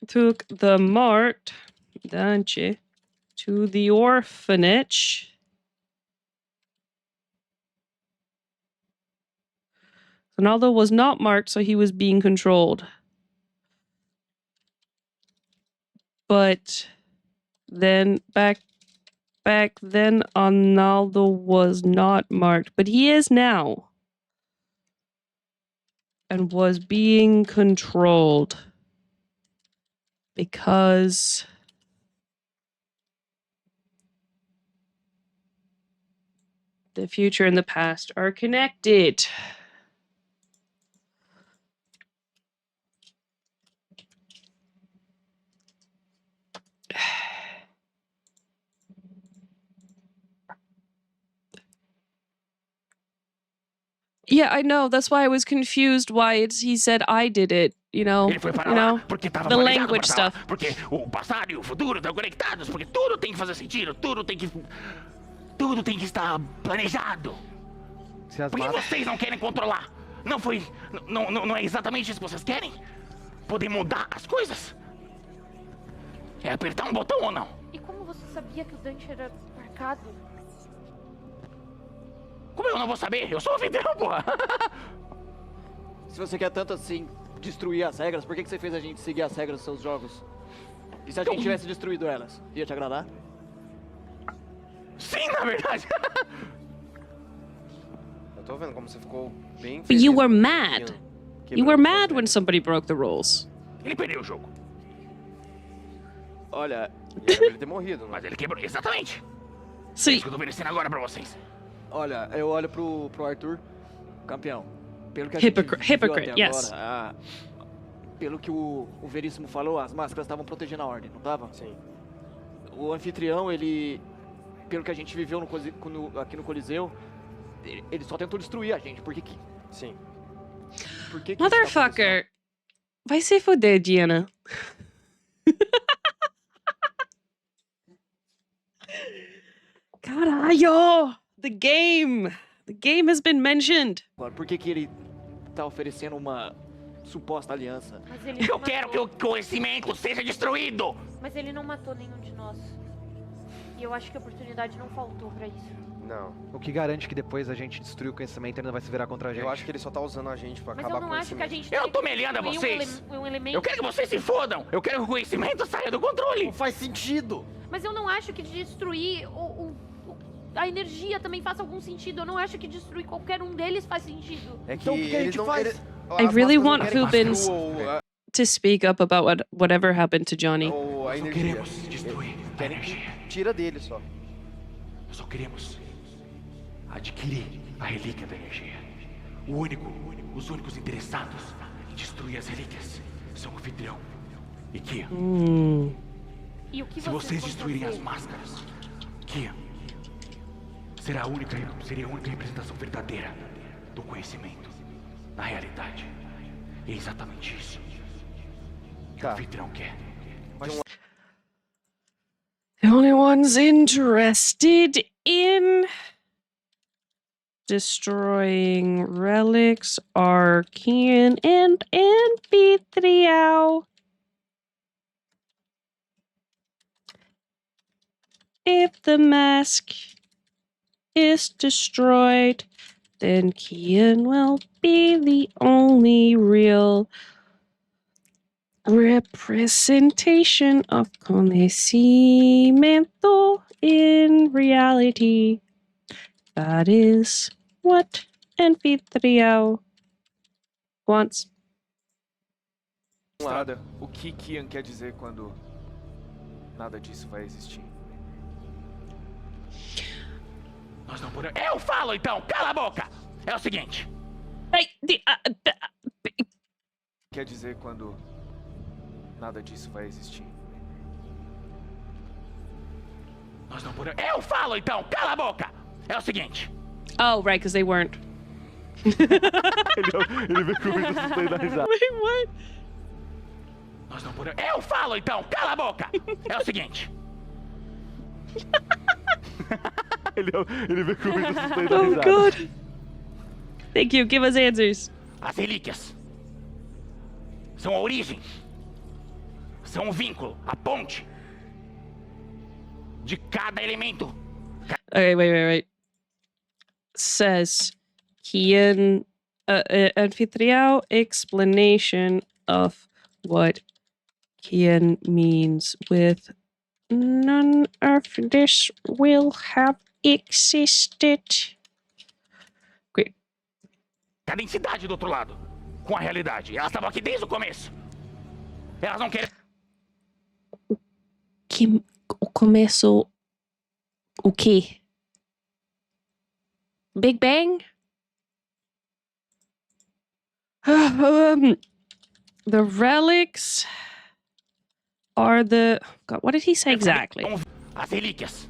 Took the Mart, Dante, to the orphanage. Arnaldo was not marked, so he was being controlled. But then back then Arnaldo was not marked, but he is now. And was being controlled. Because the future and the past are connected. Yeah, I know. That's why I was confused why he said I did it, you know. The language stuff. Porque o passado e o futuro estão conectados, porque tudo tem que fazer sentido, tudo tem que estar planejado. Por que vocês não querem controlar? Não é exatamente isso que vocês querem? Poder mudar as coisas? É apertar um botão ou não? E como você sabia que o Dante era marcado? Como eu não vou saber? Eu sou o anfitrião, porra! Se você quer tanto assim destruir as regras, por que você fez a gente seguir as regras dos seus jogos? E se a gente tivesse destruído elas? Ia te agradar? Sim, na verdade! Eu tô vendo como você ficou bem But feliz. you were mad. You were mad when somebody broke the rules. Ele perdeu o jogo. Olha... E era pra ele ter morrido, né? Mas ele quebrou, exatamente. So, É isso que eu tô oferecendo agora pra vocês. Olha, eu olho pro Arthur, campeão. Pelo que a Hypocrite, gente viu até yes. agora, pelo que o Verissimo falou, as máscaras estavam protegendo a ordem, não estavam? Sim. O anfitrião, ele... Pelo que a gente viveu aqui no Coliseu, ele só tentou destruir a gente. Por que que... Sim. Por que que motherfucker. Vai se foder, Diana. Caralho! The game has been mentioned. Por que que ele tá oferecendo uma suposta aliança? Mas ele Eu quero que o conhecimento seja destruído! Mas ele não matou nenhum de nós. E eu acho que a oportunidade não faltou pra isso. Não. O que garante que depois a gente destruir o conhecimento ele não vai se virar contra a gente? Eu acho que ele só tá usando a gente pra Mas acabar eu com não o acho que a gente... Eu não tô me aliando a vocês! Eu quero que vocês se fodam! Eu quero que o conhecimento saia do controle! Não faz sentido! Mas eu não acho que destruir a energia também faça algum sentido. Eu não acho que destruir qualquer um deles faz sentido. É que Então, o que a eles gente não... faz? I really as máscaras não want querem Fubins destruir to speak up about whatever happened to Johnny. a Nós só energia. queremos destruir a Querem energia. que tira dele só. Nós só queremos adquirir a relíquia da energia. Os únicos interessados em destruir as relíquias são o Anfitriao e Kian. E o que Se vocês vão destruírem fazer? as máscaras, Kian seria a única representação verdadeira do conhecimento na realidade. E é exatamente isso que o Anfitriao quer. The only ones interested in destroying relics are Kian and Anfitriao. If the mask is destroyed, then Kian will be the only real representation of conocimiento in reality. That is what Anfitriao wants. Nada. O que Kian quer dizer quando nada disso vai existir? Nós não podemos... Eu falo então, cala a boca! É o seguinte. Quer dizer quando nada disso vai existir? Nós não podemos... Eu falo então, cala a boca! É o seguinte. Oh, right, because they weren't. Ele veio comigo assustando e dá risada. Wait, what? Nós não podemos... Eu falo então, cala a boca! É o seguinte. Ele veio comigo assustando e dá Oh, risada. God. Thank you. Give us answers. As relíquias são a origem, são o vínculo, a ponte de cada elemento. Okay, wait. Says Kian Anfitriao explanation of what Kian means with none of this will have existed. Great. A densidade do outro lado, com a realidade. Elas estavam aqui desde o começo. Elas não querem... Que o começo o quê? Big Bang? The relics are the... God, what did he say exactly? As relíquias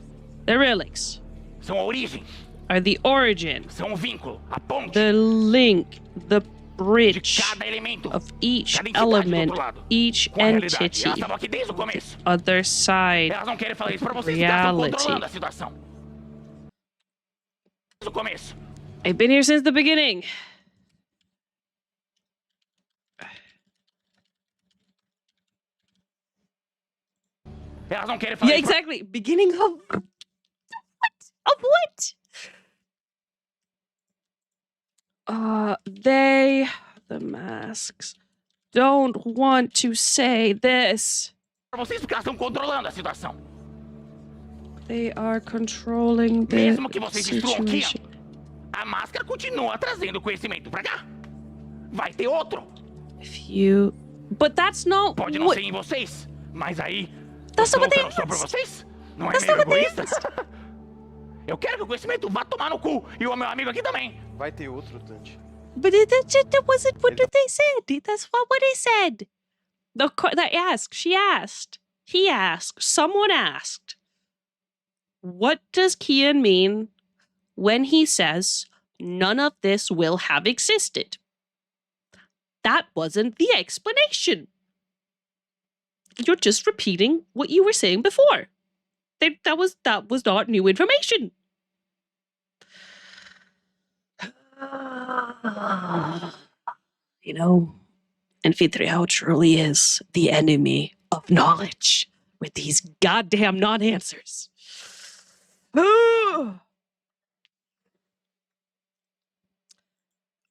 The relics são a origem, are the origin, são o vínculo, a ponte the link, the de bridge cada elemento. of each A densidade do element, outro lado, each com a realidade. entity, Elas estavam aqui desde o começo. other side, Elas não querem falar isso pra vocês, porque elas estão reality. controlando a situação. Desde o começo. I've been here since the beginning. Elas não querem falar Yeah, isso pra... exactly. Beginning of what? Of what? They, the masks, don't want to say this. pra vocês, porque elas estão controlando a situação. They are controlling the Mesmo que vocês destruam Kian, situation. a máscara continua trazendo conhecimento pra cá. Vai ter outro. If you, but that's not Pode não what. ser em vocês, mas aí... That's eu not what tô they lutando só por asked. vocês? Não é That's meio not what they egoísta? Eu quero que o conhecimento vá tomar no cu. E o meu amigo aqui também. Vai ter outro, Dante. But that wasn't what they said. That's not what he said. That asked. She asked. He asked. Someone asked. What does Kian mean when he says none of this will have existed? That wasn't the explanation. You're just repeating what you were saying before. That was not new information. You know, Anfitriao truly is the enemy of knowledge with these goddamn non-answers.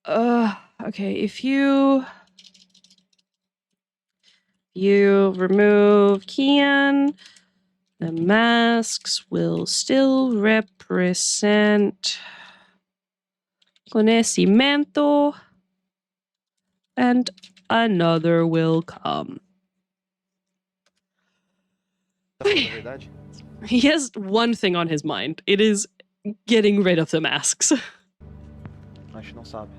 Okay, if you remove Kian, the masks will still represent conocimiento, and another will come. Tá falando a verdade? He has one thing on his mind. It is getting rid of the masks. A gente não sabe.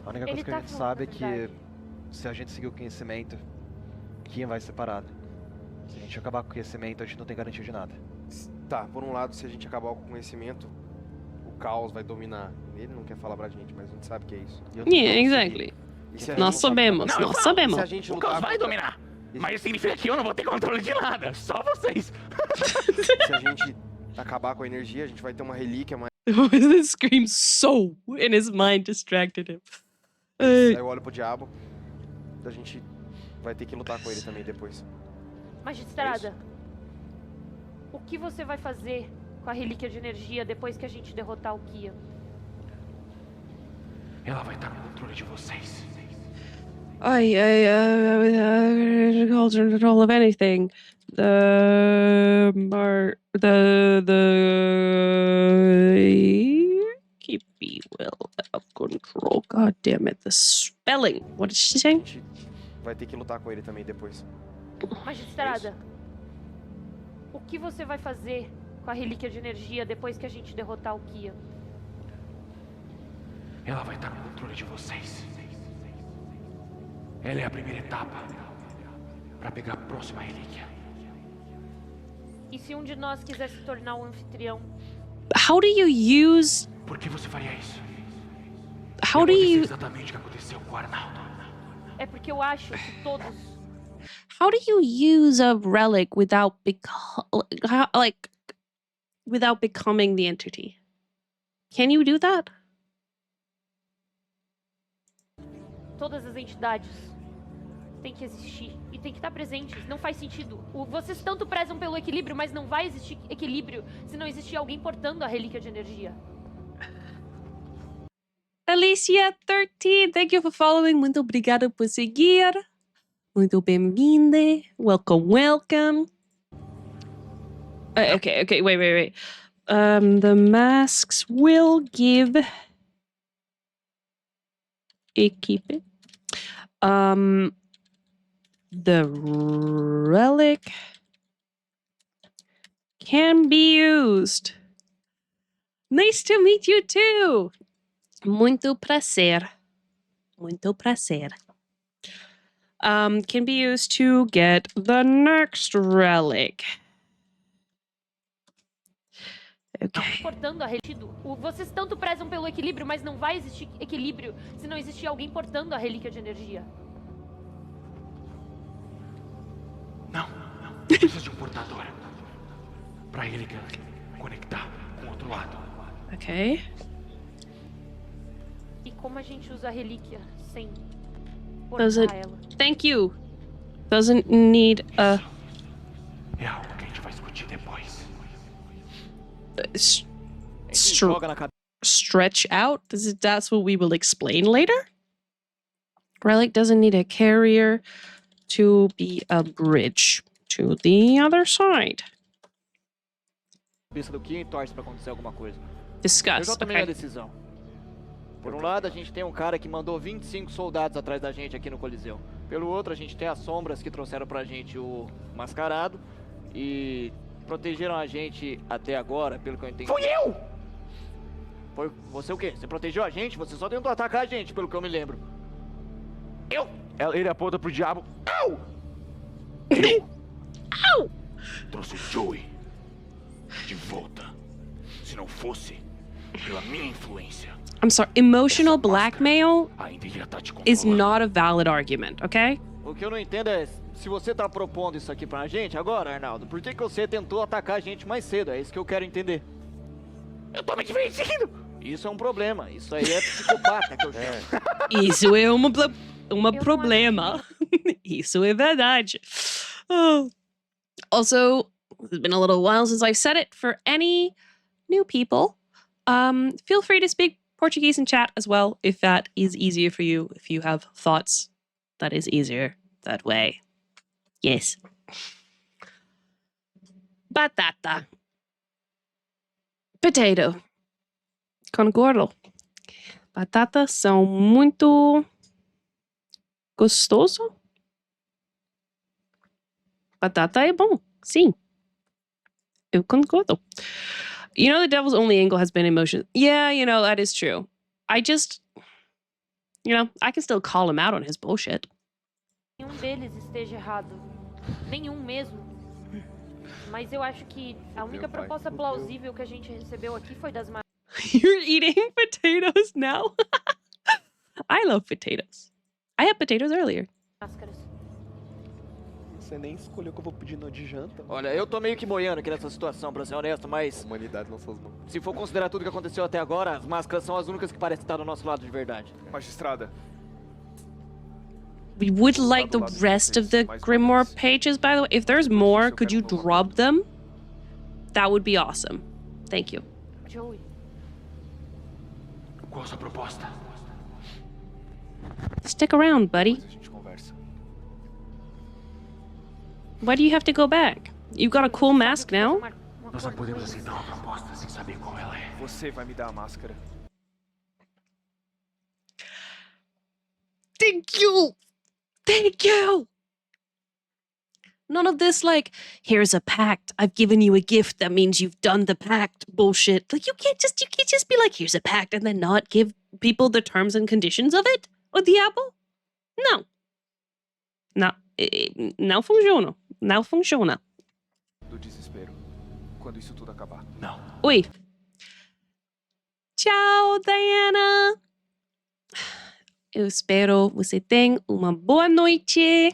A única coisa que a gente sabe é que se a gente seguir o conhecimento, Kian vai ser separado. Se a gente acabar com o conhecimento, a gente não tem garantia de nada. Tá, por um lado, se a gente acabar com o conhecimento, o caos vai dominar. Ele não quer falar pra gente, mas a gente sabe que é isso. Yeah, exactly. Nós sabemos, Não, nós eu sabemos. Se a gente O caos lutar vai contra- dominar. Mas significa que eu não vou ter controle de nada. Só vocês. Se a gente acabar com a energia, a gente vai ter uma relíquia, mas This scream so in his mind distracted him. aí eu olho pro diabo. A gente vai ter que lutar com ele também depois. Magistrada, o que você vai fazer com a relíquia de energia depois que a gente derrotar o Kian? Ela vai estar no controle de vocês. Control of anything. Keep me well out of control. God damn it, the spelling. What did she A say? gente vai ter que lutar com ele também depois. Magistrada, o que você vai fazer com a relíquia de energia depois que a gente derrotar o Kian? Ela vai estar no controle de vocês. Ela é a primeira etapa para pegar a próxima relíquia. E se um de nós quiser se tornar um anfitrião? How do you use... Por que você faria isso? How do Eu vou dizer you... exatamente o que aconteceu com o Arnaldo. É porque eu acho que todos... How do you use a relic without without becoming the entity? Can you do that? Todas as entidades têm que existir e têm que estar presentes. Não faz sentido. Vocês tanto prezam pelo equilíbrio, mas não vai existir equilíbrio se não existir alguém portando a relíquia de energia. Alicia 13, thank you for following. Muito obrigada por seguir. Muito bem-vinda. Welcome, welcome. Okay, wait. The masks will give... Keep it. The relic can be used. Nice to meet you too. Muito prazer. Muito prazer. Can be used to get the next relic. Okay. Portando a relíquia. Vocês tanto prezam pelo equilíbrio, mas não vai existir equilíbrio se não existir alguém portando a relíquia de energia. Não. Eu preciso de um portador. Pra ele conectar com o outro lado. Okay. E como a gente usa a relíquia sem Does it... portar ela? Thank you. Doesn't need a... É algo que a gente vai discutir depois. Joga na cabeça. Stretch out? That's what we will explain later? Relic doesn't need a carrier to be a bridge to the other side. Do Kian e torce pra acontecer alguma coisa. Eu Discuss. já tomei a Okay. decisão. Por um lado, a gente tem um cara que mandou 25 soldados atrás da gente aqui no Coliseu. Pelo outro, a gente tem as sombras que trouxeram pra gente o mascarado e protegeram a gente até agora, pelo que eu entendi. Fui eu! Foi você o quê? Você protegeu a gente? Você só tentou atacar a gente, pelo que eu me lembro. Ele aponta pro diabo. Au! Trouxe o Joey de volta. Se não fosse pela minha influência, I'm sorry. Emotional blackmail ainda iria estar te is controlando. not a valid argument, okay? O que eu não entendo é, se você tá propondo isso aqui pra gente agora, Arnaldo, por que você tentou atacar a gente mais cedo? É isso que eu quero entender. Eu tô me divertindo! Isso é um problema. Isso aí é psicopata que eu chamo. Isso é uma não problema. Isso é verdade. Oh. Also, it's been a little while since I've said it. For any new people, feel free to speak Portuguese in chat as well if that is easier for you. If you have thoughts, that is easier that way. Yes. Batata. Potato. Concordo. Batatas são muito gostoso. Batata é bom, sim. Eu concordo. You know, the devil's only angle has been emotion. Yeah, you know, that is true. You know, I can still call him out on his bullshit. Nenhum deles esteja errado. Nenhum mesmo. Mas eu acho que a única proposta plausível que a gente recebeu aqui foi das You're eating potatoes now? I love potatoes. I had potatoes earlier. máscaras. Você nem escolheu o que eu vou pedir no de janta. Olha, eu tô meio que boiando aqui nessa situação, pra ser honesto, mas... Humanidade não suas mãos. Se for considerar tudo que aconteceu até agora, as máscaras são as únicas que parecem estar do nosso lado de verdade. Magistrada, We would like the rest of the Grimoire pages, by the way. If there's more, could you drop them? That would be awesome. Thank you. Joey. Qual a sua proposta? Stick around, buddy. Depois a gente conversa. Why do you have to go back? You got a cool mask now? Nós não podemos aceitar uma proposta sem saber qual ela é. Você vai me dar a máscara. Thank you! Thank you! None of this, like, here's a pact. I've given you a gift. That means you've done the pact bullshit. Like, you can't just be like, here's a pact, and then not give people the terms and conditions of it? Or the apple? No. No. Não funciona. Não funciona. Do desespero. Quando isso tudo acabar. Não. Oi. Tchau, Diana. Eu espero você tenha uma boa noite.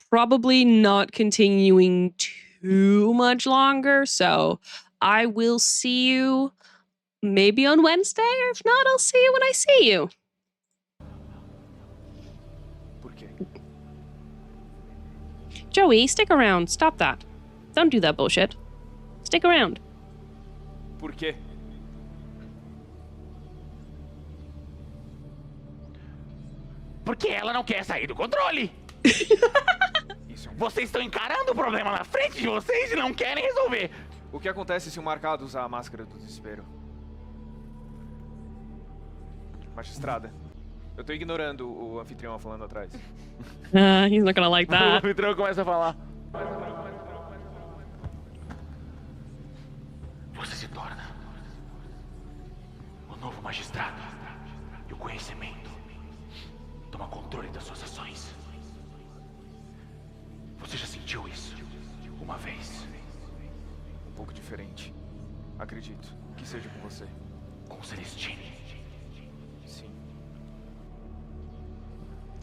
Probably not continuing too much longer, so I will see you maybe on Wednesday, or if not, I'll see you when I see you. Por quê? Joey, stick around. Stop that. Don't do that bullshit. Stick around. Por quê? Porque ela não quer sair do controle. Isso é um... Vocês estão encarando o problema na frente de vocês e não querem resolver. o que acontece se o marcado usar a máscara do desespero? Magistrada, eu tô ignorando o anfitrião falando atrás. He's not gonna like O that. anfitrião começa a falar. Você se torna o novo magistrado. E o conhecimento toma controle das suas ações. Você já sentiu isso uma vez? Um pouco diferente. Acredito que seja com você. Com Celestine. Sim.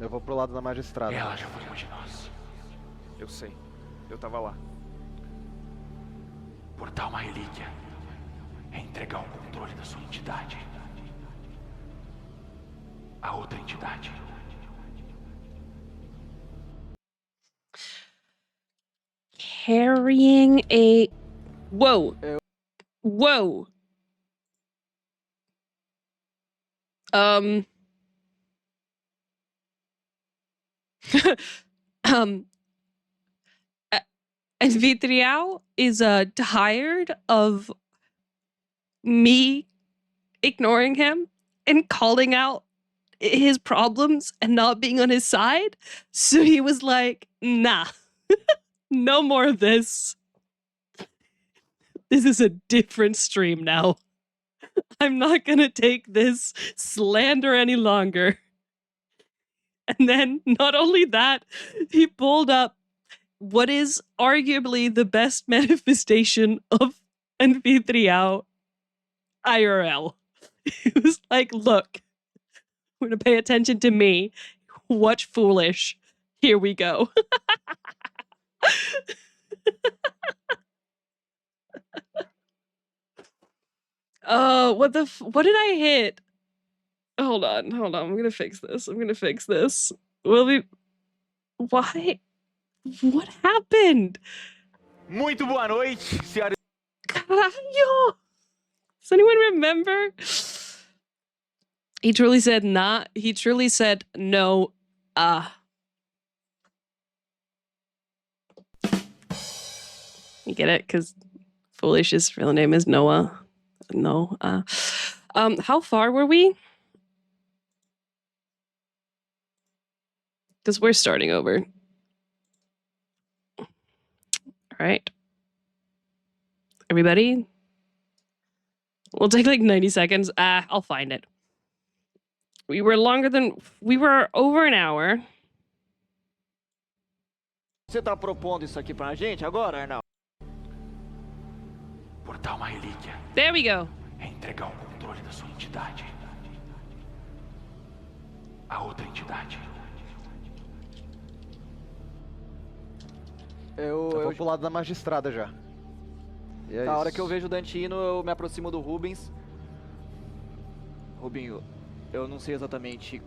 Eu vou pro lado da magistrada. Ela já foi uma de nós. Eu sei. Eu tava lá. Portar uma relíquia é entregar o controle da sua entidade a outra entidade. Carrying a... Whoa. Whoa. Anfitriao is tired of me ignoring him and calling out his problems and not being on his side. So he was like, nah, no more of this. This is a different stream now. I'm not gonna take this slander any longer. And then, not only that, he pulled up what is arguably the best manifestation of Anfitriao IRL. He was like, look, we're gonna pay attention to me. Watch foolish. Here we go. Oh, what did I hit? Hold on. I'm gonna fix this. Will we... Why? What happened? Muito boa noite, senhoras. Caralho! Does anyone remember? He truly said nah. He truly said no. You get it? Because Foolish's real name is Noah. No. How far were we? Because we're starting over. All right. Everybody? We'll take like 90 seconds. I'll find it. We were over an hour. Você tá propondo isso aqui pra gente agora, Arnaldo? Portar uma relíquia There we go. é entregar o controle da sua entidade a outra entidade. Eu vou pro lado da magistrada já. E é Na hora isso. que eu vejo o Dante indo, eu me aproximo do Rubens. Rubinho, eu não sei exatamente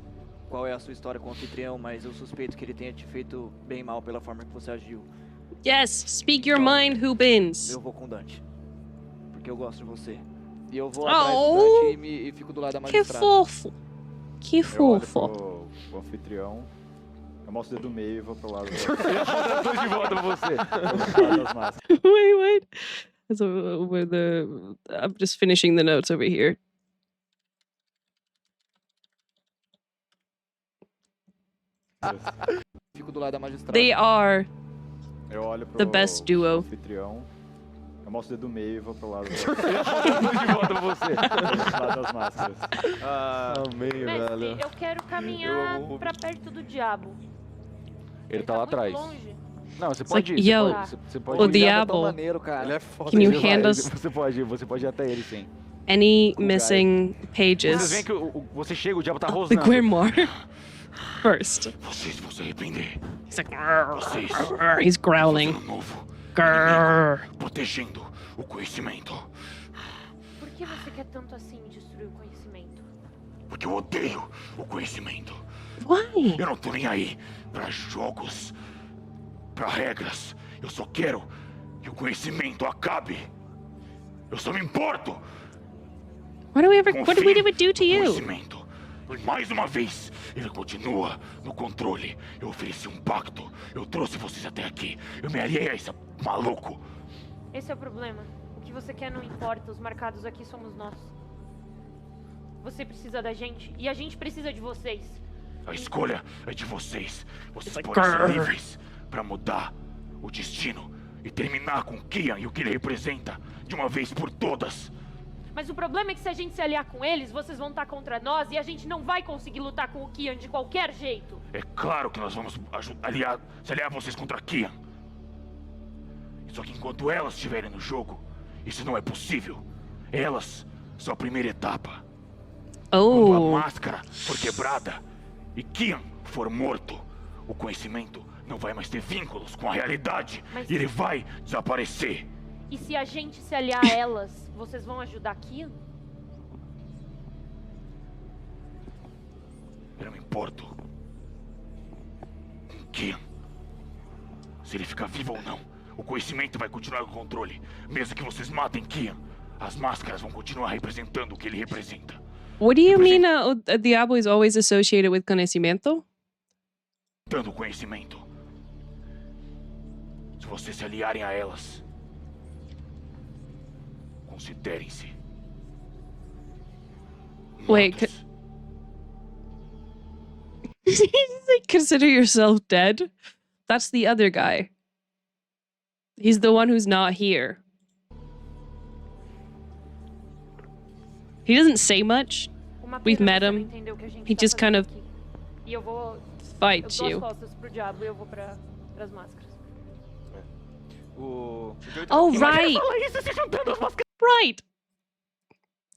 qual é a sua história com o anfitrião, mas eu suspeito que ele tenha te feito bem mal pela forma que você agiu. Yes, speak your mind, Rubens. Eu vou com o Dante. Porque eu gosto de você. E eu vou atrás do Oh, Dante e fico do lado da que magistrada. fofo. Que Eu olho fofo. pro anfitrião, eu mostro o dedo do meio e vou pro lado Tô de volta pra você. das máscaras. Wait. So, I'm just finishing the notes over here. Fico do lado da magistrada. They are Eu olho pro the best duo. anfitrião, eu mostro o dedo do meio e vou pro lado Tô de volta pra você. das máscaras. Amei, Mestre, eu quero caminhar pra perto do diabo. Ele tá lá muito atrás. longe. Não, você like, pode ir. yo, Você pode o ir. diabo. É tão maneiro, cara. Ele é foda. Can you Você vai, hand us Você pode ir até ele, sim. any missing Vocês pages? veem que você chega, o diabo tá The rosnando. Grimoire. First. Vocês vão se arrepender. He's like, Vocês. he's growling. Ano novo. Grrr. Protegendo o conhecimento. Por que você quer tanto assim destruir o conhecimento? Porque eu odeio o conhecimento. Why? Eu não tô nem aí pra jogos, pra regras. Eu só quero que o conhecimento acabe. Eu só me importo What did com o we fim ever do to do you? conhecimento. E mais uma vez, ele continua no controle. Eu ofereci um pacto. Eu trouxe vocês até aqui. Eu me aliei a esse maluco. Esse é o problema. O que você quer não importa. Os marcados aqui somos nós. Você precisa da gente e a gente precisa de vocês. A escolha é de vocês. Vocês like, podem ser grrr. livres pra mudar o destino e terminar com Kian e o que ele representa de uma vez por todas. Mas o problema é que se a gente se aliar com eles, vocês vão estar contra nós e a gente não vai conseguir lutar com o Kian de qualquer jeito. É claro que nós vamos se aliar vocês contra Kian. Só que enquanto elas estiverem no jogo, isso não é possível. Elas são a primeira etapa. Quando a Oh. máscara for quebrada e Kian for morto, o conhecimento não vai mais ter vínculos com a realidade Mas- e ele vai desaparecer. E se a gente se aliar a elas, vocês vão ajudar Kian? Eu não me importo com Kian. Se ele ficar vivo ou não, o conhecimento vai continuar no controle. Mesmo que vocês matem Kian, as máscaras vão continuar representando o que ele representa. What do you mean o diabo is always associated with conhecimento? Dando o conhecimento. Se vocês se aliarem a elas, considerem-se Wait, mortos. Like, consider yourself dead? That's the other guy. He's the one who's not here. He doesn't say much. Uma We've pena met você não him. entender o que a gente He tá just kind fazendo of aqui. E eu dou fights as you. costas pro diabo e eu vou pras máscaras. O Joey Oh, tá- right. Right.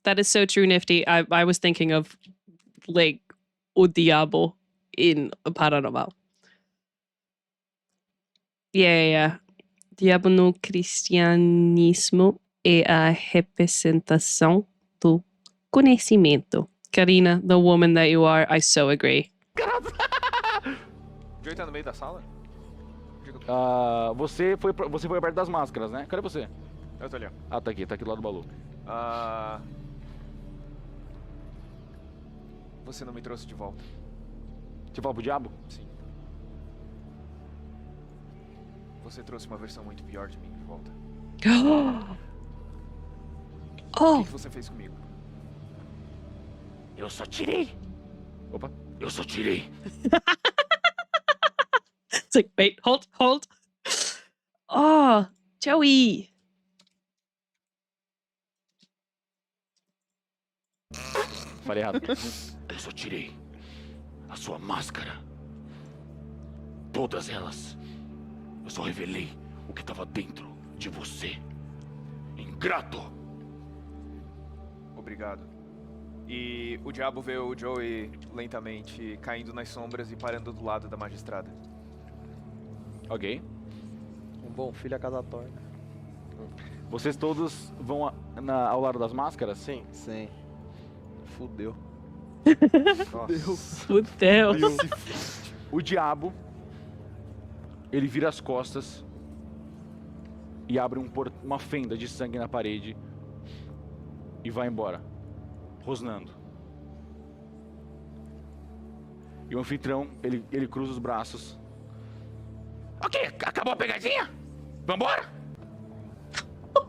That is so true, Nifty. I was thinking of, like, o diabo in Paranormal. Yeah. Diabo no cristianismo é a representação do conhecimento. Karina, the woman that you are, I so agree. O Joey tá no meio da sala? Você foi perto das máscaras, né? Cadê você? Eu tô ali, ó. Ah, tá aqui do lado do Balu. Você não me trouxe de volta. Você fala pro diabo? Sim. Você trouxe uma versão muito pior de mim de volta. O Oh, que você fez comigo? Eu só tirei. Opa, eu só tirei. it's like, wait, hold. Oh, Joey. falei errado. Eu só tirei a sua máscara. Todas elas. Eu só revelei o que estava dentro de você. Ingrato! Obrigado. E o diabo vê o Joey lentamente caindo nas sombras e parando do lado da magistrada. Ok. Um bom filho a casa torna. Vocês todos vão ao lado das máscaras? Sim. Sim. Fudeu. Fudeu. O diabo, ele vira as costas e abre uma fenda de sangue na parede e vai embora, rosnando. E o anfitrião, ele cruza os braços. Ok, acabou a pegadinha? Vambora?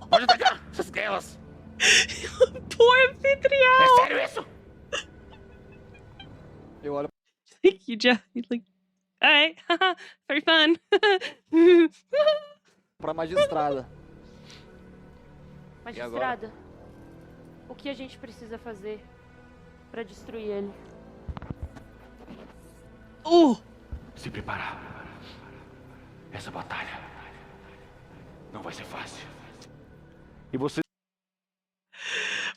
Pode atacar, essas guelas. Poor Anfitriao. É sério isso? Eu olho You just like, alright, very fun. Pra magistrada. Magistrada, o que a gente precisa fazer pra destruir ele? Se preparar. Essa batalha não vai ser fácil. E vocês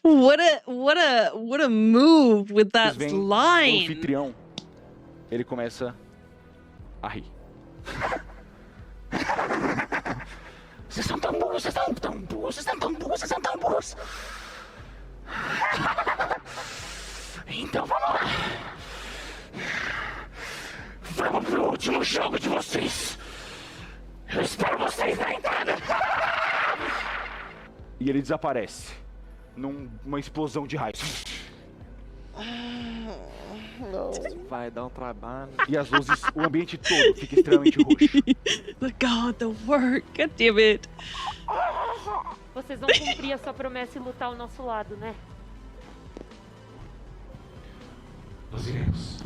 What a move with that veem o line. anfitrião, ele começa a rir. Vocês são tão burros, vocês são tão burros, vocês são tão burros, vocês são tão burros. Então vamos lá. Vamos pro último jogo de vocês. Eu espero vocês na entrada. E ele desaparece numa explosão de raios. Vai dar um trabalho. E as luzes, o ambiente todo fica extremamente roxo. God, the work. God damn it. Vocês vão cumprir a sua promessa e lutar ao nosso lado, né? Nós iremos.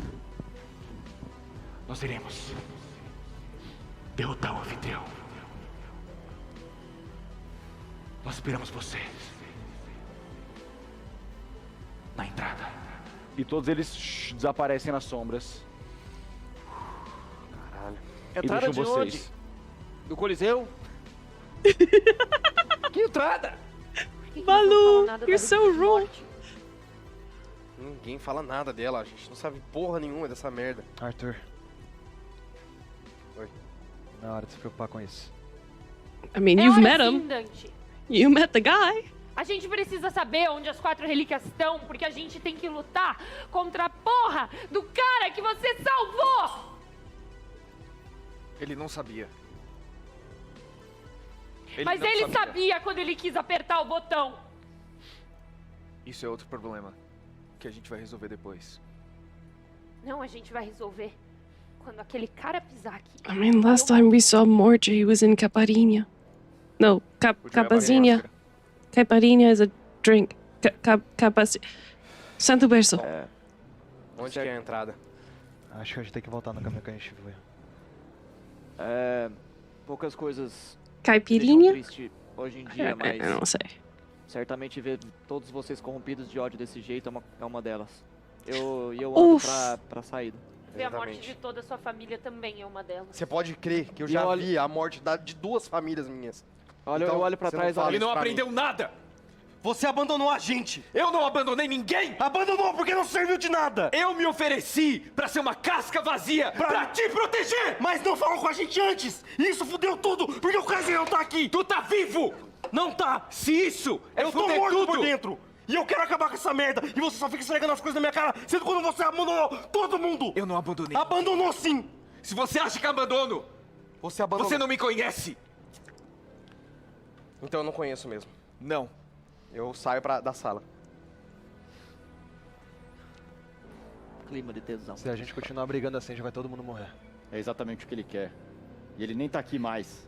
Nós iremos derrotar o anfitrião. Nós esperamos vocês na entrada. E todos eles desaparecem nas sombras. Caralho. E Entrada deixam de vocês. onde? Do Coliseu? Que entrada? Por que Malu, vocês não falam nada da you're so Lista de rude. Morte? Ninguém fala nada dela, a gente não sabe porra nenhuma dessa merda. Arthur. Oi. Não é hora de se preocupar com isso. I mean, É you've hora met sim, him. Dante. You met the guy. A gente precisa saber onde as 4 relíquias estão, porque a gente tem que lutar contra a porra do cara que você salvou! Ele não sabia. Mas não ele sabia quando ele quis apertar o botão. Isso é outro problema que a gente vai resolver depois. Não, a gente vai resolver quando aquele cara pisar aqui. I mean, last time we saw Morty, he was in Caipirinha. No, O diabo abre Capazinha. máscara. Caipirinha is a drink. Santo Berço. Onde que é a entrada? Acho que a gente tem que voltar no caminho que a gente veio. Poucas coisas Caipirinha? deixam triste hoje em dia, mas Eu não sei. certamente ver todos vocês corrompidos de ódio desse jeito é uma delas. Eu ando pra saída. Ver a morte Exatamente. de toda a sua família também é uma delas. Você pode crer que eu E já olha- vi a morte de 2 famílias minhas. Olha, Então, eu olho pra você não trás, fala olha. isso pra mim. nada! Você abandonou a gente! Eu não abandonei ninguém! Abandonou porque não serviu de nada! Eu me ofereci pra ser uma casca vazia pra te proteger! Mas não falou com a gente antes! E isso fudeu tudo, porque o Kaiser não tá aqui! Tu tá vivo! Não tá! Se isso é Eu tô fuder morto tudo! por dentro! E eu quero acabar com essa merda! E você só fica esfregando as coisas na minha cara, sendo quando você abandonou todo mundo! Eu não abandonei. Abandonou sim! Se você acha que abandono, Você abandonou. você não me conhece! Então eu não conheço mesmo. Não. Eu saio da sala. Clima de tesão. Se a gente continuar brigando assim, já vai todo mundo morrer. É exatamente o que ele quer. E ele nem tá aqui mais.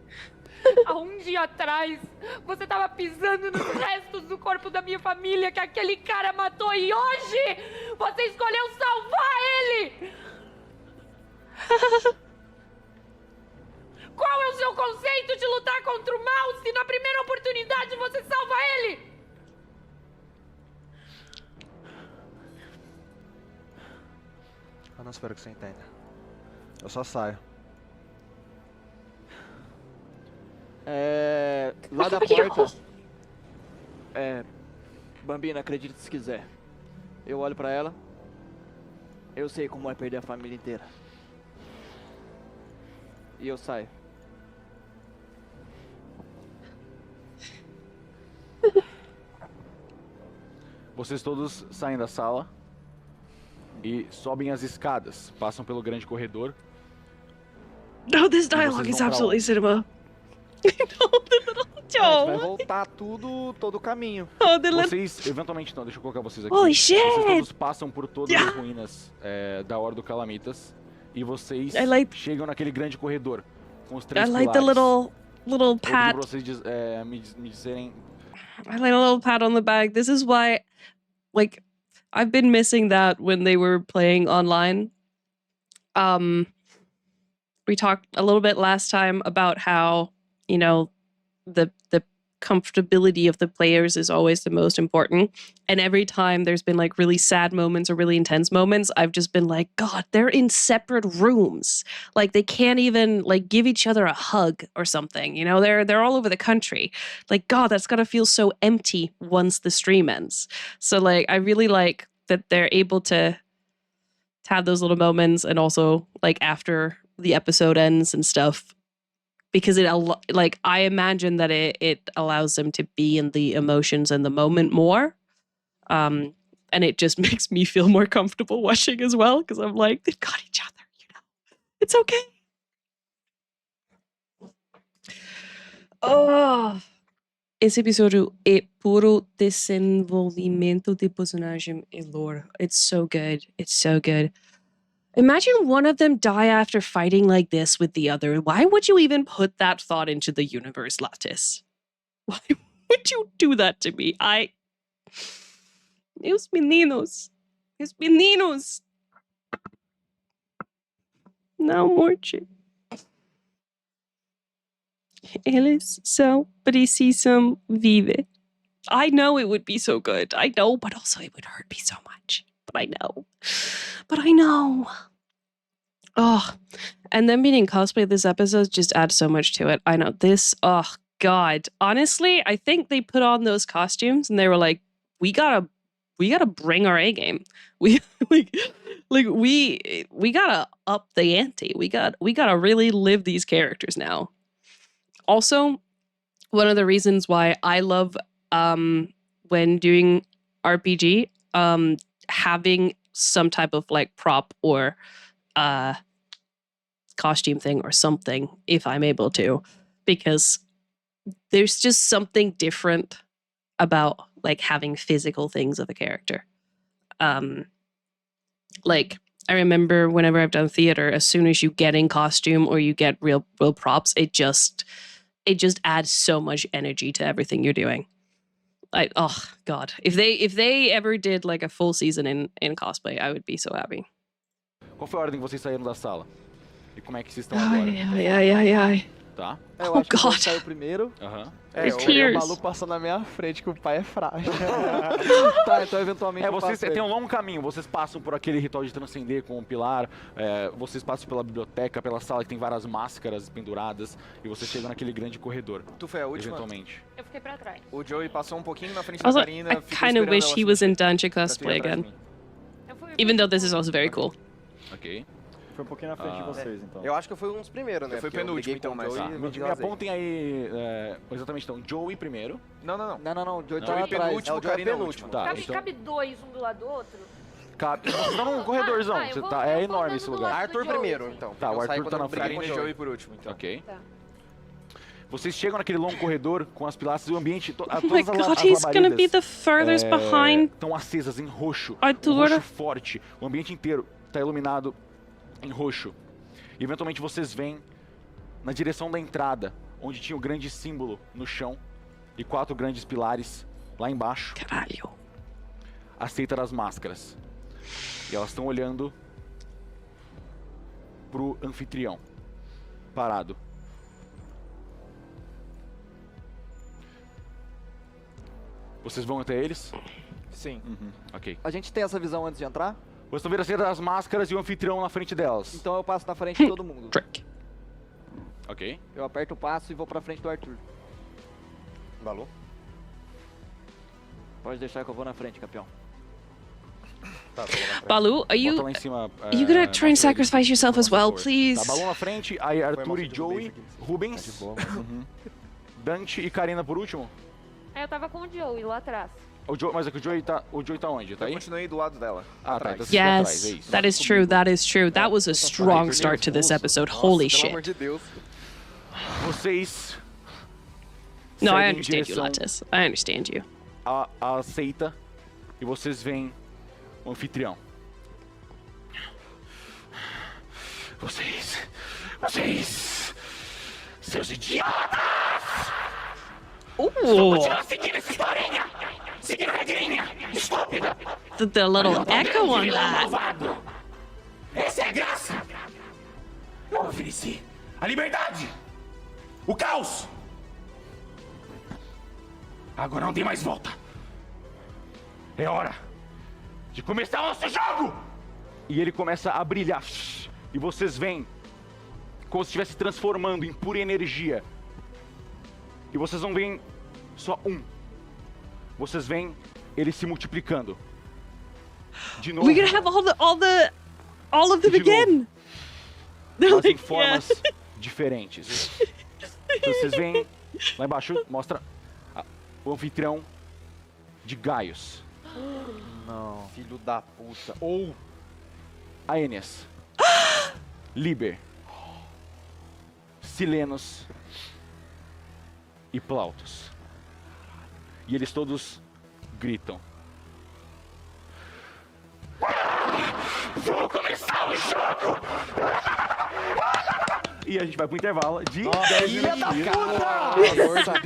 Há um dia atrás, você tava pisando nos restos do corpo da minha família que aquele cara matou e hoje você escolheu salvar ele! Qual é o seu conceito de lutar contra o mal se na primeira oportunidade você salva ele? não espero que você entenda. Eu só saio. Lá da porta. Bambina, acredite se quiser. Eu olho pra ela. Eu sei como é perder a família inteira. E eu saio. Vocês todos saem da sala e sobem as escadas, passam pelo grande corredor. No, this dialogue is absolutely cinema. A gente vai voltar todo o caminho. Vocês, eventualmente, não, deixa eu colocar vocês aqui. Holy shit! Vocês todos passam por todas as ruínas da Ordem Calamitas e vocês chegam naquele grande corredor com os três pilares. The little pat. Pra vocês me dizerem. I like a little pat on the back. This is why, like, I've been missing that when they were playing online. We talked a little bit last time about how, you know, the comfortability of the players is always the most important. And every time there's been like really sad moments or really intense moments, I've just been like, God, they're in separate rooms. Like they can't even like give each other a hug or something. You know, they're all over the country. Like, God, that's gotta feel so empty once the stream ends. So like, I really like that they're able to have those little moments, and also like after the episode ends and stuff. Because like I imagine that it allows them to be in the emotions and the moment more, and it just makes me feel more comfortable watching as well. Because I'm like, they've got each other, you know, it's okay. Oh, esse episódio é puro desenvolvimento de personagem e lore. It's so good. It's so good. Imagine one of them die after fighting like this with the other. Why would you even put that thought into the universe, Lattice? Why would you do that to me? Meus meninos. Meus meninos. Não, morte. Eles só precisam viver. I know it would be so good. I know, but also it would hurt me so much. But I know. But I know. Oh, and then being in cosplay this episode just adds so much to it. I know this. Oh, God. Honestly, I think they put on those costumes and they were like, we gotta bring our A game. We we gotta up the ante. We gotta really live these characters now. Also, one of the reasons why I love when doing RPG, having some type of like prop or costume thing or something, if I'm able to, because there's just something different about like having physical things of a character. Like I remember whenever I've done theater, as soon as you get in costume or you get real props, it just adds so much energy to everything you're doing. Oh God, if they ever did like a full season in cosplay, I would be so happy. Qual foi a ordem que vocês saíram da sala? E como é que vocês estão agora? Ai. Tá? Eu acho que eu saio primeiro. It's o tears. Malu passou na minha frente, que o pai é frágil. Tá, então eventualmente vocês têm um longo caminho. Vocês passam por aquele ritual de transcender com o pilar. Vocês passam pela biblioteca, pela sala que tem várias máscaras penduradas. E vocês chegam naquele grande corredor. Tu foi a última? Eventualmente. Eu fiquei pra trás. O Joey passou um pouquinho na frente Also, da Karina. I kind of wish he was in Dante cosplay again. Even though this is also very cool. Ok. Foi um pouquinho na frente de vocês, então. Eu acho que eu fui um dos primeiros, né? Eu fui Porque penúltimo, liguei então, com o mas... Joey e Me apontem aí, exatamente, então, Joey primeiro. Não, o Joey tá Joey lá atrás. penúltimo, o Joey Karina penúltimo. Tá, Cabe dois, um do lado do outro? Cabe. Vocês estão num corredorzão, eu vou é andando enorme do esse lado lugar. do Arthur Joey, primeiro, assim. então. Tá, o Eu saí Arthur quando tá eu na briguei frente. com o Karina e Joey. Joey por último, então. Ok. Tá. Vocês chegam naquele longo corredor com as pilastras e o ambiente... Oh my God, he's gonna be the furthest behind. Estão acesas em roxo. Arthur. Um roxo forte. O ambiente inteiro está iluminado em roxo. E eventualmente vocês vêm na direção da entrada, onde tinha o grande símbolo no chão e 4 grandes pilares lá embaixo. Caralho. A seita das máscaras. E elas estão olhando pro anfitrião, parado. Vocês vão até eles? Sim. Ok. A gente tem essa visão antes de entrar? Vocês estão vendo a cena das máscaras e o anfitrião na frente delas. Então eu passo na frente de todo mundo. Trick. Ok. Eu aperto o passo e vou pra frente do Arthur. Balu? Pode deixar que eu vou na frente, campeão. Tá, tô lá na frente. Balu, are you Bota lá em cima. gonna try and sacrifice yourself as well, Tá, please? Balu na frente, aí Arthur mal, e tudo Joey, bem, isso Rubens, Uhum. Dante e Karina por último. Aí eu tava com o Joey lá atrás. Mas é que o Joey tá onde? Tá Eu aí? continuei do lado dela. Ah, tá. atrás. Então você tá atrás, é Yes, isso. that is true. That is true. That was a strong start to this episode. Holy Pelo amor shit. de Deus. Vocês No, I seguem em understand you, direção Lattice. I understand you. à seita e vocês veem o anfitrião. Vocês, seus idiotas! Ooh, Seguindo essa historinha! Seguindo a regrinha! Estúpida! the little echo on that. Malvado! Essa é a graça! Eu ofereci a liberdade! O caos! Agora não tem mais volta! É hora de começar o nosso jogo! E ele começa a brilhar. E vocês veem como se estivesse transformando em pura energia. E vocês não veem só um. Vocês veem ele se multiplicando. De novo. We're gonna have all of them De again. Mas em Like, formas diferentes. Então, vocês veem lá embaixo, mostra o anfitrião de Gaius. Não. Filho da puta. Ou... Aeneas. Liber. Silenos. E Plautus. E eles todos gritam. Vou começar o jogo! E a gente vai pro intervalo de 10 minutinhos.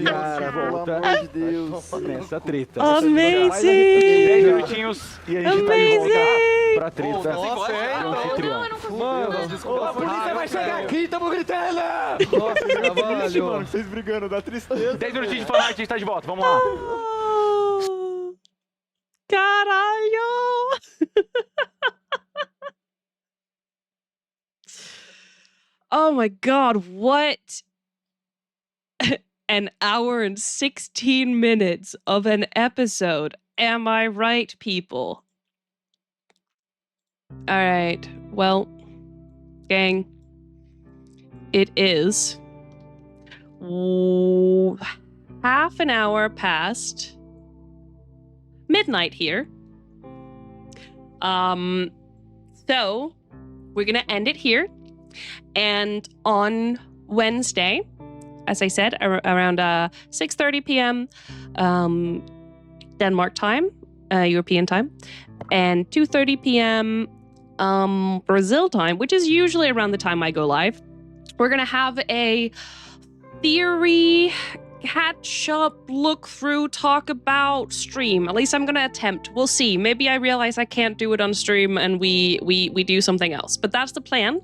Cara, pelo volta amor de Deus. nessa treta. Amazing! 10 minutinhos e a gente tá de volta Amazing! pra treta Nossa, é? do anfitrião. Não, eu não consigo. Mano, desculpa. A polícia vai chegar aqui, tamo gritando! Nossa, trabalho. Vocês brigando, dá tristeza. 10 minutinhos de falar, a gente tá de volta, vamos lá. Oh, caralho! Oh my god, what? An hour and 16 minutes of an episode. Am I right, people? All right. Well, gang, it is half an hour past midnight here. So we're gonna end it here. And on Wednesday, as I said, around 6:30 p.m. Denmark time, European time, and 2:30 p.m. Brazil time, which is usually around the time I go live, we're gonna have a theory catch up, look through, talk about stream. At least I'm gonna attempt. We'll see. Maybe I realize I can't do it on stream and we do something else. But that's the plan.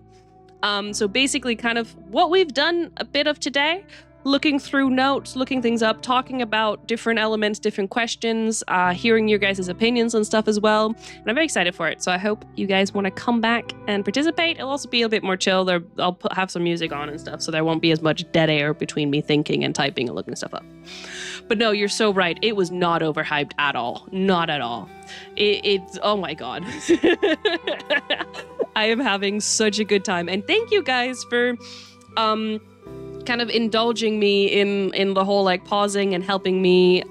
So basically kind of what we've done a bit of today, looking through notes, looking things up, talking about different elements, different questions, hearing your guys' opinions and stuff as well. And I'm very excited for it. So I hope you guys want to come back and participate. It'll also be a bit more chill. I'll have some music on and stuff, so there won't be as much dead air between me thinking and typing and looking stuff up. But no, you're so right. It was not overhyped at all. Not at all. It's, oh my God. I am having such a good time. And thank you guys for kind of indulging me in the whole like pausing and helping me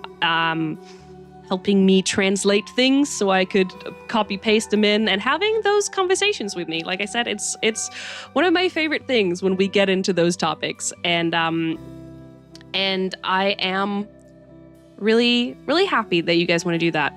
translate things so I could copy paste them in and having those conversations with me. Like I said, it's one of my favorite things when we get into those topics. And I am really, really happy that you guys want to do that.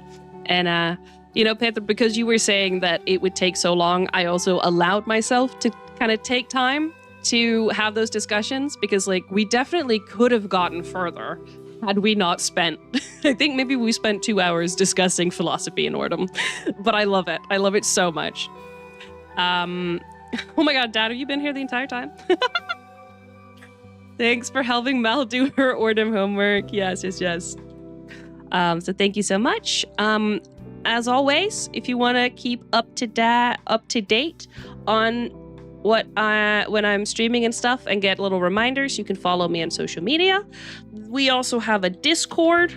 And you know, Panther, because you were saying that it would take so long, I also allowed myself to kind of take time to have those discussions, because like we definitely could have gotten further had we not spent, I think maybe we spent 2 hours discussing philosophy in Ordem, but I love it. I love it so much. Oh my God, Dad, have you been here the entire time? Thanks for helping Mal do her Ordem homework. Yes. So thank you so much. as always, if you want to keep up to date on what when I'm streaming and stuff and get little reminders, you can follow me on social media. We also have a Discord,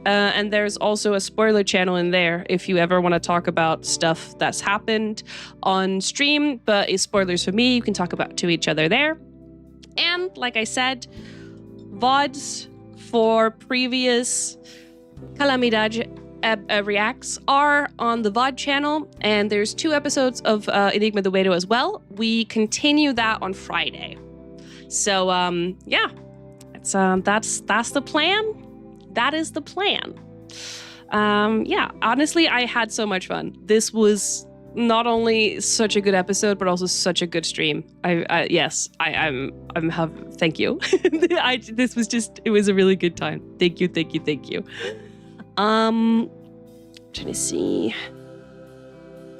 and there's also a spoiler channel in there if you ever want to talk about stuff that's happened on stream, but is spoilers for me, you can talk about to each other there. And like I said, VODs for previous Calamidade reacts are on the VOD channel, and there's 2 episodes of Enigma the Weirdo as well. We continue that on Friday. So yeah, it's that's the plan. That is the plan. Yeah, honestly, I had so much fun. This was not only such a good episode, but also such a good stream. I'm thank you. This was just, it was a really good time. Thank you. Trying to see.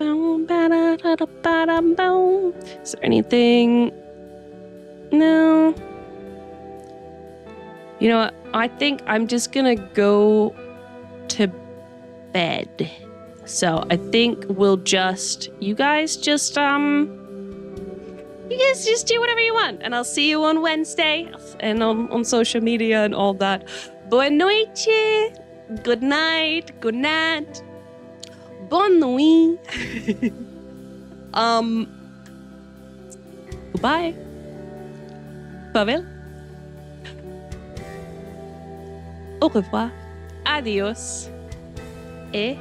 Is there anything? No. You know what? I think I'm just gonna go to bed. So I think we'll you guys just do whatever you want, and I'll see you on Wednesday and on social media and all that. Boa noite, good night, bonne nuit. Goodbye. Pavel. Au revoir. Adios. Et